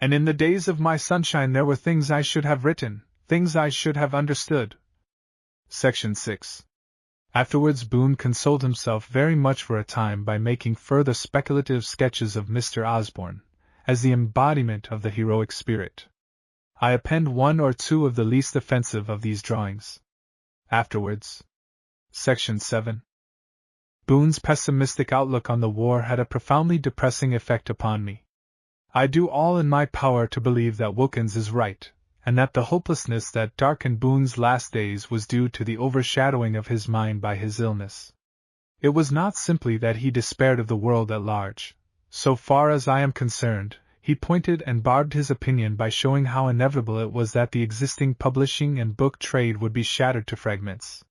And in the days of my sunshine there were things I should have written, things I should have understood. Section 6. Afterwards Boon consoled himself very much for a time by making further speculative sketches of Mr. Osborne, as the embodiment of the heroic spirit. I append one or two of the least offensive of these drawings. Afterwards. Section 7. Boon's pessimistic outlook on the war had a profoundly depressing effect upon me. I do all in my power to believe that Wilkins is right, and that the hopelessness that darkened Boon's last days was due to the overshadowing of his mind by his illness. It was not simply that he despaired of the world at large. So far as I am concerned, he pointed and barbed his opinion by showing how inevitable it was that the existing publishing and book trade would be shattered to fragments.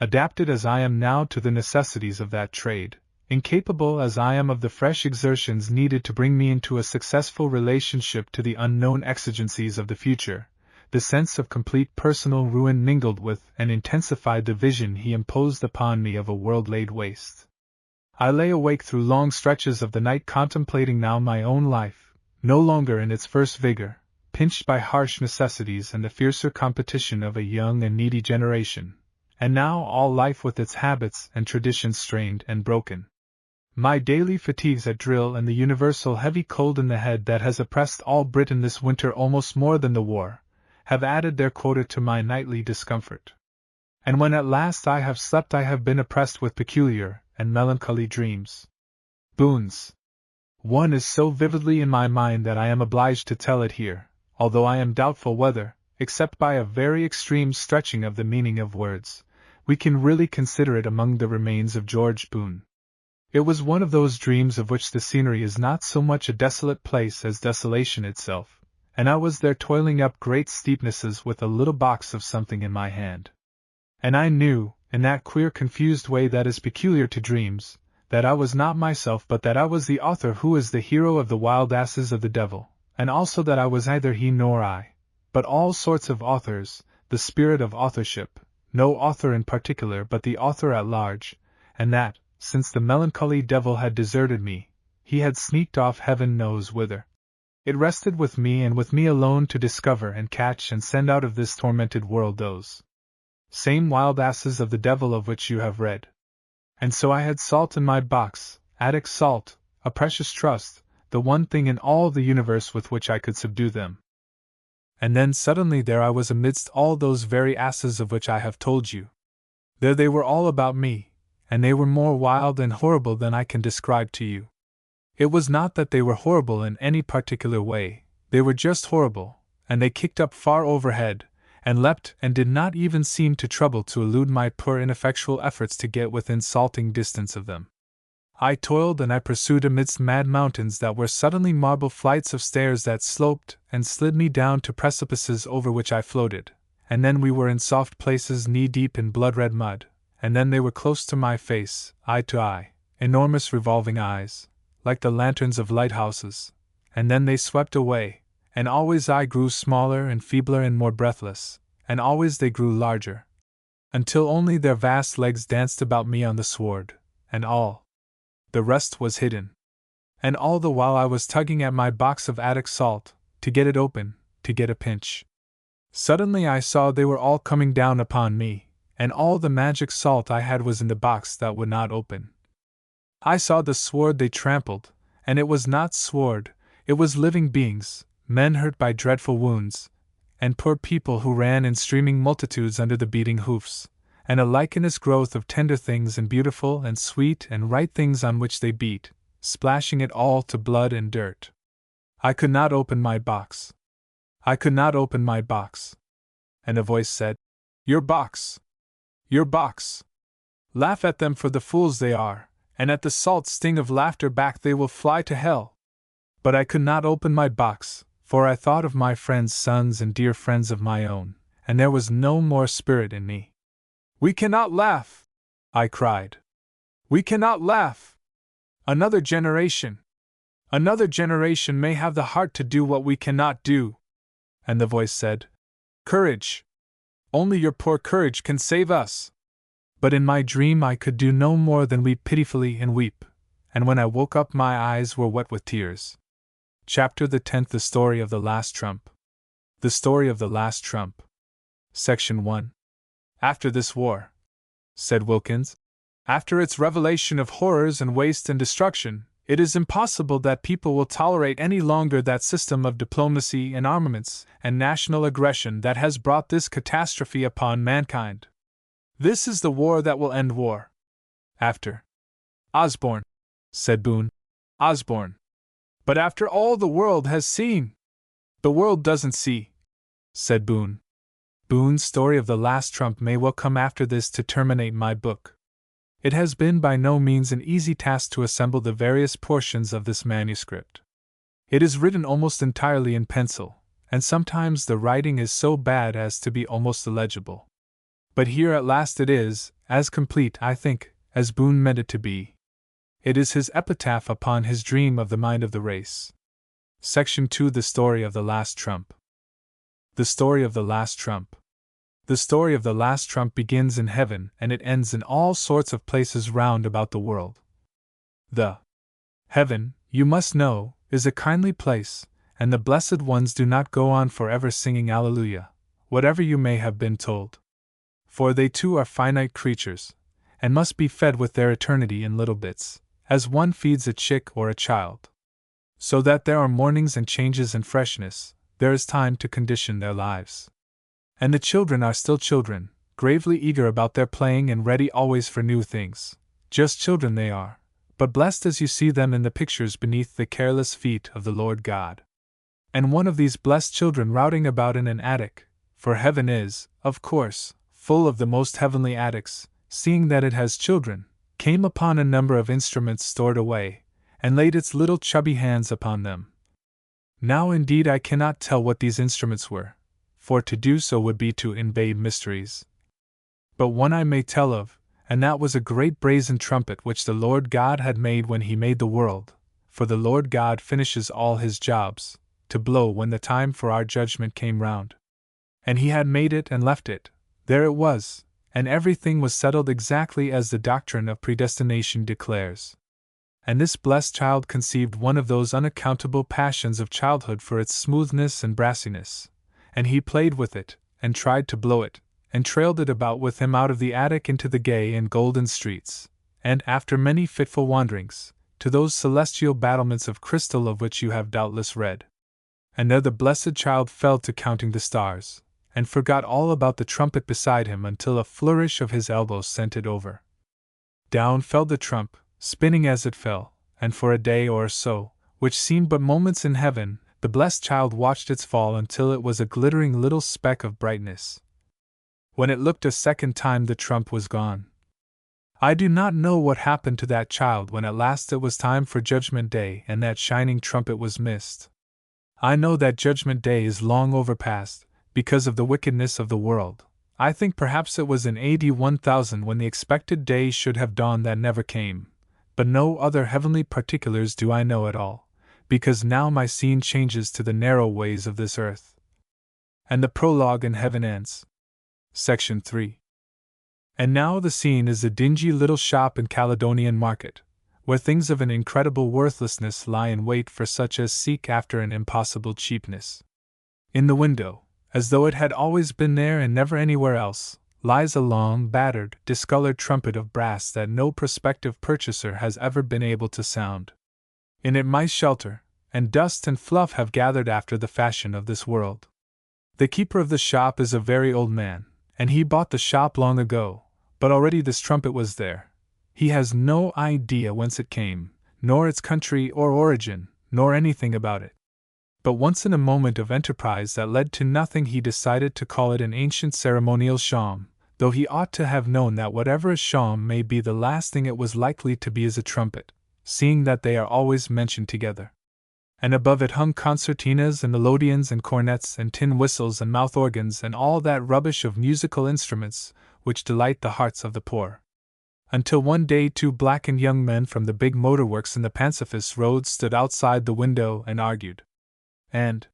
Adapted as I am now to the necessities of that trade, incapable as I am of the fresh exertions needed to bring me into a successful relationship to the unknown exigencies of the future, the sense of complete personal ruin mingled with and intensified the vision he imposed upon me of a world laid waste. I lay awake through long stretches of the night contemplating now my own life, no longer in its first vigor, pinched by harsh necessities and the fiercer competition of a young and needy generation, and now all life with its habits and traditions strained and broken. My daily fatigues at drill and the universal heavy cold in the head that has oppressed all Britain this winter almost more than the war, have added their quota to my nightly discomfort. And when at last I have slept I have been oppressed with peculiar and melancholy dreams. Boons. One is so vividly in my mind that I am obliged to tell it here, although I am doubtful whether, except by a very extreme stretching of the meaning of words, we can really consider it among the remains of George Boon. It was one of those dreams of which the scenery is not so much a desolate place as desolation itself, and I was there toiling up great steepnesses with a little box of something in my hand. And I knew, in that queer confused way that is peculiar to dreams, that I was not myself but that I was the author who is the hero of the wild asses of the devil, and also that I was neither he nor I, but all sorts of authors, the spirit of authorship, no author in particular but the author at large, and that, since the melancholy devil had deserted me, he had sneaked off heaven knows whither. It rested with me and with me alone to discover and catch and send out of this tormented world those same wild asses of the devil of which you have read. And so I had salt in my box, Attic salt, a precious trust, the one thing in all the universe with which I could subdue them. And then suddenly there I was amidst all those very asses of which I have told you. There they were all about me, and they were more wild and horrible than I can describe to you. It was not that they were horrible in any particular way, they were just horrible, and they kicked up far overhead, and leapt and did not even seem to trouble to elude my poor ineffectual efforts to get within salting distance of them. I toiled and I pursued amidst mad mountains that were suddenly marble flights of stairs that sloped and slid me down to precipices over which I floated, and then we were in soft places knee-deep in blood-red mud, and then they were close to my face, eye to eye, enormous revolving eyes, like the lanterns of lighthouses, and then they swept away, and always I grew smaller and feebler and more breathless, and always they grew larger, until only their vast legs danced about me on the sward, and all the rest was hidden. And all the while I was tugging at my box of Attic salt, to get it open, to get a pinch. Suddenly I saw they were all coming down upon me, and all the magic salt I had was in the box that would not open. I saw the sward they trampled, and it was not sward, it was living beings, men hurt by dreadful wounds, and poor people who ran in streaming multitudes under the beating hoofs, and a lichenous growth of tender things and beautiful and sweet and right things on which they beat, splashing it all to blood and dirt. I could not open my box. I could not open my box. And a voice said, "Your box! Your box! Laugh at them for the fools they are, and at the salt sting of laughter back they will fly to hell." But I could not open my box, for I thought of my friends' sons and dear friends of my own, and there was no more spirit in me. "We cannot laugh!" I cried. "We cannot laugh! Another generation may have the heart to do what we cannot do." And the voice said, "Courage! Only your poor courage can save us." But in my dream I could do no more than weep pitifully and weep, and when I woke up my eyes were wet with tears. Chapter the 10th. The Story of the Last Trump. The Story of the Last Trump. Section 1. "After this war," said Wilkins, "after its revelation of horrors and waste and destruction, it is impossible that people will tolerate any longer that system of diplomacy and armaments and national aggression that has brought this catastrophe upon mankind. This is the war that will end war. After Osborne," said Boon. "Osborne. But after all the world has seen." "The world doesn't see," said Boon. Boon's Story of the Last Trump may well come after this to terminate my book. It has been by no means an easy task to assemble the various portions of this manuscript. It is written almost entirely in pencil, and sometimes the writing is so bad as to be almost illegible. But here at last it is, as complete, I think, as Boon meant it to be. It is his epitaph upon his dream of the mind of the race. Section 2: The Story of the Last Trump. The Story of the Last Trump. The story of the last trump begins in heaven and it ends in all sorts of places round about the world. The heaven, you must know, is a kindly place, and the blessed ones do not go on forever singing Alleluia, whatever you may have been told. For they too are finite creatures, and must be fed with their eternity in little bits, as one feeds a chick or a child. So that there are mornings and changes and freshness, there is time to condition their lives. And the children are still children, gravely eager about their playing and ready always for new things. Just children they are, but blessed as you see them in the pictures beneath the careless feet of the Lord God. And one of these blessed children routing about in an attic, for heaven is, of course, full of the most heavenly attics, seeing that it has children, came upon a number of instruments stored away, and laid its little chubby hands upon them. Now indeed I cannot tell what these instruments were, for to do so would be to invade mysteries. But one I may tell of, and that was a great brazen trumpet which the Lord God had made when he made the world, for the Lord God finishes all his jobs, to blow when the time for our judgment came round. And he had made it and left it, there it was, and everything was settled exactly as the doctrine of predestination declares. And this blessed child conceived one of those unaccountable passions of childhood for its smoothness and brassiness, and he played with it, and tried to blow it, and trailed it about with him out of the attic into the gay and golden streets, and, after many fitful wanderings, to those celestial battlements of crystal of which you have doubtless read. And there the blessed child fell to counting the stars, and forgot all about the trumpet beside him until a flourish of his elbow sent it over. Down fell the trump, spinning as it fell, and for a day or so, which seemed but moments in heaven, the blessed child watched its fall until it was a glittering little speck of brightness. When it looked a second time, the trump was gone. I do not know what happened to that child when at last it was time for Judgment Day and that shining trumpet was missed. I know that Judgment Day is long overpast, because of the wickedness of the world. I think perhaps it was in AD 1000 when the expected day should have dawned that never came, but no other heavenly particulars do I know at all, because now my scene changes to the narrow ways of this earth. And the prologue in heaven ends. Section 3. And now the scene is a dingy little shop in Caledonian Market, where things of an incredible worthlessness lie in wait for such as seek after an impossible cheapness. In the window, as though it had always been there and never anywhere else, lies a long, battered, discolored trumpet of brass that no prospective purchaser has ever been able to sound. In it mice shelter, and dust and fluff have gathered after the fashion of this world. The keeper of the shop is a very old man, and he bought the shop long ago, but already this trumpet was there. He has no idea whence it came, nor its country or origin, nor anything about it. But once in a moment of enterprise that led to nothing he decided to call it an ancient ceremonial shawm, though he ought to have known that whatever a shawm may be, the last thing it was likely to be is a trumpet, seeing that they are always mentioned together. And above it hung concertinas and melodeons and cornets and tin whistles and mouth organs and all that rubbish of musical instruments which delight the hearts of the poor. Until one day 2 blackened young men from the big motor works in the Pancifists Road stood outside the window and argued. And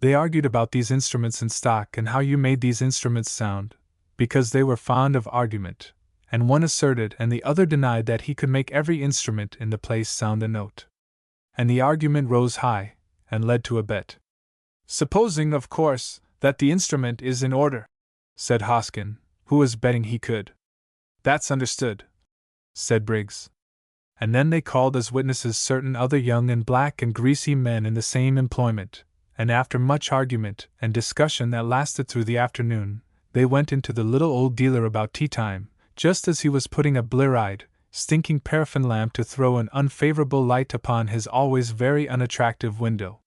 they argued about these instruments in stock and how you made these instruments sound, because they were fond of argument, and one asserted and the other denied that he could make every instrument in the place sound a note. And the argument rose high, and led to a bet. "Supposing, of course, that the instrument is in order," said Hoskin, who was betting he could. "That's understood," said Briggs. And then they called as witnesses certain other young and black and greasy men in the same employment, and after much argument and discussion that lasted through the afternoon, they went into the little old dealer about tea time, just as he was putting a blear-eyed, stinking paraffin lamp to throw an unfavorable light upon his always very unattractive window.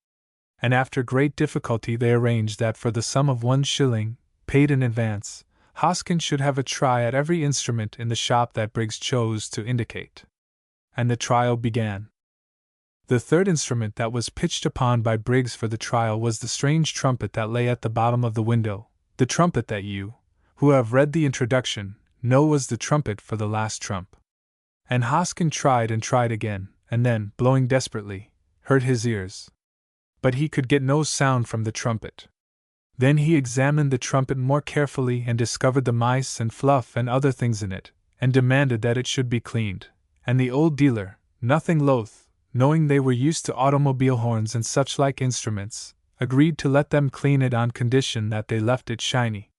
And after great difficulty they arranged that for the sum of 1 shilling, paid in advance, Hoskin should have a try at every instrument in the shop that Briggs chose to indicate. And the trial began. The third instrument that was pitched upon by Briggs for the trial was the strange trumpet that lay at the bottom of the window, the trumpet that you, who have read the introduction, know was the trumpet for the last trump. And Hoskin tried and tried again, and then, blowing desperately, hurt his ears. But he could get no sound from the trumpet. Then he examined the trumpet more carefully and discovered the mice and fluff and other things in it, and demanded that it should be cleaned. And the old dealer, nothing loath, knowing they were used to automobile horns and such like instruments, agreed to let them clean it on condition that they left it shiny.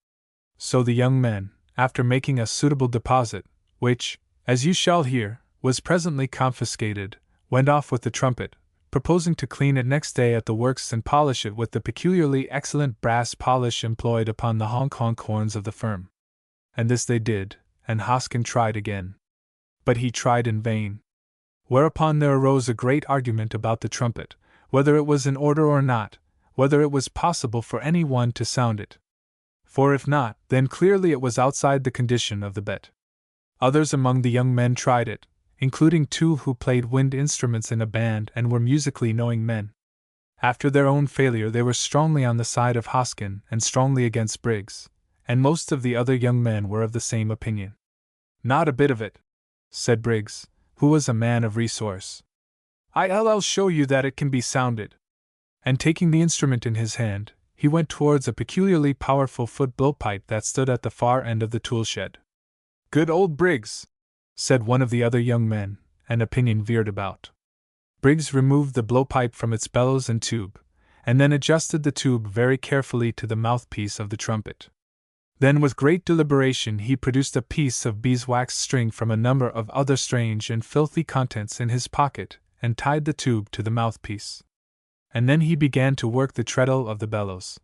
So the young men, after making a suitable deposit, which, as you shall hear, was presently confiscated, went off with the trumpet, proposing to clean it next day at the works and polish it with the peculiarly excellent brass polish employed upon the honk horns of the firm. And this they did, and Hoskin tried again. But he tried in vain. Whereupon there arose a great argument about the trumpet, whether it was in order or not, whether it was possible for any one to sound it. For if not, then clearly it was outside the condition of the bet. Others among the young men tried it, including 2 who played wind instruments in a band and were musically knowing men. After their own failure, they were strongly on the side of Hoskin and strongly against Briggs, and most of the other young men were of the same opinion. Not a bit of it, said Briggs, who was a man of resource. I'll show you that it can be sounded. And taking the instrument in his hand, he went towards a peculiarly powerful foot blowpipe that stood at the far end of the tool shed. Good old Briggs, said one of the other young men, and opinion veered about. Briggs removed the blowpipe from its bellows and tube, and then adjusted the tube very carefully to the mouthpiece of the trumpet. Then with great deliberation he produced a piece of beeswax string from a number of other strange and filthy contents in his pocket, and tied the tube to the mouthpiece. And then he began to work the treadle of the bellows.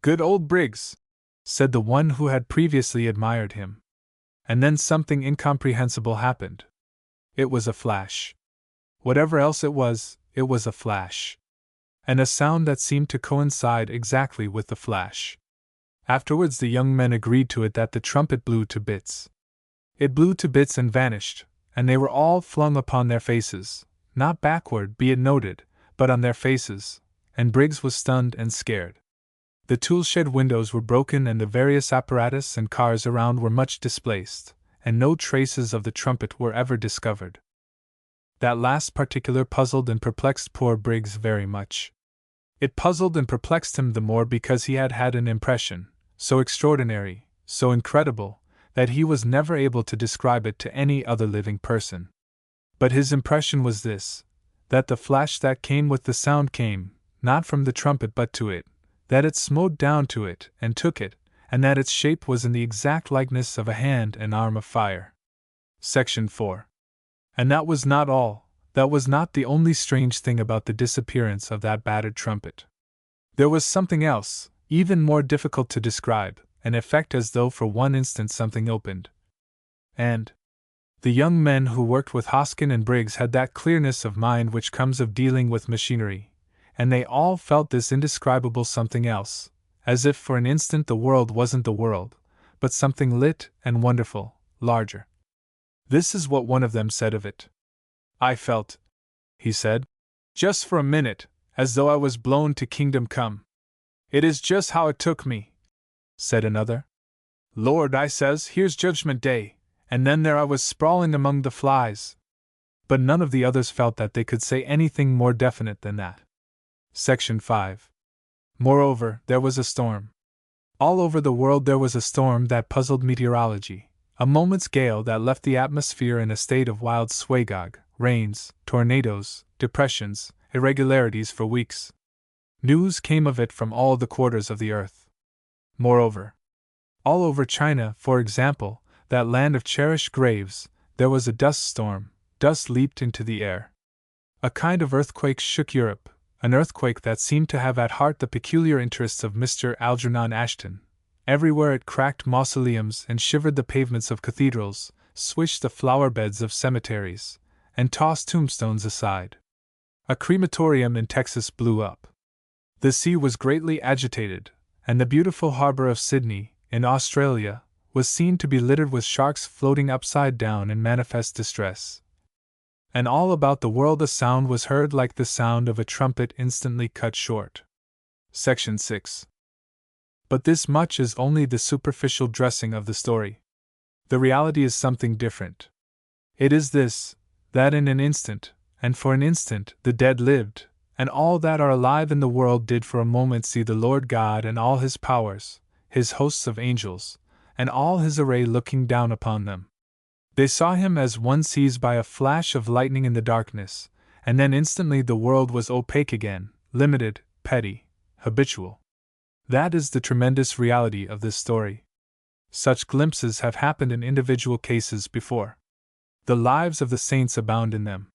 Good old Briggs, said the one who had previously admired him. And then something incomprehensible happened. It was a flash. Whatever else it was a flash. And a sound that seemed to coincide exactly with the flash. Afterwards the young men agreed to it that the trumpet blew to bits. It blew to bits and vanished, and they were all flung upon their faces, not backward, be it noted, but on their faces, and Briggs was stunned and scared. The tool-shed windows were broken and the various apparatus and cars around were much displaced, and no traces of the trumpet were ever discovered. That last particular puzzled and perplexed poor Briggs very much. It puzzled and perplexed him the more because he had had an impression, so extraordinary, so incredible, that he was never able to describe it to any other living person. But his impression was this, that the flash that came with the sound came, not from the trumpet but to it, that it smote down to it and took it, and that its shape was in the exact likeness of a hand and arm of fire. Section 4. And that was not all, that was not the only strange thing about the disappearance of that battered trumpet. There was something else, even more difficult to describe, an effect as though for one instant something opened. And the young men who worked with Hoskin and Briggs had that clearness of mind which comes of dealing with machinery, and they all felt this indescribable something else, as if for an instant the world wasn't the world, but something lit and wonderful, larger. This is what one of them said of it. I felt, he said, just for a minute, as though I was blown to kingdom come. It is just how it took me, said another. Lord, I says, here's Judgment Day. And then there I was sprawling among the flies. But none of the others felt that they could say anything more definite than that. Section 5. Moreover, there was a storm. All over the world there was a storm that puzzled meteorology, a moment's gale that left the atmosphere in a state of wild swagog, rains, tornadoes, depressions, irregularities for weeks. News came of it from all the quarters of the earth. Moreover, all over China, for example, that land of cherished graves, there was a dust storm. Dust leaped into the air. A kind of earthquake shook Europe, an earthquake that seemed to have at heart the peculiar interests of Mr. Algernon Ashton. Everywhere it cracked mausoleums and shivered the pavements of cathedrals, swished the flower beds of cemeteries, and tossed tombstones aside. A crematorium in Texas blew up. The sea was greatly agitated, and the beautiful harbor of Sydney, in Australia, was seen to be littered with sharks floating upside down in manifest distress. And all about the world a sound was heard like the sound of a trumpet instantly cut short. Section 6. But this much is only the superficial dressing of the story. The reality is something different. It is this, that in an instant, and for an instant, the dead lived, and all that are alive in the world did for a moment see the Lord God and all his powers, his hosts of angels, and all his array looking down upon them. They saw him as one sees by a flash of lightning in the darkness, and then instantly the world was opaque again, limited, petty, habitual. That is the tremendous reality of this story. Such glimpses have happened in individual cases before. The lives of the saints abound in them.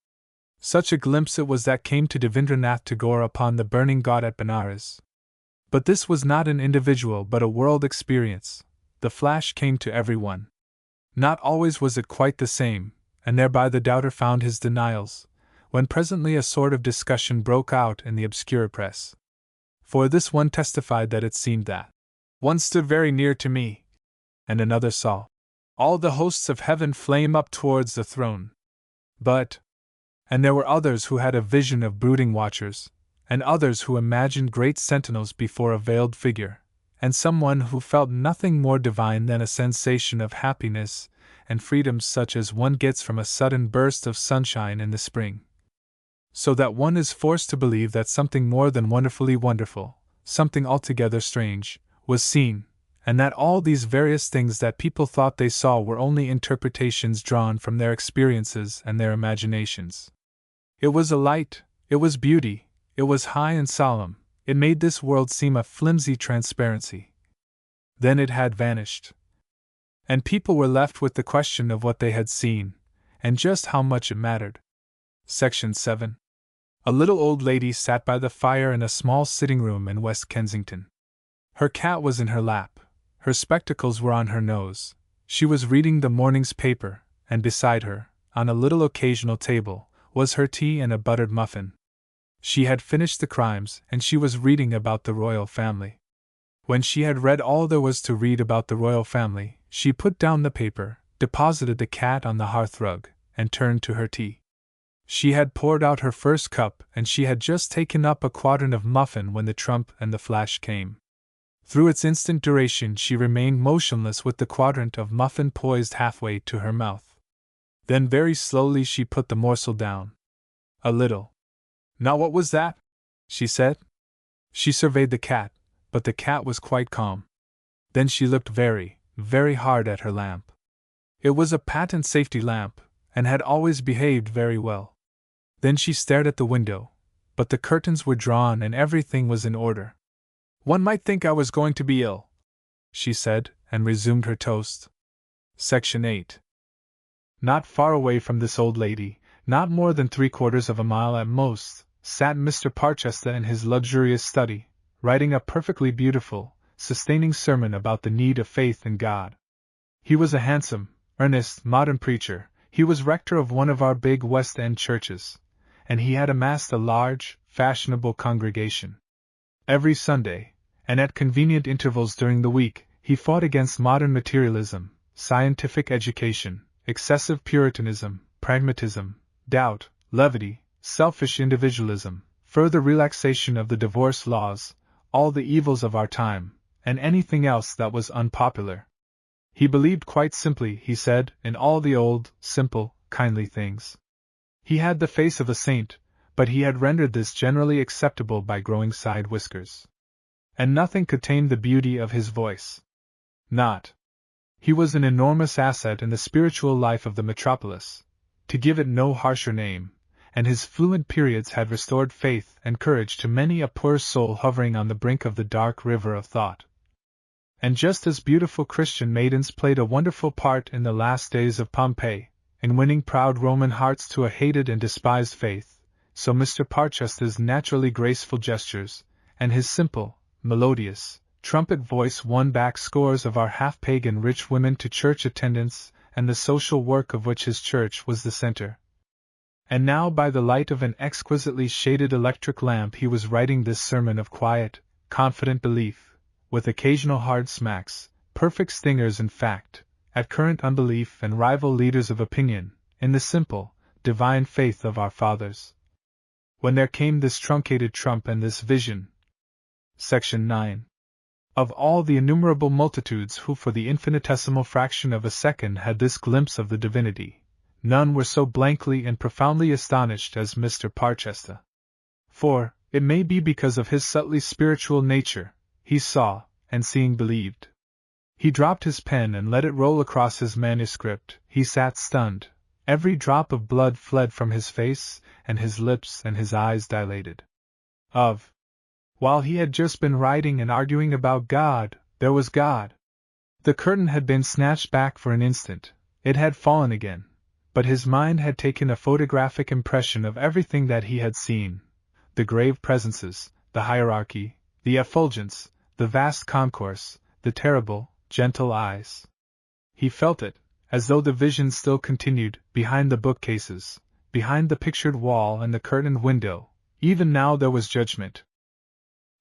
Such a glimpse it was that came to Devendranath Tagore upon the burning ghat at Benares. But this was not an individual but a world experience. The flash came to everyone. Not always was it quite the same, and thereby the doubter found his denials, when presently a sort of discussion broke out in the obscure press. For this one testified that it seemed that one stood very near to me, and another saw all the hosts of heaven flame up towards the throne. And there were others who had a vision of brooding watchers, and others who imagined great sentinels before a veiled figure, and someone who felt nothing more divine than a sensation of happiness and freedom such as one gets from a sudden burst of sunshine in the spring. So that one is forced to believe that something more than wonderfully wonderful, something altogether strange, was seen, and that all these various things that people thought they saw were only interpretations drawn from their experiences and their imaginations. It was a light, it was beauty, it was high and solemn, it made this world seem a flimsy transparency. Then it had vanished. And people were left with the question of what they had seen, and just how much it mattered. Section 7. A little old lady sat by the fire in a small sitting room in West Kensington. Her cat was in her lap, her spectacles were on her nose, she was reading the morning's paper, and beside her, on a little occasional table, was her tea and a buttered muffin. She had finished the Crimes, and she was reading about the royal family. When she had read all there was to read about the royal family, she put down the paper, deposited the cat on the hearthrug, and turned to her tea. She had poured out her first cup, and she had just taken up a quadrant of muffin when the trump and the flash came. Through its instant duration she remained motionless with the quadrant of muffin poised halfway to her mouth. Then very slowly she put the morsel down. A little. "Now what was that?" she said. She surveyed the cat, but the cat was quite calm. Then she looked very, very hard at her lamp. It was a patent safety lamp, and had always behaved very well. Then she stared at the window, but the curtains were drawn and everything was in order. "One might think I was going to be ill," she said, and resumed her toast. Section 8. Not far away from this old lady, not more than 3/4 of a mile at most, sat Mr. Parchester in his luxurious study, writing a perfectly beautiful, sustaining sermon about the need of faith in God. He was a handsome, earnest, modern preacher. He was rector of one of our big West End churches, and he had amassed a large, fashionable congregation. Every Sunday, and at convenient intervals during the week, he fought against modern materialism, scientific education, excessive puritanism, pragmatism, doubt, levity, selfish individualism, further relaxation of the divorce laws, all the evils of our time, and anything else that was unpopular. He believed quite simply, he said, in all the old, simple, kindly things. He had the face of a saint, but he had rendered this generally acceptable by growing side whiskers. And nothing could tame the beauty of his voice. Not. He was an enormous asset in the spiritual life of the metropolis, to give it no harsher name, and his fluent periods had restored faith and courage to many a poor soul hovering on the brink of the dark river of thought. And just as beautiful Christian maidens played a wonderful part in the last days of Pompeii, in winning proud Roman hearts to a hated and despised faith, so Mr. Parchester's naturally graceful gestures, and his simple, melodious, trumpet voice won back scores of our half-pagan rich women to church attendance and the social work of which his church was the center. And now by the light of an exquisitely shaded electric lamp he was writing this sermon of quiet, confident belief, with occasional hard smacks, perfect stingers in fact, at current unbelief and rival leaders of opinion, in the simple, divine faith of our fathers. When there came this truncated trump and this vision. Section 9. Of all the innumerable multitudes who for the infinitesimal fraction of a second had this glimpse of the divinity, None were so blankly and profoundly astonished as Mr. Parchester. For, it may be because of his subtly spiritual nature, he saw, and seeing believed. He dropped his pen and let it roll across his manuscript. He sat stunned. Every drop of blood fled from his face, and his lips and his eyes dilated. While he had just been writing and arguing about God, there was God. The curtain had been snatched back for an instant. It had fallen again. But his mind had taken a photographic impression of everything that he had seen. The grave presences, the hierarchy, the effulgence, the vast concourse, the terrible, gentle eyes. He felt it, as though the vision still continued, behind the bookcases, behind the pictured wall and the curtained window. Even now there was judgment.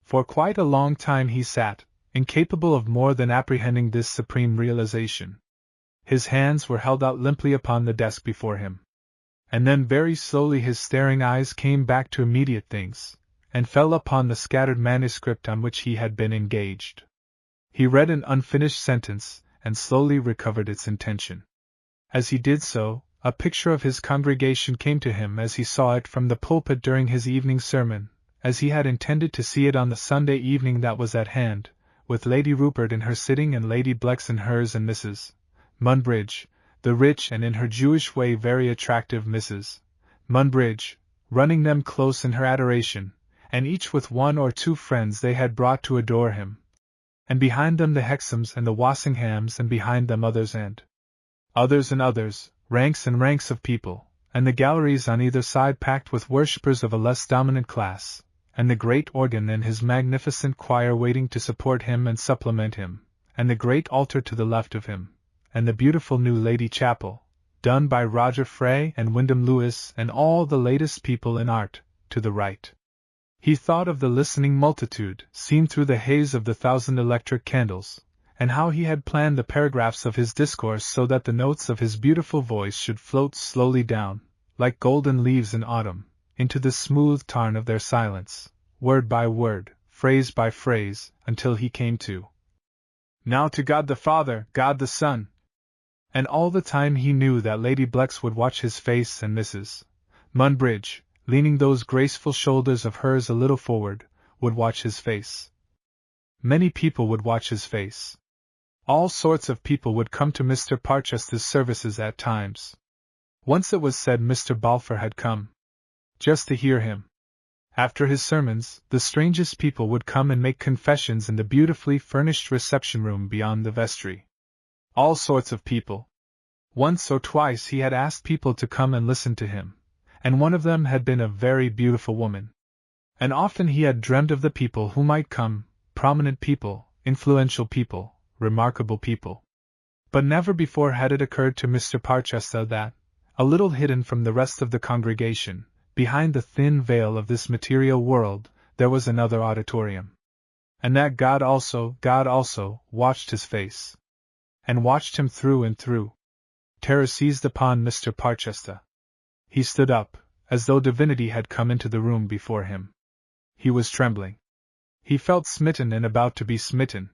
For quite a long time he sat, incapable of more than apprehending this supreme realization. His hands were held out limply upon the desk before him. And then very slowly his staring eyes came back to immediate things, and fell upon the scattered manuscript on which he had been engaged. He read an unfinished sentence, and slowly recovered its intention. As he did so, a picture of his congregation came to him as he saw it from the pulpit during his evening sermon, as he had intended to see it on the Sunday evening that was at hand, with Lady Rupert in her sitting and Lady Blex in hers and Mrs. Munbridge, the rich and in her Jewish way very attractive Mrs. Munbridge, running them close in her adoration, and each with one or two friends they had brought to adore him. And behind them the Hexams and the Walsinghams, and behind them others and others, ranks and ranks of people, and the galleries on either side packed with worshippers of a less dominant class, and the great organ and his magnificent choir waiting to support him and supplement him, and the great altar to the left of him, and the beautiful new Lady Chapel, done by Roger Fray and Wyndham Lewis and all the latest people in art, to the right. He thought of the listening multitude, seen through the haze of the 1,000 electric candles, and how he had planned the paragraphs of his discourse so that the notes of his beautiful voice should float slowly down, like golden leaves in autumn, into the smooth tarn of their silence, word by word, phrase by phrase, until he came to "Now to God the Father, God the Son." And all the time he knew that Lady Blex would watch his face, and Mrs. Munbridge, leaning those graceful shoulders of hers a little forward, would watch his face. Many people would watch his face. All sorts of people would come to Mr. Parchester's services at times. Once it was said Mr. Balfour had come, just to hear him. After his sermons, the strangest people would come and make confessions in the beautifully furnished reception room beyond the vestry. All sorts of people. Once or twice he had asked people to come and listen to him, and one of them had been a very beautiful woman. And often he had dreamed of the people who might come, prominent people, influential people, remarkable people. But never before had it occurred to Mr. Parchester that, a little hidden from the rest of the congregation, behind the thin veil of this material world, there was another auditorium. And that God also, watched his face. And watched him through and through. Terror seized upon Mr. Parchester. He stood up, as though divinity had come into the room before him. He was trembling. He felt smitten and about to be smitten.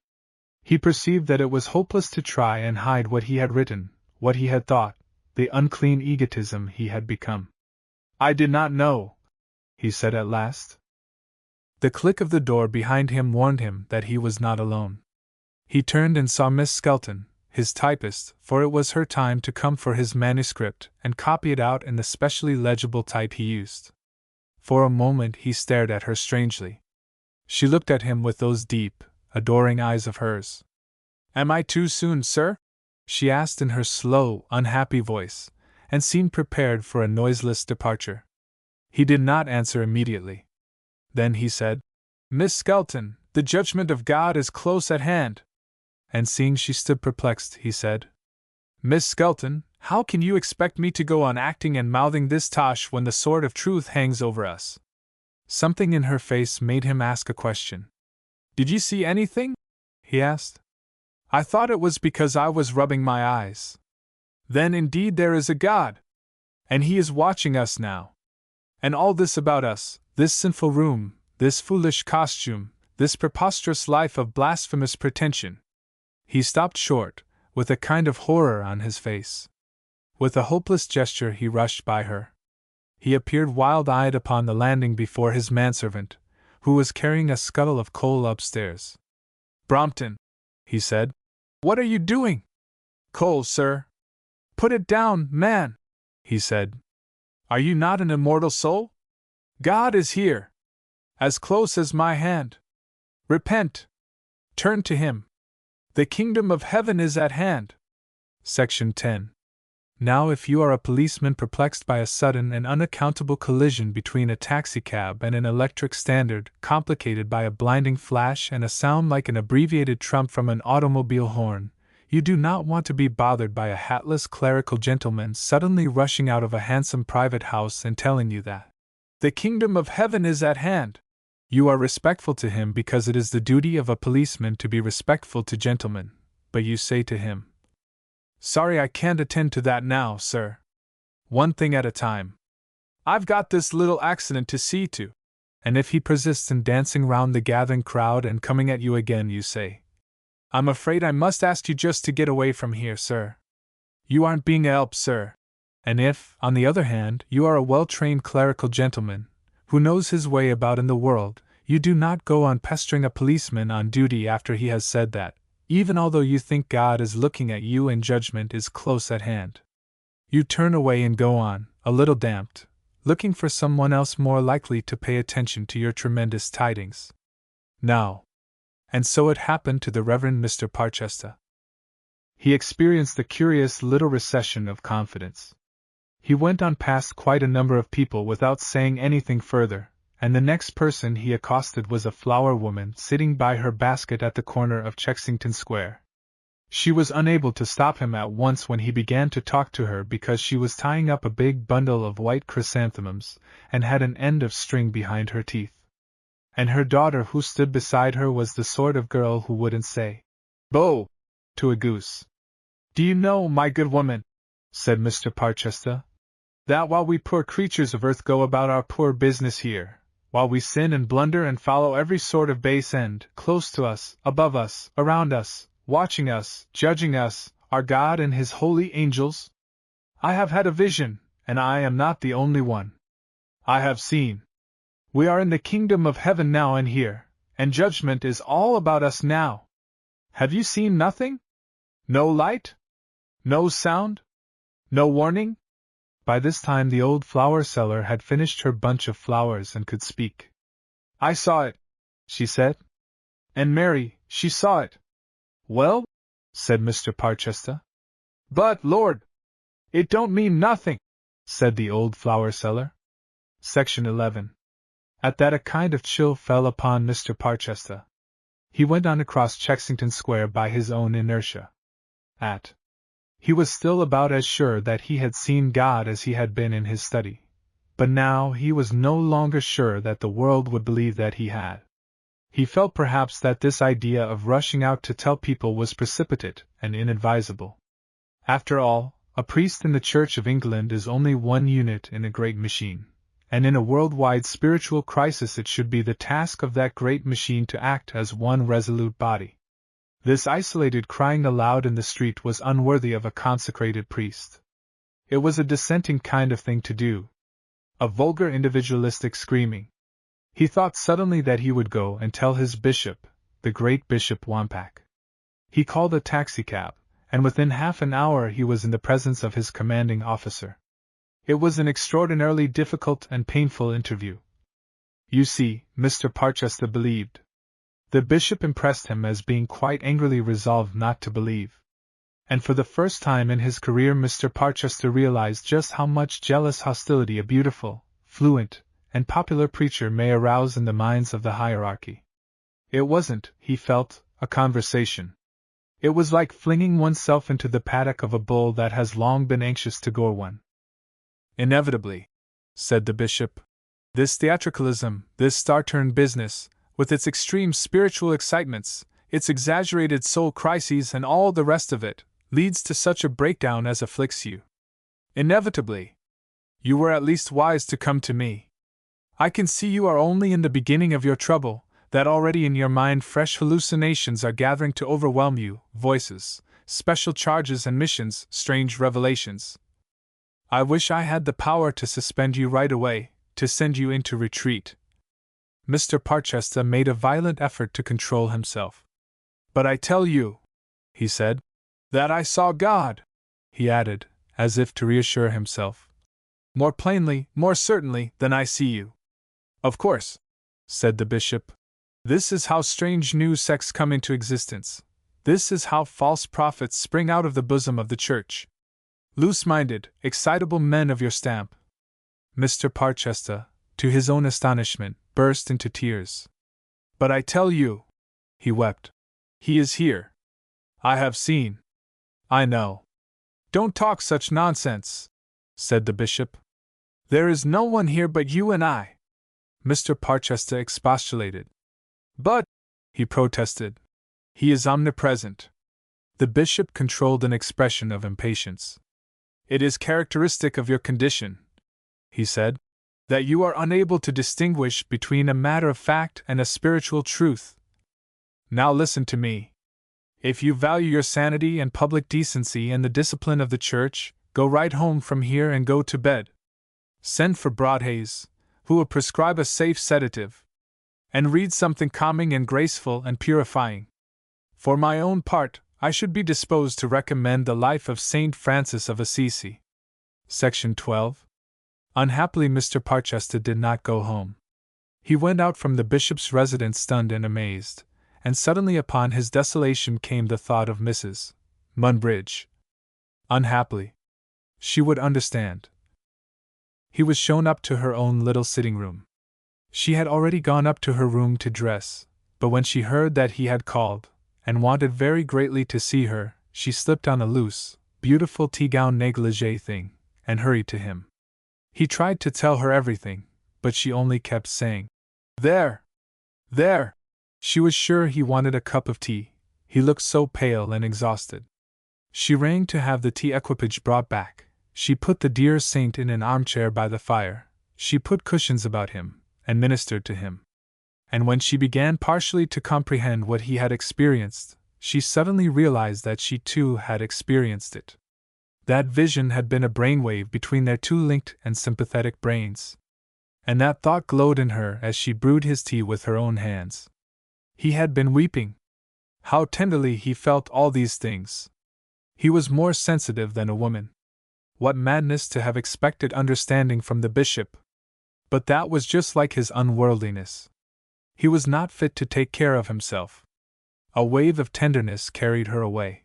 He perceived that it was hopeless to try and hide what he had written, what he had thought, the unclean egotism he had become. "I did not know," he said at last. The click of the door behind him warned him that he was not alone. He turned and saw Miss Skelton, his typist, for it was her time to come for his manuscript and copy it out in the specially legible type he used. For a moment he stared at her strangely. She looked at him with those deep, adoring eyes of hers. "Am I too soon, sir?" she asked in her slow, unhappy voice, and seemed prepared for a noiseless departure. He did not answer immediately. Then he said, "Miss Skelton, the judgment of God is close at hand." And seeing she stood perplexed, he said, "Miss Skelton, how can you expect me to go on acting and mouthing this tosh when the sword of truth hangs over us?" Something in her face made him ask a question. "Did you see anything?" he asked. "I thought it was because I was rubbing my eyes." "Then indeed there is a God. And He is watching us now. And all this about us, this sinful room, this foolish costume, this preposterous life of blasphemous pretension." He stopped short, with a kind of horror on his face. With a hopeless gesture he rushed by her. He appeared wild-eyed upon the landing before his manservant, who was carrying a scuttle of coal upstairs. "Brompton," he said, "what are you doing?" "Coal, sir." "Put it down, man," he said. "Are you not an immortal soul? God is here, as close as my hand. Repent. Turn to Him. The kingdom of heaven is at hand." Section 10. Now, if you are a policeman perplexed by a sudden and unaccountable collision between a taxicab and an electric standard, complicated by a blinding flash and a sound like an abbreviated trump from an automobile horn, you do not want to be bothered by a hatless clerical gentleman suddenly rushing out of a handsome private house and telling you that the kingdom of heaven is at hand. You are respectful to him because it is the duty of a policeman to be respectful to gentlemen, but you say to him, "Sorry, I can't attend to that now, sir. One thing at a time. I've got this little accident to see to." And if he persists in dancing round the gathering crowd and coming at you again, you say, "I'm afraid I must ask you just to get away from here, sir. You aren't being helped, sir." And if, on the other hand, you are a well-trained clerical gentleman, who knows his way about in the world, you do not go on pestering a policeman on duty after he has said that, even although you think God is looking at you and judgment is close at hand. You turn away and go on, a little damped, looking for someone else more likely to pay attention to your tremendous tidings. Now. And so it happened to the Reverend Mr. Parchester. He experienced a curious little recession of confidence. He went on past quite a number of people without saying anything further, and the next person he accosted was a flower woman sitting by her basket at the corner of Chexington Square. She was unable to stop him at once when he began to talk to her because she was tying up a big bundle of white chrysanthemums and had an end of string behind her teeth. And her daughter who stood beside her was the sort of girl who wouldn't say, "Bo!" to a goose. "Do you know, my good woman," said Mr. Parchester, "that while we poor creatures of earth go about our poor business here, while we sin and blunder and follow every sort of base end, close to us, above us, around us, watching us, judging us, are God and His holy angels? I have had a vision, and I am not the only one. I have seen. We are in the kingdom of heaven now and here, and judgment is all about us now. Have you seen nothing? No light? No sound? No warning?" By this time the old flower seller had finished her bunch of flowers and could speak. "I saw it," she said. "And Mary, she saw it." "Well?" said Mr. Parchester. "But, Lord! It don't mean nothing," said the old flower seller. Section 11. At that a kind of chill fell upon Mr. Parchester. He went on across Chexington Square by his own inertia. He was still about as sure that he had seen God as he had been in his study, but now he was no longer sure that the world would believe that he had. He felt perhaps that this idea of rushing out to tell people was precipitate and inadvisable. After all, a priest in the Church of England is only one unit in a great machine, and in a worldwide spiritual crisis it should be the task of that great machine to act as one resolute body. This isolated crying aloud in the street was unworthy of a consecrated priest. It was a dissenting kind of thing to do. A vulgar individualistic screaming. He thought suddenly that he would go and tell his bishop, the great Bishop Wampak. He called a taxicab, and within half an hour he was in the presence of his commanding officer. It was an extraordinarily difficult and painful interview. You see, Mr. Parchester believed. The bishop impressed him as being quite angrily resolved not to believe. And for the first time in his career Mr. Parchester realized just how much jealous hostility a beautiful, fluent, and popular preacher may arouse in the minds of the hierarchy. It wasn't, he felt, a conversation. It was like flinging oneself into the paddock of a bull that has long been anxious to gore one. "Inevitably," said the bishop, "this theatricalism, this star-turn business, with its extreme spiritual excitements, its exaggerated soul crises and all the rest of it, leads to such a breakdown as afflicts you. Inevitably. You were at least wise to come to me. I can see you are only in the beginning of your trouble, that already in your mind fresh hallucinations are gathering to overwhelm you, voices, special charges and missions, strange revelations. I wish I had the power to suspend you right away, to send you into retreat. Mr. Parchester made a violent effort to control himself. But I tell you, he said, that I saw God, he added, as if to reassure himself. More plainly, more certainly, than I see you. Of course, said the bishop. This is how strange new sects come into existence. This is how false prophets spring out of the bosom of the church. Loose-minded, excitable men of your stamp. Mr. Parchester, to his own astonishment, burst into tears. But I tell you, he wept, he is here. I have seen. I know. Don't talk such nonsense, said the bishop. There is no one here but you and I. Mr. Parchester expostulated. But, he protested, he is omnipresent. The bishop controlled an expression of impatience. It is characteristic of your condition, he said, that you are unable to distinguish between a matter of fact and a spiritual truth. Now listen to me. If you value your sanity and public decency and the discipline of the church, go right home from here and go to bed. Send for Broadhaze, who will prescribe a safe sedative, and read something calming and graceful and purifying. For my own part, I should be disposed to recommend the life of Saint Francis of Assisi. Section 12. Unhappily, Mr. Parchester did not go home. He went out from the bishop's residence stunned and amazed, and suddenly upon his desolation came the thought of Mrs. Unabridged. Unhappily, she would understand. He was shown up to her own little sitting room. She had already gone up to her room to dress, but when she heard that he had called, and wanted very greatly to see her, she slipped on a loose, beautiful tea-gown negligee thing, and hurried to him. He tried to tell her everything, but she only kept saying, "There! There!" She was sure he wanted a cup of tea, he looked so pale and exhausted. She rang to have the tea equipage brought back. She put the dear saint in an armchair by the fire, she put cushions about him, and ministered to him. And when she began partially to comprehend what he had experienced, she suddenly realized that she too had experienced it. That vision had been a brainwave between their two linked and sympathetic brains. And that thought glowed in her as she brewed his tea with her own hands. He had been weeping. How tenderly he felt all these things. He was more sensitive than a woman. What madness to have expected understanding from the bishop! But that was just like his unworldliness. He was not fit to take care of himself. A wave of tenderness carried her away.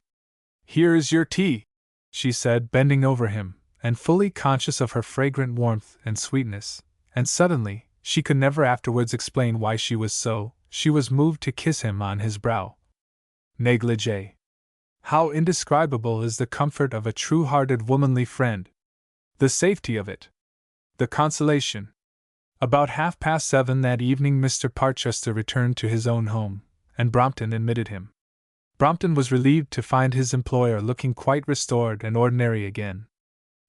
"Here is your tea," she said, bending over him, and fully conscious of her fragrant warmth and sweetness, and suddenly, she could never afterwards explain why she was moved to kiss him on his brow. Negligee. How indescribable is the comfort of a true-hearted womanly friend! The safety of it! The consolation! About 7:30 that evening Mr. Parchester returned to his own home, and Brompton admitted him. Brompton was relieved to find his employer looking quite restored and ordinary again.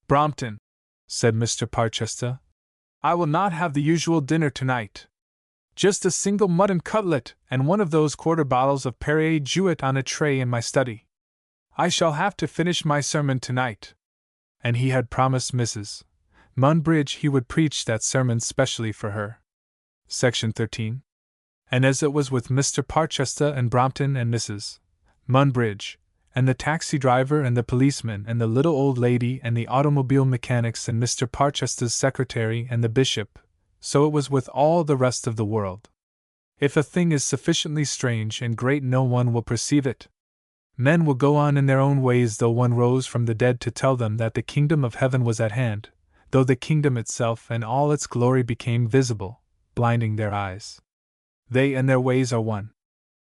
"Brompton," said Mr. Parchester, "I will not have the usual dinner tonight. Just a single mutton cutlet and one of those quarter bottles of Perrier Jouet on a tray in my study. I shall have to finish my sermon tonight." And he had promised Mrs. Unabridged he would preach that sermon specially for her. Section 13. And as it was with Mr. Parchester and Brompton and Mrs. Unabridged, and the taxi driver and the policeman and the little old lady and the automobile mechanics and Mr. Parchester's secretary and the bishop, so it was with all the rest of the world. If a thing is sufficiently strange and great, no one will perceive it. Men will go on in their own ways though one rose from the dead to tell them that the kingdom of heaven was at hand, though the kingdom itself and all its glory became visible, blinding their eyes. They and their ways are one.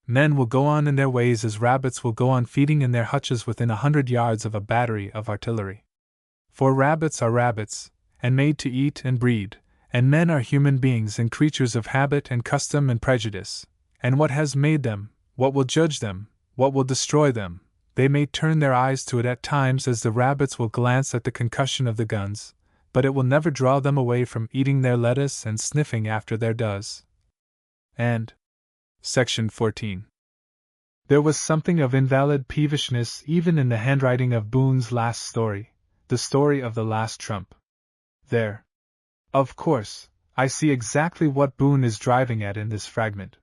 Men will go on in their ways as rabbits will go on feeding in their hutches within 100 yards of a battery of artillery. For rabbits are rabbits, and made to eat and breed, and men are human beings and creatures of habit and custom and prejudice, and what has made them, what will judge them, what will destroy them, they may turn their eyes to it at times as the rabbits will glance at the concussion of the guns, but it will never draw them away from eating their lettuce and sniffing after their does. And Section 14. There was something of invalid peevishness even in the handwriting of Boon's last story, the story of the last trump. There. Of course, I see exactly what Boon is driving at in this fragment.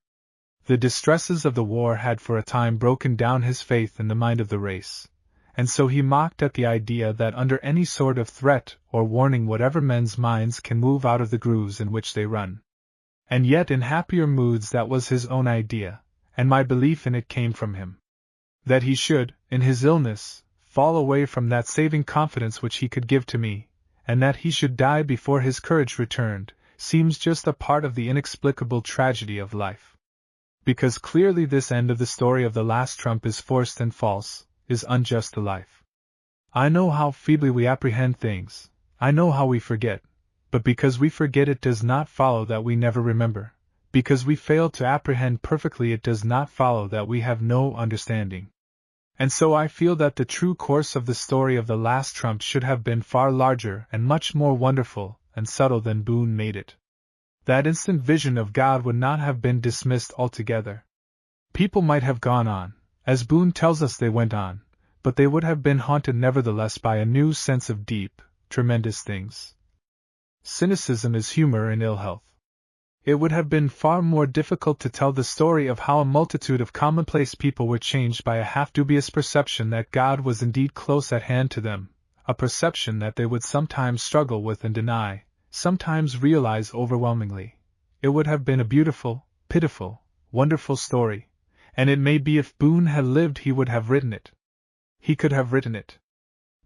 The distresses of the war had for a time broken down his faith in the mind of the race, and so he mocked at the idea that under any sort of threat or warning whatever men's minds can move out of the grooves in which they run. And yet in happier moods that was his own idea, and my belief in it came from him. That he should, in his illness, fall away from that saving confidence which he could give to me, and that he should die before his courage returned, seems just a part of the inexplicable tragedy of life. Because clearly this end of the story of the last trump is forced and false, is unjust to life. I know how feebly we apprehend things, I know how we forget, but because we forget it does not follow that we never remember. Because we fail to apprehend perfectly it does not follow that we have no understanding. And so I feel that the true course of the story of the last trump should have been far larger and much more wonderful and subtle than Boon made it. That instant vision of God would not have been dismissed altogether. People might have gone on, as Boon tells us they went on, but they would have been haunted nevertheless by a new sense of deep, tremendous things. Cynicism is humor in ill health. It would have been far more difficult to tell the story of how a multitude of commonplace people were changed by a half-dubious perception that God was indeed close at hand to them, a perception that they would sometimes struggle with and deny, sometimes realize overwhelmingly. It would have been a beautiful, pitiful, wonderful story, and it may be if Boon had lived he would have written it. He could have written it.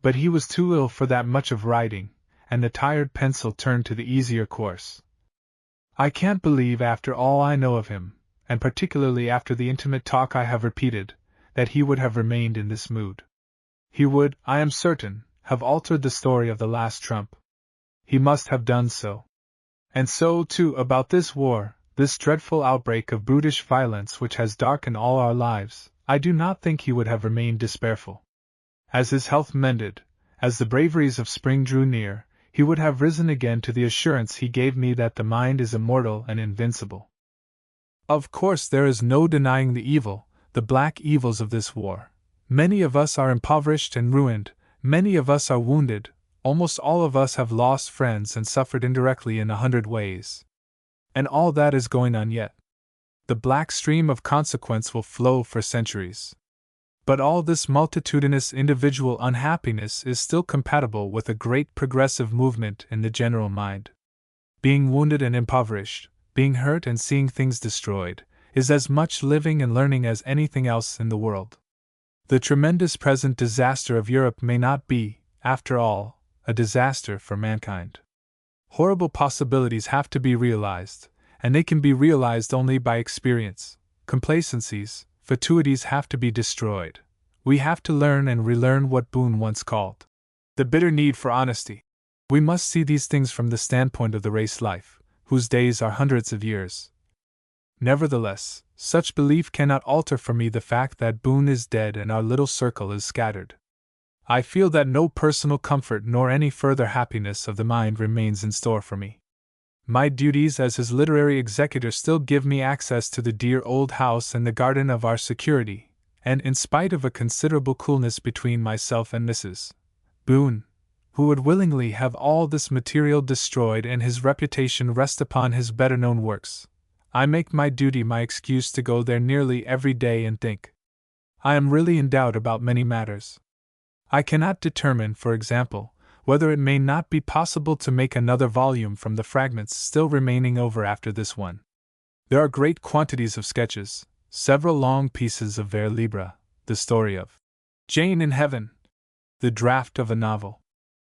But he was too ill for that much of writing, and the tired pencil turned to the easier course. I can't believe after all I know of him, and particularly after the intimate talk I have repeated, that he would have remained in this mood. He would, I am certain, have altered the story of the last trump. He must have done so. And so, too, about this war, this dreadful outbreak of brutish violence which has darkened all our lives, I do not think he would have remained despairful. As his health mended, as the braveries of spring drew near, he would have risen again to the assurance he gave me that the mind is immortal and invincible. Of course there is no denying the evil, the black evils of this war. Many of us are impoverished and ruined, many of us are wounded, almost all of us have lost friends and suffered indirectly in 100 ways. And all that is going on yet. The black stream of consequence will flow for centuries. But all this multitudinous individual unhappiness is still compatible with a great progressive movement in the general mind. Being wounded and impoverished, being hurt and seeing things destroyed, is as much living and learning as anything else in the world. The tremendous present disaster of Europe may not be, after all, a disaster for mankind. Horrible possibilities have to be realized, and they can be realized only by experience. Complacencies, fatuities have to be destroyed. We have to learn and relearn what Boon once called the bitter need for honesty. We must see these things from the standpoint of the race life, whose days are hundreds of years. Nevertheless, such belief cannot alter for me the fact that Boon is dead and our little circle is scattered. I feel that no personal comfort nor any further happiness of the mind remains in store for me. My duties as his literary executor still give me access to the dear old house and the garden of our security, and in spite of a considerable coolness between myself and Mrs. Boon, who would willingly have all this material destroyed and his reputation rest upon his better-known works, I make my duty my excuse to go there nearly every day and think. I am really in doubt about many matters. I cannot determine, for example, whether it may not be possible to make another volume from the fragments still remaining over after this one. There are great quantities of sketches, several long pieces of vers libre, the story of Jane in Heaven, the draft of a novel.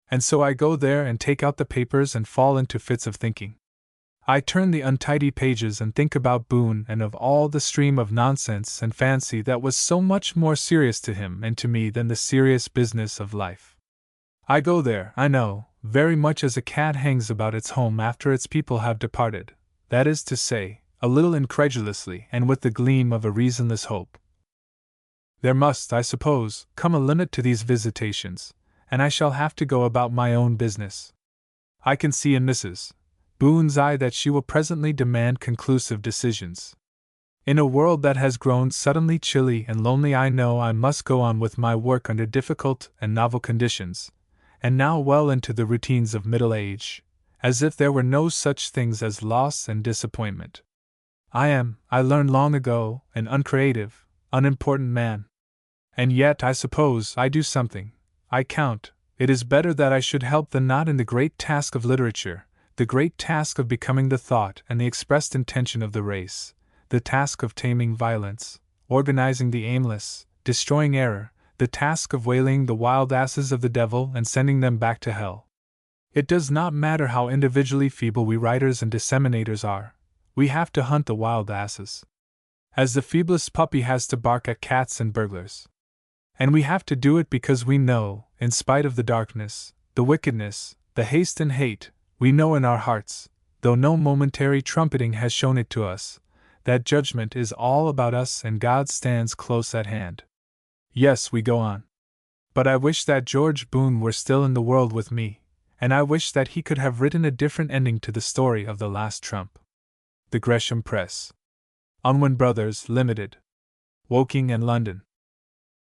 And so I go there and take out the papers and fall into fits of thinking. I turn the untidy pages and think about Boon and of all the stream of nonsense and fancy that was so much more serious to him and to me than the serious business of life. I go there, I know, very much as a cat hangs about its home after its people have departed, that is to say, a little incredulously and with the gleam of a reasonless hope. There must, I suppose, come a limit to these visitations, and I shall have to go about my own business. I can see in Mrs. Boon's eye that she will presently demand conclusive decisions. In a world that has grown suddenly chilly and lonely, I know I must go on with my work under difficult and novel conditions, and now well into the routines of middle age, as if there were no such things as loss and disappointment. I learned long ago, an uncreative, unimportant man. And yet I suppose I do something. I count, it is better that I should help than not in the great task of literature, the great task of becoming the thought and the expressed intention of the race, the task of taming violence, organizing the aimless, destroying error, the task of waylaying the wild asses of the devil and sending them back to hell. It does not matter how individually feeble we writers and disseminators are, we have to hunt the wild asses. As the feeblest puppy has to bark at cats and burglars. And we have to do it because we know, in spite of the darkness, the wickedness, the haste and hate, we know in our hearts, though no momentary trumpeting has shown it to us, that judgment is all about us and God stands close at hand. Yes, we go on. But I wish that George Boon were still in the world with me, and I wish that he could have written a different ending to the story of the last trump. The Gresham Press. Unwin Brothers, Limited. Woking and London.